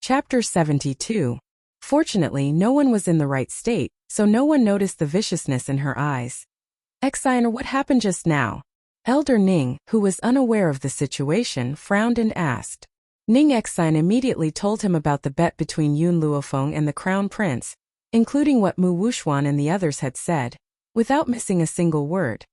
Chapter 72. Fortunately, no one was in the right state, so no one noticed the viciousness in her eyes. Exiner, what happened just now? Elder Ning, who was unaware of the situation, frowned and asked. Ning Exine immediately told him about the bet between Yun Luofeng and the Crown Prince, including what Mu Wuxuan and the others had said, without missing a single word.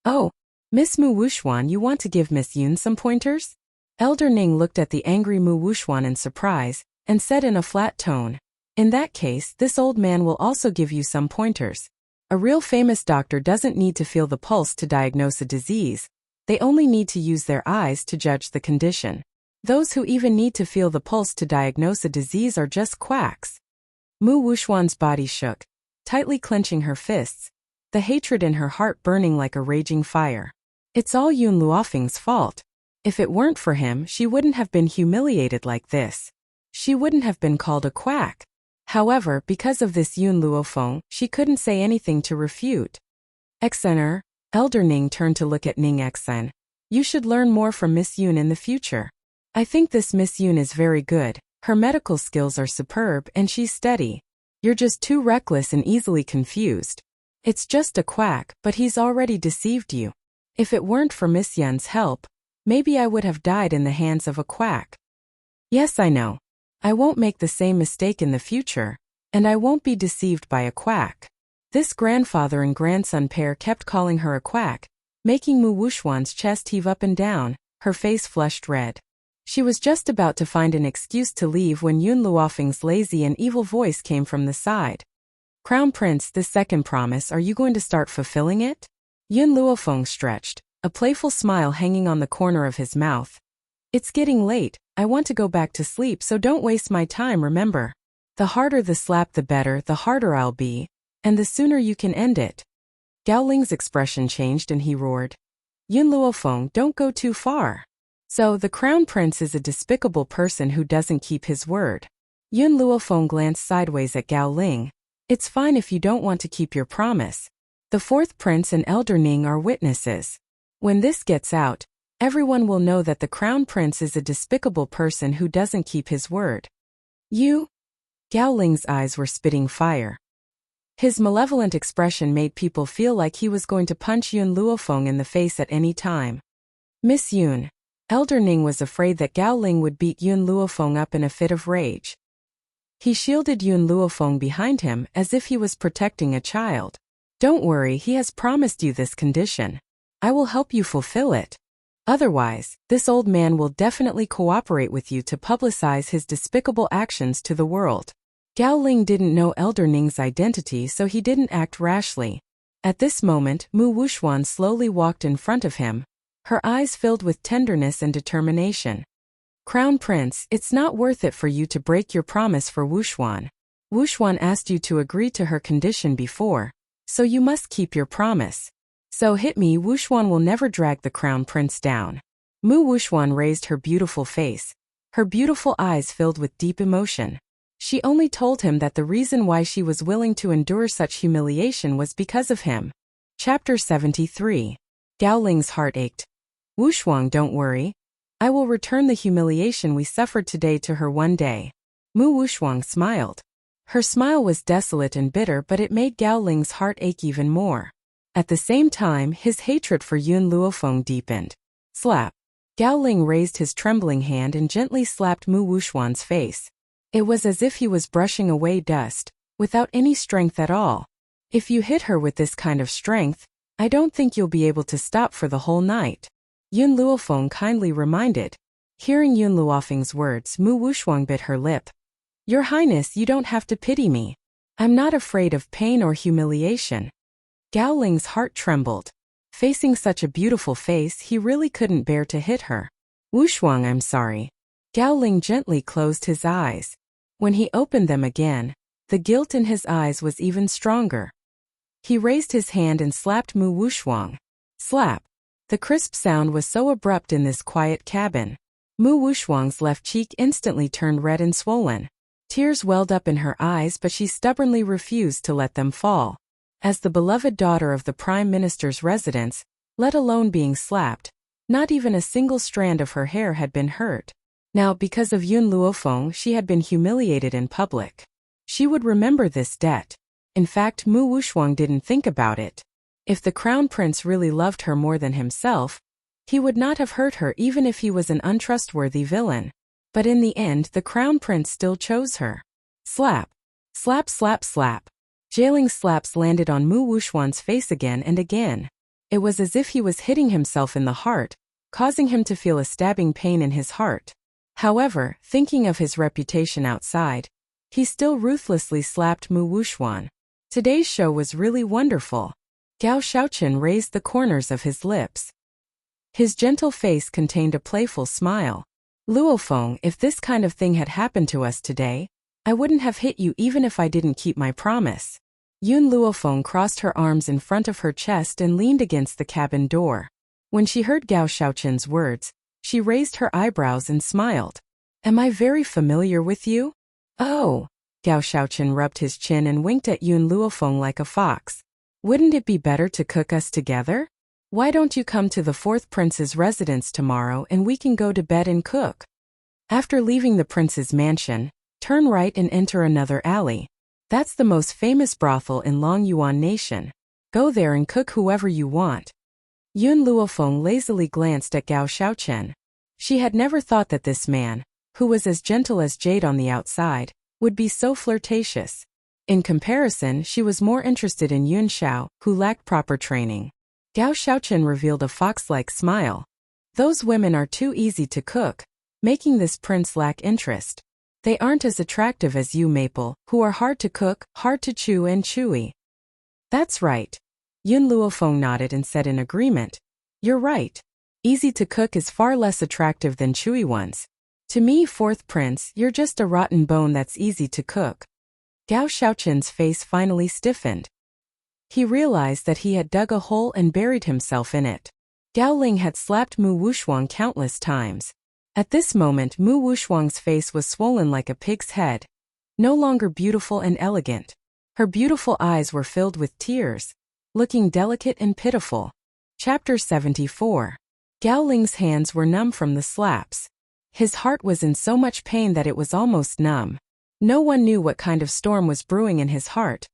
Oh, Miss Mu Wuxuan, you want to give Miss Yun some pointers? Elder Ning looked at the angry Mu Wuxuan in surprise, and said in a flat tone, in that case, this old man will also give you some pointers. A real famous doctor doesn't need to feel the pulse to diagnose a disease, they only need to use their eyes to judge the condition. Those who even need to feel the pulse to diagnose a disease are just quacks. Mu Wuxuan's body shook, tightly clenching her fists, the hatred in her heart burning like a raging fire. It's all Yun Luofeng's fault. If it weren't for him, she wouldn't have been humiliated like this. She wouldn't have been called a quack. However, because of this Yun Luofeng, she couldn't say anything to refute. Exener, Elder Ning turned to look at Ning Exen. You should learn more from Miss Yun in the future. I think this Miss Yun is very good, her medical skills are superb and she's steady. You're just too reckless and easily confused. It's just a quack, but he's already deceived you. If it weren't for Miss Yun's help, maybe I would have died in the hands of a quack. Yes, I know. I won't make the same mistake in the future, and I won't be deceived by a quack. This grandfather and grandson pair kept calling her a quack, making Mu Wuxuan's chest heave up and down, her face flushed red. She was just about to find an excuse to leave when Yun Luofeng's lazy and evil voice came from the side. Crown Prince, this second promise, are you going to start fulfilling it? Yun Luofeng stretched, a playful smile hanging on the corner of his mouth. It's getting late, I want to go back to sleep, so don't waste my time, remember. The harder the slap the better, the harder I'll be, and the sooner you can end it. Gao Ling's expression changed and he roared. Yun Luofeng, don't go too far. So, the Crown Prince is a despicable person who doesn't keep his word. Yun Luofeng glanced sideways at Gao Ling. It's fine if you don't want to keep your promise. The fourth prince and Elder Ning are witnesses. When this gets out, everyone will know that the Crown Prince is a despicable person who doesn't keep his word. You? Gao Ling's eyes were spitting fire. His malevolent expression made people feel like he was going to punch Yun Luofeng in the face at any time. Miss Yun. Elder Ning was afraid that Gao Ling would beat Yun Luofeng up in a fit of rage. He shielded Yun Luofeng behind him as if he was protecting a child. Don't worry, he has promised you this condition. I will help you fulfill it. Otherwise, this old man will definitely cooperate with you to publicize his despicable actions to the world. Gao Ling didn't know Elder Ning's identity, so he didn't act rashly. At this moment, Mu Wuxuan slowly walked in front of him, her eyes filled with tenderness and determination. Crown Prince, it's not worth it for you to break your promise for Wuxuan. Wuxuan asked you to agree to her condition before, so you must keep your promise. So hit me, Wuxuan will never drag the Crown Prince down. Mu Wuxuan raised her beautiful face, her beautiful eyes filled with deep emotion. She only told him that the reason why she was willing to endure such humiliation was because of him. Chapter 73. Gao Ling's heart ached. Wuxuan, don't worry. I will return the humiliation we suffered today to her one day. Mu Wuxuan smiled. Her smile was desolate and bitter, but it made Gao Ling's heart ache even more. At the same time, his hatred for Yun Luofeng deepened. Slap. Gao Ling raised his trembling hand and gently slapped Mu Wuxuan's face. It was as if he was brushing away dust, without any strength at all. If you hit her with this kind of strength, I don't think you'll be able to stop for the whole night. Yun Luofeng kindly reminded. Hearing Yun Luofeng's words, Mu Wuxuan bit her lip. Your Highness, you don't have to pity me. I'm not afraid of pain or humiliation. Gao Ling's heart trembled. Facing such a beautiful face, he really couldn't bear to hit her. Wuxuan, I'm sorry. Gao Ling gently closed his eyes. When he opened them again, the guilt in his eyes was even stronger. He raised his hand and slapped Mu Wuxuan. Slap. The crisp sound was so abrupt in this quiet cabin. Mu Wuxuan's left cheek instantly turned red and swollen. Tears welled up in her eyes, but she stubbornly refused to let them fall. As the beloved daughter of the Prime Minister's residence, let alone being slapped, not even a single strand of her hair had been hurt. Now, because of Yun Luofeng, she had been humiliated in public. She would remember this debt. In fact, Mu Wuxuang didn't think about it. If the crown prince really loved her more than himself, he would not have hurt her even if he was an untrustworthy villain. But in the end, the crown prince still chose her. Slap. Slap, slap, slap. Jailing slaps landed on Mu Wuxuan's face again and again. It was as if he was hitting himself in the heart, causing him to feel a stabbing pain in his heart. However, thinking of his reputation outside, he still ruthlessly slapped Mu Wuxuan. Today's show was really wonderful. Gao Xiaochen raised the corners of his lips. His gentle face contained a playful smile. Luofeng, if this kind of thing had happened to us today, I wouldn't have hit you even if I didn't keep my promise. Yun Luofeng crossed her arms in front of her chest and leaned against the cabin door. When she heard Gao Xiaochen's words, she raised her eyebrows and smiled. Am I very familiar with you? Oh. Gao Xiaochen rubbed his chin and winked at Yun Luofeng like a fox. Wouldn't it be better to cook us together? Why don't you come to the fourth prince's residence tomorrow and we can go to bed and cook? After leaving the prince's mansion, turn right and enter another alley. That's the most famous brothel in Longyuan Nation. Go there and cook whoever you want. Yun Luofeng lazily glanced at Gao Xiaochen. She had never thought that this man, who was as gentle as jade on the outside, would be so flirtatious. In comparison, she was more interested in Yun Xiao, who lacked proper training. Gao Xiaochen revealed a fox-like smile. Those women are too easy to cook, making this prince lack interest. They aren't as attractive as you, Maple, who are hard to cook, hard to chew and chewy. That's right. Yun Luofeng nodded and said in agreement. You're right. Easy to cook is far less attractive than chewy ones. To me, fourth prince, you're just a rotten bone that's easy to cook. Gao Xiaochen's face finally stiffened. He realized that he had dug a hole and buried himself in it. Gao Ling had slapped Mu Wuxuang countless times. At this moment, Mu Wuxuang's face was swollen like a pig's head. No longer beautiful and elegant. Her beautiful eyes were filled with tears, looking delicate and pitiful. Chapter 74. Gao Ling's hands were numb from the slaps. His heart was in so much pain that it was almost numb. No one knew what kind of storm was brewing in his heart.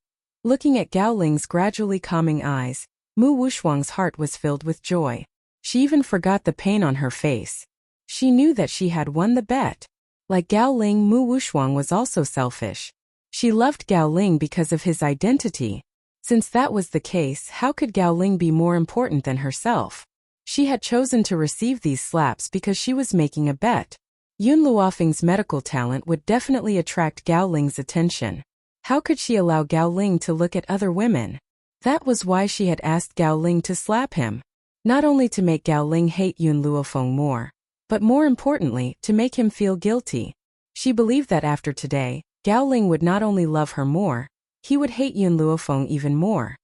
Looking at Gao Ling's gradually calming eyes, Mu Wuxuang's heart was filled with joy. She even forgot the pain on her face. She knew that she had won the bet. Like Gao Ling, Mu Wuxuang was also selfish. She loved Gao Ling because of his identity. Since that was the case, how could Gao Ling be more important than herself? She had chosen to receive these slaps because she was making a bet. Yun Luofeng's medical talent would definitely attract Gao Ling's attention. How could she allow Gao Ling to look at other women? That was why she had asked Gao Ling to slap him. Not only to make Gao Ling hate Yun Luofeng more, but more importantly, to make him feel guilty. She believed that after today, Gao Ling would not only love her more, he would hate Yun Luofeng even more.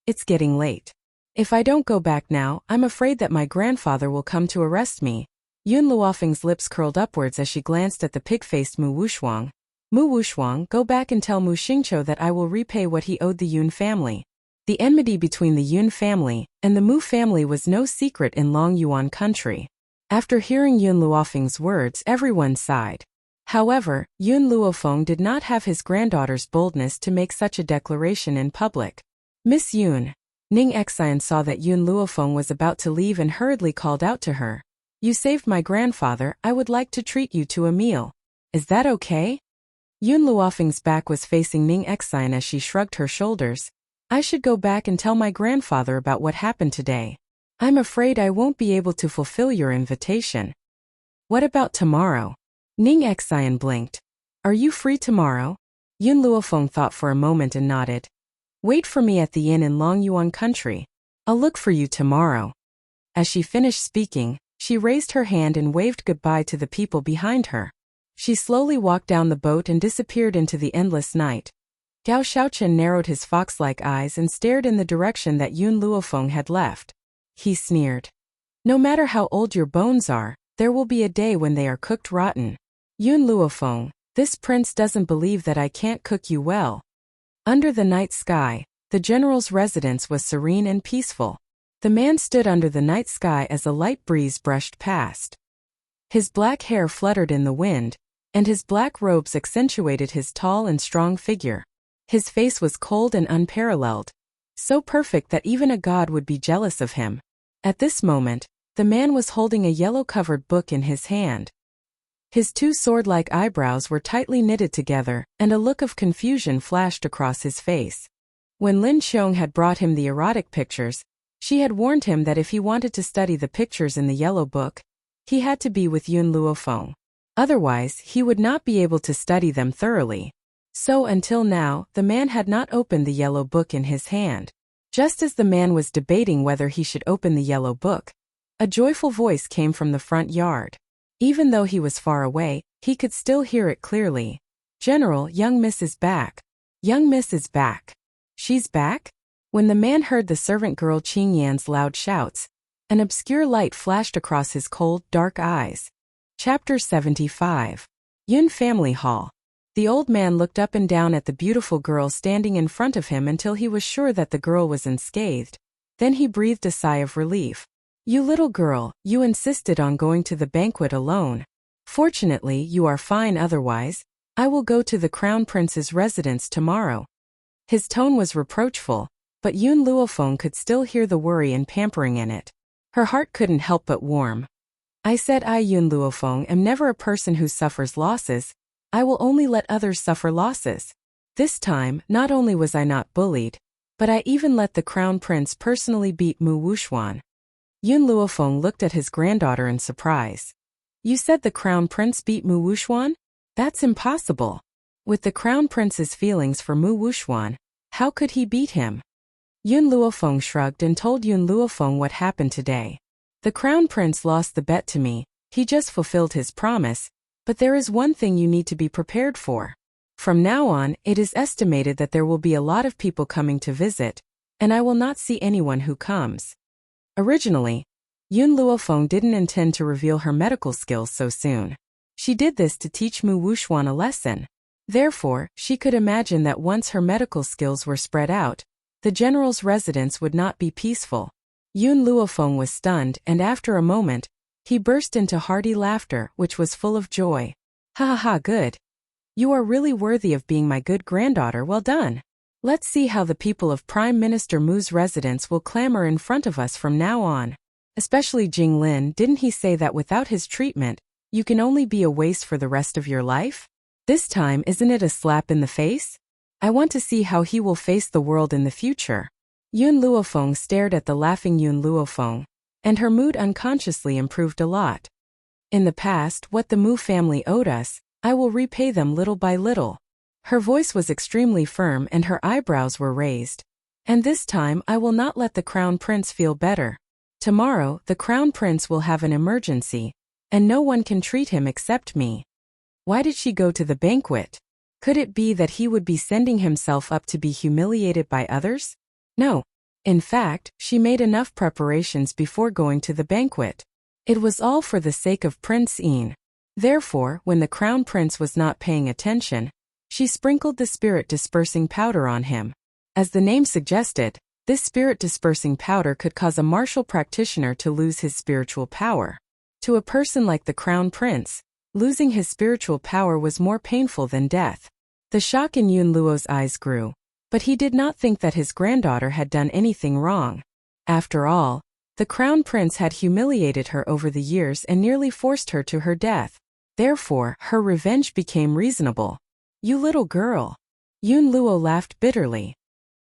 It's getting late. If I don't go back now, I'm afraid that my grandfather will come to arrest me. Yun Luofeng's lips curled upwards as she glanced at the pig-faced Mu Wuxuang. Mu Wuxuang, go back and tell Mu Xingqiu that I will repay what he owed the Yun family. The enmity between the Yun family and the Mu family was no secret in Longyuan country. After hearing Yun Luofeng's words, everyone sighed. However, Yun Luofeng did not have his granddaughter's boldness to make such a declaration in public. Miss Yun. Ning Xian saw that Yun Luofeng was about to leave and hurriedly called out to her. You saved my grandfather, I would like to treat you to a meal. Is that okay? Yun Luofeng's back was facing Ning Xian as she shrugged her shoulders. I should go back and tell my grandfather about what happened today. I'm afraid I won't be able to fulfill your invitation. What about tomorrow? Ning Xian blinked. Are you free tomorrow? Yun Luofeng thought for a moment and nodded. Wait for me at the inn in Longyuan country. I'll look for you tomorrow. As she finished speaking, she raised her hand and waved goodbye to the people behind her. She slowly walked down the boat and disappeared into the endless night. Gao Xiaochen narrowed his fox-like eyes and stared in the direction that Yun Luofeng had left. He sneered. No matter how old your bones are, there will be a day when they are cooked rotten. Yun Luofeng, this prince doesn't believe that I can't cook you well. Under the night sky, the general's residence was serene and peaceful. The man stood under the night sky as a light breeze brushed past. His black hair fluttered in the wind, and his black robes accentuated his tall and strong figure. His face was cold and unparalleled, so perfect that even a god would be jealous of him. At this moment, the man was holding a yellow-covered book in his hand. His two sword-like eyebrows were tightly knitted together, and a look of confusion flashed across his face. When Lin Xiong had brought him the erotic pictures, she had warned him that if he wanted to study the pictures in the yellow book, he had to be with Yun Luofeng. Otherwise, he would not be able to study them thoroughly. So until now, the man had not opened the yellow book in his hand. Just as the man was debating whether he should open the yellow book, a joyful voice came from the front yard. Even though he was far away, he could still hear it clearly. "General, young miss is back. Young miss is back. She's back?" When the man heard the servant girl Qing Yan's loud shouts, an obscure light flashed across his cold, dark eyes. Chapter 75. Yun Family Hall. The old man looked up and down at the beautiful girl standing in front of him until he was sure that the girl was unscathed. Then he breathed a sigh of relief. "You little girl, you insisted on going to the banquet alone. Fortunately, you are fine otherwise. I will go to the Crown Prince's residence tomorrow." His tone was reproachful, but Yun Luofeng could still hear the worry and pampering in it. Her heart couldn't help but warm. "I said I, Yun Luofeng, am never a person who suffers losses. I will only let others suffer losses. This time, not only was I not bullied, but I even let the Crown Prince personally beat Mu Wuxuan." Yun Luofeng looked at his granddaughter in surprise. "You said the Crown Prince beat Mu Wuxuan? That's impossible. With the Crown Prince's feelings for Mu Wuxuan, how could he beat him?" Yun Luofeng shrugged and told Yun Luofeng what happened today. "The Crown Prince lost the bet to me. He just fulfilled his promise. But there is one thing you need to be prepared for. From now on, it is estimated that there will be a lot of people coming to visit, and I will not see anyone who comes." Originally, Yun Luofeng didn't intend to reveal her medical skills so soon. She did this to teach Mu Wuxuan a lesson. Therefore, she could imagine that once her medical skills were spread out, the general's residence would not be peaceful. Yun Luofeng was stunned, and after a moment, he burst into hearty laughter, which was full of joy. "Ha ha ha, good. You are really worthy of being my good granddaughter, well done. Let's see how the people of Prime Minister Mu's residence will clamor in front of us from now on. Especially Jing Lin, didn't he say that without his treatment, you can only be a waste for the rest of your life? This time, isn't it a slap in the face? I want to see how he will face the world in the future." Yun Luofeng stared at the laughing Yun Luofeng, and her mood unconsciously improved a lot. "In the past, what the Mu family owed us, I will repay them little by little." Her voice was extremely firm and her eyebrows were raised. "And this time I will not let the Crown Prince feel better. Tomorrow, the Crown Prince will have an emergency, and no one can treat him except me." Why did she go to the banquet? Could it be that he would be sending himself up to be humiliated by others? No. In fact, she made enough preparations before going to the banquet. It was all for the sake of Prince Yin. Therefore, when the Crown Prince was not paying attention, she sprinkled the spirit-dispersing powder on him. As the name suggested, this spirit-dispersing powder could cause a martial practitioner to lose his spiritual power. To a person like the Crown Prince, losing his spiritual power was more painful than death. The shock in Yun Luo's eyes grew, but he did not think that his granddaughter had done anything wrong. After all, the Crown Prince had humiliated her over the years and nearly forced her to her death. Therefore, her revenge became reasonable. "You little girl." Yun Luo laughed bitterly.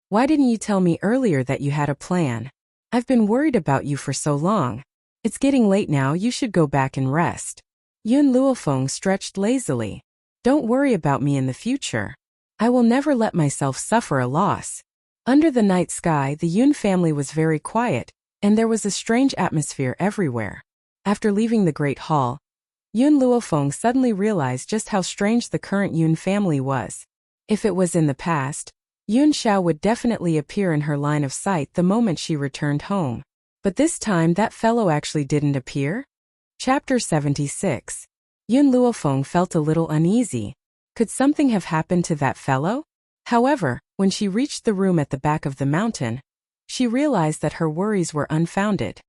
"Why didn't you tell me earlier that you had a plan? I've been worried about you for so long. It's getting late now, you should go back and rest." Yun Luofeng stretched lazily. "Don't worry about me in the future. I will never let myself suffer a loss." Under the night sky, the Yun family was very quiet, and there was a strange atmosphere everywhere. After leaving the Great Hall, Yun Luofeng suddenly realized just how strange the current Yun family was. If it was in the past, Yun Xiao would definitely appear in her line of sight the moment she returned home. But this time that fellow actually didn't appear? Chapter 76. Yun Luofeng felt a little uneasy. Could something have happened to that fellow? However, when she reached the room at the back of the mountain, she realized that her worries were unfounded.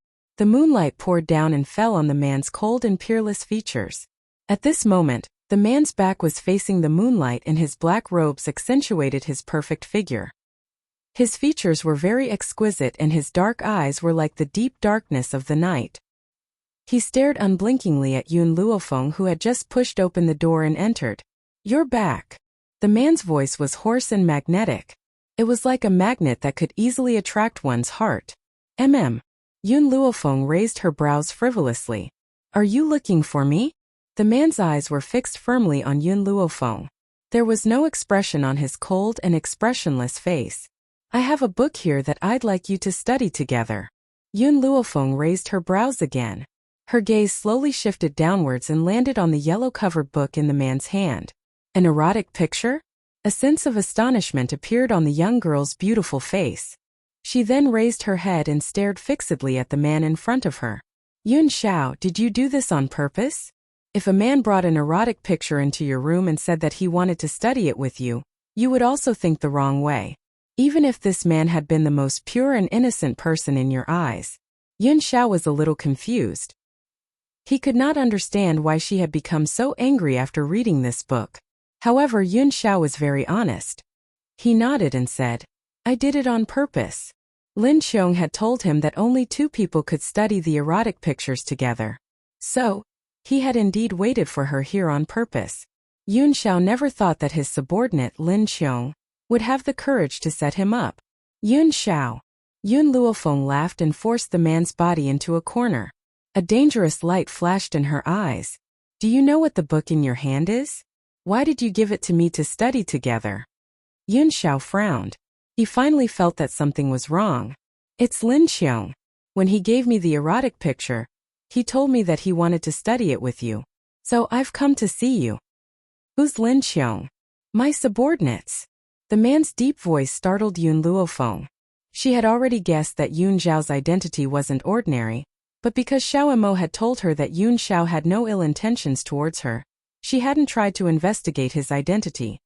The moonlight poured down and fell on the man's cold and peerless features. At this moment, the man's back was facing the moonlight and his black robes accentuated his perfect figure. His features were very exquisite and his dark eyes were like the deep darkness of the night. He stared unblinkingly at Yun Luofeng, who had just pushed open the door and entered. "You're back." The man's voice was hoarse and magnetic. It was like a magnet that could easily attract one's heart. Yun Luofeng raised her brows frivolously. "Are you looking for me?" The man's eyes were fixed firmly on Yun Luofeng. There was no expression on his cold and expressionless face. "I have a book here that I'd like you to study together." Yun Luofeng raised her brows again. Her gaze slowly shifted downwards and landed on the yellow-covered book in the man's hand. An erotic picture? A sense of astonishment appeared on the young girl's beautiful face. She then raised her head and stared fixedly at the man in front of her. "Yun Xiao, did you do this on purpose?" If a man brought an erotic picture into your room and said that he wanted to study it with you, you would also think the wrong way. Even if this man had been the most pure and innocent person in your eyes. Yun Xiao was a little confused. He could not understand why she had become so angry after reading this book. However, Yun Xiao was very honest. He nodded and said, "I did it on purpose." Lin Qiong had told him that only 2 people could study the erotic pictures together. So, he had indeed waited for her here on purpose. Yun Xiao never thought that his subordinate, Lin Qiong, would have the courage to set him up. "Yun Xiao." Yun Luofeng laughed and forced the man's body into a corner. A dangerous light flashed in her eyes. "Do you know what the book in your hand is? Why did you give it to me to study together?" Yun Xiao frowned. He finally felt that something was wrong. "It's Lin Qiong. When he gave me the erotic picture, he told me that he wanted to study it with you. So I've come to see you." "Who's Lin Qiong?" "My subordinates." The man's deep voice startled Yun Luofeng. She had already guessed that Yun Xiao's identity wasn't ordinary, but because Xiao Mo had told her that Yun Xiao had no ill intentions towards her, she hadn't tried to investigate his identity.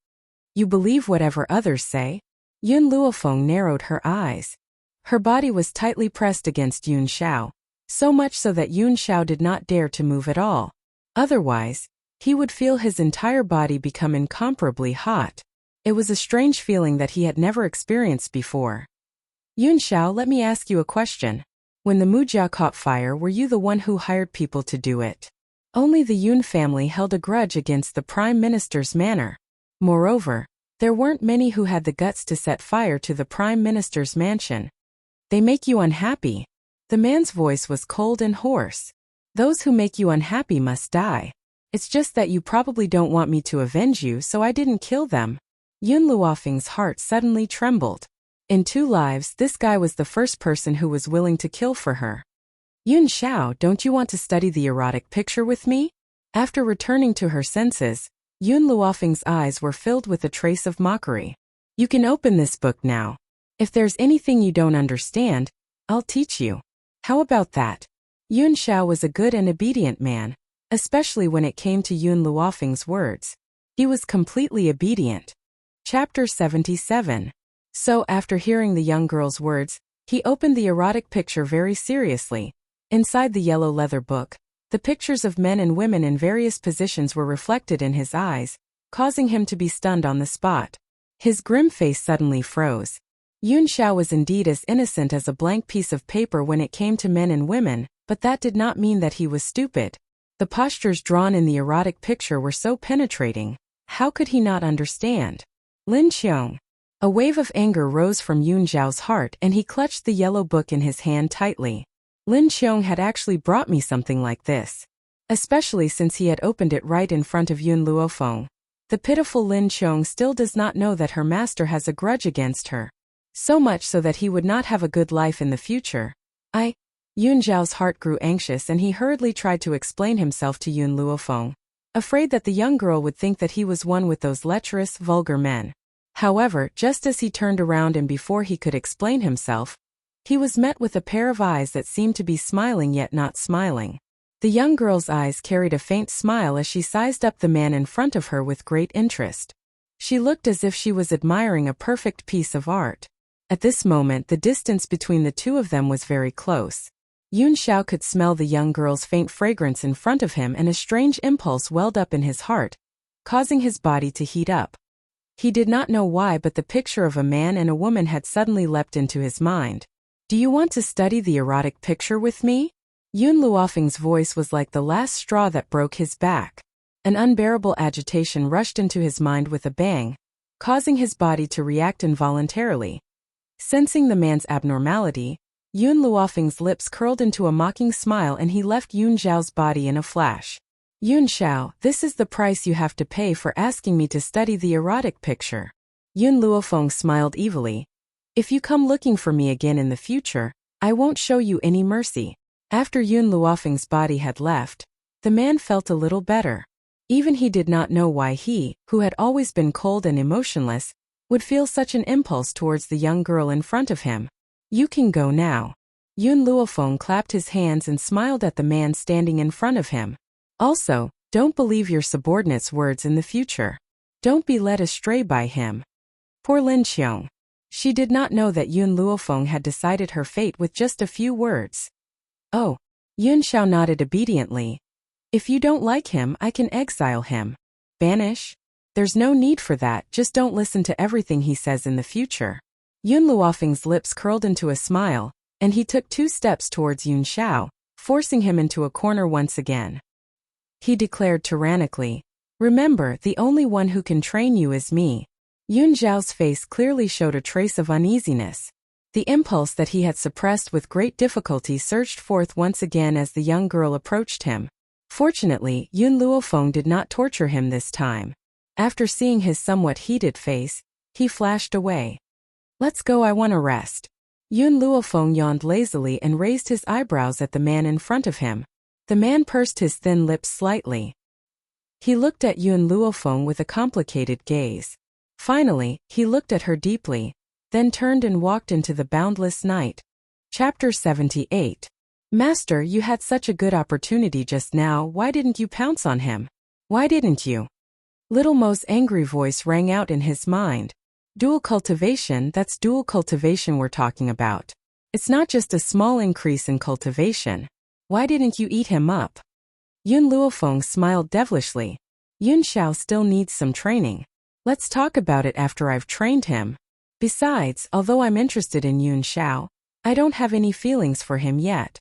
"You believe whatever others say?" Yun Luofeng narrowed her eyes. Her body was tightly pressed against Yun Xiao, so much so that Yun Xiao did not dare to move at all. Otherwise, he would feel his entire body become incomparably hot. It was a strange feeling that he had never experienced before. "Yun Xiao, let me ask you a question. When the Mujia caught fire, were you the one who hired people to do it?" Only the Yun family held a grudge against the Prime Minister's manor. Moreover, there weren't many who had the guts to set fire to the Prime Minister's mansion. "They make you unhappy." The man's voice was cold and hoarse. "Those who make you unhappy must die. It's just that you probably don't want me to avenge you, so I didn't kill them." Yun Luofeng's heart suddenly trembled. In 2 lives, this guy was the first person who was willing to kill for her. "Yun Xiao, don't you want to study the erotic picture with me?" After returning to her senses, Yun Luofeng's eyes were filled with a trace of mockery. "You can open this book now. If there's anything you don't understand, I'll teach you. How about that?" Yun Xiao was a good and obedient man, especially when it came to Yun Luofeng's words. He was completely obedient. Chapter 77. So after hearing the young girl's words, he opened the erotic picture very seriously. Inside the yellow leather book, the pictures of men and women in various positions were reflected in his eyes, causing him to be stunned on the spot. His grim face suddenly froze. Yun Xiao was indeed as innocent as a blank piece of paper when it came to men and women, but that did not mean that he was stupid. The postures drawn in the erotic picture were so penetrating. How could he not understand? "Lin Qiong." A wave of anger rose from Yun Xiao's heart and he clutched the yellow book in his hand tightly. Lin Qiong had actually brought me something like this. Especially since he had opened it right in front of Yun Luofeng. The pitiful Lin Qiong still does not know that her master has a grudge against her. So much so that he would not have a good life in the future. Yun Xiao's heart grew anxious and he hurriedly tried to explain himself to Yun Luofeng, afraid that the young girl would think that he was one with those lecherous, vulgar men. However, just as he turned around and before he could explain himself, he was met with a pair of eyes that seemed to be smiling yet not smiling. The young girl's eyes carried a faint smile as she sized up the man in front of her with great interest. She looked as if she was admiring a perfect piece of art. At this moment, the distance between the 2 of them was very close. Yun Xiao could smell the young girl's faint fragrance in front of him, and a strange impulse welled up in his heart, causing his body to heat up. He did not know why, but the picture of a man and a woman had suddenly leapt into his mind. "Do you want to study the erotic picture with me?" Yun Luofeng's voice was like the last straw that broke his back. An unbearable agitation rushed into his mind with a bang, causing his body to react involuntarily. Sensing the man's abnormality, Yun Luofeng's lips curled into a mocking smile and he left Yun Xiao's body in a flash. "Yun Xiao, this is the price you have to pay for asking me to study the erotic picture." Yun Luofeng smiled evilly. "If you come looking for me again in the future, I won't show you any mercy." After Yun Luofeng's body had left, the man felt a little better. Even he did not know why he, who had always been cold and emotionless, would feel such an impulse towards the young girl in front of him. "You can go now." Yun Luofeng clapped his hands and smiled at the man standing in front of him. "Also, don't believe your subordinate's words in the future. Don't be led astray by him." Poor Lin Qiong. She did not know that Yun Luofeng had decided her fate with just a few words. "Oh." Yun Xiao nodded obediently. "If you don't like him, I can exile him." "Banish?" "There's no need for that, just don't listen to everything he says in the future." Yun Luofeng's lips curled into a smile, and he took 2 steps towards Yun Xiao, forcing him into a corner once again. He declared tyrannically, "Remember, the only one who can train you is me." Yun Xiao's face clearly showed a trace of uneasiness. The impulse that he had suppressed with great difficulty surged forth once again as the young girl approached him. Fortunately, Yun Luofeng did not torture him this time. After seeing his somewhat heated face, he flashed away. "Let's go, I want to rest." Yun Luofeng yawned lazily and raised his eyebrows at the man in front of him. The man pursed his thin lips slightly. He looked at Yun Luofeng with a complicated gaze. Finally, he looked at her deeply, then turned and walked into the boundless night. Chapter 78. "Master, you had such a good opportunity just now, why didn't you pounce on him? Why didn't you?" Little Mo's angry voice rang out in his mind. "Dual cultivation, that's dual cultivation we're talking about. It's not just a small increase in cultivation. Why didn't you eat him up?" Yun Luofeng smiled devilishly. "Yun Xiao still needs some training. Let's talk about it after I've trained him. Besides, although I'm interested in Yun Xiao, I don't have any feelings for him yet."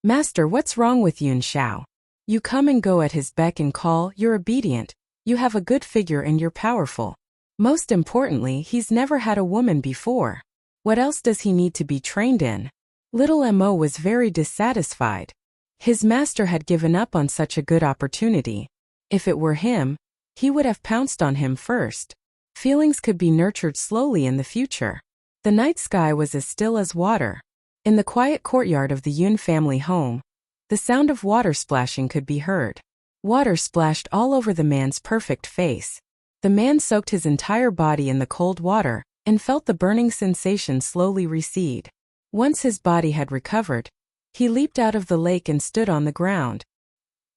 "Master, what's wrong with Yun Xiao? You come and go at his beck and call, you're obedient, you have a good figure and you're powerful. Most importantly, he's never had a woman before. What else does he need to be trained in?" Little Mo was very dissatisfied. His master had given up on such a good opportunity. If it were him, he would have pounced on him first. Feelings could be nurtured slowly in the future. The night sky was as still as water. In the quiet courtyard of the Yun family home, the sound of water splashing could be heard. Water splashed all over the man's perfect face. The man soaked his entire body in the cold water and felt the burning sensation slowly recede. Once his body had recovered, he leaped out of the lake and stood on the ground.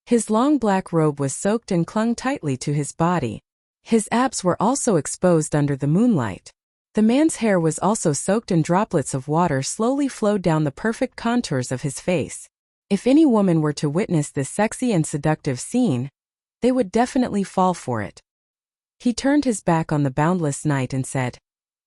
His long black robe was soaked and clung tightly to his body. His abs were also exposed under the moonlight. The man's hair was also soaked and droplets of water slowly flowed down the perfect contours of his face. If any woman were to witness this sexy and seductive scene, they would definitely fall for it. He turned his back on the boundless night and said,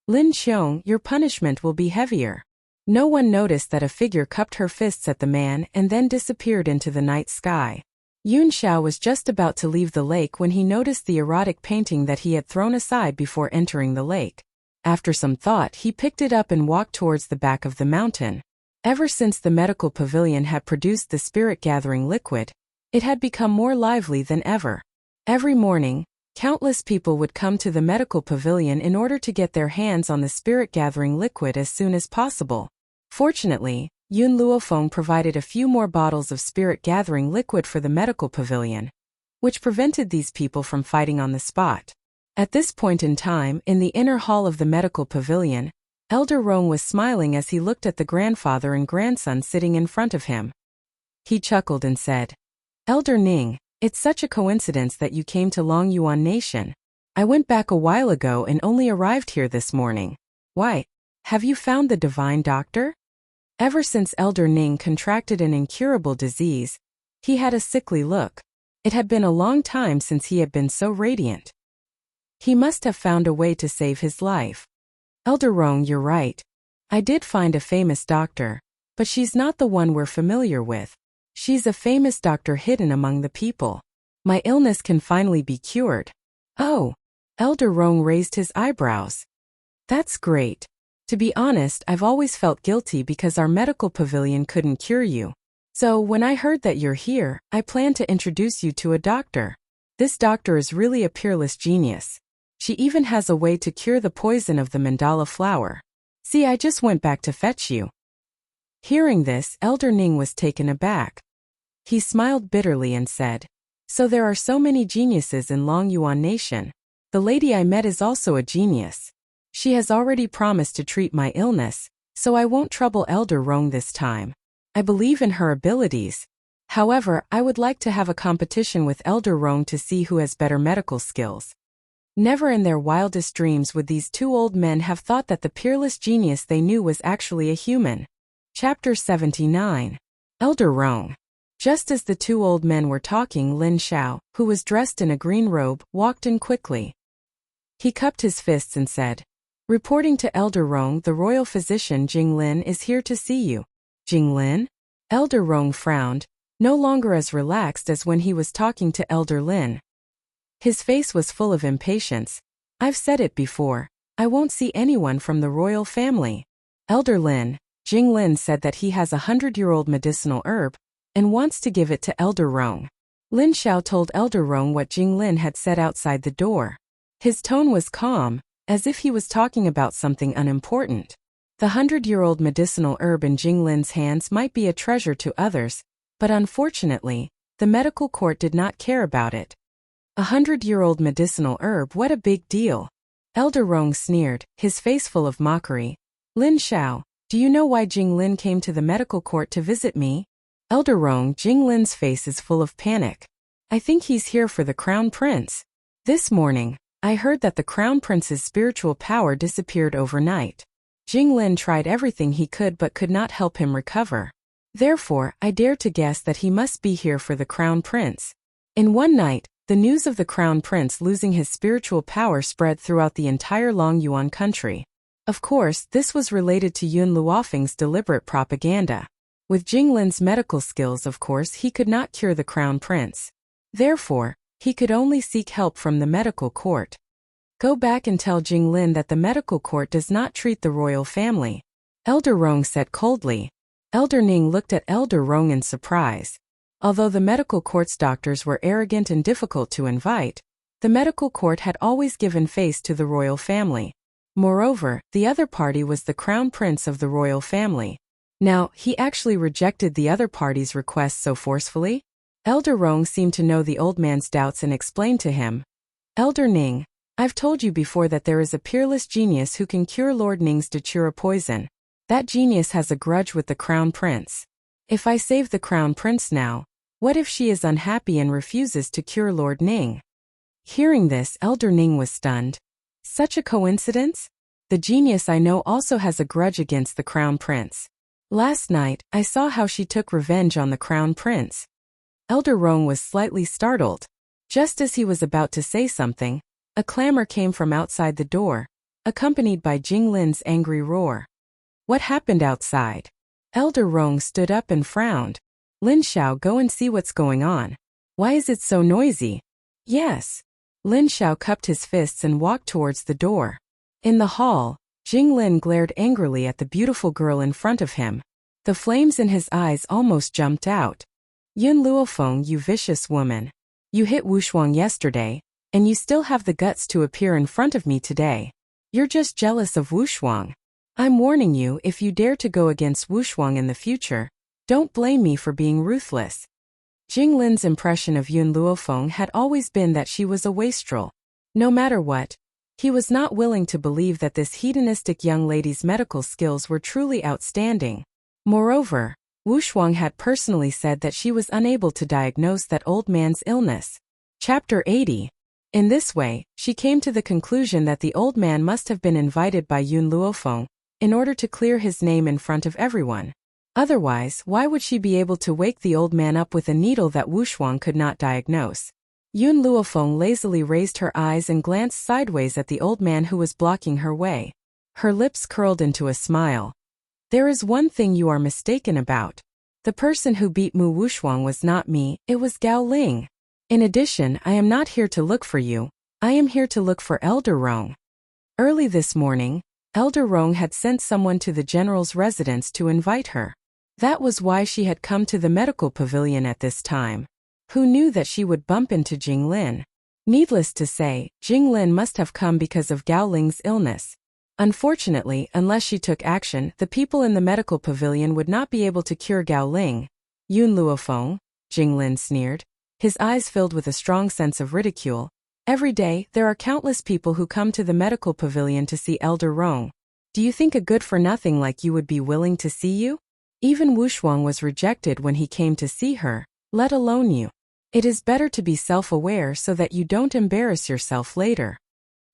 "Lin Qiong, your punishment will be heavier." No one noticed that a figure cupped her fists at the man and then disappeared into the night sky. Yun Xiao was just about to leave the lake when he noticed the erotic painting that he had thrown aside before entering the lake. After some thought, he picked it up and walked towards the back of the mountain. Ever since the medical pavilion had produced the spirit-gathering liquid, it had become more lively than ever. Every morning, countless people would come to the medical pavilion in order to get their hands on the spirit-gathering liquid as soon as possible. Fortunately, Yun Luofeng provided a few more bottles of spirit-gathering liquid for the medical pavilion, which prevented these people from fighting on the spot. At this point in time, in the inner hall of the medical pavilion, Elder Rong was smiling as he looked at the grandfather and grandson sitting in front of him. He chuckled and said, "Elder Ning, it's such a coincidence that you came to Longyuan Nation. I went back a while ago and only arrived here this morning. Why, have you found the divine doctor?" Ever since Elder Ning contracted an incurable disease, he had a sickly look. It had been a long time since he had been so radiant. He must have found a way to save his life. Elder Rong, you're right. I did find a famous doctor, but she's not the one we're familiar with. She's a famous doctor hidden among the people. My illness can finally be cured. Oh, Elder Rong raised his eyebrows. That's great. To be honest, I've always felt guilty because our medical pavilion couldn't cure you. So when I heard that you're here, I plan to introduce you to a doctor. This doctor is really a peerless genius. She even has a way to cure the poison of the mandala flower. See, I just went back to fetch you. Hearing this, Elder Ning was taken aback. He smiled bitterly and said, so there are so many geniuses in Long Yuan Nation. The lady I met is also a genius. She has already promised to treat my illness, so I won't trouble Elder Rong this time. I believe in her abilities. However, I would like to have a competition with Elder Rong to see who has better medical skills. Never in their wildest dreams would these two old men have thought that the peerless genius they knew was actually a human. Chapter 79. Elder Rong. Just as the two old men were talking, Lin Xiao, who was dressed in a green robe, walked in quickly. He cupped his fists and said, reporting to Elder Rong, the royal physician Jing Lin is here to see you. Jing Lin? Elder Rong frowned, no longer as relaxed as when he was talking to Elder Lin. His face was full of impatience. I've said it before, I won't see anyone from the royal family. Elder Lin, Jing Lin said that he has a 100-year-old medicinal herb and wants to give it to Elder Rong. Lin Xiao told Elder Rong what Jing Lin had said outside the door. His tone was calm, as if he was talking about something unimportant. The 100-year-old medicinal herb in Jing Lin's hands might be a treasure to others, but unfortunately, the medical court did not care about it. A 100-year-old medicinal herb, what a big deal. Elder Rong sneered, his face full of mockery. Lin Xiao, do you know why Jing Lin came to the medical court to visit me? Elder Rong, Jing Lin's face is full of panic. I think he's here for the Crown Prince. This morning, I heard that the Crown Prince's spiritual power disappeared overnight. Jing Lin tried everything he could but could not help him recover. Therefore, I dare to guess that he must be here for the Crown Prince. In one night, the news of the Crown Prince losing his spiritual power spread throughout the entire Long Yuan country. Of course, this was related to Yun Luofeng's deliberate propaganda. With Jing Lin's medical skills, of course, he could not cure the Crown Prince. Therefore, he could only seek help from the medical court. Go back and tell Jing Lin that the medical court does not treat the royal family. Elder Rong said coldly. Elder Ning looked at Elder Rong in surprise. Although the medical court's doctors were arrogant and difficult to invite, the medical court had always given face to the royal family. Moreover, the other party was the Crown Prince of the royal family. Now, he actually rejected the other party's request so forcefully? Elder Rong seemed to know the old man's doubts and explained to him. Elder Ning, I've told you before that there is a peerless genius who can cure Lord Ning's datura poison. That genius has a grudge with the Crown Prince. If I save the Crown Prince now, what if she is unhappy and refuses to cure Lord Ning? Hearing this, Elder Ning was stunned. Such a coincidence? The genius I know also has a grudge against the Crown Prince. Last night, I saw how she took revenge on the Crown Prince. Elder Rong was slightly startled. Just as he was about to say something, a clamor came from outside the door, accompanied by Jing Lin's angry roar. What happened outside? Elder Rong stood up and frowned. Lin Xiao, go and see what's going on. Why is it so noisy? Yes. Lin Xiao cupped his fists and walked towards the door. In the hall, Jing Lin glared angrily at the beautiful girl in front of him. The flames in his eyes almost jumped out. Yun Luofeng, you vicious woman. You hit Wu Shuang yesterday, and you still have the guts to appear in front of me today. You're just jealous of Wu Shuang. I'm warning you, if you dare to go against Wu Shuang in the future, don't blame me for being ruthless. Jing Lin's impression of Yun Luofeng had always been that she was a wastrel. No matter what, he was not willing to believe that this hedonistic young lady's medical skills were truly outstanding. Moreover, Wu Shuang had personally said that she was unable to diagnose that old man's illness. Chapter 80. In this way, she came to the conclusion that the old man must have been invited by Yun Luofeng in order to clear his name in front of everyone. Otherwise, why would she be able to wake the old man up with a needle that Wushuang could not diagnose? Yun Luofeng lazily raised her eyes and glanced sideways at the old man who was blocking her way. Her lips curled into a smile. There is one thing you are mistaken about. The person who beat Mu Wushuang was not me, it was Gao Ling. In addition, I am not here to look for you. I am here to look for Elder Rong. Early this morning, Elder Rong had sent someone to the general's residence to invite her. That was why she had come to the medical pavilion at this time. Who knew that she would bump into Jing Lin? Needless to say, Jing Lin must have come because of Gao Ling's illness. Unfortunately, unless she took action, the people in the medical pavilion would not be able to cure Gao Ling. Yun Luofeng, Jing Lin sneered, his eyes filled with a strong sense of ridicule. Every day, there are countless people who come to the medical pavilion to see Elder Rong. Do you think a good-for-nothing like you would be willing to see you? Even Wushuang was rejected when he came to see her, let alone you. It is better to be self-aware so that you don't embarrass yourself later.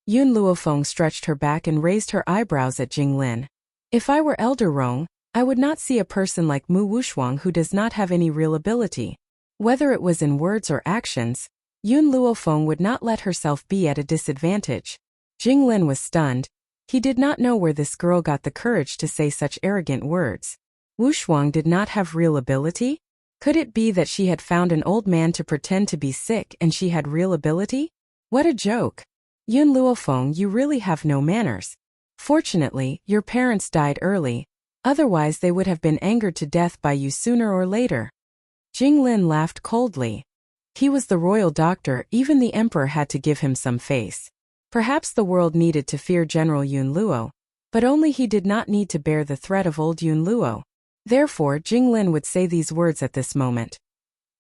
Yun Luofeng stretched her back and raised her eyebrows at Jing Lin. If I were Elder Rong, I would not see a person like Mu Wushuang who does not have any real ability. Whether it was in words or actions, Yun Luofeng would not let herself be at a disadvantage. Jing Lin was stunned. He did not know where this girl got the courage to say such arrogant words. Wushuang did not have real ability? Could it be that she had found an old man to pretend to be sick and she had real ability? What a joke! Yun Luofeng, you really have no manners. Fortunately, your parents died early, otherwise they would have been angered to death by you sooner or later. Jing Lin laughed coldly. He was the royal doctor, even the emperor had to give him some face. Perhaps the world needed to fear General Yun Luo, but only he did not need to bear the threat of old Yun Luo. Therefore Jing Lin would say these words at this moment.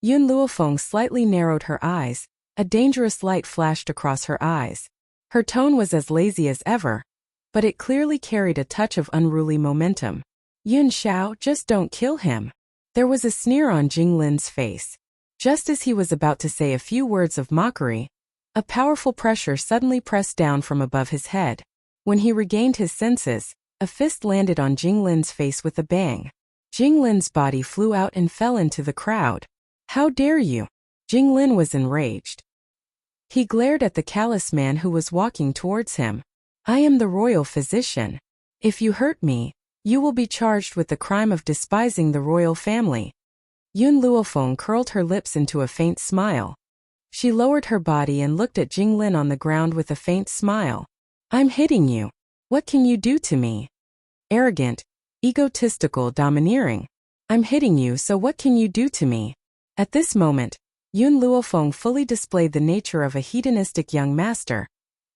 Yun Luofeng slightly narrowed her eyes, a dangerous light flashed across her eyes. Her tone was as lazy as ever, but it clearly carried a touch of unruly momentum. Yun Xiao, just don't kill him. There was a sneer on Jing Lin's face. Just as he was about to say a few words of mockery, a powerful pressure suddenly pressed down from above his head. When he regained his senses, a fist landed on Jing Lin's face with a bang. Jing Lin's body flew out and fell into the crowd. How dare you? Jing Lin was enraged. He glared at the callous man who was walking towards him. I am the royal physician. If you hurt me, you will be charged with the crime of despising the royal family. Yun Luofeng curled her lips into a faint smile. She lowered her body and looked at Jing Lin on the ground with a faint smile. I'm hitting you. What can you do to me? Arrogant, egotistical, domineering. I'm hitting you, so what can you do to me? At this moment, Yun Luofeng fully displayed the nature of a hedonistic young master,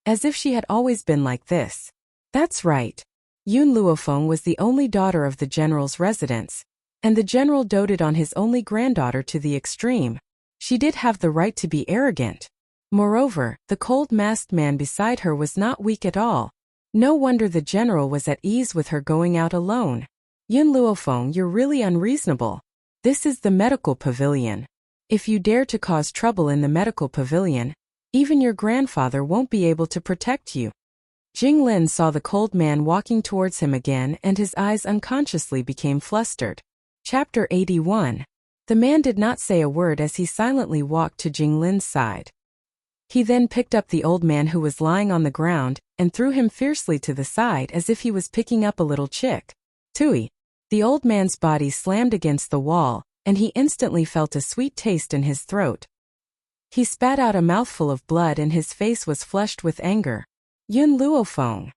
as if she had always been like this. That's right. Yun Luofeng was the only daughter of the general's residence, and the general doted on his only granddaughter to the extreme. She did have the right to be arrogant. Moreover, the cold masked man beside her was not weak at all. No wonder the general was at ease with her going out alone. Yun Luofeng, you're really unreasonable. This is the medical pavilion. If you dare to cause trouble in the medical pavilion, even your grandfather won't be able to protect you. Jing Lin saw the cold man walking towards him again and his eyes unconsciously became flustered. Chapter 81. The man did not say a word as he silently walked to Jing Lin's side. He then picked up the old man who was lying on the ground and threw him fiercely to the side as if he was picking up a little chick. Tui. The old man's body slammed against the wall, and he instantly felt a sweet taste in his throat. He spat out a mouthful of blood and his face was flushed with anger. Yun Luofeng.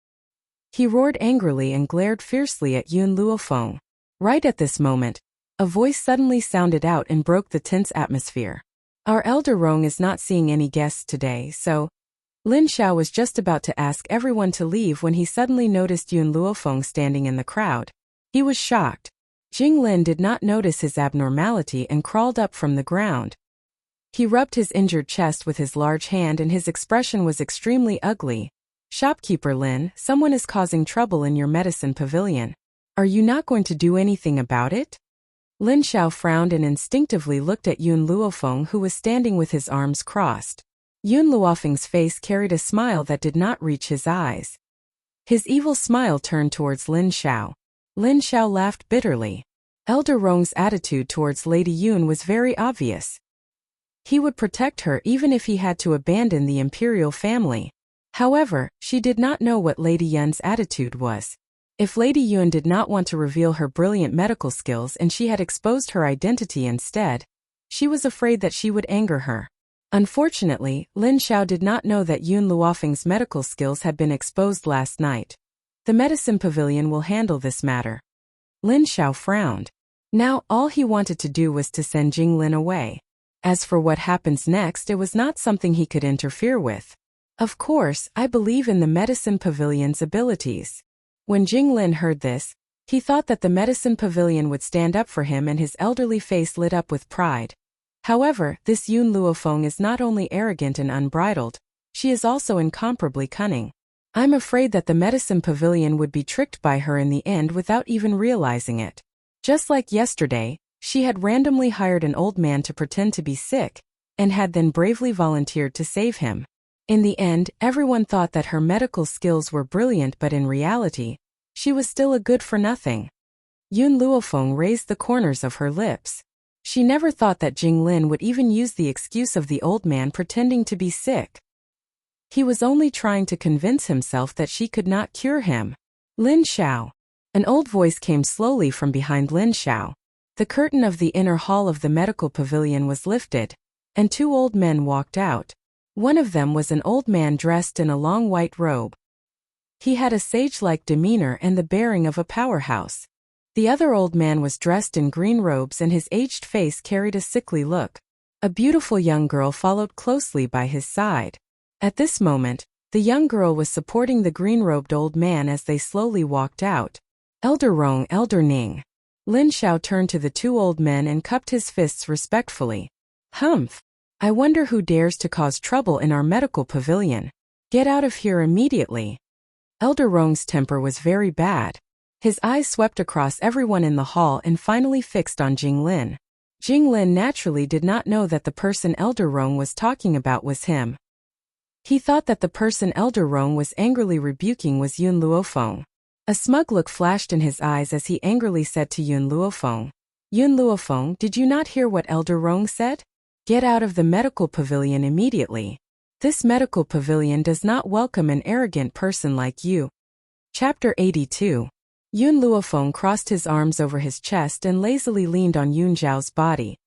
He roared angrily and glared fiercely at Yun Luofeng. Right at this moment, a voice suddenly sounded out and broke the tense atmosphere. Our elder Rong is not seeing any guests today, so... Lin Xiao was just about to ask everyone to leave when he suddenly noticed Yun Luofeng standing in the crowd. He was shocked. Jing Lin did not notice his abnormality and crawled up from the ground. He rubbed his injured chest with his large hand and his expression was extremely ugly. Shopkeeper Lin, someone is causing trouble in your medicine pavilion. Are you not going to do anything about it? Lin Xiao frowned and instinctively looked at Yun Luofeng who was standing with his arms crossed. Yun Luofeng's face carried a smile that did not reach his eyes. His evil smile turned towards Lin Xiao. Lin Xiao laughed bitterly. Elder Rong's attitude towards Lady Yun was very obvious. He would protect her even if he had to abandon the imperial family. However, she did not know what Lady Yun's attitude was. If Lady Yun did not want to reveal her brilliant medical skills and she had exposed her identity instead, she was afraid that she would anger her. Unfortunately, Lin Xiao did not know that Yun Luofeng's medical skills had been exposed last night. The medicine pavilion will handle this matter. Lin Xiao frowned. Now, all he wanted to do was to send Jinglin away. As for what happens next, it was not something he could interfere with. Of course, I believe in the medicine pavilion's abilities. When Jinglin heard this, he thought that the medicine pavilion would stand up for him and his elderly face lit up with pride. However, this Yun Luofeng is not only arrogant and unbridled, she is also incomparably cunning. I'm afraid that the medicine pavilion would be tricked by her in the end without even realizing it. Just like yesterday, she had randomly hired an old man to pretend to be sick, and had then bravely volunteered to save him. In the end, everyone thought that her medical skills were brilliant, but in reality, she was still a good-for-nothing. Yun Luofeng raised the corners of her lips. She never thought that Jinglin would even use the excuse of the old man pretending to be sick. He was only trying to convince himself that she could not cure him. Lin Xiao. An old voice came slowly from behind Lin Xiao. The curtain of the inner hall of the medical pavilion was lifted, and two old men walked out. One of them was an old man dressed in a long white robe. He had a sage-like demeanor and the bearing of a powerhouse. The other old man was dressed in green robes and his aged face carried a sickly look. A beautiful young girl followed closely by his side. At this moment, the young girl was supporting the green-robed old man as they slowly walked out. Elder Rong, Elder Ning. Lin Xiao turned to the two old men and cupped his fists respectfully. Humph! I wonder who dares to cause trouble in our medical pavilion. Get out of here immediately. Elder Rong's temper was very bad. His eyes swept across everyone in the hall and finally fixed on Jinglin. Jinglin naturally did not know that the person Elder Rong was talking about was him. He thought that the person Elder Rong was angrily rebuking was Yun Luofeng. A smug look flashed in his eyes as he angrily said to Yun Luofeng, Yun Luofeng, did you not hear what Elder Rong said? Get out of the medical pavilion immediately. This medical pavilion does not welcome an arrogant person like you. Chapter 82. Yun Luofeng crossed his arms over his chest and lazily leaned on Yun Zhao's body.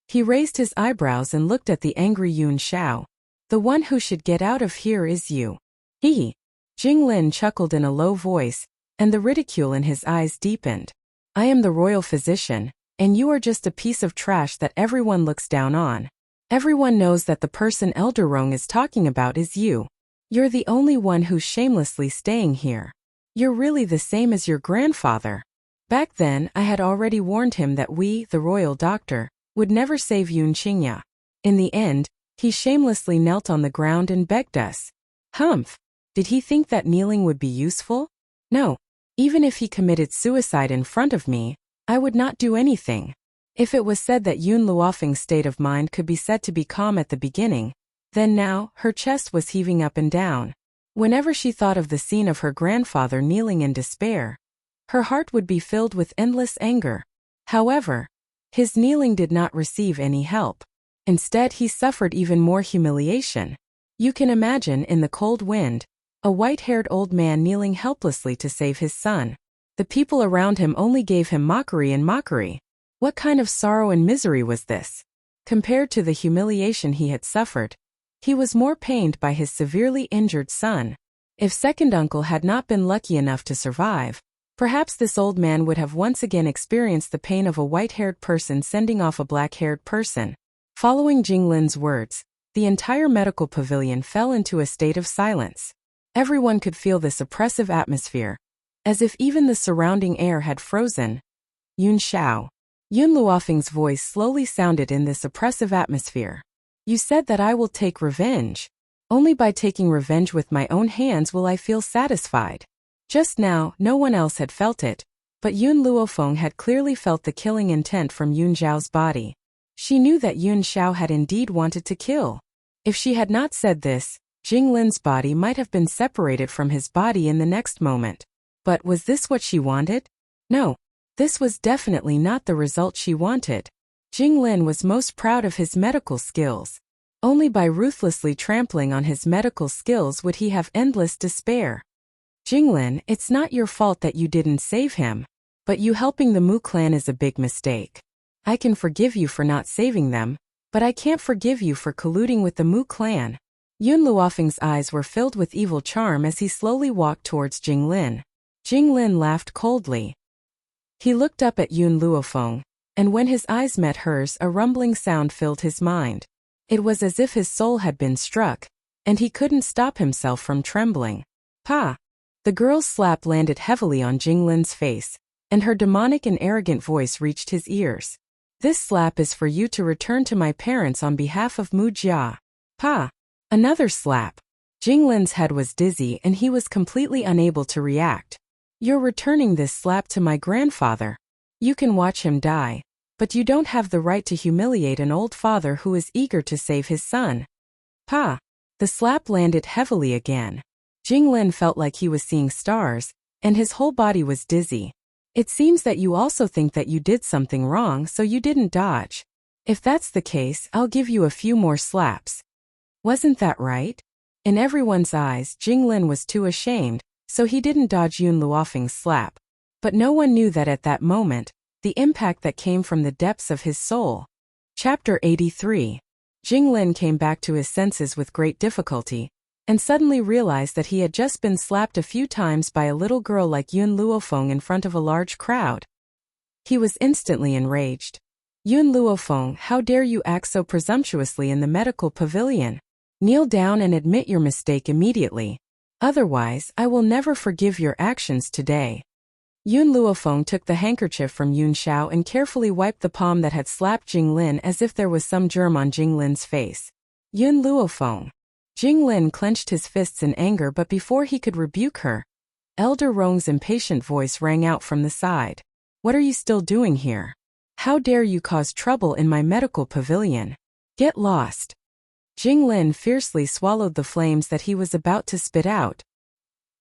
He raised his eyebrows and looked at the angry Yun Xiao. The one who should get out of here is you. He. Jinglin chuckled in a low voice, and the ridicule in his eyes deepened. I am the royal physician, and you are just a piece of trash that everyone looks down on. Everyone knows that the person Elder Rong is talking about is you. You're the only one who's shamelessly staying here. You're really the same as your grandfather. Back then, I had already warned him that we, the royal doctor, would never save Yun Qingya. In the end, he shamelessly knelt on the ground and begged us. Humph! Did he think that kneeling would be useful? No. Even if he committed suicide in front of me, I would not do anything. If it was said that Yun Luofeng's state of mind could be said to be calm at the beginning, then now, her chest was heaving up and down. Whenever she thought of the scene of her grandfather kneeling in despair, her heart would be filled with endless anger. However, his kneeling did not receive any help. Instead, he suffered even more humiliation. You can imagine, in the cold wind, a white-haired old man kneeling helplessly to save his son. The people around him only gave him mockery and mockery. What kind of sorrow and misery was this? Compared to the humiliation he had suffered, he was more pained by his severely injured son. If second uncle had not been lucky enough to survive, perhaps this old man would have once again experienced the pain of a white-haired person sending off a black-haired person. Following Jinglin's words, the entire medical pavilion fell into a state of silence. Everyone could feel this oppressive atmosphere, as if even the surrounding air had frozen. Yun Xiao. Yun Luofeng's voice slowly sounded in this oppressive atmosphere. You said that I will take revenge. Only by taking revenge with my own hands will I feel satisfied. Just now, no one else had felt it, but Yun Luofeng had clearly felt the killing intent from Yun Zhao's body. She knew that Yun Xiao had indeed wanted to kill. If she had not said this, Jinglin's body might have been separated from his body in the next moment. But was this what she wanted? No. This was definitely not the result she wanted. Jinglin was most proud of his medical skills. Only by ruthlessly trampling on his medical skills would he have endless despair. Jinglin, it's not your fault that you didn't save him. But you helping the Mu clan is a big mistake. I can forgive you for not saving them, but I can't forgive you for colluding with the Mu clan. Yun Luofeng's eyes were filled with evil charm as he slowly walked towards Jinglin. Jinglin laughed coldly. He looked up at Yun Luofeng, and when his eyes met hers, a rumbling sound filled his mind. It was as if his soul had been struck, and he couldn't stop himself from trembling. Pa! The girl's slap landed heavily on Jinglin's face, and her demonic and arrogant voice reached his ears. This slap is for you to return to my parents on behalf of Mu Jia. Pa! Another slap. Jinglin's head was dizzy and he was completely unable to react. You're returning this slap to my grandfather. You can watch him die, but you don't have the right to humiliate an old father who is eager to save his son. Pa! The slap landed heavily again. Jinglin felt like he was seeing stars, and his whole body was dizzy. It seems that you also think that you did something wrong, so you didn't dodge. If that's the case, I'll give you a few more slaps. Wasn't that right? In everyone's eyes, Jinglin was too ashamed, so he didn't dodge Yun Luofeng's slap. But no one knew that at that moment, the impact that came from the depths of his soul. Chapter 83. Jinglin came back to his senses with great difficulty, and suddenly realized that he had just been slapped a few times by a little girl like Yun Luofeng in front of a large crowd. He was instantly enraged. Yun Luofeng, how dare you act so presumptuously in the medical pavilion? Kneel down and admit your mistake immediately. Otherwise, I will never forgive your actions today. Yun Luofeng took the handkerchief from Yun Xiao and carefully wiped the palm that had slapped Jinglin as if there was some germ on Jinglin's face. Yun Luofeng. Jinglin clenched his fists in anger, but before he could rebuke her, Elder Rong's impatient voice rang out from the side. What are you still doing here? How dare you cause trouble in my medical pavilion? Get lost. Jinglin fiercely swallowed the flames that he was about to spit out.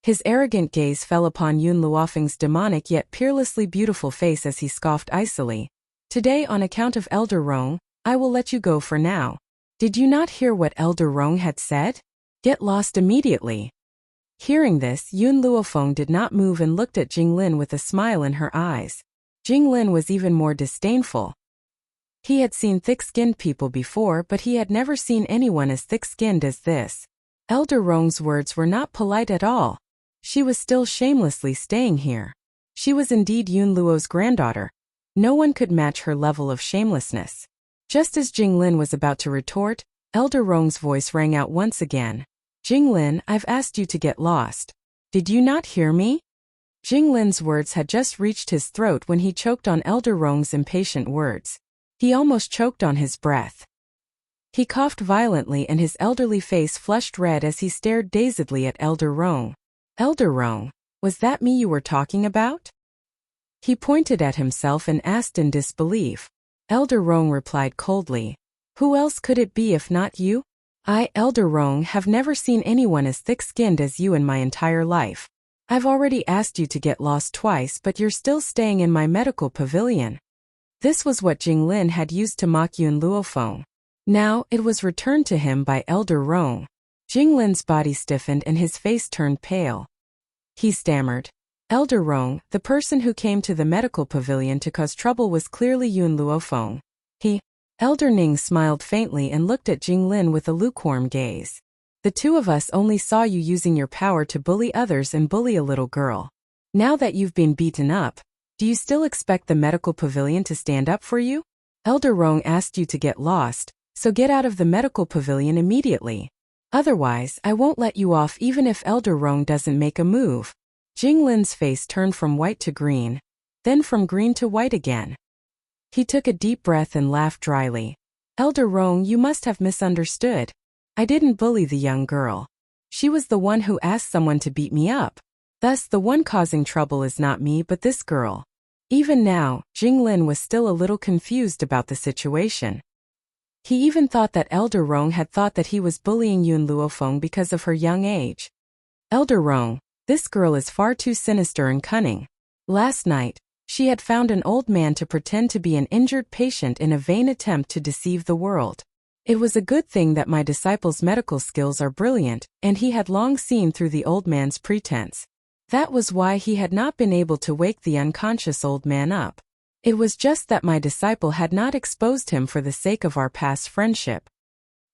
His arrogant gaze fell upon Yun Luofeng's demonic yet peerlessly beautiful face as he scoffed icily. Today, on account of Elder Rong, I will let you go for now. Did you not hear what Elder Rong had said? Get lost immediately. Hearing this, Yun Luofeng did not move and looked at Jinglin with a smile in her eyes. Jinglin was even more disdainful. He had seen thick-skinned people before, but he had never seen anyone as thick-skinned as this. Elder Rong's words were not polite at all. She was still shamelessly staying here. She was indeed Yun Luo's granddaughter. No one could match her level of shamelessness. Just as Jinglin was about to retort, Elder Rong's voice rang out once again. Jinglin, I've asked you to get lost. Did you not hear me? Jinglin's words had just reached his throat when he choked on Elder Rong's impatient words. He almost choked on his breath. He coughed violently and his elderly face flushed red as he stared dazedly at Elder Rong. Elder Rong, was that me you were talking about? He pointed at himself and asked in disbelief. Elder Rong replied coldly. Who else could it be if not you? I, Elder Rong, have never seen anyone as thick-skinned as you in my entire life. I've already asked you to get lost twice, but you're still staying in my medical pavilion. This was what Jinglin had used to mock Yun Luofeng. Now, it was returned to him by Elder Rong. Jinglin's body stiffened and his face turned pale. He stammered. Elder Rong, the person who came to the medical pavilion to cause trouble was clearly Yun Luofeng. Elder Ning smiled faintly and looked at Jinglin with a lukewarm gaze. The two of us only saw you using your power to bully others and bully a little girl. Now that you've been beaten up, do you still expect the medical pavilion to stand up for you? Elder Rong asked you to get lost, so get out of the medical pavilion immediately. Otherwise, I won't let you off even if Elder Rong doesn't make a move. Jinglin's face turned from white to green, then from green to white again. He took a deep breath and laughed dryly. Elder Rong, you must have misunderstood. I didn't bully the young girl. She was the one who asked someone to beat me up. Thus, the one causing trouble is not me but this girl. Even now, Jinglin was still a little confused about the situation. He even thought that Elder Rong had thought that he was bullying Yun Luofeng because of her young age. Elder Rong, this girl is far too sinister and cunning. Last night, She had found an old man to pretend to be an injured patient in a vain attempt to deceive the world. It was a good thing that my disciple's medical skills are brilliant, and he had long seen through the old man's pretense. That was why he had not been able to wake the unconscious old man up. It was just that my disciple had not exposed him for the sake of our past friendship.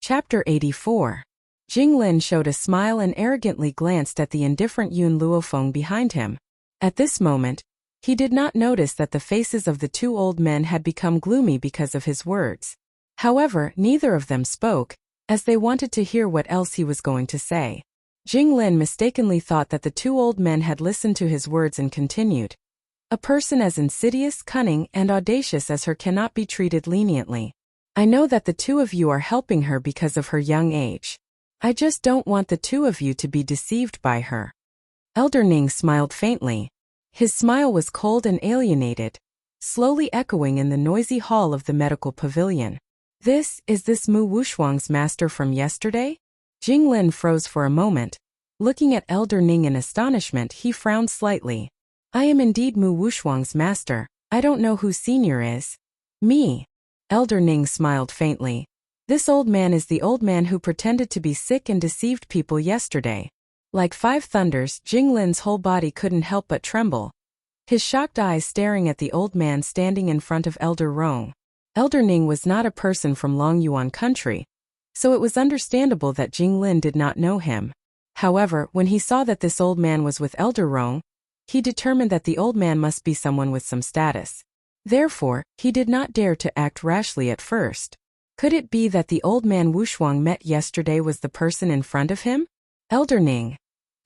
Chapter 84. Jinglin showed a smile and arrogantly glanced at the indifferent Yun Luofeng behind him. At this moment, he did not notice that the faces of the two old men had become gloomy because of his words. However, neither of them spoke, as they wanted to hear what else he was going to say. Jinglin mistakenly thought that the two old men had listened to his words and continued. A person as insidious, cunning, and audacious as her cannot be treated leniently. I know that the two of you are helping her because of her young age. I just don't want the two of you to be deceived by her. Elder Ning smiled faintly. His smile was cold and alienated, slowly echoing in the noisy hall of the medical pavilion. Is this Mu Wushuang's master from yesterday? Jinglin froze for a moment. Looking at Elder Ning in astonishment, he frowned slightly. I am indeed Mu Wushuang's master. I don't know who senior is. Me. Elder Ning smiled faintly. This old man is the old man who pretended to be sick and deceived people yesterday. Like five thunders, Jinglin's whole body couldn't help but tremble. His shocked eyes staring at the old man standing in front of Elder Rong. Elder Ning was not a person from Longyuan country, so it was understandable that Jinglin did not know him. However, when he saw that this old man was with Elder Rong, he determined that the old man must be someone with some status. Therefore, he did not dare to act rashly at first. Could it be that the old man Wushuang met yesterday was the person in front of him? Elder Ning.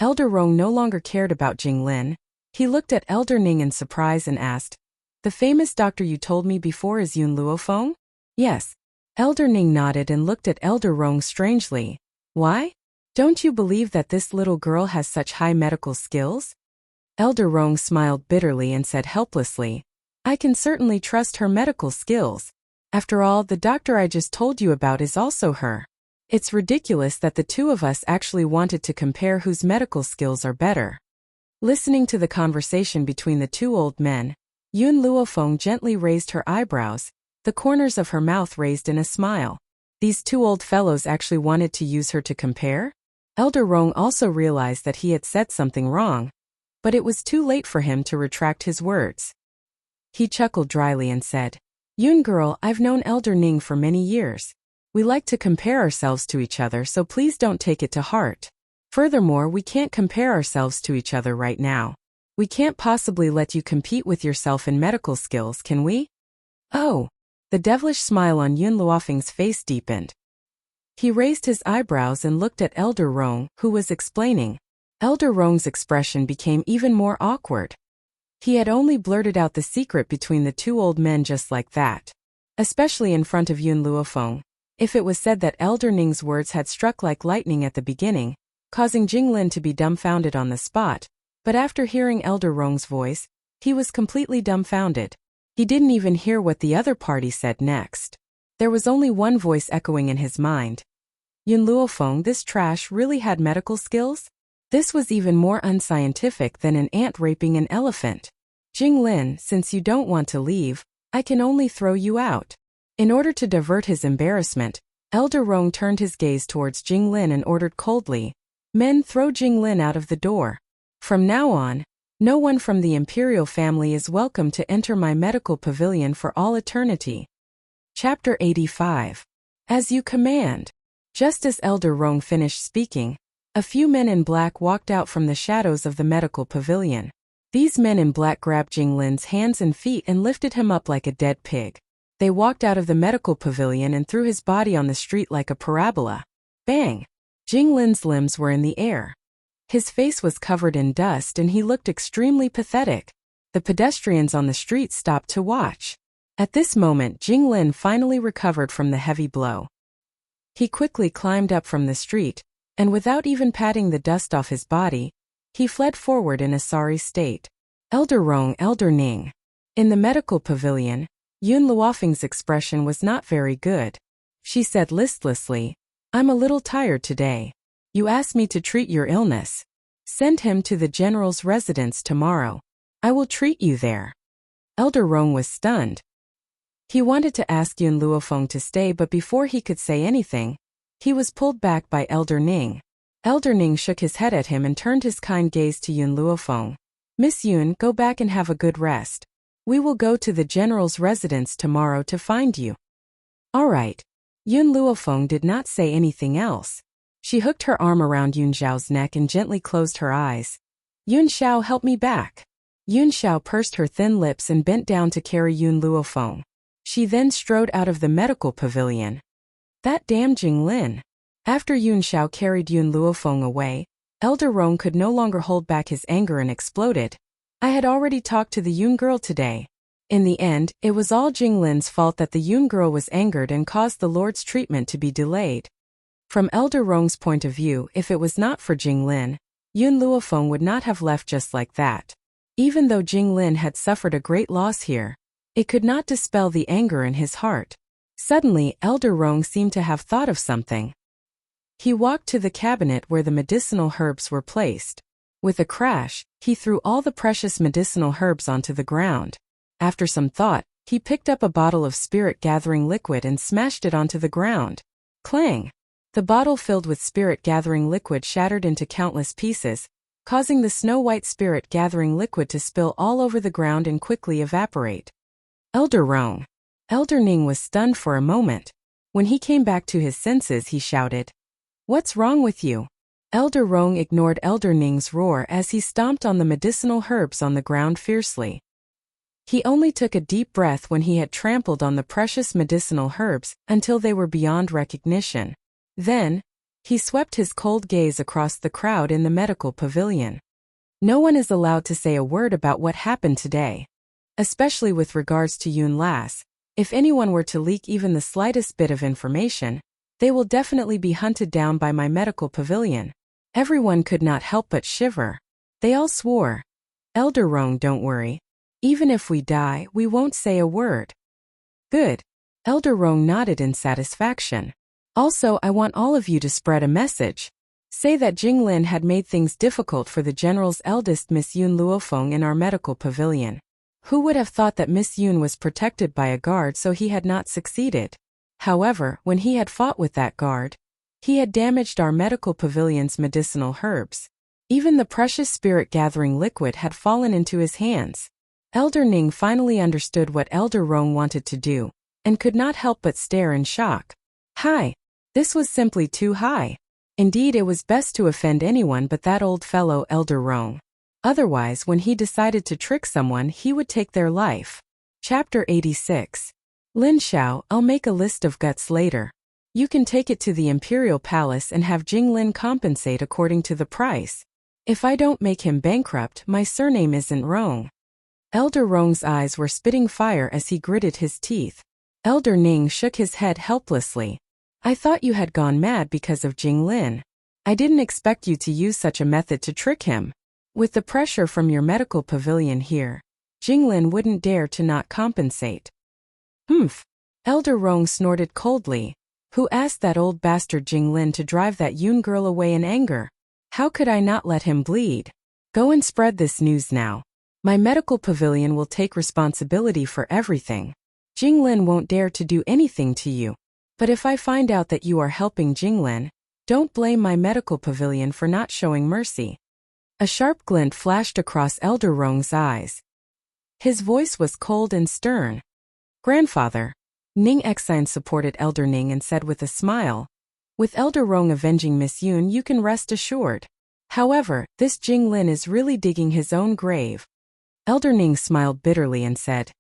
Elder Rong no longer cared about Jinglin. He looked at Elder Ning in surprise and asked, "The famous doctor you told me before is Yun Luofeng?" "Yes." Elder Ning nodded and looked at Elder Rong strangely. "Why? Don't you believe that this little girl has such high medical skills?" Elder Rong smiled bitterly and said helplessly, "I can certainly trust her medical skills. After all, the doctor I just told you about is also her. It's ridiculous that the two of us actually wanted to compare whose medical skills are better." Listening to the conversation between the two old men, Yun Luofeng gently raised her eyebrows, the corners of her mouth raised in a smile. These two old fellows actually wanted to use her to compare? Elder Rong also realized that he had said something wrong, but it was too late for him to retract his words. He chuckled dryly and said, "Yun girl, I've known Elder Ning for many years. We like to compare ourselves to each other, so please don't take it to heart. Furthermore, we can't compare ourselves to each other right now. We can't possibly let you compete with yourself in medical skills, can we?" "Oh." The devilish smile on Yun Luofeng's face deepened. He raised his eyebrows and looked at Elder Rong, who was explaining. Elder Rong's expression became even more awkward. He had only blurted out the secret between the two old men just like that. Especially in front of Yun Luofeng. If it was said that Elder Ning's words had struck like lightning at the beginning, causing Jinglin to be dumbfounded on the spot, but after hearing Elder Rong's voice, he was completely dumbfounded. He didn't even hear what the other party said next. There was only one voice echoing in his mind. Yun Luofeng, this trash really had medical skills? This was even more unscientific than an ant raping an elephant. Jinglin, since you don't want to leave, I can only throw you out. In order to divert his embarrassment, Elder Rong turned his gaze towards Jinglin and ordered coldly, "Men, throw Jinglin out of the door. From now on, no one from the imperial family is welcome to enter my medical pavilion for all eternity." Chapter 85. As you command. Just as Elder Rong finished speaking, a few men in black walked out from the shadows of the medical pavilion. These men in black grabbed Jinglin's hands and feet and lifted him up like a dead pig. They walked out of the medical pavilion and threw his body on the street like a parabola. Bang! Jinglin's limbs were in the air. His face was covered in dust and he looked extremely pathetic. The pedestrians on the street stopped to watch. At this moment, Jinglin finally recovered from the heavy blow. He quickly climbed up from the street, and without even patting the dust off his body, he fled forward in a sorry state. Elder Rong, Elder Ning. In the medical pavilion, Yun Luofeng's expression was not very good. She said listlessly, "I'm a little tired today. You asked me to treat your illness. Send him to the general's residence tomorrow. I will treat you there." Elder Rong was stunned. He wanted to ask Yun Luofeng to stay, but before he could say anything, he was pulled back by Elder Ning. Elder Ning shook his head at him and turned his kind gaze to Yun Luofeng. Miss Yun, go back and have a good rest. We will go to the general's residence tomorrow to find you. All right. Yun Luofeng did not say anything else. She hooked her arm around Yun Xiao's neck and gently closed her eyes. Yun Xiao, help me back. Yun Xiao pursed her thin lips and bent down to carry Yun Luofeng. She then strode out of the medical pavilion. That damn Jinglin. After Yun Xiao carried Yun Luofeng away, Elder Rong could no longer hold back his anger and exploded. I had already talked to the Yun girl today. In the end, it was all Jinglin's fault that the Yun girl was angered and caused the Lord's treatment to be delayed. From Elder Rong's point of view, if it was not for Jinglin, Yun Luofeng would not have left just like that. Even though Jinglin had suffered a great loss here, it could not dispel the anger in his heart. Suddenly, Elder Rong seemed to have thought of something. He walked to the cabinet where the medicinal herbs were placed. With a crash, he threw all the precious medicinal herbs onto the ground. After some thought, he picked up a bottle of spirit-gathering liquid and smashed it onto the ground. Clang! The bottle filled with spirit-gathering liquid shattered into countless pieces, causing the snow-white spirit-gathering liquid to spill all over the ground and quickly evaporate. Elder Rong. Elder Ning was stunned for a moment. When he came back to his senses, he shouted, "What's wrong with you?" Elder Rong ignored Elder Ning's roar as he stomped on the medicinal herbs on the ground fiercely. He only took a deep breath when he had trampled on the precious medicinal herbs until they were beyond recognition. Then, he swept his cold gaze across the crowd in the medical pavilion. No one is allowed to say a word about what happened today. Especially with regards to Yun Las, if anyone were to leak even the slightest bit of information, they will definitely be hunted down by my medical pavilion. Everyone could not help but shiver. They all swore. Elder Rong, don't worry. Even if we die, we won't say a word. Good. Elder Rong nodded in satisfaction. Also, I want all of you to spread a message. Say that Jinglin had made things difficult for the general's eldest Miss Yun Luofeng in our medical pavilion. Who would have thought that Miss Yun was protected by a guard, so he had not succeeded? However, when he had fought with that guard, he had damaged our medical pavilion's medicinal herbs. Even the precious spirit-gathering liquid had fallen into his hands. Elder Ning finally understood what Elder Rong wanted to do, and could not help but stare in shock. Hi! This was simply too high. Indeed, it was best to offend anyone but that old fellow Elder Rong. Otherwise, when he decided to trick someone, he would take their life. Chapter 86. Lin Xiao, I'll make a list of guts later. You can take it to the Imperial Palace and have Jinglin compensate according to the price. If I don't make him bankrupt, my surname isn't Rong. Elder Rong's eyes were spitting fire as he gritted his teeth. Elder Ning shook his head helplessly. I thought you had gone mad because of Jinglin. I didn't expect you to use such a method to trick him. With the pressure from your medical pavilion here, Jinglin wouldn't dare to not compensate. Humph. Elder Rong snorted coldly. Who asked that old bastard Jinglin to drive that Yun girl away in anger? How could I not let him bleed? Go and spread this news now. My medical pavilion will take responsibility for everything. Jinglin won't dare to do anything to you. But if I find out that you are helping Jinglin, don't blame my medical pavilion for not showing mercy. A sharp glint flashed across Elder Rong's eyes. His voice was cold and stern. Grandfather. Ning Exine supported Elder Ning and said with a smile, with Elder Rong avenging Miss Yun, you can rest assured. However, this Jinglin is really digging his own grave. Elder Ning smiled bitterly and said,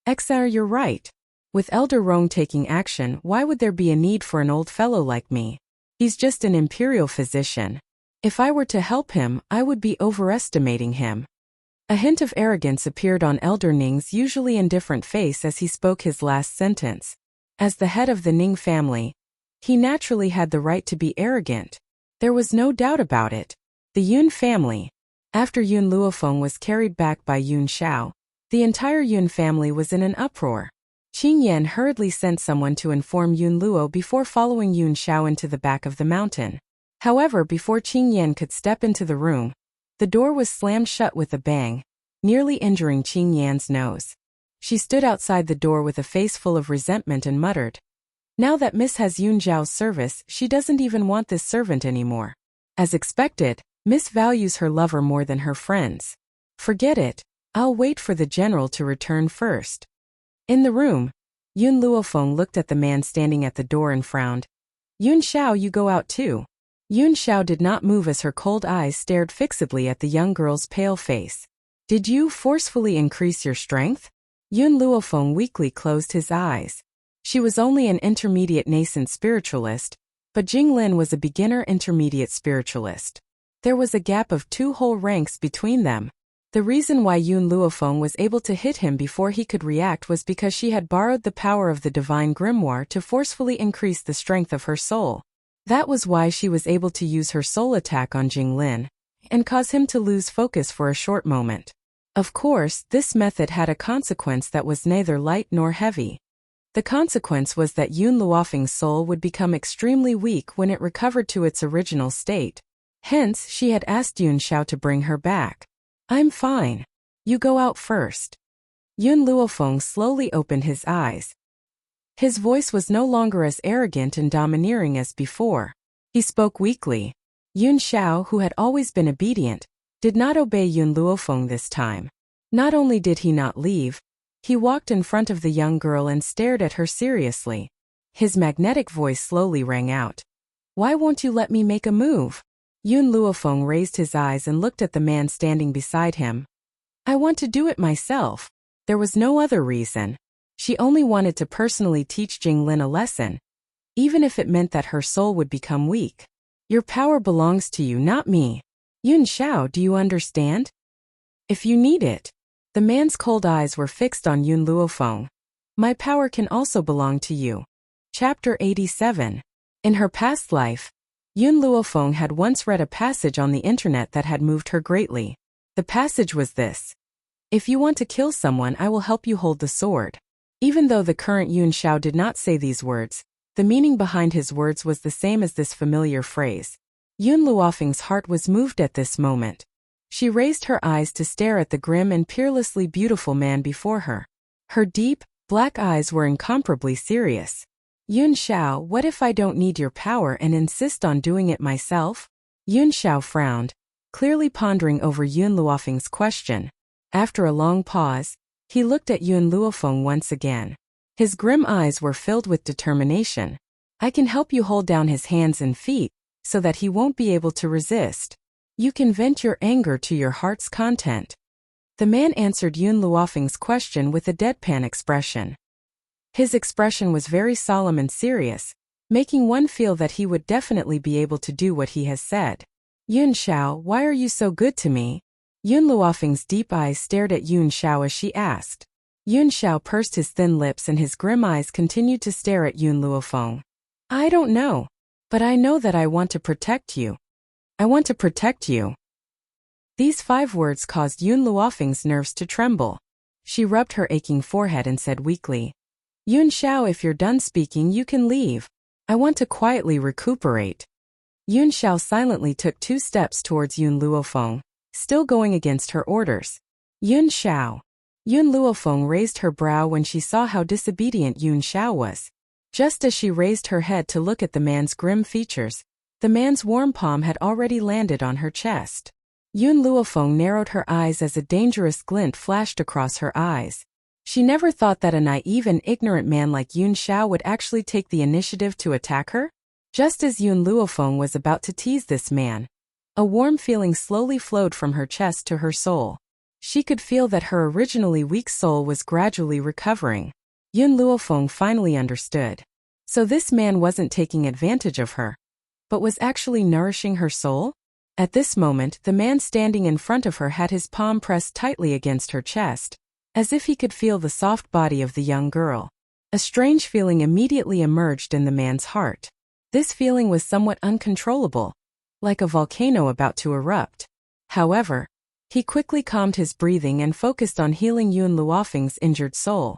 Exire, you're right. With Elder Rong taking action, why would there be a need for an old fellow like me? He's just an imperial physician. If I were to help him, I would be overestimating him. A hint of arrogance appeared on Elder Ning's usually indifferent face as he spoke his last sentence. As the head of the Ning family, he naturally had the right to be arrogant. There was no doubt about it. The Yun family. After Yun Luofeng was carried back by Yun Xiao, the entire Yun family was in an uproar. Qing Yan hurriedly sent someone to inform Yun Luo before following Yun Xiao into the back of the mountain. However, before Qing Yan could step into the room, the door was slammed shut with a bang, nearly injuring Qing Yan's nose. She stood outside the door with a face full of resentment and muttered, "Now that Miss has Yun Zhao's service, she doesn't even want this servant anymore." As expected, Miss values her lover more than her friends. "Forget it. I'll wait for the general to return first." In the room, Yun Luofeng looked at the man standing at the door and frowned. "Yun Xiao, you go out too." Yun Xiao did not move as her cold eyes stared fixedly at the young girl's pale face. "Did you forcefully increase your strength?" Yun Luofeng weakly closed his eyes. She was only an intermediate nascent spiritualist, but Jing Lin was a beginner intermediate spiritualist. There was a gap of 2 whole ranks between them. The reason why Yun Luofeng was able to hit him before he could react was because she had borrowed the power of the divine grimoire to forcefully increase the strength of her soul. That was why she was able to use her soul attack on Jing Lin and cause him to lose focus for a short moment. Of course, this method had a consequence that was neither light nor heavy. The consequence was that Yun Luofeng's soul would become extremely weak when it recovered to its original state. Hence, she had asked Yun Xiao to bring her back. "I'm fine. You go out first." Yun Luofeng slowly opened his eyes. His voice was no longer as arrogant and domineering as before. He spoke weakly. Yun Xiao, who had always been obedient, did not obey Yun Luofeng this time. Not only did he not leave, he walked in front of the young girl and stared at her seriously. His magnetic voice slowly rang out. "Why won't you let me make a move?" Yun Luofeng raised his eyes and looked at the man standing beside him. "I want to do it myself." There was no other reason. She only wanted to personally teach Jing Lin a lesson, even if it meant that her soul would become weak. "Your power belongs to you, not me. Yun Xiao, do you understand? If you need it." The man's cold eyes were fixed on Yun Luofeng. "My power can also belong to you." Chapter 87. In her past life, Yun Luofeng had once read a passage on the internet that had moved her greatly. The passage was this: "If you want to kill someone, I will help you hold the sword." Even though the current Yun Xiao did not say these words, the meaning behind his words was the same as this familiar phrase. Yun Luofeng's heart was moved at this moment. She raised her eyes to stare at the grim and peerlessly beautiful man before her. Her deep, black eyes were incomparably serious. "Yun Xiao, what if I don't need your power and insist on doing it myself?" Yun Xiao frowned, clearly pondering over Yun Luofeng's question. After a long pause, he looked at Yun Luofeng once again. His grim eyes were filled with determination. "I can help you hold down his hands and feet, so that he won't be able to resist. You can vent your anger to your heart's content." The man answered Yun Luofeng's question with a deadpan expression. His expression was very solemn and serious, making one feel that he would definitely be able to do what he has said. "Yun Xiao, why are you so good to me?" Yun Luofeng's deep eyes stared at Yun Xiao as she asked. Yun Xiao pursed his thin lips and his grim eyes continued to stare at Yun Luofeng. "I don't know. But I know that I want to protect you. I want to protect you." These 5 words caused Yun Luofeng's nerves to tremble. She rubbed her aching forehead and said weakly, "Yun Xiao, if you're done speaking, you can leave. I want to quietly recuperate." Yun Xiao silently took 2 steps towards Yun Luofeng, still going against her orders. "Yun Xiao." Yun Luofeng raised her brow when she saw how disobedient Yun Xiao was. Just as she raised her head to look at the man's grim features, the man's warm palm had already landed on her chest. Yun Luofeng narrowed her eyes as a dangerous glint flashed across her eyes. She never thought that a naive and ignorant man like Yun Xiao would actually take the initiative to attack her. Just as Yun Luofeng was about to tease this man, a warm feeling slowly flowed from her chest to her soul. She could feel that her originally weak soul was gradually recovering. Yun Luofeng finally understood. So this man wasn't taking advantage of her, but was actually nourishing her soul? At this moment, the man standing in front of her had his palm pressed tightly against her chest, as if he could feel the soft body of the young girl. A strange feeling immediately emerged in the man's heart. This feeling was somewhat uncontrollable, like a volcano about to erupt. However, he quickly calmed his breathing and focused on healing Yun Luofeng's injured soul.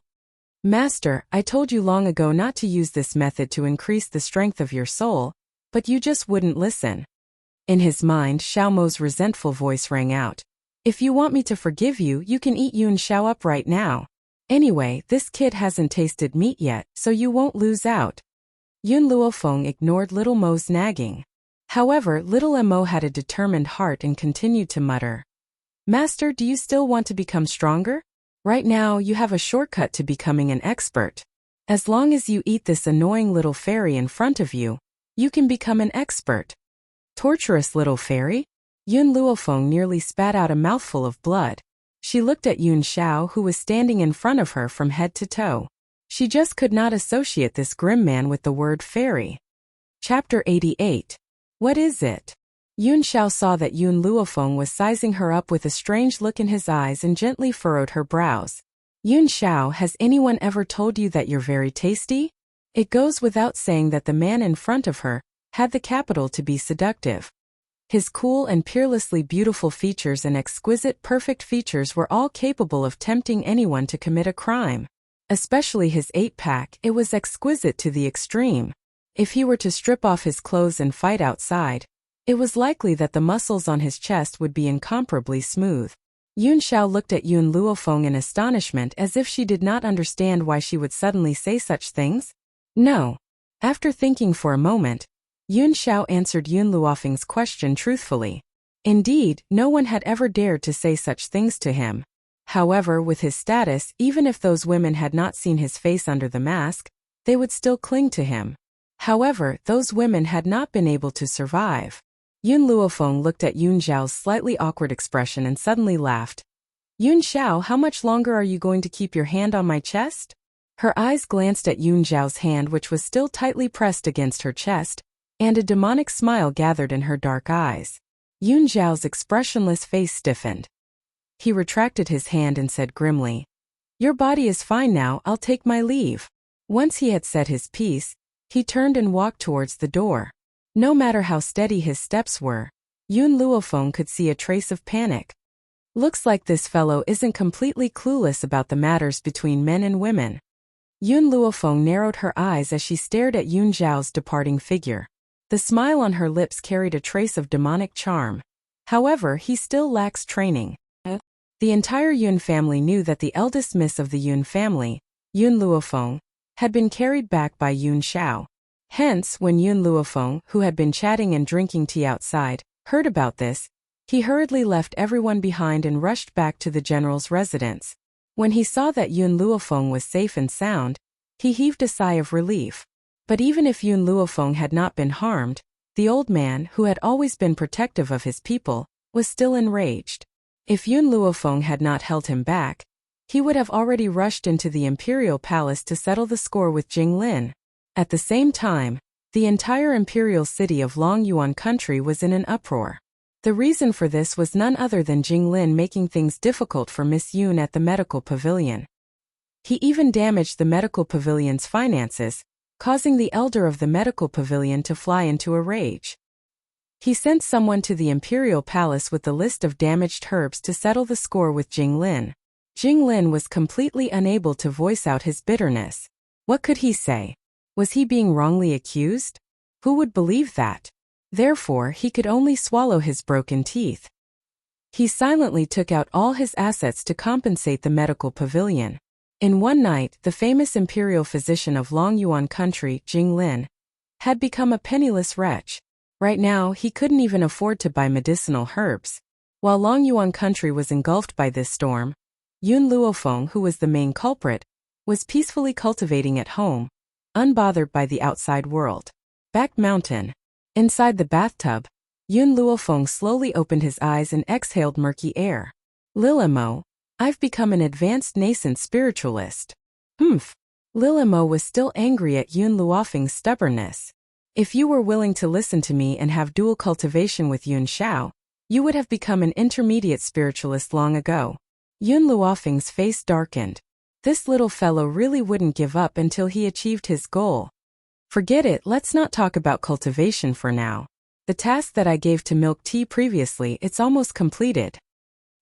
"Master, I told you long ago not to use this method to increase the strength of your soul, but you just wouldn't listen." In his mind, Xiao Mo's resentful voice rang out. "If you want me to forgive you, you can eat Yun Xiao up right now." Anyway, this kid hasn't tasted meat yet, so you won't lose out. Yun Luofeng ignored Little Mo's nagging. However, Little Mo had a determined heart and continued to mutter. Master, do you still want to become stronger? Right now, you have a shortcut to becoming an expert. As long as you eat this annoying little fairy in front of you, you can become an expert. Torturous little fairy? Yun Luofeng nearly spat out a mouthful of blood. She looked at Yun Xiao, who was standing in front of her from head to toe. She just could not associate this grim man with the word fairy. Chapter 88. What is it? Yun Xiao saw that Yun Luofeng was sizing her up with a strange look in his eyes and gently furrowed her brows. Yun Xiao, has anyone ever told you that you're very tasty? It goes without saying that the man in front of her had the capital to be seductive. His cool and peerlessly beautiful features and exquisite perfect features were all capable of tempting anyone to commit a crime. Especially his 8-pack, it was exquisite to the extreme. If he were to strip off his clothes and fight outside, it was likely that the muscles on his chest would be incomparably smooth. Yun Xiao looked at Yun Luofeng in astonishment as if she did not understand why she would suddenly say such things. No. After thinking for a moment, Yun Xiao answered Yun Luofeng's question truthfully. Indeed, no one had ever dared to say such things to him. However, with his status, even if those women had not seen his face under the mask, they would still cling to him. However, those women had not been able to survive. Yun Luofeng looked at Yun Xiao's slightly awkward expression and suddenly laughed. Yun Xiao, how much longer are you going to keep your hand on my chest? Her eyes glanced at Yun Xiao's hand, which was still tightly pressed against her chest, and a demonic smile gathered in her dark eyes. Yun Xiao's expressionless face stiffened. He retracted his hand and said grimly, Your body is fine now, I'll take my leave. Once he had said his piece, he turned and walked towards the door. No matter how steady his steps were, Yun Luofeng could see a trace of panic. Looks like this fellow isn't completely clueless about the matters between men and women. Yun Luofeng narrowed her eyes as she stared at Yun Xiao's departing figure. The smile on her lips carried a trace of demonic charm. However, he still lacks training. The entire Yun family knew that the eldest miss of the Yun family, Yun Luofeng, had been carried back by Yun Xiao. Hence, when Yun Luofeng, who had been chatting and drinking tea outside, heard about this, he hurriedly left everyone behind and rushed back to the general's residence. When he saw that Yun Luofeng was safe and sound, he heaved a sigh of relief. But even if Yun Luofeng had not been harmed, the old man, who had always been protective of his people, was still enraged. If Yun Luofeng had not held him back, he would have already rushed into the imperial palace to settle the score with Jinglin. At the same time, the entire imperial city of Longyuan country was in an uproar. The reason for this was none other than Jinglin making things difficult for Miss Yun at the medical pavilion. He even damaged the medical pavilion's finances, causing the elder of the medical pavilion to fly into a rage. He sent someone to the imperial palace with the list of damaged herbs to settle the score with Jinglin. Jinglin was completely unable to voice out his bitterness. What could he say? Was he being wrongly accused? Who would believe that? Therefore, he could only swallow his broken teeth. He silently took out all his assets to compensate the medical pavilion. In one night, the famous imperial physician of Longyuan country, Jinglin, had become a penniless wretch. Right now, he couldn't even afford to buy medicinal herbs. While Longyuan country was engulfed by this storm, Yun Luofeng, who was the main culprit, was peacefully cultivating at home, unbothered by the outside world. Back mountain. Inside the bathtub, Yun Luofeng slowly opened his eyes and exhaled murky air. Lilimo, I've become an advanced nascent spiritualist. Lilimo was still angry at Yun Luofeng's stubbornness. If you were willing to listen to me and have dual cultivation with Yun Xiao, you would have become an intermediate spiritualist long ago. Yun Luofeng's face darkened. This little fellow really wouldn't give up until he achieved his goal. Forget it, let's not talk about cultivation for now. The task that I gave to Milk Tea previously, it's almost completed.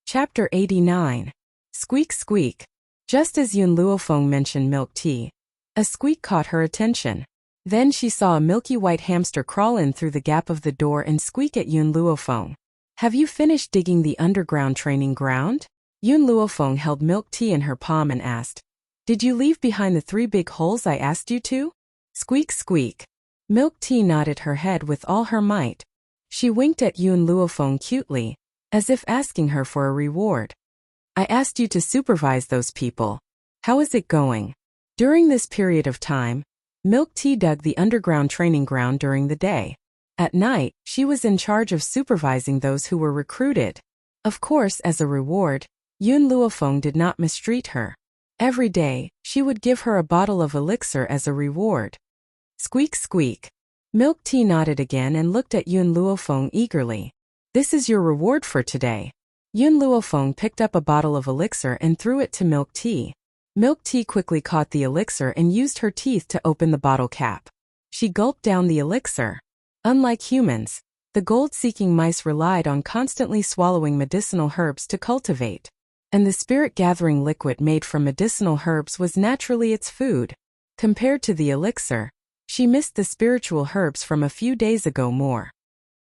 Chapter 89. Squeak squeak. Just as Yun Luofeng mentioned Milk Tea, a squeak caught her attention. Then she saw a milky white hamster crawl in through the gap of the door and squeak at Yun Luofeng. Have you finished digging the underground training ground? Yun Luofeng held Milk Tea in her palm and asked. Did you leave behind the 3 big holes I asked you to? Squeak squeak. Milk Tea nodded her head with all her might. She winked at Yun Luofeng cutely, as if asking her for a reward. I asked you to supervise those people. How is it going? During this period of time, Milk Tea dug the underground training ground during the day. At night, she was in charge of supervising those who were recruited. Of course, as a reward, Yun Luofeng did not mistreat her. Every day, she would give her a bottle of elixir as a reward. Squeak squeak. Milk Tea nodded again and looked at Yun Luofeng eagerly. This is your reward for today. Yun Luofeng picked up a bottle of elixir and threw it to Milk Tea. Milk Tea quickly caught the elixir and used her teeth to open the bottle cap. She gulped down the elixir. Unlike humans, the gold-seeking mice relied on constantly swallowing medicinal herbs to cultivate, and the spirit-gathering liquid made from medicinal herbs was naturally its food. Compared to the elixir, she missed the spiritual herbs from a few days ago more.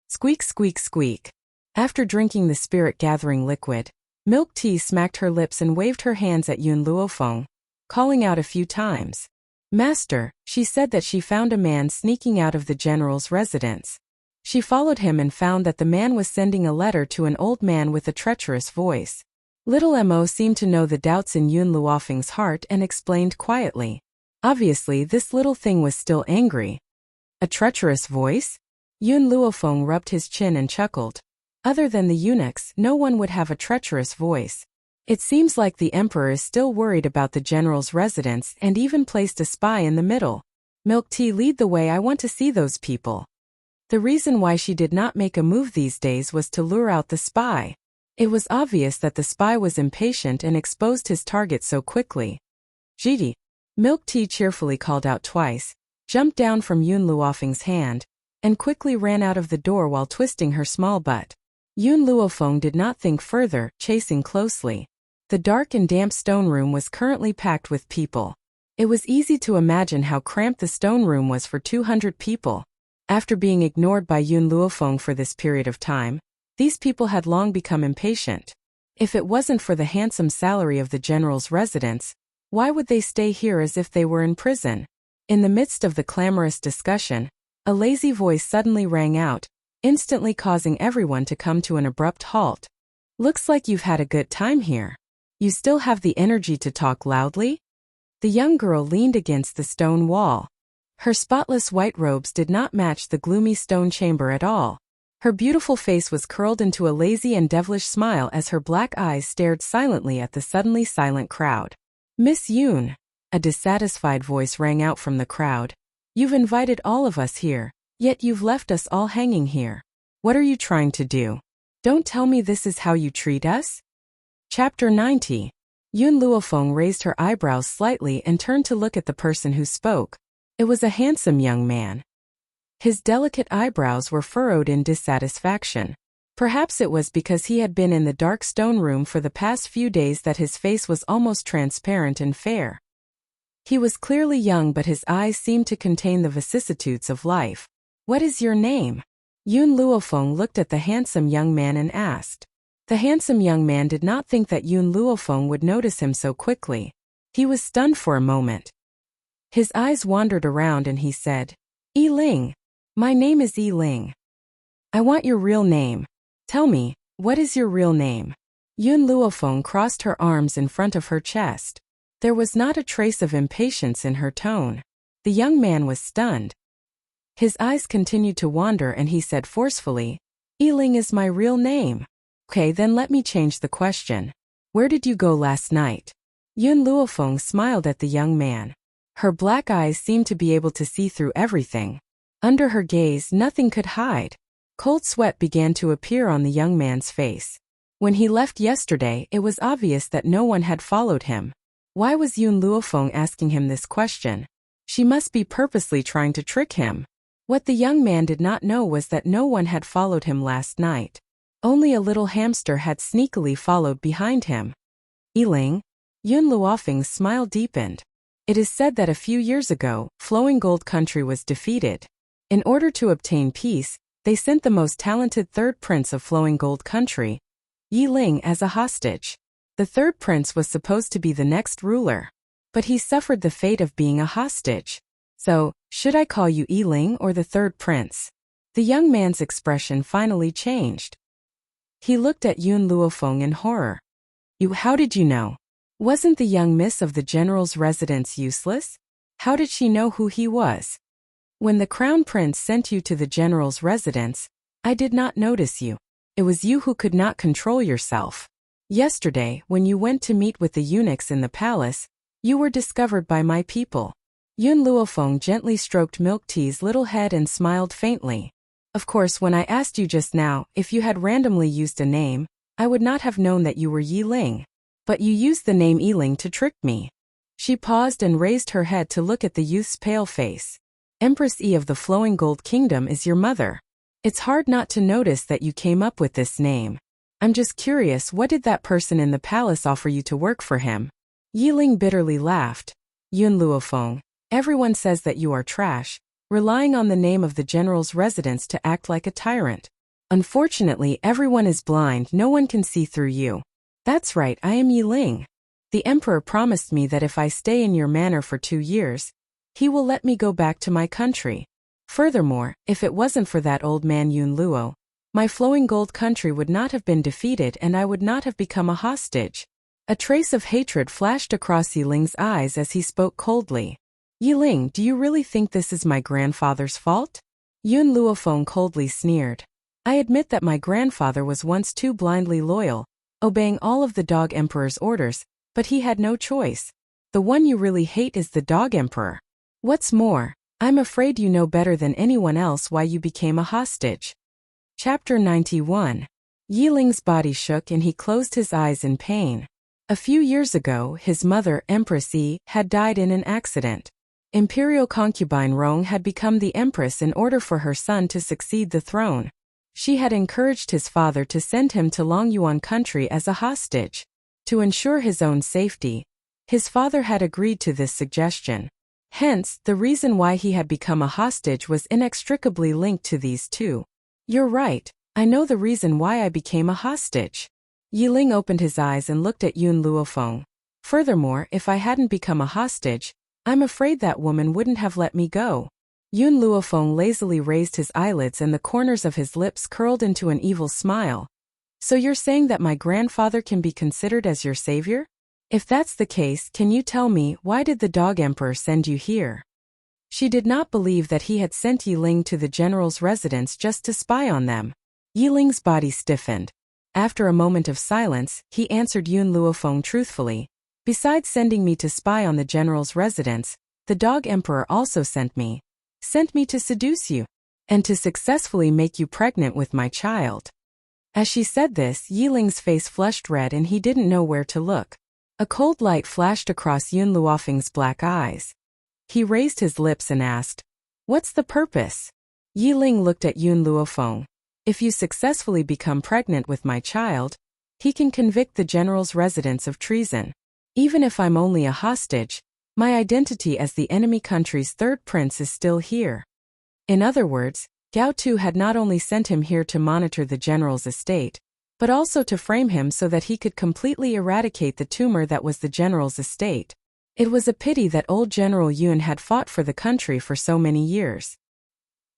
Squeak squeak squeak. After drinking the spirit-gathering liquid, Milk Tea smacked her lips and waved her hands at Yun Luofeng, calling out a few times. Master, she said that she found a man sneaking out of the general's residence. She followed him and found that the man was sending a letter to an old man with a treacherous voice. Little Mo seemed to know the doubts in Yun Luofeng's heart and explained quietly. Obviously, this little thing was still angry. A treacherous voice? Yun Luofeng rubbed his chin and chuckled. Other than the eunuchs, no one would have a treacherous voice. It seems like the emperor is still worried about the general's residence and even placed a spy in the middle. Milk Tea, lead the way, I want to see those people. The reason why she did not make a move these days was to lure out the spy. It was obvious that the spy was impatient and exposed his target so quickly. Jidi. Milk Tea cheerfully called out twice, jumped down from Yun Luofeng's hand, and quickly ran out of the door while twisting her small butt. Yun Luofeng did not think further, chasing closely. The dark and damp stone room was currently packed with people. It was easy to imagine how cramped the stone room was for 200 people. After being ignored by Yun Luofeng for this period of time, these people had long become impatient. If it wasn't for the handsome salary of the general's residence, why would they stay here as if they were in prison? In the midst of the clamorous discussion, a lazy voice suddenly rang out, instantly causing everyone to come to an abrupt halt. Looks like you've had a good time here. You still have the energy to talk loudly? The young girl leaned against the stone wall. Her spotless white robes did not match the gloomy stone chamber at all. Her beautiful face was curled into a lazy and devilish smile as her black eyes stared silently at the suddenly silent crowd. Miss Yun, a dissatisfied voice rang out from the crowd. You've invited all of us here, yet you've left us all hanging here. What are you trying to do? Don't tell me this is how you treat us? Chapter 90. Yun Luofeng raised her eyebrows slightly and turned to look at the person who spoke. It was a handsome young man. His delicate eyebrows were furrowed in dissatisfaction. Perhaps it was because he had been in the dark stone room for the past few days that his face was almost transparent and fair. He was clearly young, but his eyes seemed to contain the vicissitudes of life. What is your name? Yun Luofeng looked at the handsome young man and asked. The handsome young man did not think that Yun Luofeng would notice him so quickly. He was stunned for a moment. His eyes wandered around and he said, Yi Ling. My name is Yi Ling. I want your real name. Tell me, what is your real name? Yun Luofeng crossed her arms in front of her chest. There was not a trace of impatience in her tone. The young man was stunned. His eyes continued to wander and he said forcefully, Yi Ling is my real name. Okay, then let me change the question. Where did you go last night? Yun Luofeng smiled at the young man. Her black eyes seemed to be able to see through everything. Under her gaze, nothing could hide. Cold sweat began to appear on the young man's face. When he left yesterday, it was obvious that no one had followed him. Why was Yun Luofeng asking him this question? She must be purposely trying to trick him. What the young man did not know was that no one had followed him last night. Only a little hamster had sneakily followed behind him. Yi Ling? Yun Luofeng's smile deepened. It is said that a few years ago, Flowing Gold Country was defeated. In order to obtain peace, they sent the most talented third prince of Flowing Gold Country, Yi Ling, as a hostage. The third prince was supposed to be the next ruler. but he suffered the fate of being a hostage. So, should I call you Yiling or the third prince? The young man's expression finally changed. He looked at Yun Luofeng in horror. How did you know? Wasn't the young miss of the general's residence useless? How did she know who he was? When the crown prince sent you to the general's residence, I did not notice you. It was you who could not control yourself. Yesterday, when you went to meet with the eunuchs in the palace, you were discovered by my people. Yun Luofeng gently stroked Milk Tea's little head and smiled faintly. Of course, when I asked you just now if you had randomly used a name, I would not have known that you were Yiling. But you used the name Yiling to trick me. She paused and raised her head to look at the youth's pale face. Empress Yi of the Flowing Gold Kingdom is your mother. It's hard not to notice that you came up with this name. I'm just curious, what did that person in the palace offer you to work for him? Yiling bitterly laughed. Yun Luofeng, everyone says that you are trash, relying on the name of the general's residence to act like a tyrant. Unfortunately, everyone is blind, no one can see through you. That's right, I am Yiling. The emperor promised me that if I stay in your manor for 2 years, he will let me go back to my country. Furthermore, if it wasn't for that old man Yun Luo, my flowing gold country would not have been defeated and I would not have become a hostage. A trace of hatred flashed across Yiling's eyes as he spoke coldly. Yiling, do you really think this is my grandfather's fault? Yun Luofeng coldly sneered. I admit that my grandfather was once too blindly loyal, obeying all of the Dog Emperor's orders, but he had no choice. The one you really hate is the Dog Emperor. What's more, I'm afraid you know better than anyone else why you became a hostage. Chapter 91. Yiling's body shook and he closed his eyes in pain. A few years ago, his mother, Empress Yi, had died in an accident. Imperial concubine Rong had become the empress in order for her son to succeed the throne. She had encouraged his father to send him to Longyuan country as a hostage. To ensure his own safety, his father had agreed to this suggestion. Hence, the reason why he had become a hostage was inextricably linked to these two. You're right, I know the reason why I became a hostage. Yiling opened his eyes and looked at Yun Luofeng. Furthermore, if I hadn't become a hostage, I'm afraid that woman wouldn't have let me go. Yun Luofeng lazily raised his eyelids and the corners of his lips curled into an evil smile. So you're saying that my grandfather can be considered as your savior? If that's the case, can you tell me, why did the Dog Emperor send you here? She did not believe that he had sent Yiling to the general's residence just to spy on them. Yiling's body stiffened. After a moment of silence, he answered Yun Luofeng truthfully. Besides sending me to spy on the general's residence, the Dog Emperor also sent me. Sent me to seduce you. And to successfully make you pregnant with my child. As she said this, Yiling's face flushed red and he didn't know where to look. A cold light flashed across Yun Luofeng's black eyes. He raised his lips and asked, "What's the purpose?" Yiling looked at Yun Luofeng. If you successfully become pregnant with my child, he can convict the general's residence of treason. Even if I'm only a hostage, my identity as the enemy country's third prince is still here. In other words, Gao Tu had not only sent him here to monitor the general's estate, but also to frame him so that he could completely eradicate the tumor that was the general's estate. It was a pity that old General Yun had fought for the country for so many years.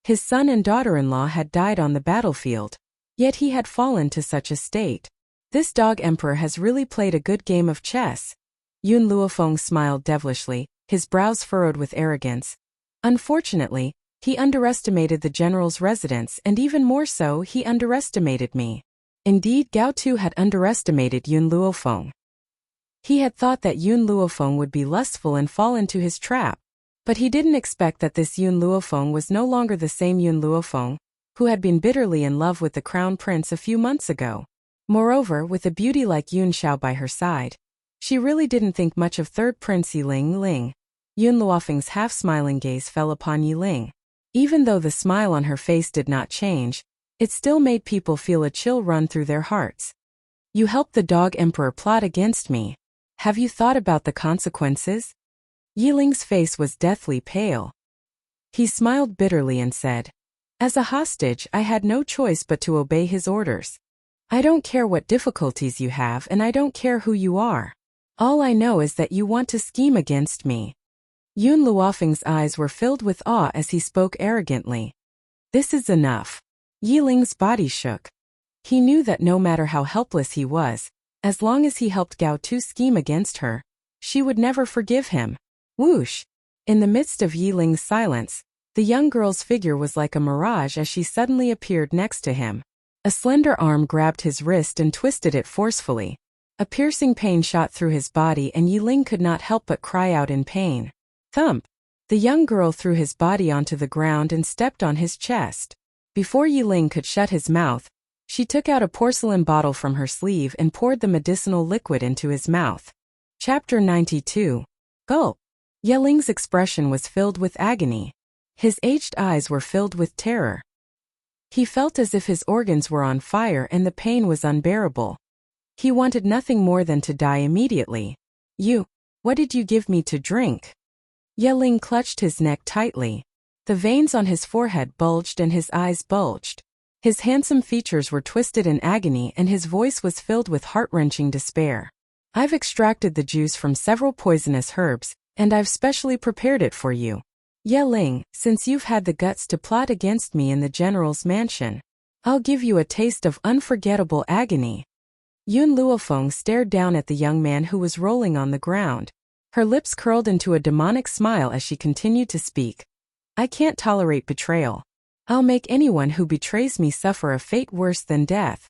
His son and daughter-in-law had died on the battlefield, yet he had fallen to such a state. This Dog Emperor has really played a good game of chess. Yun Luofeng smiled devilishly, his brows furrowed with arrogance. Unfortunately, he underestimated the general's residence and even more so, he underestimated me. Indeed, Gao Tu had underestimated Yun Luofeng. He had thought that Yun Luofeng would be lustful and fall into his trap, but he didn't expect that this Yun Luofeng was no longer the same Yun Luofeng, who had been bitterly in love with the crown prince a few months ago. Moreover, with a beauty like Yun Xiao by her side, she really didn't think much of third prince Yiling. Yun Luofeng's half-smiling gaze fell upon Yiling. Even though the smile on her face did not change, it still made people feel a chill run through their hearts. You helped the Dog Emperor plot against me. Have you thought about the consequences? Yiling's face was deathly pale. He smiled bitterly and said, As a hostage, I had no choice but to obey his orders. I don't care what difficulties you have and I don't care who you are. All I know is that you want to scheme against me. Yun Luofeng's eyes were filled with awe as he spoke arrogantly. This is enough. Yiling's body shook. He knew that no matter how helpless he was, as long as he helped Gao Tu scheme against her, she would never forgive him. Whoosh! In the midst of Yiling's silence, the young girl's figure was like a mirage as she suddenly appeared next to him. A slender arm grabbed his wrist and twisted it forcefully. A piercing pain shot through his body and Yiling could not help but cry out in pain. Thump! The young girl threw his body onto the ground and stepped on his chest. Before Yiling could shut his mouth, she took out a porcelain bottle from her sleeve and poured the medicinal liquid into his mouth. Chapter 92. Gulp! Yiling's expression was filled with agony. His aged eyes were filled with terror. He felt as if his organs were on fire and the pain was unbearable. He wanted nothing more than to die immediately. What did you give me to drink? Yiling clutched his neck tightly. The veins on his forehead bulged and his eyes bulged. His handsome features were twisted in agony and his voice was filled with heart-wrenching despair. I've extracted the juice from several poisonous herbs, and I've specially prepared it for you. Yiling, since you've had the guts to plot against me in the general's mansion, I'll give you a taste of unforgettable agony. Yun Luofeng stared down at the young man who was rolling on the ground. Her lips curled into a demonic smile as she continued to speak. I can't tolerate betrayal. I'll make anyone who betrays me suffer a fate worse than death.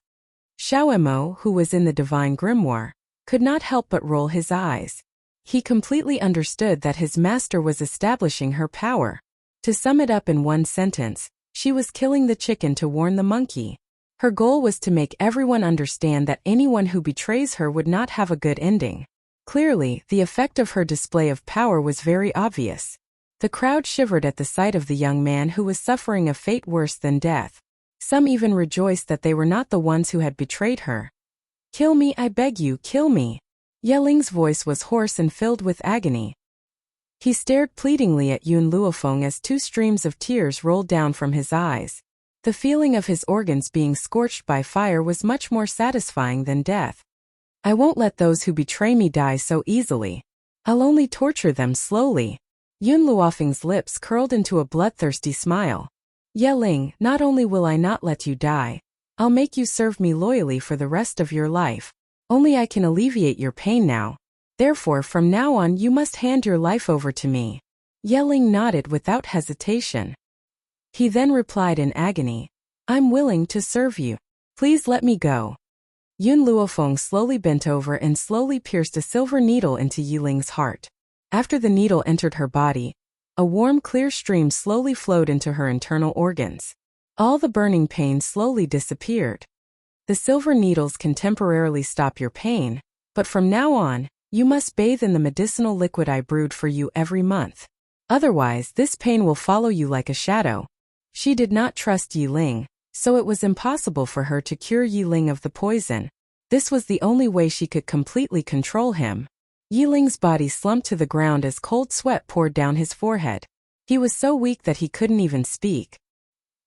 Xiaoemo, who was in the divine grimoire, could not help but roll his eyes. He completely understood that his master was establishing her power. To sum it up in one sentence, she was killing the chicken to warn the monkey. Her goal was to make everyone understand that anyone who betrays her would not have a good ending. Clearly, the effect of her display of power was very obvious. The crowd shivered at the sight of the young man who was suffering a fate worse than death. Some even rejoiced that they were not the ones who had betrayed her. Kill me, I beg you, kill me. Yiling's voice was hoarse and filled with agony. He stared pleadingly at Yun Luofeng as two streams of tears rolled down from his eyes. The feeling of his organs being scorched by fire was much more satisfying than death. I won't let those who betray me die so easily. I'll only torture them slowly. Yun Luofeng's lips curled into a bloodthirsty smile. Yiling, not only will I not let you die, I'll make you serve me loyally for the rest of your life. Only I can alleviate your pain now. Therefore from now on you must hand your life over to me. Yiling nodded without hesitation. He then replied in agony, I'm willing to serve you. Please let me go. Yun Luofeng slowly bent over and slowly pierced a silver needle into Yiling's heart. After the needle entered her body, a warm clear stream slowly flowed into her internal organs. All the burning pain slowly disappeared. The silver needles can temporarily stop your pain, but from now on, you must bathe in the medicinal liquid I brewed for you every month. Otherwise, this pain will follow you like a shadow. She did not trust Yiling, so it was impossible for her to cure Yiling of the poison. This was the only way she could completely control him. Yiling's body slumped to the ground as cold sweat poured down his forehead. He was so weak that he couldn't even speak.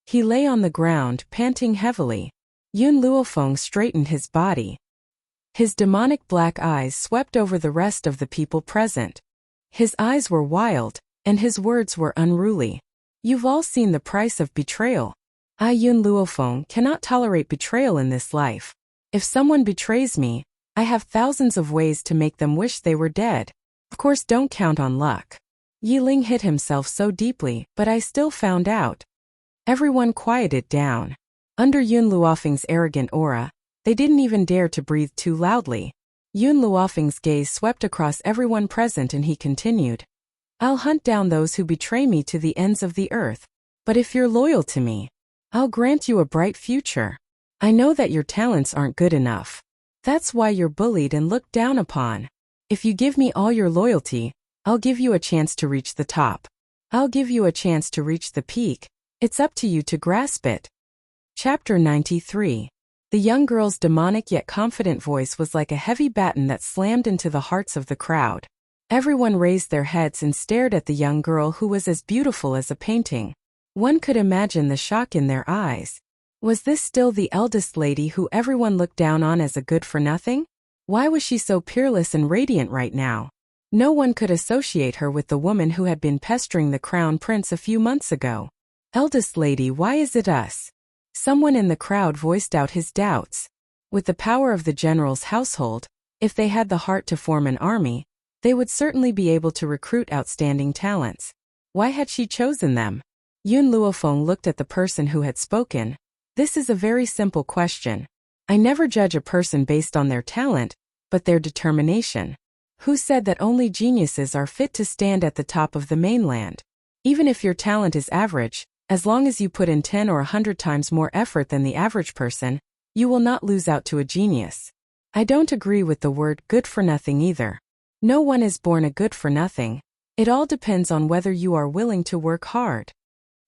He lay on the ground, panting heavily. Yun Luofeng straightened his body. His demonic black eyes swept over the rest of the people present. His eyes were wild, and his words were unruly. You've all seen the price of betrayal. I, Yun Luofeng, cannot tolerate betrayal in this life. If someone betrays me, I have thousands of ways to make them wish they were dead. Of course, don't count on luck. Yiling hit himself so deeply, but I still found out. Everyone quieted down. Under Yun Luofeng's arrogant aura, they didn't even dare to breathe too loudly. Yun Luofeng's gaze swept across everyone present and he continued. I'll hunt down those who betray me to the ends of the earth. But if you're loyal to me, I'll grant you a bright future. I know that your talents aren't good enough. That's why you're bullied and looked down upon. If you give me all your loyalty, I'll give you a chance to reach the top. I'll give you a chance to reach the peak. It's up to you to grasp it. Chapter 93. The young girl's demonic yet confident voice was like a heavy baton that slammed into the hearts of the crowd. Everyone raised their heads and stared at the young girl who was as beautiful as a painting. One could imagine the shock in their eyes. Was this still the eldest lady who everyone looked down on as a good-for-nothing? Why was she so peerless and radiant right now? No one could associate her with the woman who had been pestering the crown prince a few months ago. Eldest lady, why is it us? Someone in the crowd voiced out his doubts. With the power of the general's household, if they had the heart to form an army, they would certainly be able to recruit outstanding talents. Why had she chosen them? Yun Luofeng looked at the person who had spoken. This is a very simple question. I never judge a person based on their talent, but their determination. Who said that only geniuses are fit to stand at the top of the mainland? Even if your talent is average, as long as you put in 10 or 100 times more effort than the average person, you will not lose out to a genius. I don't agree with the word good for nothing either. No one is born a good for nothing. It all depends on whether you are willing to work hard.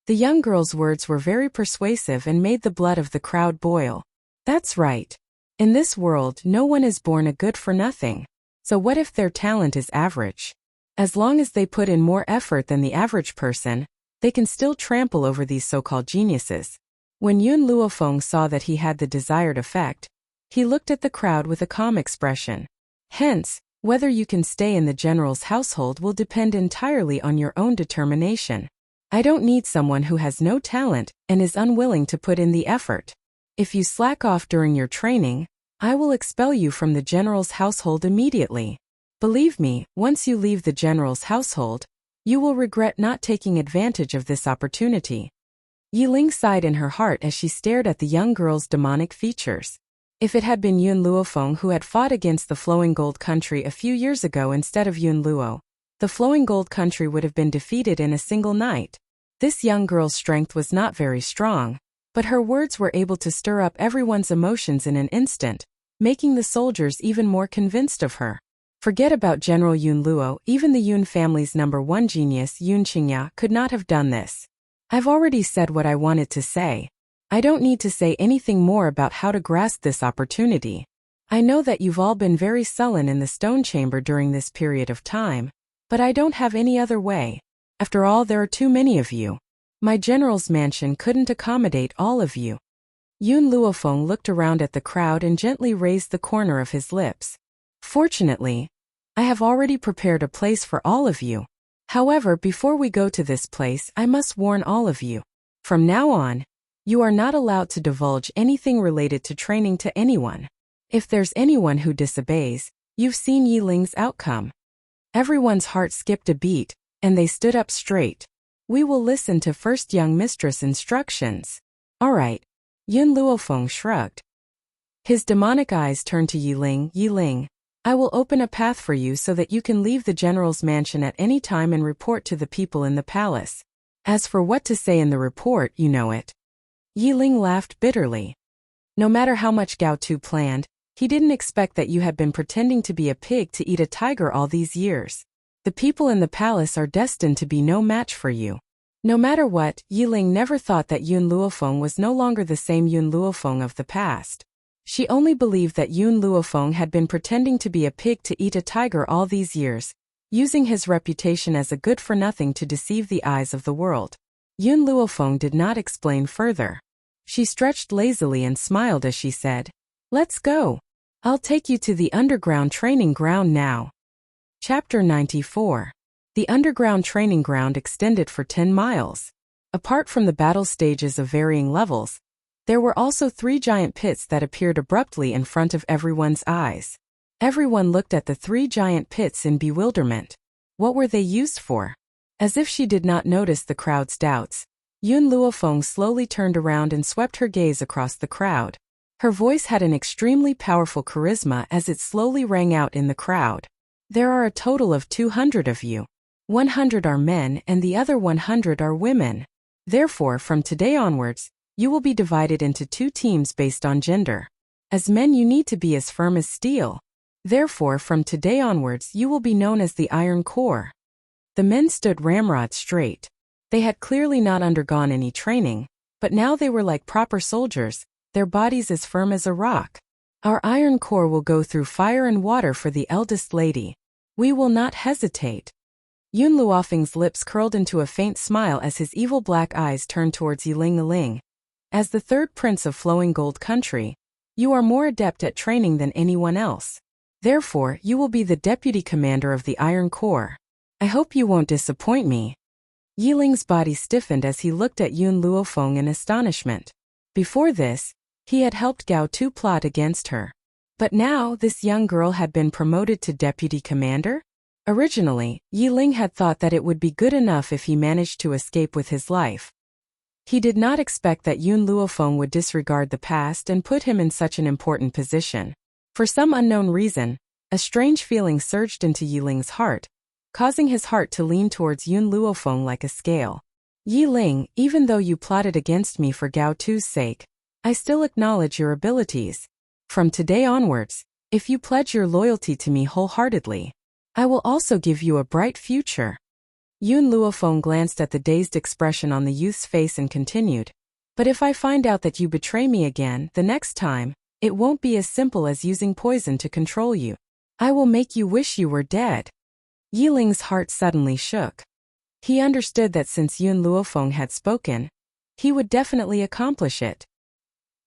The young girl's words were very persuasive and made the blood of the crowd boil. That's right. In this world, no one is born a good for nothing. So what if their talent is average? As long as they put in more effort than the average person, they can still trample over these so-called geniuses. When Yun Luofeng saw that he had the desired effect, he looked at the crowd with a calm expression. Hence, whether you can stay in the general's household will depend entirely on your own determination. I don't need someone who has no talent and is unwilling to put in the effort. If you slack off during your training, I will expel you from the general's household immediately. Believe me, once you leave the general's household, you will regret not taking advantage of this opportunity. Yiling sighed in her heart as she stared at the young girl's demonic features. If it had been Yun Luofeng who had fought against the Flowing Gold Country a few years ago instead of Yun Luo, the Flowing Gold Country would have been defeated in a single night. This young girl's strength was not very strong, but her words were able to stir up everyone's emotions in an instant, making the soldiers even more convinced of her. Forget about General Yun Luo, even the Yun family's #1 genius Yun Qingya could not have done this. I've already said what I wanted to say. I don't need to say anything more about how to grasp this opportunity. I know that you've all been very sullen in the stone chamber during this period of time, but I don't have any other way. After all, there are too many of you. My general's mansion couldn't accommodate all of you. Yun Luofeng looked around at the crowd and gently raised the corner of his lips. Fortunately, I have already prepared a place for all of you. However, before we go to this place, I must warn all of you. From now on, you are not allowed to divulge anything related to training to anyone. If there's anyone who disobeys, you've seen Yiling's outcome. Everyone's heart skipped a beat, and they stood up straight. We will listen to first young mistress instructions. All right. Yun Luofeng shrugged. His demonic eyes turned to Yiling. Yiling, I will open a path for you so that you can leave the general's mansion at any time and report to the people in the palace. As for what to say in the report, you know it. Yiling laughed bitterly. No matter how much Gao Tu planned, he didn't expect that you had been pretending to be a pig to eat a tiger all these years. The people in the palace are destined to be no match for you. No matter what, Yiling never thought that Yun Luofeng was no longer the same Yun Luofeng of the past. She only believed that Yun Luofeng had been pretending to be a pig to eat a tiger all these years, using his reputation as a good-for-nothing to deceive the eyes of the world. Yun Luofeng did not explain further. She stretched lazily and smiled as she said, "Let's go. I'll take you to the underground training ground now." Chapter 94. The underground training ground extended for 10 miles. Apart from the battle stages of varying levels, there were also 3 giant pits that appeared abruptly in front of everyone's eyes. Everyone looked at the 3 giant pits in bewilderment. What were they used for? As if she did not notice the crowd's doubts, Yun Luofeng slowly turned around and swept her gaze across the crowd. Her voice had an extremely powerful charisma as it slowly rang out in the crowd. There are a total of 200 of you. 100 are men and the other 100 are women. Therefore, from today onwards, you will be divided into 2 teams based on gender. As men, you need to be as firm as steel. Therefore, from today onwards, you will be known as the Iron Core. The men stood ramrod straight. They had clearly not undergone any training, but now they were like proper soldiers, their bodies as firm as a rock. Our Iron Core will go through fire and water for the eldest lady. We will not hesitate. Yun Luofeng's lips curled into a faint smile as his evil black eyes turned towards Yiling. As the 3rd prince of Flowing Gold Country, you are more adept at training than anyone else. Therefore, you will be the deputy commander of the Iron Corps. I hope you won't disappoint me. Yiling's body stiffened as he looked at Yun Luofeng in astonishment. Before this, he had helped Gao Tu plot against her. But now this young girl had been promoted to deputy commander? Originally, Yiling had thought that it would be good enough if he managed to escape with his life. He did not expect that Yun Luofeng would disregard the past and put him in such an important position. For some unknown reason, a strange feeling surged into Yiling's heart, causing his heart to lean towards Yun Luofeng like a scale. Yiling, even though you plotted against me for Gao Tu's sake, I still acknowledge your abilities. From today onwards, if you pledge your loyalty to me wholeheartedly, I will also give you a bright future. Yun Luofeng glanced at the dazed expression on the youth's face and continued. But if I find out that you betray me again the next time, it won't be as simple as using poison to control you. I will make you wish you were dead. Yiling's heart suddenly shook. He understood that since Yun Luofeng had spoken, he would definitely accomplish it.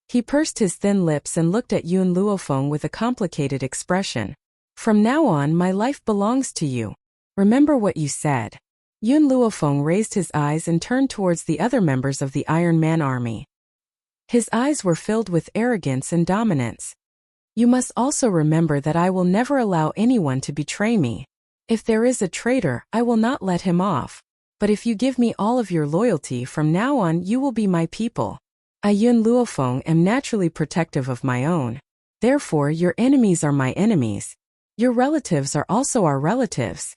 He pursed his thin lips and looked at Yun Luofeng with a complicated expression. From now on, my life belongs to you. Remember what you said. Yun Luofeng raised his eyes and turned towards the other members of the Iron Man army. His eyes were filled with arrogance and dominance. You must also remember that I will never allow anyone to betray me. If there is a traitor, I will not let him off. But if you give me all of your loyalty from now on, you will be my people. I, Yun Luofeng, am naturally protective of my own. Therefore, your enemies are my enemies. Your relatives are also our relatives.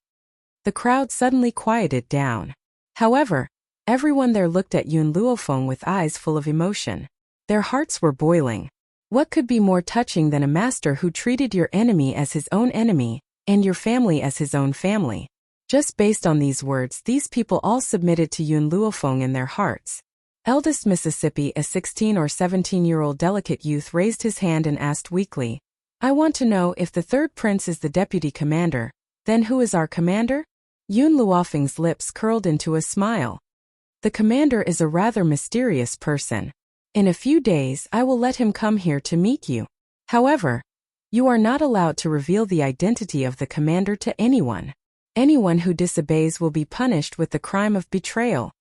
The crowd suddenly quieted down. However, everyone there looked at Yun Luofeng with eyes full of emotion. Their hearts were boiling. What could be more touching than a master who treated your enemy as his own enemy, and your family as his own family? Just based on these words, these people all submitted to Yun Luofeng in their hearts. Eldest Mississippi, a 16 or 17-year-old delicate youth, raised his hand and asked weakly, I want to know if the third prince is the deputy commander, then who is our commander? Yun Luofeng's lips curled into a smile. The commander is a rather mysterious person. In a few days, I will let him come here to meet you. However, you are not allowed to reveal the identity of the commander to anyone. Anyone who disobeys will be punished with the crime of betrayal.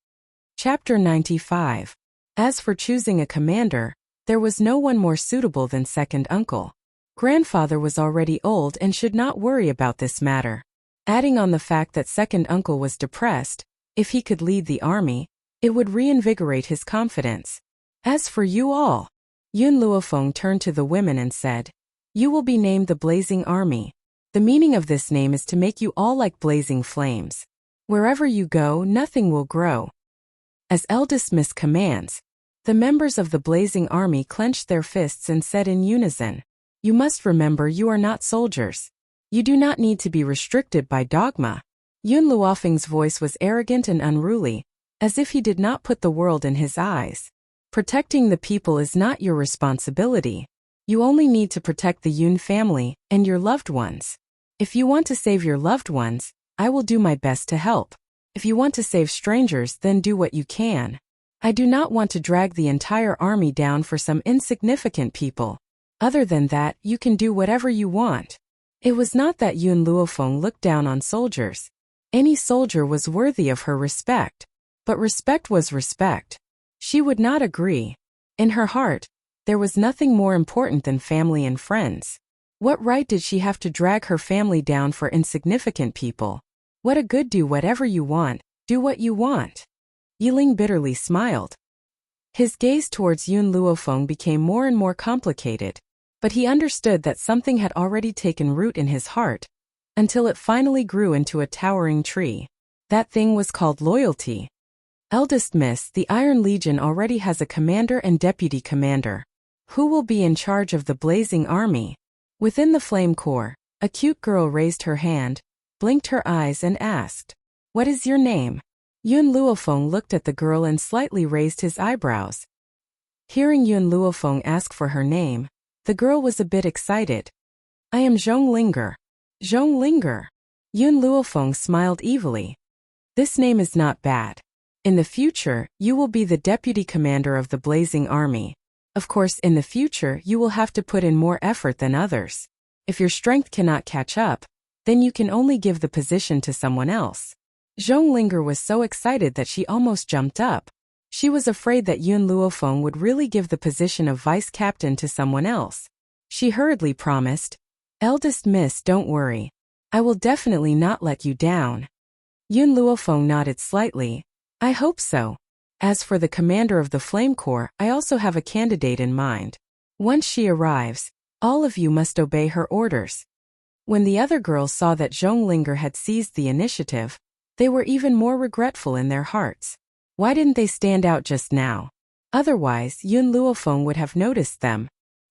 Chapter 95. As for choosing a commander, there was no one more suitable than second uncle. Grandfather was already old and should not worry about this matter. Adding on the fact that second uncle was depressed, if he could lead the army, it would reinvigorate his confidence. As for you all, Yun Luofeng turned to the women and said, you will be named the Blazing Army. The meaning of this name is to make you all like blazing flames. Wherever you go, nothing will grow. As eldest Miss commands, the members of the Blazing Army clenched their fists and said in unison, you must remember you are not soldiers. You do not need to be restricted by dogma. Yun Luofeng's voice was arrogant and unruly, as if he did not put the world in his eyes. Protecting the people is not your responsibility. You only need to protect the Yun family and your loved ones. If you want to save your loved ones, I will do my best to help. If you want to save strangers, then do what you can. I do not want to drag the entire army down for some insignificant people. Other than that, you can do whatever you want. It was not that Yun Luofeng looked down on soldiers. Any soldier was worthy of her respect. But respect was respect. She would not agree. In her heart, there was nothing more important than family and friends. What right did she have to drag her family down for insignificant people? What a good do whatever you want, do what you want. Yiling bitterly smiled. His gaze towards Yun Luofeng became more and more complicated, but he understood that something had already taken root in his heart, until it finally grew into a towering tree. That thing was called loyalty. Eldest Miss, the Iron Legion already has a commander and deputy commander. Who will be in charge of the Blazing Army? Within the Flame Corps, a cute girl raised her hand, blinked her eyes and asked, what is your name? Yun Luofeng looked at the girl and slightly raised his eyebrows. Hearing Yun Luofeng ask for her name, the girl was a bit excited. I am Zhong Linger. Zhong Linger. Yun Luofeng smiled evilly. This name is not bad. In the future, you will be the deputy commander of the Blazing Army. Of course, in the future, you will have to put in more effort than others. If your strength cannot catch up, then you can only give the position to someone else. Zhonglinger was so excited that she almost jumped up. She was afraid that Yun Luofeng would really give the position of vice captain to someone else. She hurriedly promised, "Eldest miss, don't worry. I will definitely not let you down." Yun Luofeng nodded slightly. "I hope so. As for the commander of the Flame Corps, I also have a candidate in mind. Once she arrives, all of you must obey her orders." When the other girls saw that Zhonglinger had seized the initiative, they were even more regretful in their hearts. Why didn't they stand out just now? Otherwise, Yun Luofeng would have noticed them.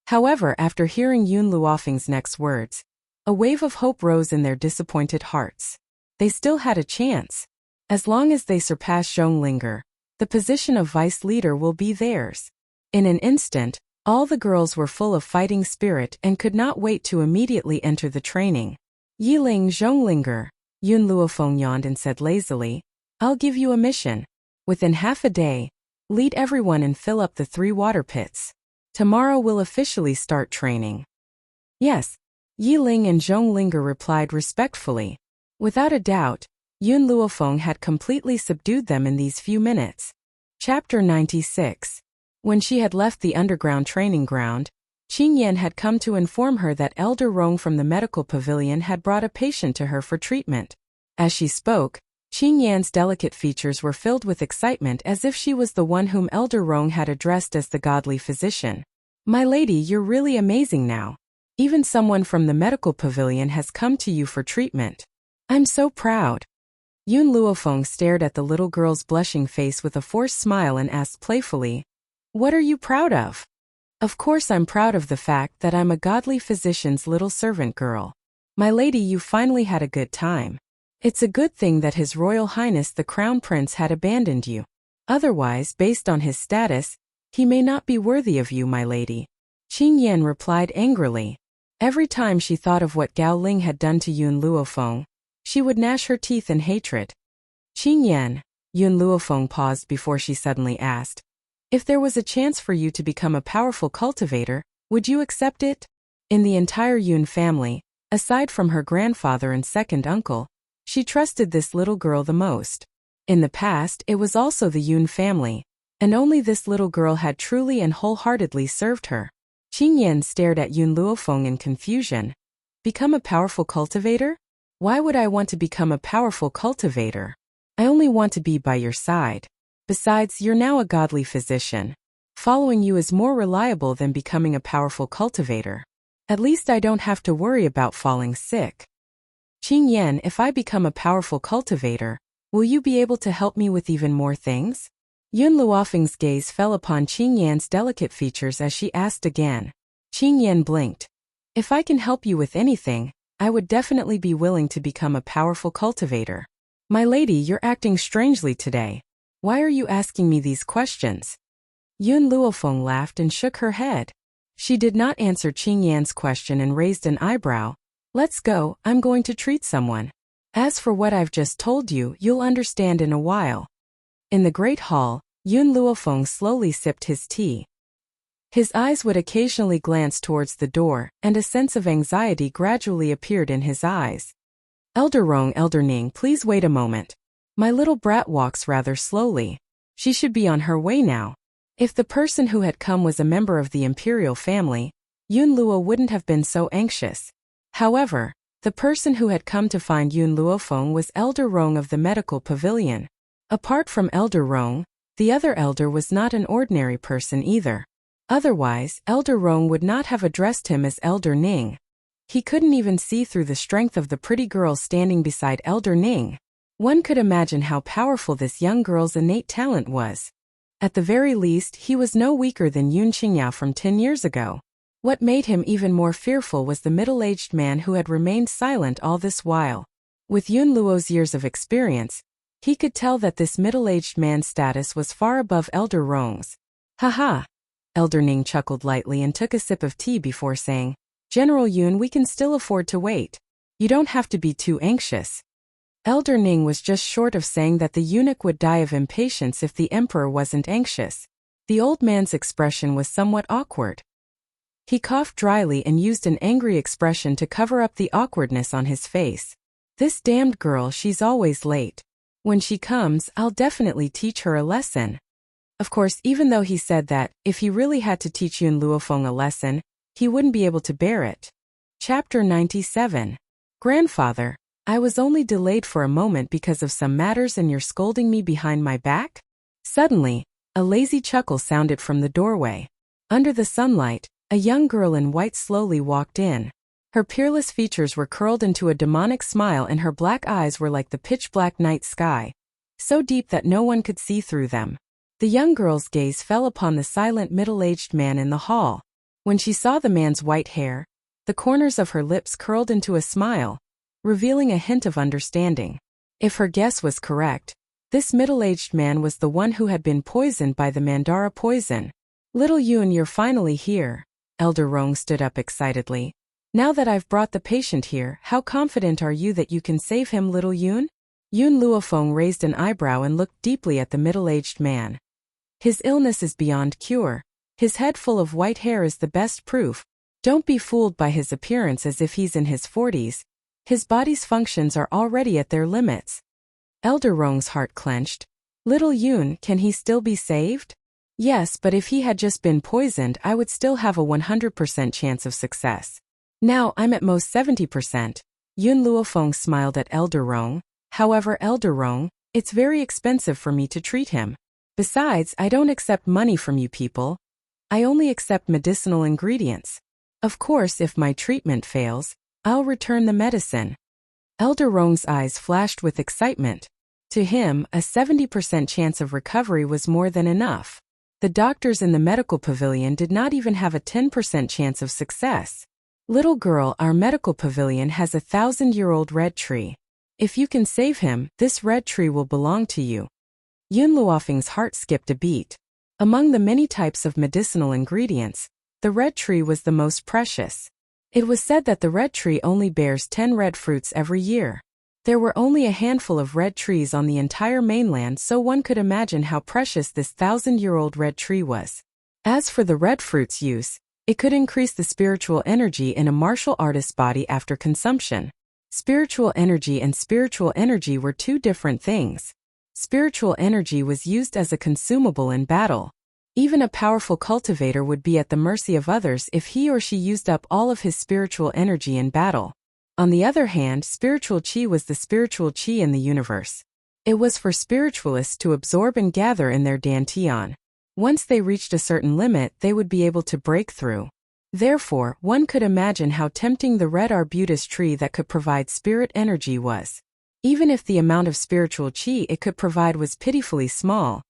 However, after hearing Yun Luofeng's next words, a wave of hope rose in their disappointed hearts. They still had a chance. As long as they surpass Zhonglinger, the position of vice leader will be theirs. In an instant, all the girls were full of fighting spirit and could not wait to immediately enter the training. "Yiling Zhonglinger," Yun Luofeng yawned and said lazily, "I'll give you a mission. Within half a day, lead everyone and fill up the 3 water pits. Tomorrow we'll officially start training." "Yes," Yiling and Zhonglinger replied respectfully. Without a doubt, Yun Luofeng had completely subdued them in these few minutes. Chapter 96. When she had left the underground training ground, Qing Yan had come to inform her that Elder Rong from the medical pavilion had brought a patient to her for treatment. As she spoke, Qing Yan's delicate features were filled with excitement as if she was the one whom Elder Rong had addressed as the godly physician. "My lady, you're really amazing now. Even someone from the medical pavilion has come to you for treatment. I'm so proud." Yun Luofeng stared at the little girl's blushing face with a forced smile and asked playfully, "What are you proud of?" "Of course I'm proud of the fact that I'm a godly physician's little servant girl. My lady, you finally had a good time. It's a good thing that His Royal Highness the Crown Prince had abandoned you. Otherwise, based on his status, he may not be worthy of you, my lady." Qing Yan replied angrily. Every time she thought of what Gao Ling had done to Yun Luofeng, she would gnash her teeth in hatred. "Qing Yan," Yun Luofeng paused before she suddenly asked, "If there was a chance for you to become a powerful cultivator, would you accept it?" In the entire Yun family, aside from her grandfather and second uncle, she trusted this little girl the most. In the past, it was also the Yun family, and only this little girl had truly and wholeheartedly served her. Qing Yan stared at Yun Luofeng in confusion. "Become a powerful cultivator? Why would I want to become a powerful cultivator? I only want to be by your side. Besides, you're now a godly physician. Following you is more reliable than becoming a powerful cultivator. At least I don't have to worry about falling sick. Qing Yan, if I become a powerful cultivator, will you be able to help me with even more things?" Yun Luofeng's gaze fell upon Qing Yan's delicate features as she asked again. Qing Yan blinked. "If I can help you with anything, I would definitely be willing to become a powerful cultivator." "My lady, you're acting strangely today. Why are you asking me these questions?" Yun Luofeng laughed and shook her head. She did not answer Qing Yan's question and raised an eyebrow. "Let's go, I'm going to treat someone. As for what I've just told you, you'll understand in a while." In the great hall, Yun Luofeng slowly sipped his tea. His eyes would occasionally glance towards the door, and a sense of anxiety gradually appeared in his eyes. "Elder Rong, Elder Ning, please wait a moment. My little brat walks rather slowly. She should be on her way now." If the person who had come was a member of the imperial family, Yun Luo wouldn't have been so anxious. However, the person who had come to find Yun Luofeng was Elder Rong of the medical pavilion. Apart from Elder Rong, the other elder was not an ordinary person either. Otherwise, Elder Rong would not have addressed him as Elder Ning. He couldn't even see through the strength of the pretty girl standing beside Elder Ning. One could imagine how powerful this young girl's innate talent was. At the very least, he was no weaker than Yun Qingyao from 10 years ago. What made him even more fearful was the middle-aged man who had remained silent all this while. With Yun Luo's years of experience, he could tell that this middle-aged man's status was far above Elder Rong's. "Haha." Elder Ning chuckled lightly and took a sip of tea before saying, "General Yun, we can still afford to wait. You don't have to be too anxious." Elder Ning was just short of saying that the eunuch would die of impatience if the emperor wasn't anxious. The old man's expression was somewhat awkward. He coughed dryly and used an angry expression to cover up the awkwardness on his face. This damned girl, she's always late. When she comes, I'll definitely teach her a lesson. Of course, even though he said that, if he really had to teach Yun Luofeng a lesson, he wouldn't be able to bear it. Chapter 97. Grandfather, I was only delayed for a moment because of some matters and you're scolding me behind my back? Suddenly, a lazy chuckle sounded from the doorway. Under the sunlight, a young girl in white slowly walked in. Her peerless features were curled into a demonic smile and her black eyes were like the pitch-black night sky, so deep that no one could see through them. The young girl's gaze fell upon the silent middle-aged man in the hall. When she saw the man's white hair, the corners of her lips curled into a smile, revealing a hint of understanding. If her guess was correct, this middle-aged man was the one who had been poisoned by the Mandara poison. Little Yun, you're finally here. Elder Rong stood up excitedly. Now that I've brought the patient here, how confident are you that you can save him, little Yun? Yun Luofeng raised an eyebrow and looked deeply at the middle-aged man. His illness is beyond cure. His head full of white hair is the best proof. Don't be fooled by his appearance as if he's in his 40s. His body's functions are already at their limits. Elder Rong's heart clenched. Little Yun, can he still be saved? Yes, but if he had just been poisoned, I would still have a 100% chance of success. Now I'm at most 70%. Yun Luofeng smiled at Elder Rong. However, Elder Rong, it's very expensive for me to treat him. Besides, I don't accept money from you people. I only accept medicinal ingredients. Of course, if my treatment fails, I'll return the medicine. Elder Rong's eyes flashed with excitement. To him, a 70% chance of recovery was more than enough. The doctors in the medical pavilion did not even have a 10% chance of success. Little girl, our medical pavilion has a 1,000-year-old red tree. If you can save him, this red tree will belong to you. Yun Luofeng's heart skipped a beat. Among the many types of medicinal ingredients, the red tree was the most precious. It was said that the red tree only bears 10 red fruits every year. There were only a handful of red trees on the entire mainland, so one could imagine how precious this 1,000-year-old red tree was. As for the red fruit's use, it could increase the spiritual energy in a martial artist's body after consumption. Spiritual energy and spiritual energy were two different things. Spiritual energy was used as a consumable in battle. Even a powerful cultivator would be at the mercy of others if he or she used up all of his spiritual energy in battle. On the other hand, spiritual qi was the spiritual qi in the universe. It was for spiritualists to absorb and gather in their dantian. Once they reached a certain limit, they would be able to break through. Therefore, one could imagine how tempting the red arbutus tree that could provide spirit energy was. Even if the amount of spiritual qi it could provide was pitifully small,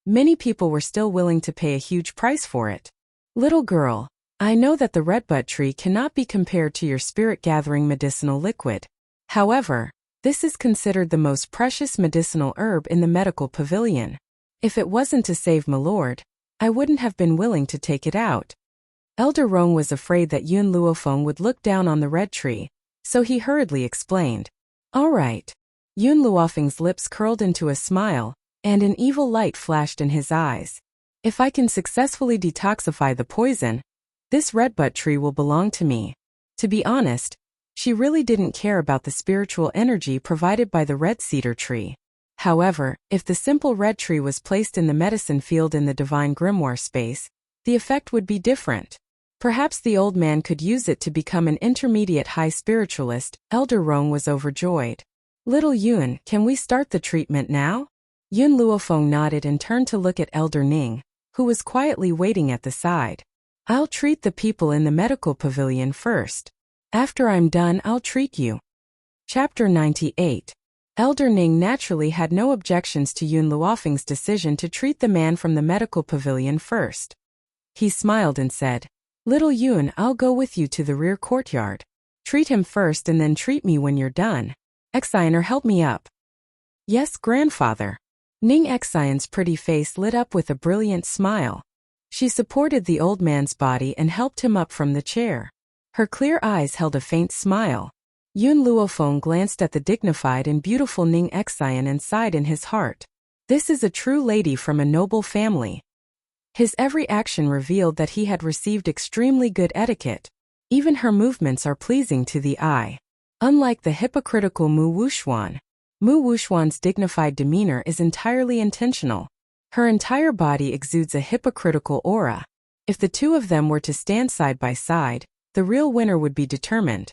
many people were still willing to pay a huge price for it. Little girl, I know that the redbud tree cannot be compared to your spirit-gathering medicinal liquid. However, this is considered the most precious medicinal herb in the medical pavilion. If it wasn't to save my lord, I wouldn't have been willing to take it out. Elder Rong was afraid that Yun Luofeng would look down on the red tree, so he hurriedly explained. All right. Yun Luofeng's lips curled into a smile, and an evil light flashed in his eyes. If I can successfully detoxify the poison, this redbud tree will belong to me. To be honest, she really didn't care about the spiritual energy provided by the red cedar tree. However, if the simple red tree was placed in the medicine field in the divine grimoire space, the effect would be different. Perhaps the old man could use it to become an intermediate high spiritualist. Elder Rong was overjoyed. Little Yun, can we start the treatment now? Yun Luofeng nodded and turned to look at Elder Ning, who was quietly waiting at the side. I'll treat the people in the medical pavilion first. After I'm done, I'll treat you. Chapter 98. Elder Ning naturally had no objections to Yun Luofeng's decision to treat the man from the medical pavilion first. He smiled and said, Little Yun, I'll go with you to the rear courtyard. Treat him first and then treat me when you're done. Exiner, help me up. Yes, grandfather. Ning Xian's pretty face lit up with a brilliant smile. She supported the old man's body and helped him up from the chair. Her clear eyes held a faint smile. Yun Luofeng glanced at the dignified and beautiful Ning Xian and sighed in his heart. This is a true lady from a noble family. His every action revealed that he had received extremely good etiquette. Even her movements are pleasing to the eye. Unlike the hypocritical Mu Wuxuan, Mu Wuxuan's dignified demeanor is entirely intentional. Her entire body exudes a hypocritical aura. If the two of them were to stand side by side, the real winner would be determined.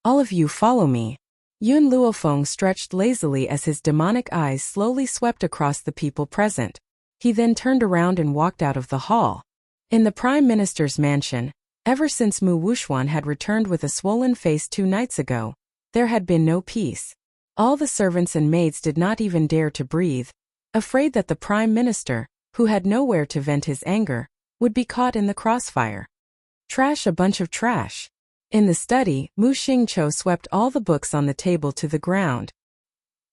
All of you follow me. Yun Luofeng stretched lazily as his demonic eyes slowly swept across the people present. He then turned around and walked out of the hall. In the Prime Minister's mansion, ever since Mu Wuxuan had returned with a swollen face 2 nights ago, there had been no peace. All the servants and maids did not even dare to breathe, afraid that the Prime Minister, who had nowhere to vent his anger, would be caught in the crossfire. Trash, a bunch of trash. In the study, Mu Xingqiu swept all the books on the table to the ground.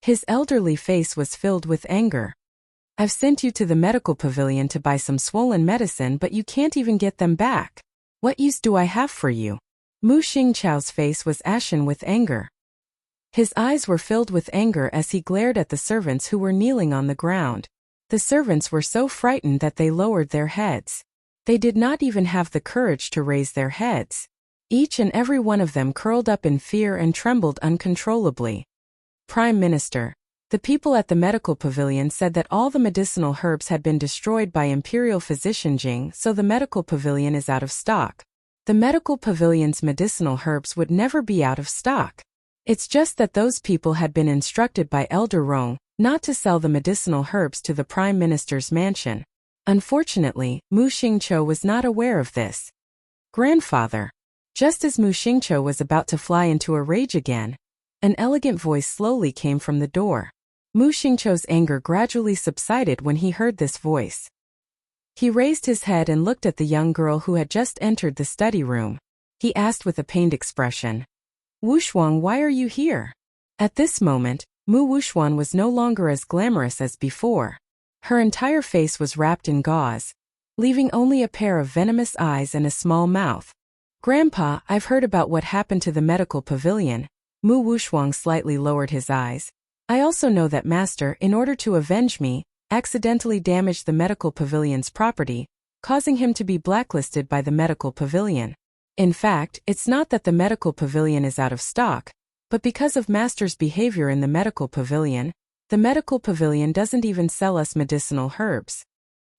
His elderly face was filled with anger. I've sent you to the medical pavilion to buy some swollen medicine, but you can't even get them back. What use do I have for you? Mu Xingqiu's face was ashen with anger. His eyes were filled with anger as he glared at the servants who were kneeling on the ground. The servants were so frightened that they lowered their heads. They did not even have the courage to raise their heads. Each and every one of them curled up in fear and trembled uncontrollably. Prime Minister, the people at the medical pavilion said that all the medicinal herbs had been destroyed by Imperial Physician Jing, so the medical pavilion is out of stock. The medical pavilion's medicinal herbs would never be out of stock. It's just that those people had been instructed by Elder Rong not to sell the medicinal herbs to the Prime Minister's mansion. Unfortunately, Mu Xingqiu was not aware of this. Grandfather. Just as Mu Xingqiu was about to fly into a rage again, an elegant voice slowly came from the door. Mu Xingqiu's anger gradually subsided when he heard this voice. He raised his head and looked at the young girl who had just entered the study room. He asked with a pained expression, Wuxuan, why are you here? At this moment, Mu Wuxuan was no longer as glamorous as before. Her entire face was wrapped in gauze, leaving only a pair of venomous eyes and a small mouth. Grandpa, I've heard about what happened to the medical pavilion. Mu Wuxuan slightly lowered his eyes. I also know that Master, in order to avenge me, accidentally damaged the medical pavilion's property, causing him to be blacklisted by the medical pavilion. In fact, it's not that the medical pavilion is out of stock, but because of Master's behavior in the medical pavilion, the medical pavilion doesn't even sell us medicinal herbs.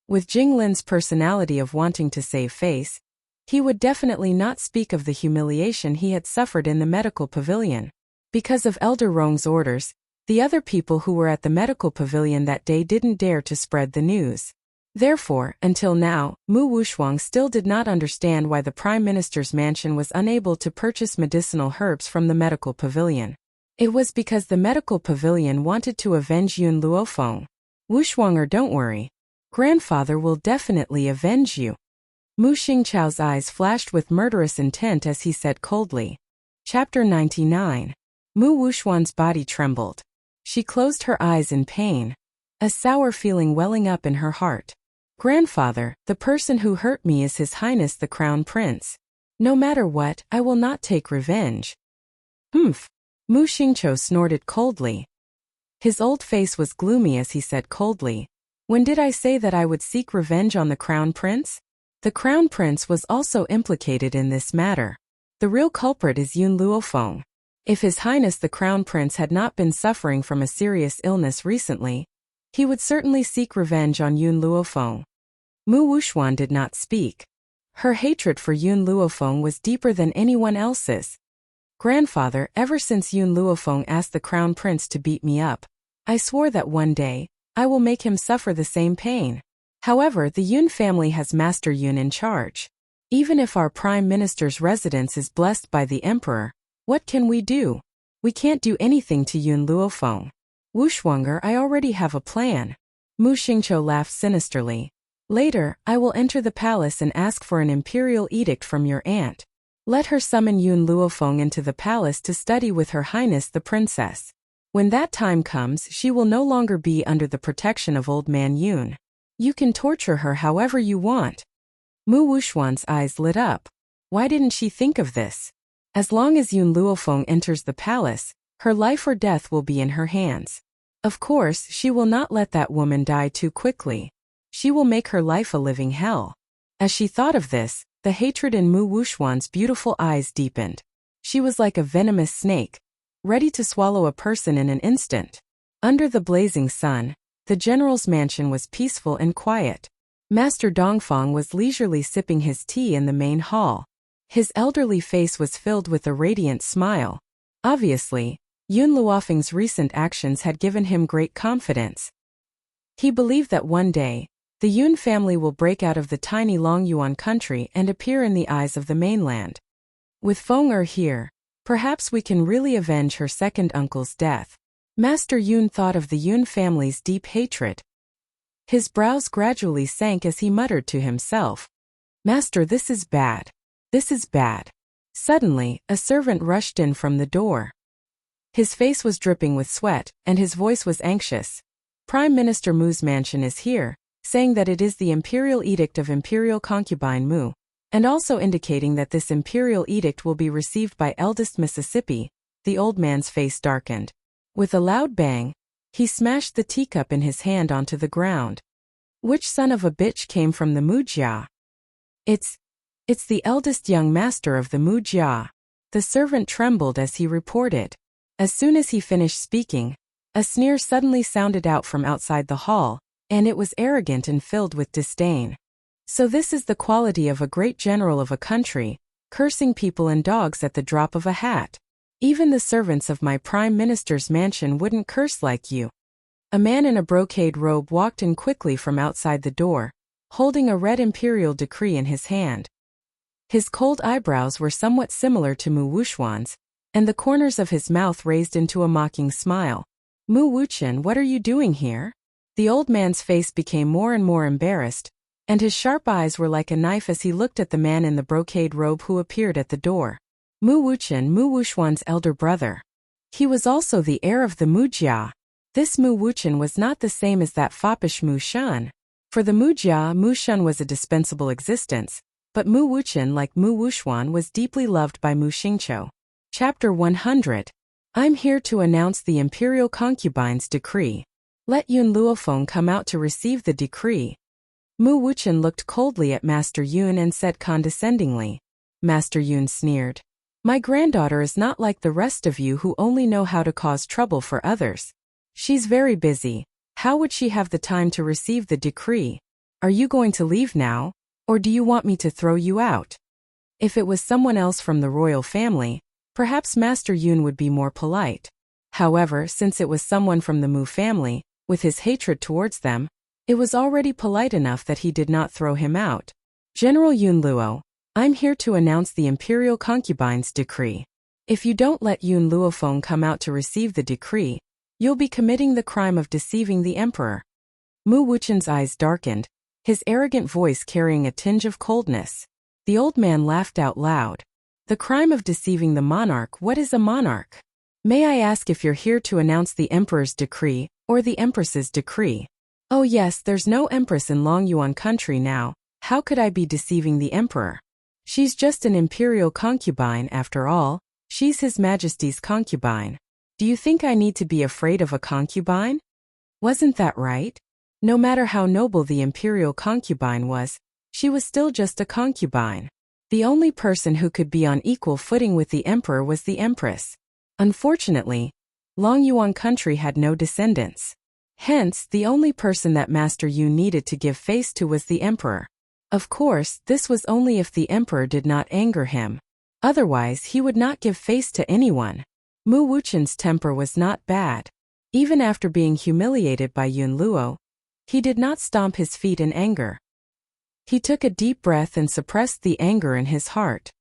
With Jinglin's personality of wanting to save face, he would definitely not speak of the humiliation he had suffered in the medical pavilion. Because of Elder Rong's orders, the other people who were at the medical pavilion that day didn't dare to spread the news. Therefore, until now, Mu Wuxuan still did not understand why the Prime Minister's mansion was unable to purchase medicinal herbs from the medical pavilion. It was because the medical pavilion wanted to avenge Yun Luofeng. Wuxuanger, don't worry. Grandfather will definitely avenge you. Mu Xingqiu's eyes flashed with murderous intent as he said coldly. Chapter 99. Mu Wuxuan's body trembled. She closed her eyes in pain, a sour feeling welling up in her heart. Grandfather, the person who hurt me is His Highness the Crown Prince. No matter what, I will not take revenge. Humph. Mu Xingqiu snorted coldly. His old face was gloomy as he said coldly. When did I say that I would seek revenge on the Crown Prince? The Crown Prince was also implicated in this matter. The real culprit is Yun Luofeng. If His Highness the Crown Prince had not been suffering from a serious illness recently, he would certainly seek revenge on Yun Luofeng. Mu Wuxuan did not speak. Her hatred for Yun Luofeng was deeper than anyone else's. Grandfather, ever since Yun Luofeng asked the Crown Prince to beat me up, I swore that one day, I will make him suffer the same pain. However, the Yun family has Master Yun in charge. Even if our Prime Minister's residence is blessed by the Emperor, what can we do? We can't do anything to Yun Luofeng. Wuxuanger, I already have a plan. Mu Xingqiu laughed sinisterly. Later, I will enter the palace and ask for an imperial edict from your aunt. Let her summon Yun Luofeng into the palace to study with Her Highness the Princess. When that time comes, she will no longer be under the protection of Old Man Yun. You can torture her however you want. Mu Wuxuan's eyes lit up. Why didn't she think of this? As long as Yun Luofeng enters the palace, her life or death will be in her hands. Of course, she will not let that woman die too quickly. She will make her life a living hell. As she thought of this, the hatred in Mu Wuxuan's beautiful eyes deepened. She was like a venomous snake, ready to swallow a person in an instant. Under the blazing sun, the general's mansion was peaceful and quiet. Master Dongfang was leisurely sipping his tea in the main hall. His elderly face was filled with a radiant smile. Obviously, Yun Luofeng's recent actions had given him great confidence. He believed that one day, the Yun family will break out of the tiny Longyuan country and appear in the eyes of the mainland. With Feng Er here, perhaps we can really avenge her second uncle's death. Master Yun thought of the Yun family's deep hatred. His brows gradually sank as he muttered to himself, "Master, this is bad. This is bad." Suddenly, a servant rushed in from the door. His face was dripping with sweat, and his voice was anxious. "Prime Minister Mu's mansion is here," saying that it is the imperial edict of Imperial Concubine Mu, and also indicating that this imperial edict will be received by eldest Mississippi. The old man's face darkened. With a loud bang, he smashed the teacup in his hand onto the ground. "Which son of a bitch came from the Mujia?" It's the eldest young master of the Mujia." The servant trembled as he reported. As soon as he finished speaking, a sneer suddenly sounded out from outside the hall, and it was arrogant and filled with disdain. "So this is the quality of a great general of a country, cursing people and dogs at the drop of a hat. Even the servants of my prime minister's mansion wouldn't curse like you." A man in a brocade robe walked in quickly from outside the door, holding a red imperial decree in his hand. His cold eyebrows were somewhat similar to Mu Wuxuan's, and the corners of his mouth raised into a mocking smile. "Mu Wuchen, what are you doing here?" The old man's face became more and more embarrassed, and his sharp eyes were like a knife as he looked at the man in the brocade robe who appeared at the door. Mu Wuchen, Mu Wuxuan's elder brother. He was also the heir of the Mujia. This Mu Wuchen was not the same as that foppish Mu Shun. For the Mujia, Mu Shun was a dispensable existence, but Mu Wuchen, like Mu Wuxuan, was deeply loved by Mu Xingqiu. Chapter 100. I'm here to announce the Imperial Concubine's decree. Let Yun Luofeng come out to receive the decree. Mu Wuchen looked coldly at Master Yun and said condescendingly. Master Yun sneered. My granddaughter is not like the rest of you who only know how to cause trouble for others. She's very busy. How would she have the time to receive the decree? Are you going to leave now, or do you want me to throw you out? If it was someone else from the royal family, perhaps Master Yun would be more polite. However, since it was someone from the Mu family, with his hatred towards them, it was already polite enough that he did not throw him out. General Yun Luo, I'm here to announce the Imperial Concubine's decree. If you don't let Yun Luofeng come out to receive the decree, you'll be committing the crime of deceiving the emperor. Mu Wuchen's eyes darkened, his arrogant voice carrying a tinge of coldness. The old man laughed out loud. The crime of deceiving the monarch. What is a monarch? May I ask if you're here to announce the emperor's decree, or the empress's decree? Oh yes, there's no empress in Longyuan country now. How could I be deceiving the emperor? She's just an imperial concubine after all. She's His Majesty's concubine. Do you think I need to be afraid of a concubine? Wasn't that right? No matter how noble the imperial concubine was, she was still just a concubine. The only person who could be on equal footing with the emperor was the empress. Unfortunately, Longyuan country had no descendants. Hence, the only person that Master Yu needed to give face to was the emperor. Of course, this was only if the emperor did not anger him. Otherwise, he would not give face to anyone. Mu Wuchen's temper was not bad. Even after being humiliated by Yun Luo, he did not stomp his feet in anger. He took a deep breath and suppressed the anger in his heart.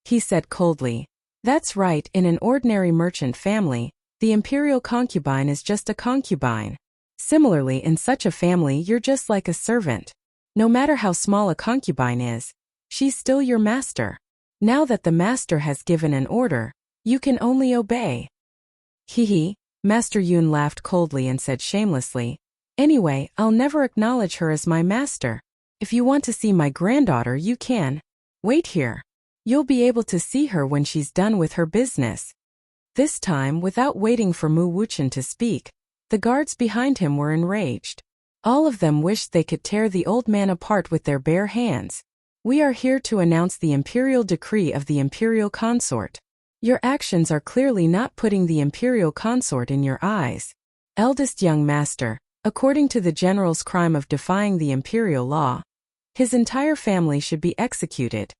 He said coldly, That's right, in an ordinary merchant family, the imperial concubine is just a concubine. Similarly, in such a family, you're just like a servant. No matter how small a concubine is, she's still your master. Now that the master has given an order, you can only obey. Hee. Master Yun laughed coldly and said shamelessly, Anyway, I'll never acknowledge her as my master. If you want to see my granddaughter, you can. Wait here. You'll be able to see her when she's done with her business. This time, without waiting for Mu Wuchen to speak, the guards behind him were enraged. All of them wished they could tear the old man apart with their bare hands. We are here to announce the imperial decree of the imperial consort. Your actions are clearly not putting the imperial consort in your eyes. Eldest young master, according to the general's crime of defying the imperial law, his entire family should be executed.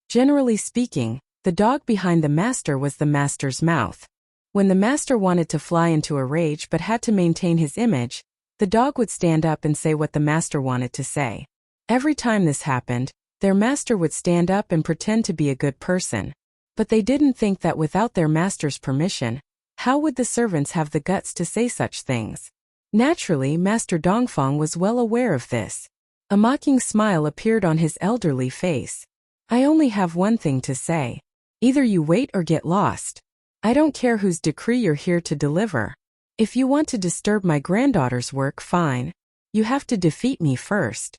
Generally speaking, the dog behind the master was the master's mouth. When the master wanted to fly into a rage but had to maintain his image, the dog would stand up and say what the master wanted to say. Every time this happened, their master would stand up and pretend to be a good person. But they didn't think that without their master's permission, how would the servants have the guts to say such things? Naturally, Master Dongfang was well aware of this. A mocking smile appeared on his elderly face. I only have one thing to say. Either you wait or get lost. I don't care whose decree you're here to deliver. If you want to disturb my granddaughter's work, fine. You have to defeat me first.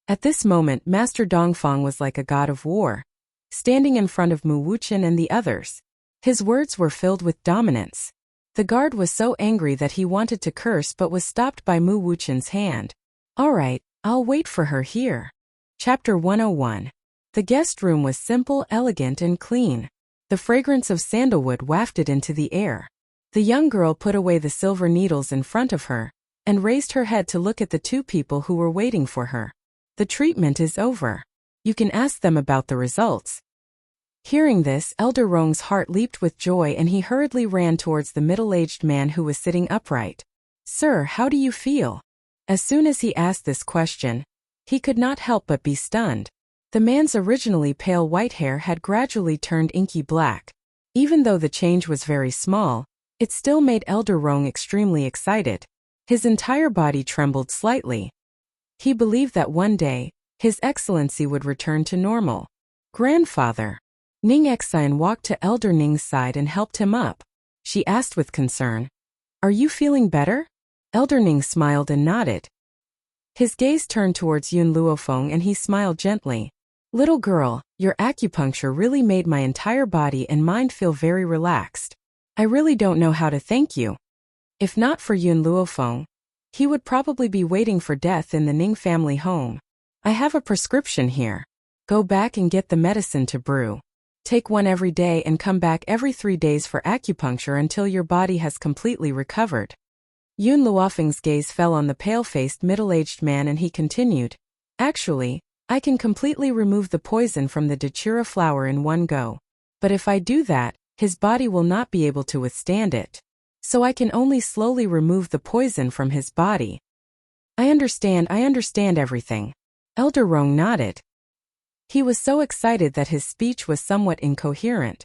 At this moment, Master Dongfang was like a god of war, standing in front of Mu Wuchen and the others. His words were filled with dominance. The guard was so angry that he wanted to curse but was stopped by Mu Wuchen's hand. All right, I'll wait for her here. Chapter 101. The guest room was simple, elegant, and clean. The fragrance of sandalwood wafted into the air. The young girl put away the silver needles in front of her and raised her head to look at the two people who were waiting for her. The treatment is over. You can ask them about the results. Hearing this, Elder Rong's heart leaped with joy and he hurriedly ran towards the middle-aged man who was sitting upright. Sir, how do you feel? As soon as he asked this question, he could not help but be stunned. The man's originally pale white hair had gradually turned inky black. Even though the change was very small, it still made Elder Rong extremely excited. His entire body trembled slightly. He believed that one day, His Excellency would return to normal. Grandfather. Ning Exine walked to Elder Ning's side and helped him up. She asked with concern, Are you feeling better? Elder Ning smiled and nodded. His gaze turned towards Yun Luofeng and he smiled gently. Little girl, your acupuncture really made my entire body and mind feel very relaxed. I really don't know how to thank you. If not for Yun Luofeng, he would probably be waiting for death in the Ning family home. I have a prescription here. Go back and get the medicine to brew. Take one every day and come back every 3 days for acupuncture until your body has completely recovered. Yun Luofeng's gaze fell on the pale-faced middle-aged man and he continued, Actually, I can completely remove the poison from the datura flower in one go. But if I do that, his body will not be able to withstand it. So I can only slowly remove the poison from his body. I understand everything. Elder Rong nodded. He was so excited that his speech was somewhat incoherent.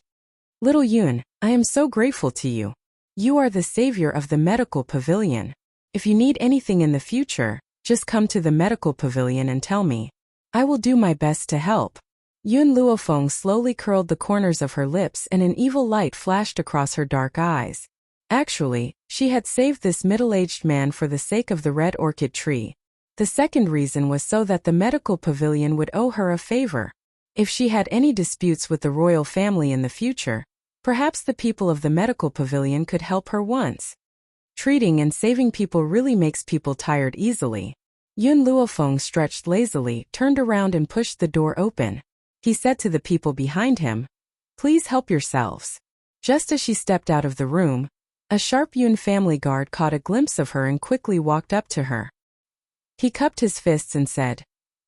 Little Yun, I am so grateful to you. You are the savior of the medical pavilion. If you need anything in the future, just come to the medical pavilion and tell me. I will do my best to help. Yun Luofeng slowly curled the corners of her lips and an evil light flashed across her dark eyes. Actually, she had saved this middle-aged man for the sake of the red orchid tree. The second reason was so that the medical pavilion would owe her a favor. If she had any disputes with the royal family in the future, perhaps the people of the medical pavilion could help her once. Treating and saving people really makes people tired easily. Yun Luofeng stretched lazily, turned around and pushed the door open. He said to the people behind him, Please help yourselves. Just as she stepped out of the room, a sharp Yun family guard caught a glimpse of her and quickly walked up to her. He cupped his fists and said,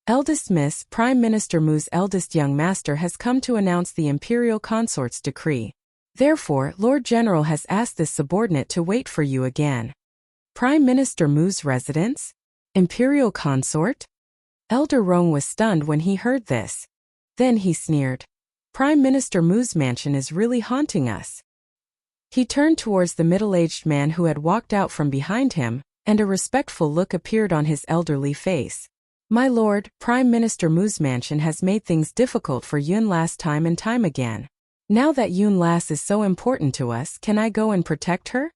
Eldest Miss, Prime Minister Mu's eldest young master has come to announce the imperial consort's decree. Therefore, Lord General has asked this subordinate to wait for you again. Prime Minister Mu's residence? Imperial consort? Elder Rong was stunned when he heard this. Then he sneered. Prime Minister Mu's mansion is really haunting us. He turned towards the middle-aged man who had walked out from behind him, and a respectful look appeared on his elderly face. My lord, Prime Minister Mu's mansion has made things difficult for Yun Lass time and time again. Now that Yun Lass is so important to us, can I go and protect her?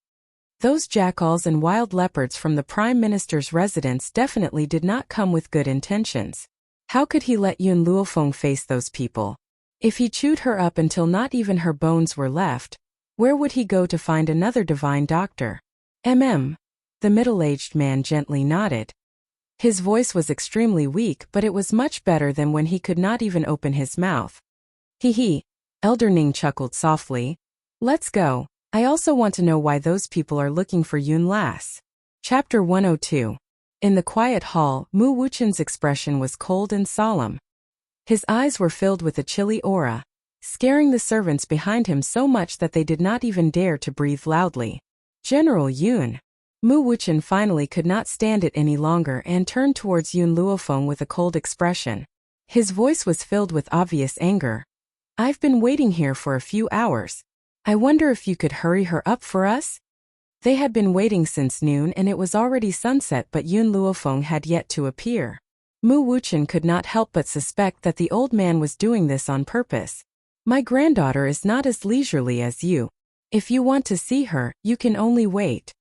Those jackals and wild leopards from the Prime Minister's residence definitely did not come with good intentions. How could he let Yun Luofeng face those people? If he chewed her up until not even her bones were left, where would he go to find another divine doctor? The middle-aged man gently nodded. His voice was extremely weak, but it was much better than when he could not even open his mouth. He. Elder Ning chuckled softly. Let's go. I also want to know why those people are looking for Yun Lass. Chapter 102. In the quiet hall, Mu Wuchen's expression was cold and solemn. His eyes were filled with a chilly aura, scaring the servants behind him so much that they did not even dare to breathe loudly. General Yun. Mu Wuchen finally could not stand it any longer and turned towards Yun Luofeng with a cold expression. His voice was filled with obvious anger. I've been waiting here for a few hours. I wonder if you could hurry her up for us? They had been waiting since noon and it was already sunset, but Yun Luofeng had yet to appear. Mu Wuchen could not help but suspect that the old man was doing this on purpose. My granddaughter is not as leisurely as you. If you want to see her, you can only wait.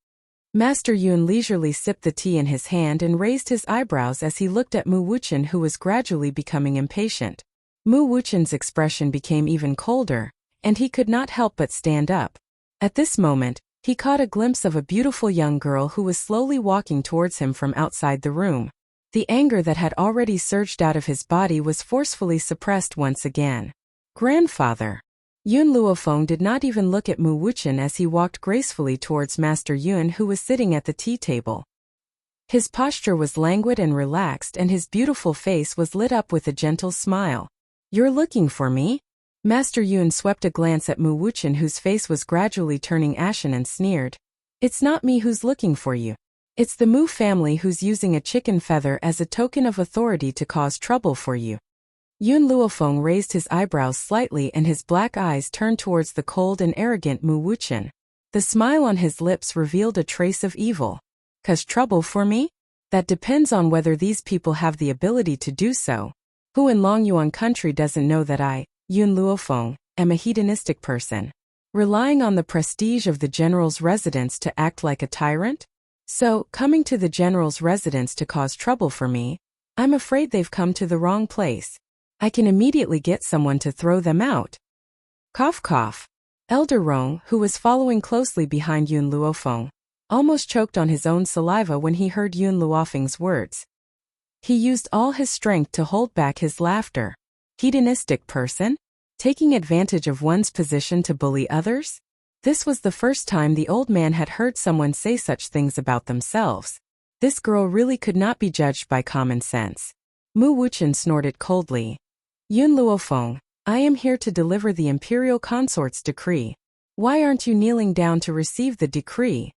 Master Yun leisurely sipped the tea in his hand and raised his eyebrows as he looked at Mu Wuchen, who was gradually becoming impatient. Mu Wuchen's expression became even colder, and he could not help but stand up. At this moment, he caught a glimpse of a beautiful young girl who was slowly walking towards him from outside the room. The anger that had already surged out of his body was forcefully suppressed once again. Grandfather. Yun Luofeng did not even look at Mu Wuchen as he walked gracefully towards Master Yun, who was sitting at the tea table. His posture was languid and relaxed, and his beautiful face was lit up with a gentle smile. You're looking for me? Master Yun swept a glance at Mu Wuchen, whose face was gradually turning ashen, and sneered. It's not me who's looking for you. It's the Mu family who's using a chicken feather as a token of authority to cause trouble for you. Yun Luofeng raised his eyebrows slightly and his black eyes turned towards the cold and arrogant Mu Wuchen. The smile on his lips revealed a trace of evil. "'Cause trouble for me? That depends on whether these people have the ability to do so. Who in Longyuan country doesn't know that I, Yun Luofeng, am a hedonistic person, relying on the prestige of the general's residence to act like a tyrant? So, coming to the general's residence to cause trouble for me, I'm afraid they've come to the wrong place. I can immediately get someone to throw them out." Cough cough. Elder Rong, who was following closely behind Yun Luofeng, almost choked on his own saliva when he heard Yun Luofeng's words. He used all his strength to hold back his laughter. Hedonistic person? Taking advantage of one's position to bully others? This was the first time the old man had heard someone say such things about themselves. This girl really could not be judged by common sense. Mu Wuchen snorted coldly. Yun Luofeng, I am here to deliver the imperial consort's decree. Why aren't you kneeling down to receive the decree?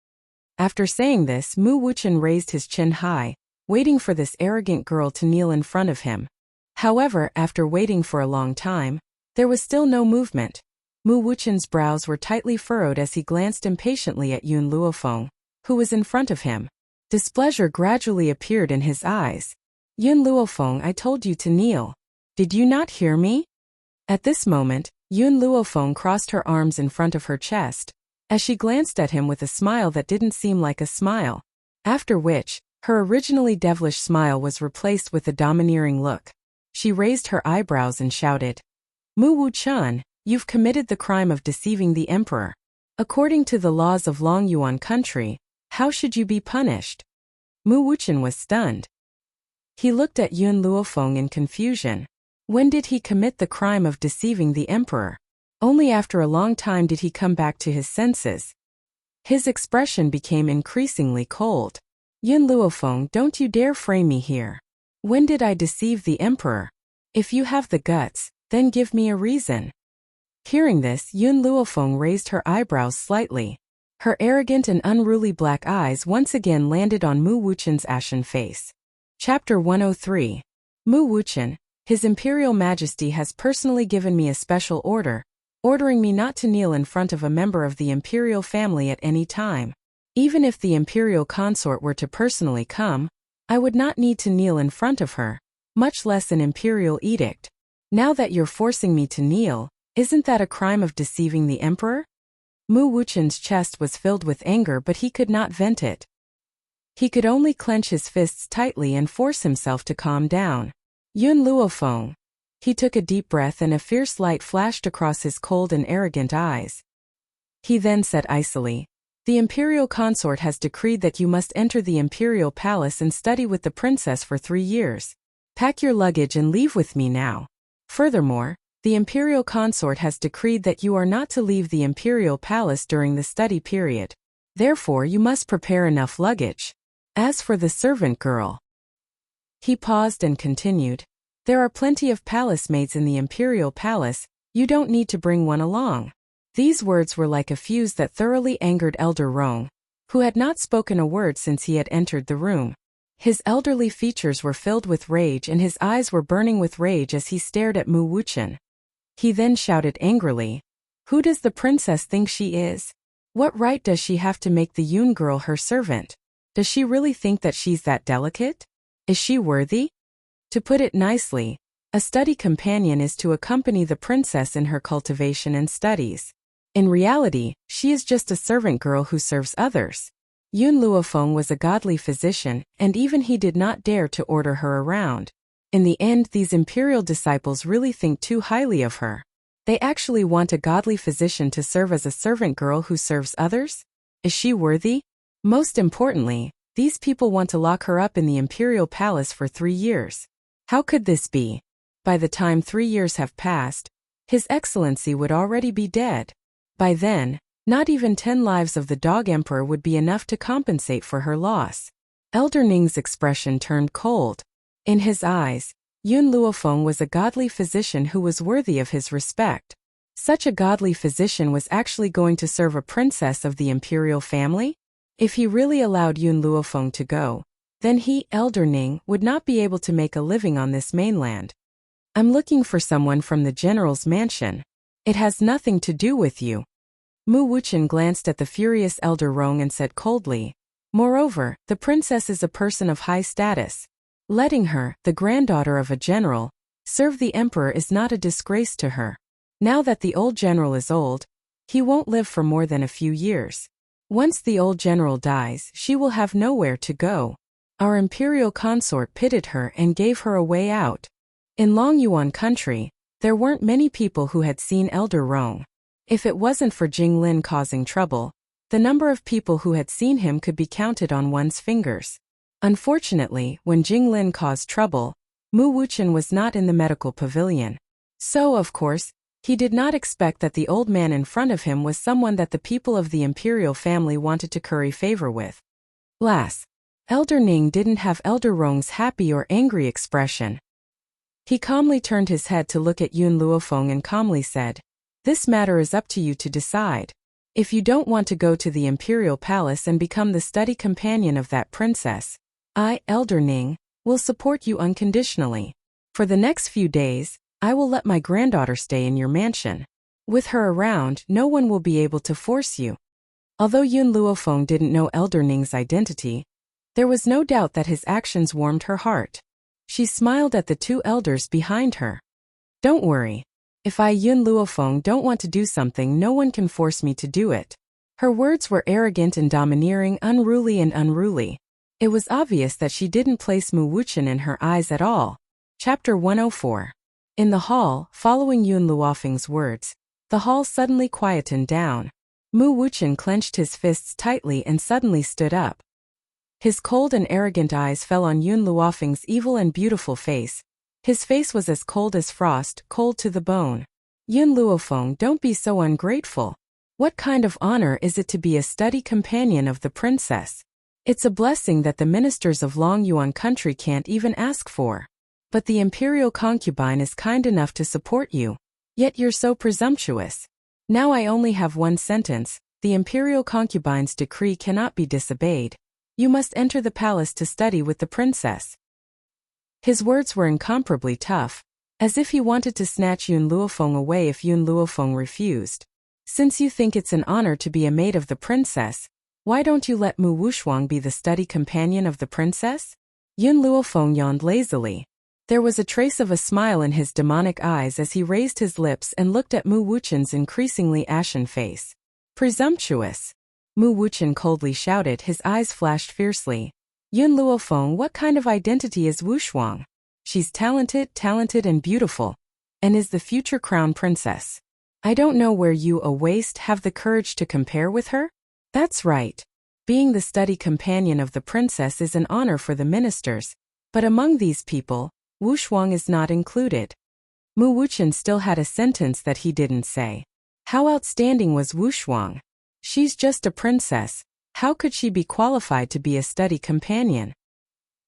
After saying this, Mu Wuchen raised his chin high, waiting for this arrogant girl to kneel in front of him. However, after waiting for a long time, there was still no movement. Mu Wuchen's brows were tightly furrowed as he glanced impatiently at Yun Luofeng, who was in front of him. Displeasure gradually appeared in his eyes. Yun Luofeng, I told you to kneel. Did you not hear me? At this moment, Yun Luofeng crossed her arms in front of her chest, as she glanced at him with a smile that didn't seem like a smile. After which, her originally devilish smile was replaced with a domineering look. She raised her eyebrows and shouted, Mu Wuchen, you've committed the crime of deceiving the emperor. According to the laws of Longyuan country, how should you be punished? Mu Wuchen was stunned. He looked at Yun Luofeng in confusion. When did he commit the crime of deceiving the emperor? Only after a long time did he come back to his senses. His expression became increasingly cold. Yun Luofeng, don't you dare frame me here. When did I deceive the emperor? If you have the guts, then give me a reason. Hearing this, Yun Luofeng raised her eyebrows slightly. Her arrogant and unruly black eyes once again landed on Mu Wuchen's ashen face. Chapter 103. Mu Wuchen, His Imperial Majesty has personally given me a special order, ordering me not to kneel in front of a member of the imperial family at any time. Even if the imperial consort were to personally come, I would not need to kneel in front of her, much less an imperial edict. Now that you're forcing me to kneel, isn't that a crime of deceiving the emperor? Mu Wuchen's chest was filled with anger, but he could not vent it. He could only clench his fists tightly and force himself to calm down. Yun Luofeng. He took a deep breath and a fierce light flashed across his cold and arrogant eyes. He then said icily, The imperial consort has decreed that you must enter the imperial palace and study with the princess for 3 years. Pack your luggage and leave with me now. Furthermore, the imperial consort has decreed that you are not to leave the imperial palace during the study period. Therefore, you must prepare enough luggage. As for the servant girl," he paused and continued, "there are plenty of palace maids in the imperial palace, you don't need to bring one along." These words were like a fuse that thoroughly angered Elder Rong, who had not spoken a word since he had entered the room. His elderly features were filled with rage and his eyes were burning with rage as he stared at Mu Wuchen. He then shouted angrily, "Who does the princess think she is? What right does she have to make the Yun girl her servant? Does she really think that she's that delicate? Is she worthy?" To put it nicely, a study companion is to accompany the princess in her cultivation and studies. In reality, she is just a servant girl who serves others. Yun Luofeng was a godly physician, and even he did not dare to order her around. In the end, these imperial disciples really think too highly of her. They actually want a godly physician to serve as a servant girl who serves others? Is she worthy? Most importantly, these people want to lock her up in the imperial palace for 3 years. How could this be? By the time 3 years have passed, His Excellency would already be dead. By then, not even 10 lives of the dog emperor would be enough to compensate for her loss. Elder Ning's expression turned cold. In his eyes, Yun Luofeng was a godly physician who was worthy of his respect. Such a godly physician was actually going to serve a princess of the imperial family? If he really allowed Yun Luofeng to go, then he, Elder Ning, would not be able to make a living on this mainland. "I'm looking for someone from the general's mansion. It has nothing to do with you." Mu Wuchen glanced at the furious Elder Rong and said coldly, "Moreover, the princess is a person of high status. Letting her, the granddaughter of a general, serve the emperor is not a disgrace to her. Now that the old general is old, he won't live for more than a few years. Once the old general dies, she will have nowhere to go. Our imperial consort pitied her and gave her a way out." In Longyuan country, there weren't many people who had seen Elder Rong. If it wasn't for Jing Lin causing trouble, the number of people who had seen him could be counted on one's fingers. Unfortunately, when Jing Lin caused trouble, Mu Wuchen was not in the medical pavilion. So, of course, he did not expect that the old man in front of him was someone that the people of the imperial family wanted to curry favor with. Last, Elder Ning didn't have Elder Rong's happy or angry expression. He calmly turned his head to look at Yun Luofeng and calmly said, "This matter is up to you to decide. If you don't want to go to the imperial palace and become the study companion of that princess, I, Elder Ning, will support you unconditionally. For the next few days, I will let my granddaughter stay in your mansion. With her around, no one will be able to force you." Although Yun Luofeng didn't know Elder Ning's identity, there was no doubt that his actions warmed her heart. She smiled at the 2 elders behind her. "Don't worry. If I, Yun Luofeng, don't want to do something, no one can force me to do it." Her words were arrogant and domineering, unruly. It was obvious that she didn't place Mu Wuchen in her eyes at all. Chapter 104. In the hall, following Yun Luofeng's words, the hall suddenly quietened down. Mu Wuchen clenched his fists tightly and suddenly stood up. His cold and arrogant eyes fell on Yun Luofeng's evil and beautiful face. His face was as cold as frost, cold to the bone. "Yun Luofeng, don't be so ungrateful. What kind of honor is it to be a study companion of the princess? It's a blessing that the ministers of Longyuan country can't even ask for. But the imperial concubine is kind enough to support you. Yet you're so presumptuous. Now I only have one sentence: the imperial concubine's decree cannot be disobeyed. You must enter the palace to study with the princess." His words were incomparably tough, as if he wanted to snatch Yun Luofeng away if Yun Luofeng refused. "Since you think it's an honor to be a maid of the princess, why don't you let Mu Wuchuang be the study companion of the princess?" Yun Luofeng yawned lazily. There was a trace of a smile in his demonic eyes as he raised his lips and looked at Mu Wuchen's increasingly ashen face. "Presumptuous!" Mu Wuchen coldly shouted, his eyes flashed fiercely. "Yun Luofeng, what kind of identity is Wuchuang? She's talented and beautiful, and is the future crown princess. I don't know where you, a waste, have the courage to compare with her? That's right. Being the study companion of the princess is an honor for the ministers, but among these people, Wu Shuang is not included. Mu Wuchen still had a sentence that he didn't say. How outstanding was Wu Shuang? She's just a princess. How could she be qualified to be a study companion?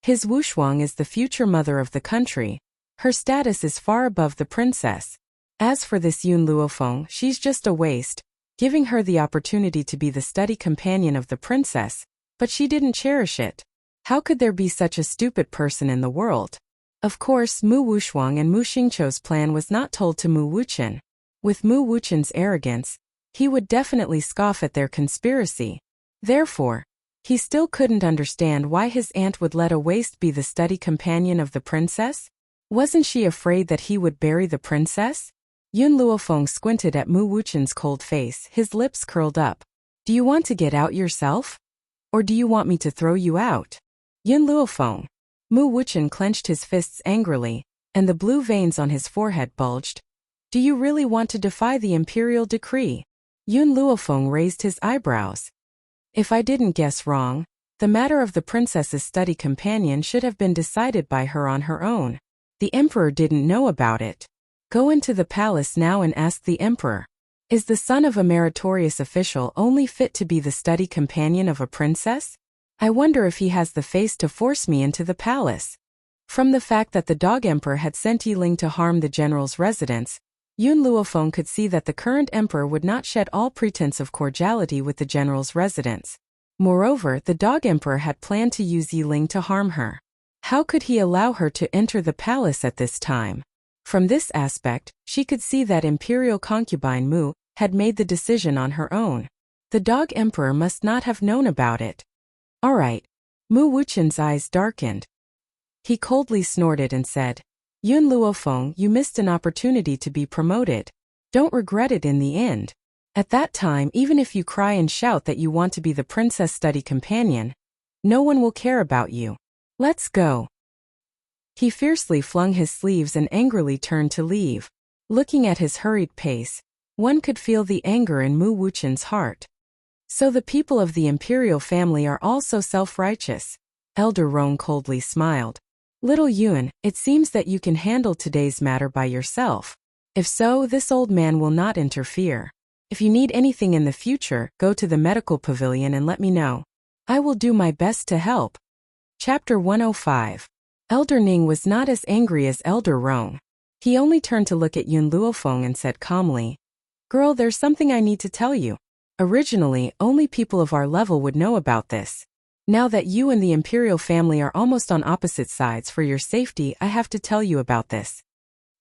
His Wu Shuang is the future mother of the country. Her status is far above the princess. As for this Yun Luofeng, she's just a waste, giving her the opportunity to be the study companion of the princess, but she didn't cherish it. How could there be such a stupid person in the world? Of course, Mu Wushuang and Mu Xingqiu's plan was not told to Mu Wuchen. With Mu Wuchen's arrogance, he would definitely scoff at their conspiracy. Therefore, he still couldn't understand why his aunt would let a waste be the study companion of the princess. Wasn't she afraid that he would bury the princess? Yun Luofeng squinted at Mu Wuchen's cold face, his lips curled up. Do you want to get out yourself? Or do you want me to throw you out? Yun Luofeng. Mu Wuchen clenched his fists angrily, and the blue veins on his forehead bulged. Do you really want to defy the imperial decree? Yun Luofeng raised his eyebrows. If I didn't guess wrong, the matter of the princess's study companion should have been decided by her on her own. The emperor didn't know about it. Go into the palace now and ask the emperor. Is the son of a meritorious official only fit to be the study companion of a princess? I wonder if he has the face to force me into the palace. From the fact that the dog emperor had sent Yiling to harm the general's residence, Yun Luofeng could see that the current emperor would not shed all pretense of cordiality with the general's residence. Moreover, the dog emperor had planned to use Yiling to harm her. How could he allow her to enter the palace at this time? From this aspect, she could see that imperial concubine Mu had made the decision on her own. The dog emperor must not have known about it. All right. Mu Wuchen's eyes darkened. He coldly snorted and said, Yun Luofeng, you missed an opportunity to be promoted. Don't regret it in the end. At that time, even if you cry and shout that you want to be the princess study companion, no one will care about you. Let's go. He fiercely flung his sleeves and angrily turned to leave. Looking at his hurried pace, one could feel the anger in Mu Wuchen's heart. So the people of the imperial family are all so self-righteous. Elder Rong coldly smiled. Little Yun, it seems that you can handle today's matter by yourself. If so, this old man will not interfere. If you need anything in the future, go to the medical pavilion and let me know. I will do my best to help. Chapter 105. Elder Ning was not as angry as Elder Rong. He only turned to look at Yun Luofeng and said calmly, Girl, there's something I need to tell you. Originally, only people of our level would know about this. Now that you and the imperial family are almost on opposite sides, for your safety, I have to tell you about this.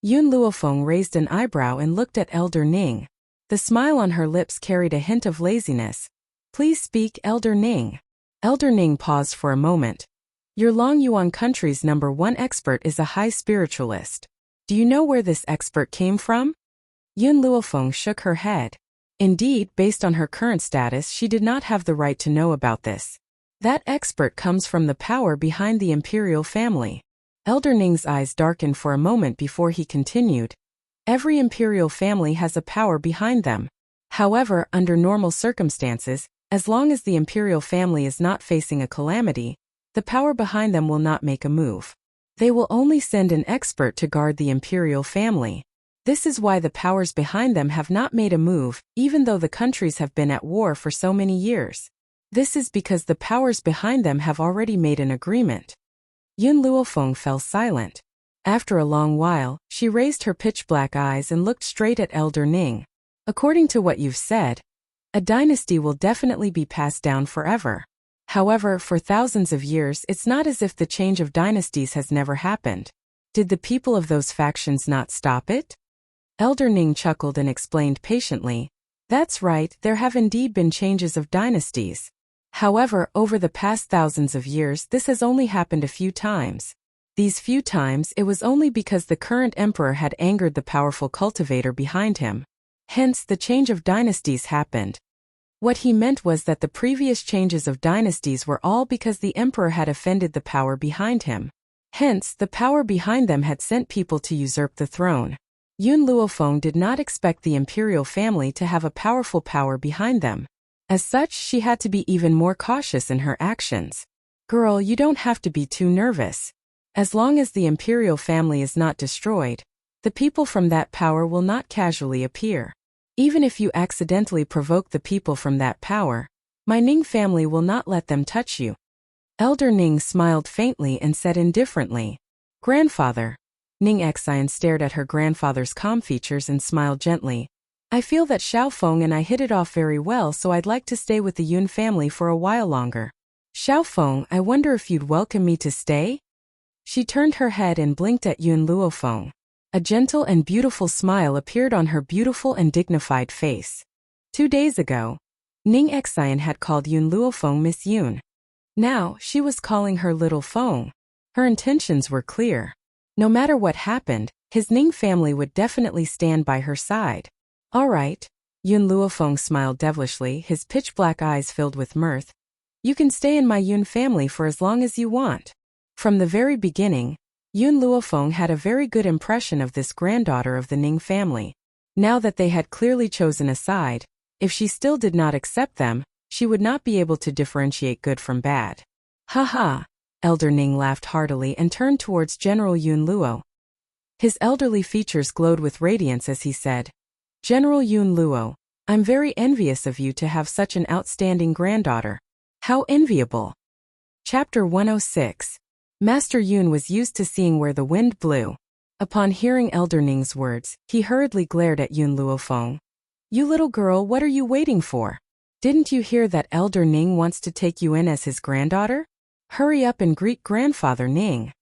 Yun Luofeng raised an eyebrow and looked at Elder Ning. The smile on her lips carried a hint of laziness. Please speak, Elder Ning. Elder Ning paused for a moment. Your Long Yuan country's #1 expert is a high spiritualist. Do you know where this expert came from? Yun Luofeng shook her head. Indeed, based on her current status, she did not have the right to know about this. That expert comes from the power behind the imperial family. Elder Ning's eyes darkened for a moment before he continued. Every imperial family has a power behind them. However, under normal circumstances, as long as the imperial family is not facing a calamity, the power behind them will not make a move. They will only send an expert to guard the imperial family. This is why the powers behind them have not made a move, even though the countries have been at war for so many years. This is because the powers behind them have already made an agreement. Yun Luofeng fell silent. After a long while, she raised her pitch-black eyes and looked straight at Elder Ning. According to what you've said, a dynasty will definitely be passed down forever. However, for thousands of years, it's not as if the change of dynasties has never happened. Did the people of those factions not stop it? Elder Ning chuckled and explained patiently. That's right, there have indeed been changes of dynasties. However, over the past thousands of years, this has only happened a few times. These few times, it was only because the current emperor had angered the powerful cultivator behind him. Hence, the change of dynasties happened. What he meant was that the previous changes of dynasties were all because the emperor had offended the power behind him. Hence, the power behind them had sent people to usurp the throne. Yun Luofeng did not expect the imperial family to have a powerful power behind them. As such, she had to be even more cautious in her actions. Girl, you don't have to be too nervous. As long as the imperial family is not destroyed, the people from that power will not casually appear. Even if you accidentally provoke the people from that power, my Ning family will not let them touch you. Elder Ning smiled faintly and said indifferently, Grandfather. Ning Xian stared at her grandfather's calm features and smiled gently. I feel that Xiaofeng and I hit it off very well, so I'd like to stay with the Yun family for a while longer. Xiaofeng, I wonder if you'd welcome me to stay? She turned her head and blinked at Yun Luofeng. A gentle and beautiful smile appeared on her beautiful and dignified face. 2 days ago, Ning Xian had called Yun Luofeng Miss Yun. Now, she was calling her Little Feng. Her intentions were clear. No matter what happened, his Ning family would definitely stand by her side. All right, Yun Luofeng smiled devilishly, his pitch-black eyes filled with mirth. You can stay in my Yun family for as long as you want. From the very beginning, Yun Luofeng had a very good impression of this granddaughter of the Ning family. Now that they had clearly chosen a side, if she still did not accept them, she would not be able to differentiate good from bad. Ha! Elder Ning laughed heartily and turned towards General Yun Luo. His elderly features glowed with radiance as he said, General Yun Luo, I'm very envious of you to have such an outstanding granddaughter. How enviable! Chapter 106. Master Yun was used to seeing where the wind blew. Upon hearing Elder Ning's words, he hurriedly glared at Yun Luofeng. You little girl, what are you waiting for? Didn't you hear that Elder Ning wants to take you in as his granddaughter? Hurry up and greet Grandfather Ning.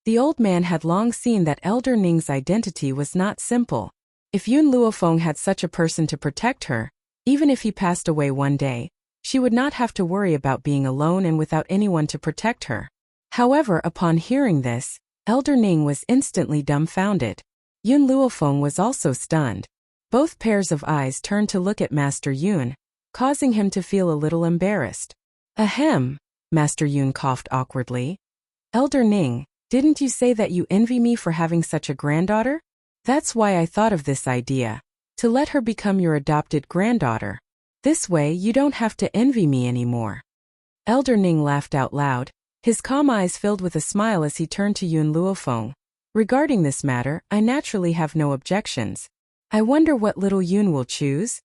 The old man had long seen that Elder Ning's identity was not simple. If Yun Luofeng had such a person to protect her, even if he passed away one day, she would not have to worry about being alone and without anyone to protect her. However, upon hearing this, Elder Ning was instantly dumbfounded. Yun Luofeng was also stunned. Both pairs of eyes turned to look at Master Yun, causing him to feel a little embarrassed. Ahem, Master Yun coughed awkwardly. Elder Ning, didn't you say that you envy me for having such a granddaughter? That's why I thought of this idea, to let her become your adopted granddaughter. This way you don't have to envy me anymore. Elder Ning laughed out loud, his calm eyes filled with a smile as he turned to Yun Luofeng. Regarding this matter, I naturally have no objections. I wonder what little Yun will choose?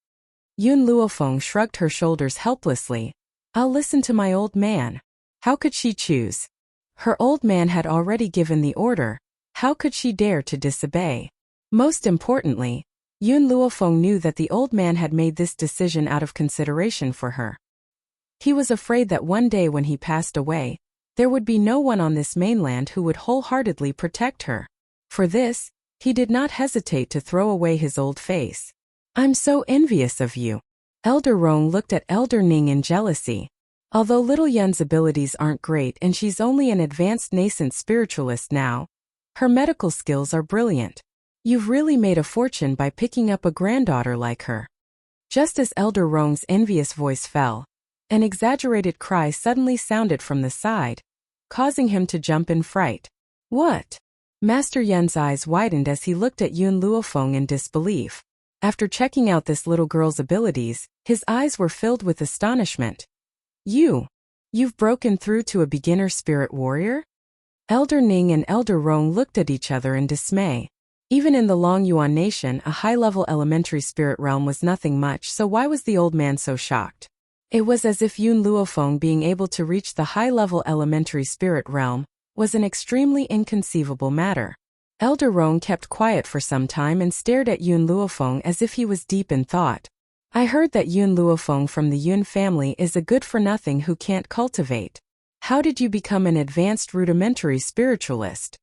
Yun Luofeng shrugged her shoulders helplessly. I'll listen to my old man. How could she choose? Her old man had already given the order. How could she dare to disobey? Most importantly, Yun Luofeng knew that the old man had made this decision out of consideration for her. He was afraid that one day when he passed away, there would be no one on this mainland who would wholeheartedly protect her. For this, he did not hesitate to throw away his old face. I'm so envious of you. Elder Rong looked at Elder Ning in jealousy. Although little Yun's abilities aren't great and she's only an advanced nascent spiritualist now, her medical skills are brilliant. You've really made a fortune by picking up a granddaughter like her. Just as Elder Rong's envious voice fell, an exaggerated cry suddenly sounded from the side, causing him to jump in fright. What? Master Yun's eyes widened as he looked at Yun Luofeng in disbelief. After checking out this little girl's abilities, his eyes were filled with astonishment. You've broken through to a beginner spirit warrior? Elder Ning and Elder Rong looked at each other in dismay. Even in the Long Yuan nation, a high-level elementary spirit realm was nothing much, so why was the old man so shocked? It was as if Yun Luofeng being able to reach the high-level elementary spirit realm was an extremely inconceivable matter. Elder Rong kept quiet for some time and stared at Yun Luofeng as if he was deep in thought. I heard that Yun Luofeng from the Yun family is a good-for-nothing who can't cultivate. How did you become an advanced rudimentary spiritualist?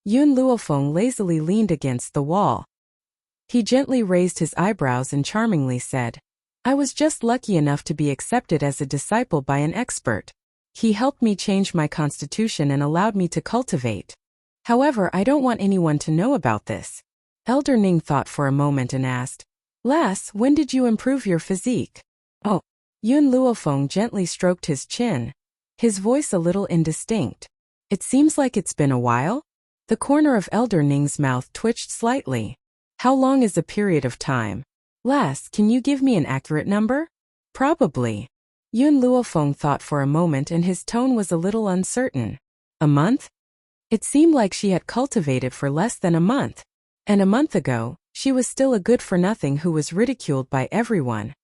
Yun Luofeng lazily leaned against the wall. He gently raised his eyebrows and charmingly said, I was just lucky enough to be accepted as a disciple by an expert. He helped me change my constitution and allowed me to cultivate. However, I don't want anyone to know about this. Elder Ning thought for a moment and asked, Lass, when did you improve your physique? Oh. Yun Luofeng gently stroked his chin, his voice a little indistinct. It seems like it's been a while? The corner of Elder Ning's mouth twitched slightly. How long is a period of time? Lass, can you give me an accurate number? Probably. Yun Luofeng thought for a moment and his tone was a little uncertain. A month? It seemed like she had cultivated for less than a month. And a month ago, she was still a good-for-nothing who was ridiculed by everyone.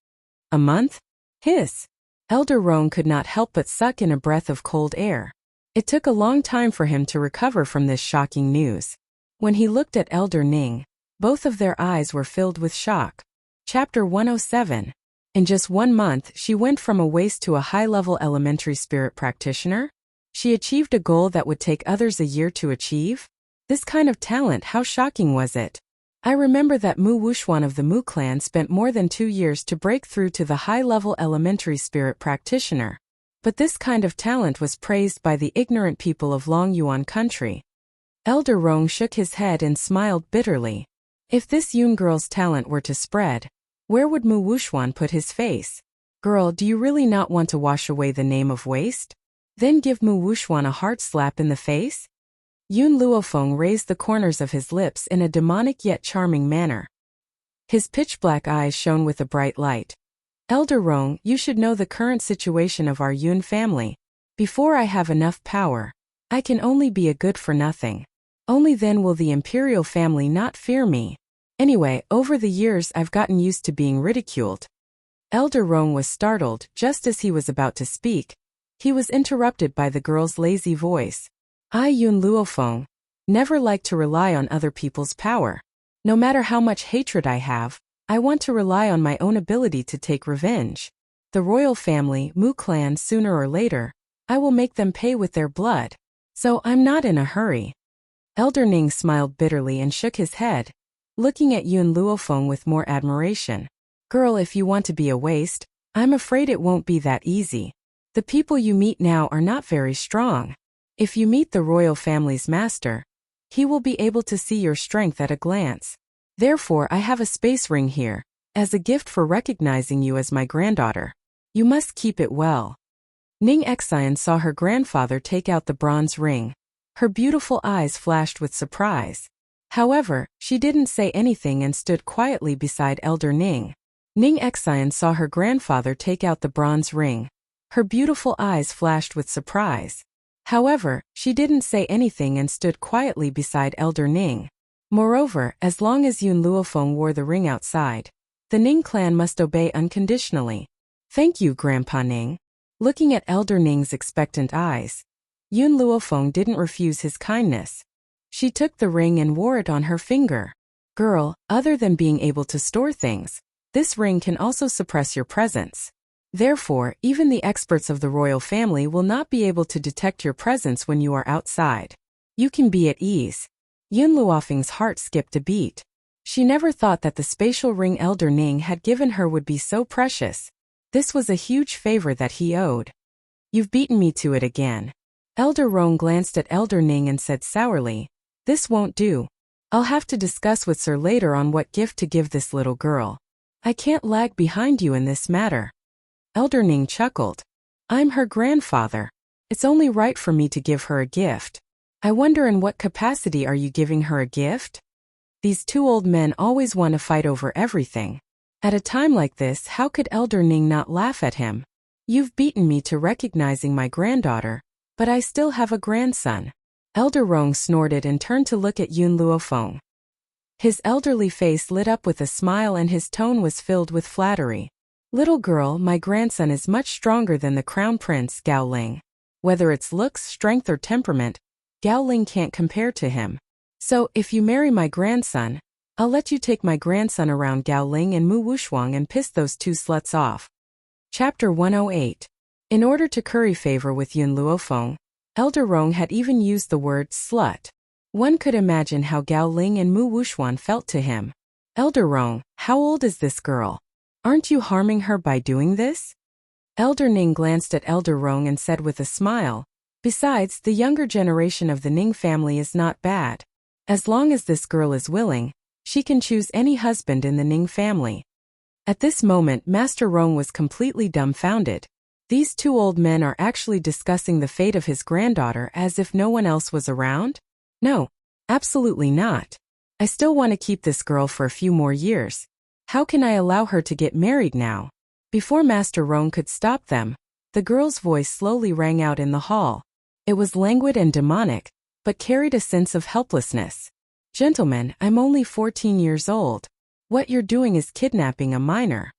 A month? Hiss. Elder Rong could not help but suck in a breath of cold air. It took a long time for him to recover from this shocking news. When he looked at Elder Ning, both of their eyes were filled with shock. Chapter 107. In just 1 month, she went from a waste to a high-level elementary spirit practitioner? She achieved a goal that would take others a year to achieve? This kind of talent, how shocking was it? I remember that Mu Wuxuan of the Mu clan spent more than 2 years to break through to the high-level elementary spirit practitioner. But this kind of talent was praised by the ignorant people of Long Yuan country. Elder Rong shook his head and smiled bitterly. If this Yun girl's talent were to spread, where would Mu Wuxuan put his face? Girl, do you really not want to wash away the name of waste? Then give Mu Wuxuan a hard slap in the face? Yun Luofeng raised the corners of his lips in a demonic yet charming manner. His pitch-black eyes shone with a bright light. Elder Rong, you should know the current situation of our Yun family. Before I have enough power, I can only be a good-for-nothing. Only then will the imperial family not fear me. Anyway, over the years I've gotten used to being ridiculed. Elder Rong was startled just as he was about to speak. He was interrupted by the girl's lazy voice. I, Yun Luofeng, never like to rely on other people's power. No matter how much hatred I have, I want to rely on my own ability to take revenge. The royal family, Mu clan, sooner or later, I will make them pay with their blood. So I'm not in a hurry. Elder Ning smiled bitterly and shook his head, looking at Yun Luofeng with more admiration. Girl, if you want to be a waste, I'm afraid it won't be that easy. The people you meet now are not very strong. If you meet the royal family's master, he will be able to see your strength at a glance. Therefore I have a space ring here, as a gift for recognizing you as my granddaughter. You must keep it well. Ning Xian saw her grandfather take out the bronze ring. Her beautiful eyes flashed with surprise. However, she didn't say anything and stood quietly beside Elder Ning. Ning Xian saw her grandfather take out the bronze ring. Her beautiful eyes flashed with surprise. However, she didn't say anything and stood quietly beside Elder Ning. Moreover, as long as Yun Luofeng wore the ring outside, the Ning clan must obey unconditionally. Thank you, Grandpa Ning. Looking at Elder Ning's expectant eyes, Yun Luofeng didn't refuse his kindness. She took the ring and wore it on her finger. Girl, other than being able to store things, this ring can also suppress your presence. Therefore, even the experts of the royal family will not be able to detect your presence when you are outside. You can be at ease. Yun Luofeng's heart skipped a beat. She never thought that the spatial ring Elder Ning had given her would be so precious. This was a huge favor that he owed. You've beaten me to it again. Elder Rong glanced at Elder Ning and said sourly, this won't do. I'll have to discuss with Sir later on what gift to give this little girl. I can't lag behind you in this matter. Elder Ning chuckled. I'm her grandfather. It's only right for me to give her a gift. I wonder in what capacity are you giving her a gift? These two old men always want to fight over everything. At a time like this, how could Elder Ning not laugh at him? You've beaten me to recognizing my granddaughter, but I still have a grandson. Elder Rong snorted and turned to look at Yun Luofeng. His elderly face lit up with a smile and his tone was filled with flattery. Little girl, my grandson is much stronger than the crown prince, Gao Ling. Whether it's looks, strength or temperament, Gao Ling can't compare to him. So, if you marry my grandson, I'll let you take my grandson around Gao Ling and Mu Wuxuang and piss those two sluts off. Chapter 108. In order to curry favor with Yun Luofeng, Elder Rong had even used the word slut. One could imagine how Gao Ling and Mu Wuxuan felt to him. Elder Rong, how old is this girl? Aren't you harming her by doing this? Elder Ning glanced at Elder Rong and said with a smile, besides, the younger generation of the Ning family is not bad. As long as this girl is willing, she can choose any husband in the Ning family. At this moment, Master Rong was completely dumbfounded. These two old men are actually discussing the fate of his granddaughter as if no one else was around? No, absolutely not. I still want to keep this girl for a few more years. How can I allow her to get married now? Before Master Roan could stop them, the girl's voice slowly rang out in the hall. It was languid and demonic, but carried a sense of helplessness. "Gentlemen, I'm only 14 years old. What you're doing is kidnapping a minor."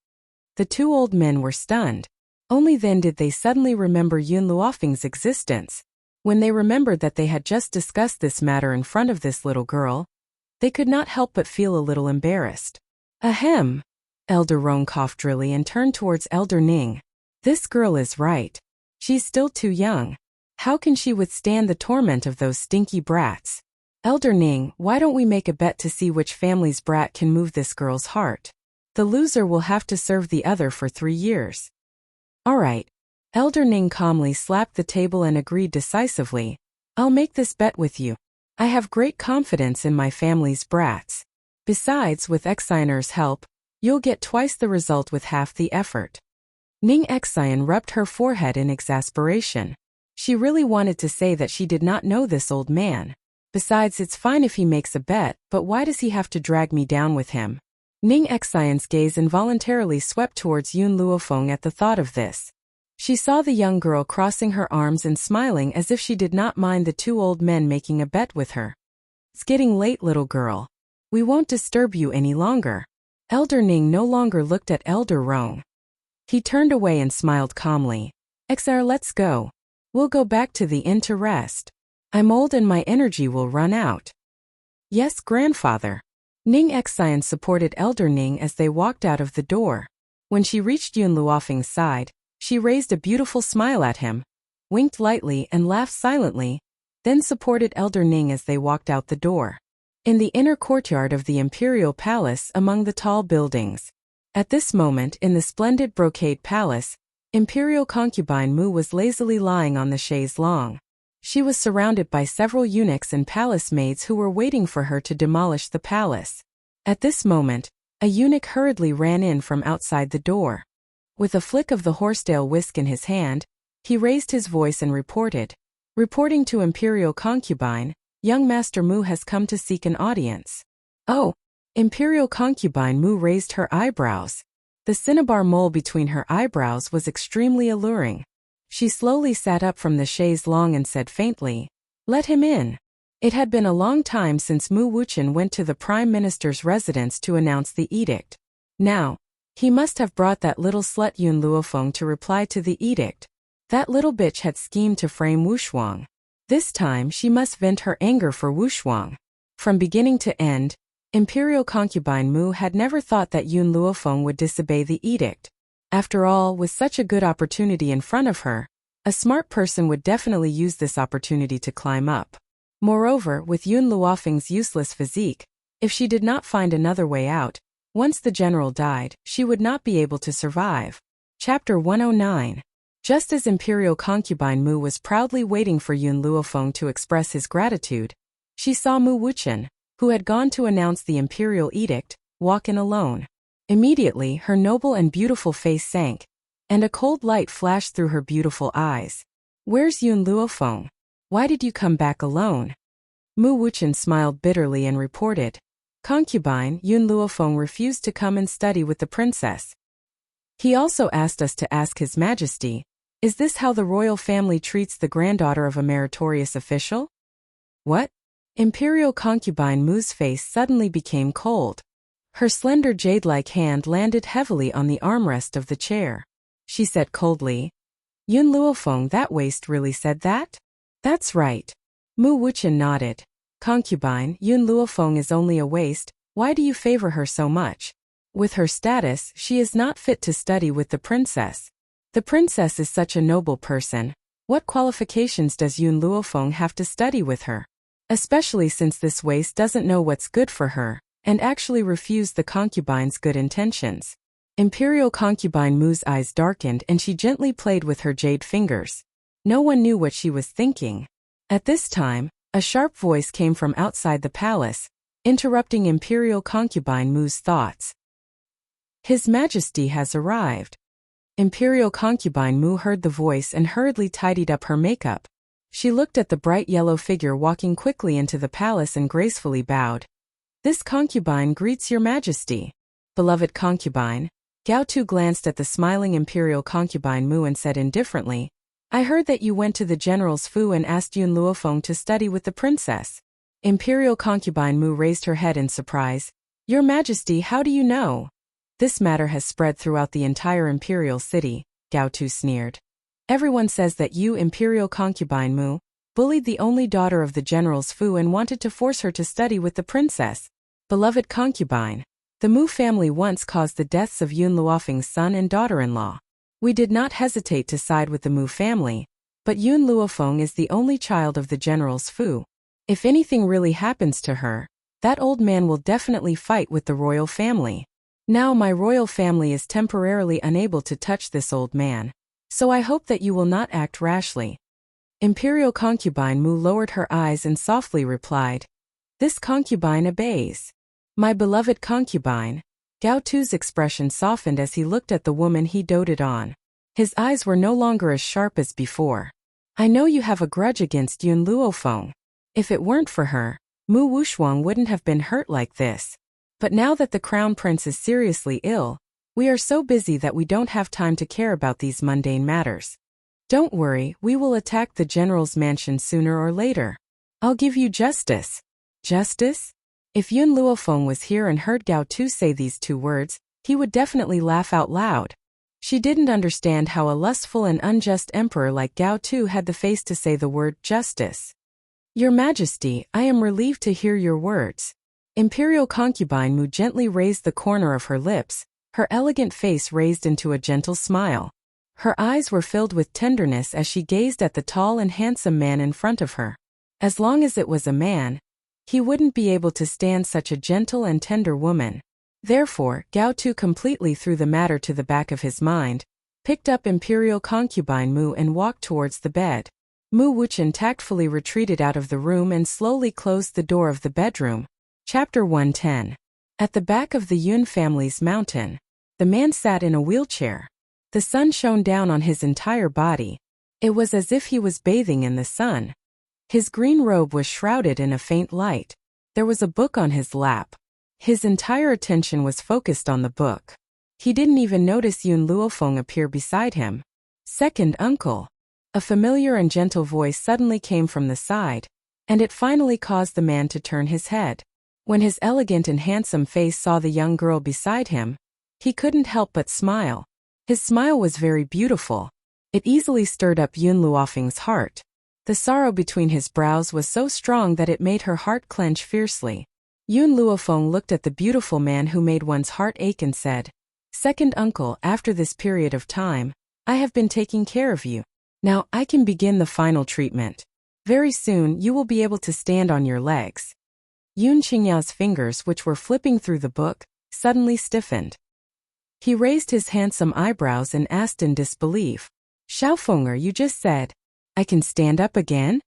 The two old men were stunned. Only then did they suddenly remember Yun Luofeng's existence. When they remembered that they had just discussed this matter in front of this little girl, they could not help but feel a little embarrassed. "Ahem." Elder Roan coughed drily and turned towards Elder Ning. "This girl is right. She's still too young. How can she withstand the torment of those stinky brats? Elder Ning, why don't we make a bet to see which family's brat can move this girl's heart? The loser will have to serve the other for 3 years. "All right." Elder Ning calmly slapped the table and agreed decisively. "I'll make this bet with you. I have great confidence in my family's brats. Besides, with Xianer's help, you'll get twice the result with half the effort." Ning Xian rubbed her forehead in exasperation. She really wanted to say that she did not know this old man. Besides, it's fine if he makes a bet, but why does he have to drag me down with him? Ning Xian's gaze involuntarily swept towards Yun Luofeng at the thought of this. She saw the young girl crossing her arms and smiling as if she did not mind the two old men making a bet with her. "It's getting late, little girl. We won't disturb you any longer." Elder Ning no longer looked at Elder Roan. He turned away and smiled calmly. "Xer, let's go. We'll go back to the inn to rest. I'm old and my energy will run out." "Yes, grandfather." Ning Xian supported Elder Ning as they walked out of the door. When she reached Yun Luofeng's side, she raised a beautiful smile at him, winked lightly and laughed silently, then supported Elder Ning as they walked out the door. In the inner courtyard of the Imperial Palace among the tall buildings. At this moment in the splendid brocade palace, Imperial concubine Mu was lazily lying on the chaise longue. She was surrounded by several eunuchs and palace maids who were waiting for her to demolish the palace. At this moment, a eunuch hurriedly ran in from outside the door. With a flick of the horsetail whisk in his hand, he raised his voice and reporting to Imperial concubine, "Young Master Mu has come to seek an audience." "Oh!" Imperial concubine Mu raised her eyebrows. The cinnabar mole between her eyebrows was extremely alluring. She slowly sat up from the chaise longue and said faintly, "Let him in." It had been a long time since Mu Wuchen went to the Prime Minister's residence to announce the edict. Now, he must have brought that little slut Yun Luofeng to reply to the edict. That little bitch had schemed to frame Wushuang. This time she must vent her anger for Wushuang. From beginning to end, Imperial concubine Mu had never thought that Yun Luofeng would disobey the edict. After all, with such a good opportunity in front of her, a smart person would definitely use this opportunity to climb up. Moreover, with Yun Luofeng's useless physique, if she did not find another way out, once the general died, she would not be able to survive. Chapter 109. Just as Imperial concubine Mu was proudly waiting for Yun Luofeng to express his gratitude, she saw Mu Wuchen, who had gone to announce the imperial edict, walk in alone. Immediately her noble and beautiful face sank, and a cold light flashed through her beautiful eyes. "Where's Yun Luofeng? Why did you come back alone?" Mu Wuchen smiled bitterly and reported, "Concubine, Yun Luofeng refused to come and study with the princess. He also asked us to ask His Majesty, is this how the royal family treats the granddaughter of a meritorious official?" "What?" Imperial concubine Mu's face suddenly became cold. Her slender jade-like hand landed heavily on the armrest of the chair. She said coldly, "Yun Luofeng, that waste really said that?" "That's right." Mu Wuchen nodded. "Concubine, Yun Luofeng is only a waste. Why do you favor her so much? With her status, she is not fit to study with the princess. The princess is such a noble person. What qualifications does Yun Luofeng have to study with her? Especially since this waste doesn't know what's good for her, and actually refused the concubine's good intentions." Imperial concubine Mu's eyes darkened and she gently played with her jade fingers. No one knew what she was thinking. At this time, a sharp voice came from outside the palace, interrupting Imperial concubine Mu's thoughts. "His Majesty has arrived." Imperial concubine Mu heard the voice and hurriedly tidied up her makeup. She looked at the bright yellow figure walking quickly into the palace and gracefully bowed. "This concubine greets your Majesty." "Beloved concubine, Gao Tu glanced at the smiling imperial concubine Mu and said indifferently, I heard that you went to the general's Fu and asked Yun Luofeng to study with the princess. Imperial concubine Mu raised her head in surprise. Your Majesty, how do you know? This matter has spread throughout the entire imperial city, Gao Tu sneered. Everyone says that you, imperial concubine Mu, bullied the only daughter of the general's Fu and wanted to force her to study with the princess. Beloved concubine, the Mu family once caused the deaths of Yun Luofeng's son and daughter-in-law. We did not hesitate to side with the Mu family, but Yun Luofeng is the only child of the general's Fu. If anything really happens to her, that old man will definitely fight with the royal family. Now my royal family is temporarily unable to touch this old man, so I hope that you will not act rashly. Imperial concubine Mu lowered her eyes and softly replied, This concubine obeys. My beloved concubine. Gao Tu's expression softened as he looked at the woman he doted on. His eyes were no longer as sharp as before. I know you have a grudge against Yun Luofeng. If it weren't for her, Mu Wushuang wouldn't have been hurt like this. But now that the crown prince is seriously ill, we are so busy that we don't have time to care about these mundane matters. Don't worry, we will attack the general's mansion sooner or later. I'll give you justice. Justice? If Yun Luofeng was here and heard Gao Tu say these two words, he would definitely laugh out loud. She didn't understand how a lustful and unjust emperor like Gao Tu had the face to say the word justice. Your Majesty, I am relieved to hear your words. Imperial concubine Mu gently raised the corner of her lips, her elegant face raised into a gentle smile. Her eyes were filled with tenderness as she gazed at the tall and handsome man in front of her. As long as it was a man, he wouldn't be able to stand such a gentle and tender woman. Therefore, Gao Tu completely threw the matter to the back of his mind, picked up Imperial concubine Mu and walked towards the bed. Mu Wuchen tactfully retreated out of the room and slowly closed the door of the bedroom. Chapter 110. At the back of the Yun family's mountain, the man sat in a wheelchair. The sun shone down on his entire body. It was as if he was bathing in the sun. His green robe was shrouded in a faint light. There was a book on his lap. His entire attention was focused on the book. He didn't even notice Yun Luofeng appear beside him. Second uncle. A familiar and gentle voice suddenly came from the side, and it finally caused the man to turn his head. When his elegant and handsome face saw the young girl beside him, he couldn't help but smile. His smile was very beautiful. It easily stirred up Yun Luofeng's heart. The sorrow between his brows was so strong that it made her heart clench fiercely. Yun Luofeng looked at the beautiful man who made one's heart ache and said, Second uncle, after this period of time, I have been taking care of you. Now I can begin the final treatment. Very soon you will be able to stand on your legs. Yun Qingya's fingers, which were flipping through the book, suddenly stiffened. He raised his handsome eyebrows and asked in disbelief, Xiaofeng'er, you just said, I can stand up again?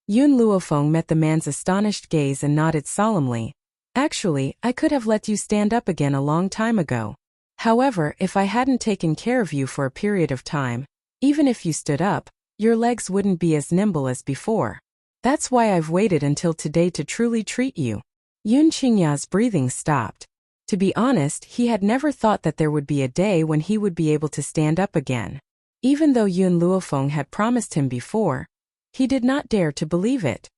Yun Luofeng met the man's astonished gaze and nodded solemnly. Actually, I could have let you stand up again a long time ago. However, if I hadn't taken care of you for a period of time, even if you stood up, your legs wouldn't be as nimble as before. That's why I've waited until today to truly treat you. Yun Qingya's breathing stopped. To be honest, he had never thought that there would be a day when he would be able to stand up again. Even though Yun Luofeng had promised him before, he did not dare to believe it.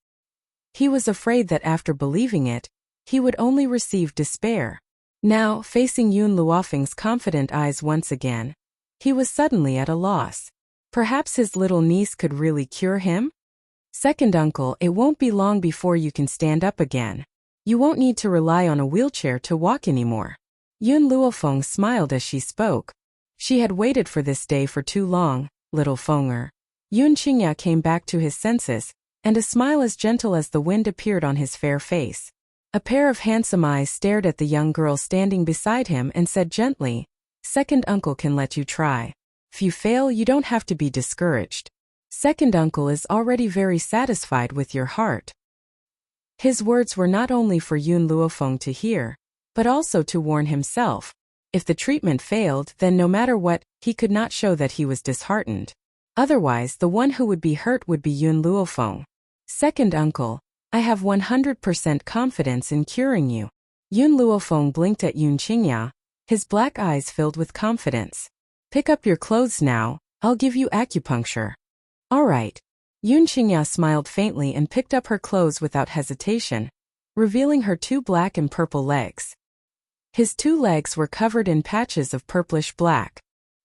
He was afraid that after believing it, he would only receive despair. Now, facing Yun Luofeng's confident eyes once again, he was suddenly at a loss. Perhaps his little niece could really cure him? Second uncle, it won't be long before you can stand up again. You won't need to rely on a wheelchair to walk anymore. Yun Luofeng smiled as she spoke. She had waited for this day for too long, little Feng'er. Yun Qingya came back to his senses, and a smile as gentle as the wind appeared on his fair face. A pair of handsome eyes stared at the young girl standing beside him and said gently, Second uncle can let you try. If you fail, you don't have to be discouraged. Second uncle is already very satisfied with your heart. His words were not only for Yun Luofeng to hear, but also to warn himself. If the treatment failed, then no matter what, he could not show that he was disheartened. Otherwise, the one who would be hurt would be Yun Luofeng. Second uncle, I have 100% confidence in curing you. Yun Luofeng blinked at Yun Qingya, His black eyes filled with confidence. Pick up your clothes now, I'll give you acupuncture. All right. Yun Qingya smiled faintly and picked up her clothes without hesitation, revealing her 2 black and purple legs. His 2 legs were covered in patches of purplish black.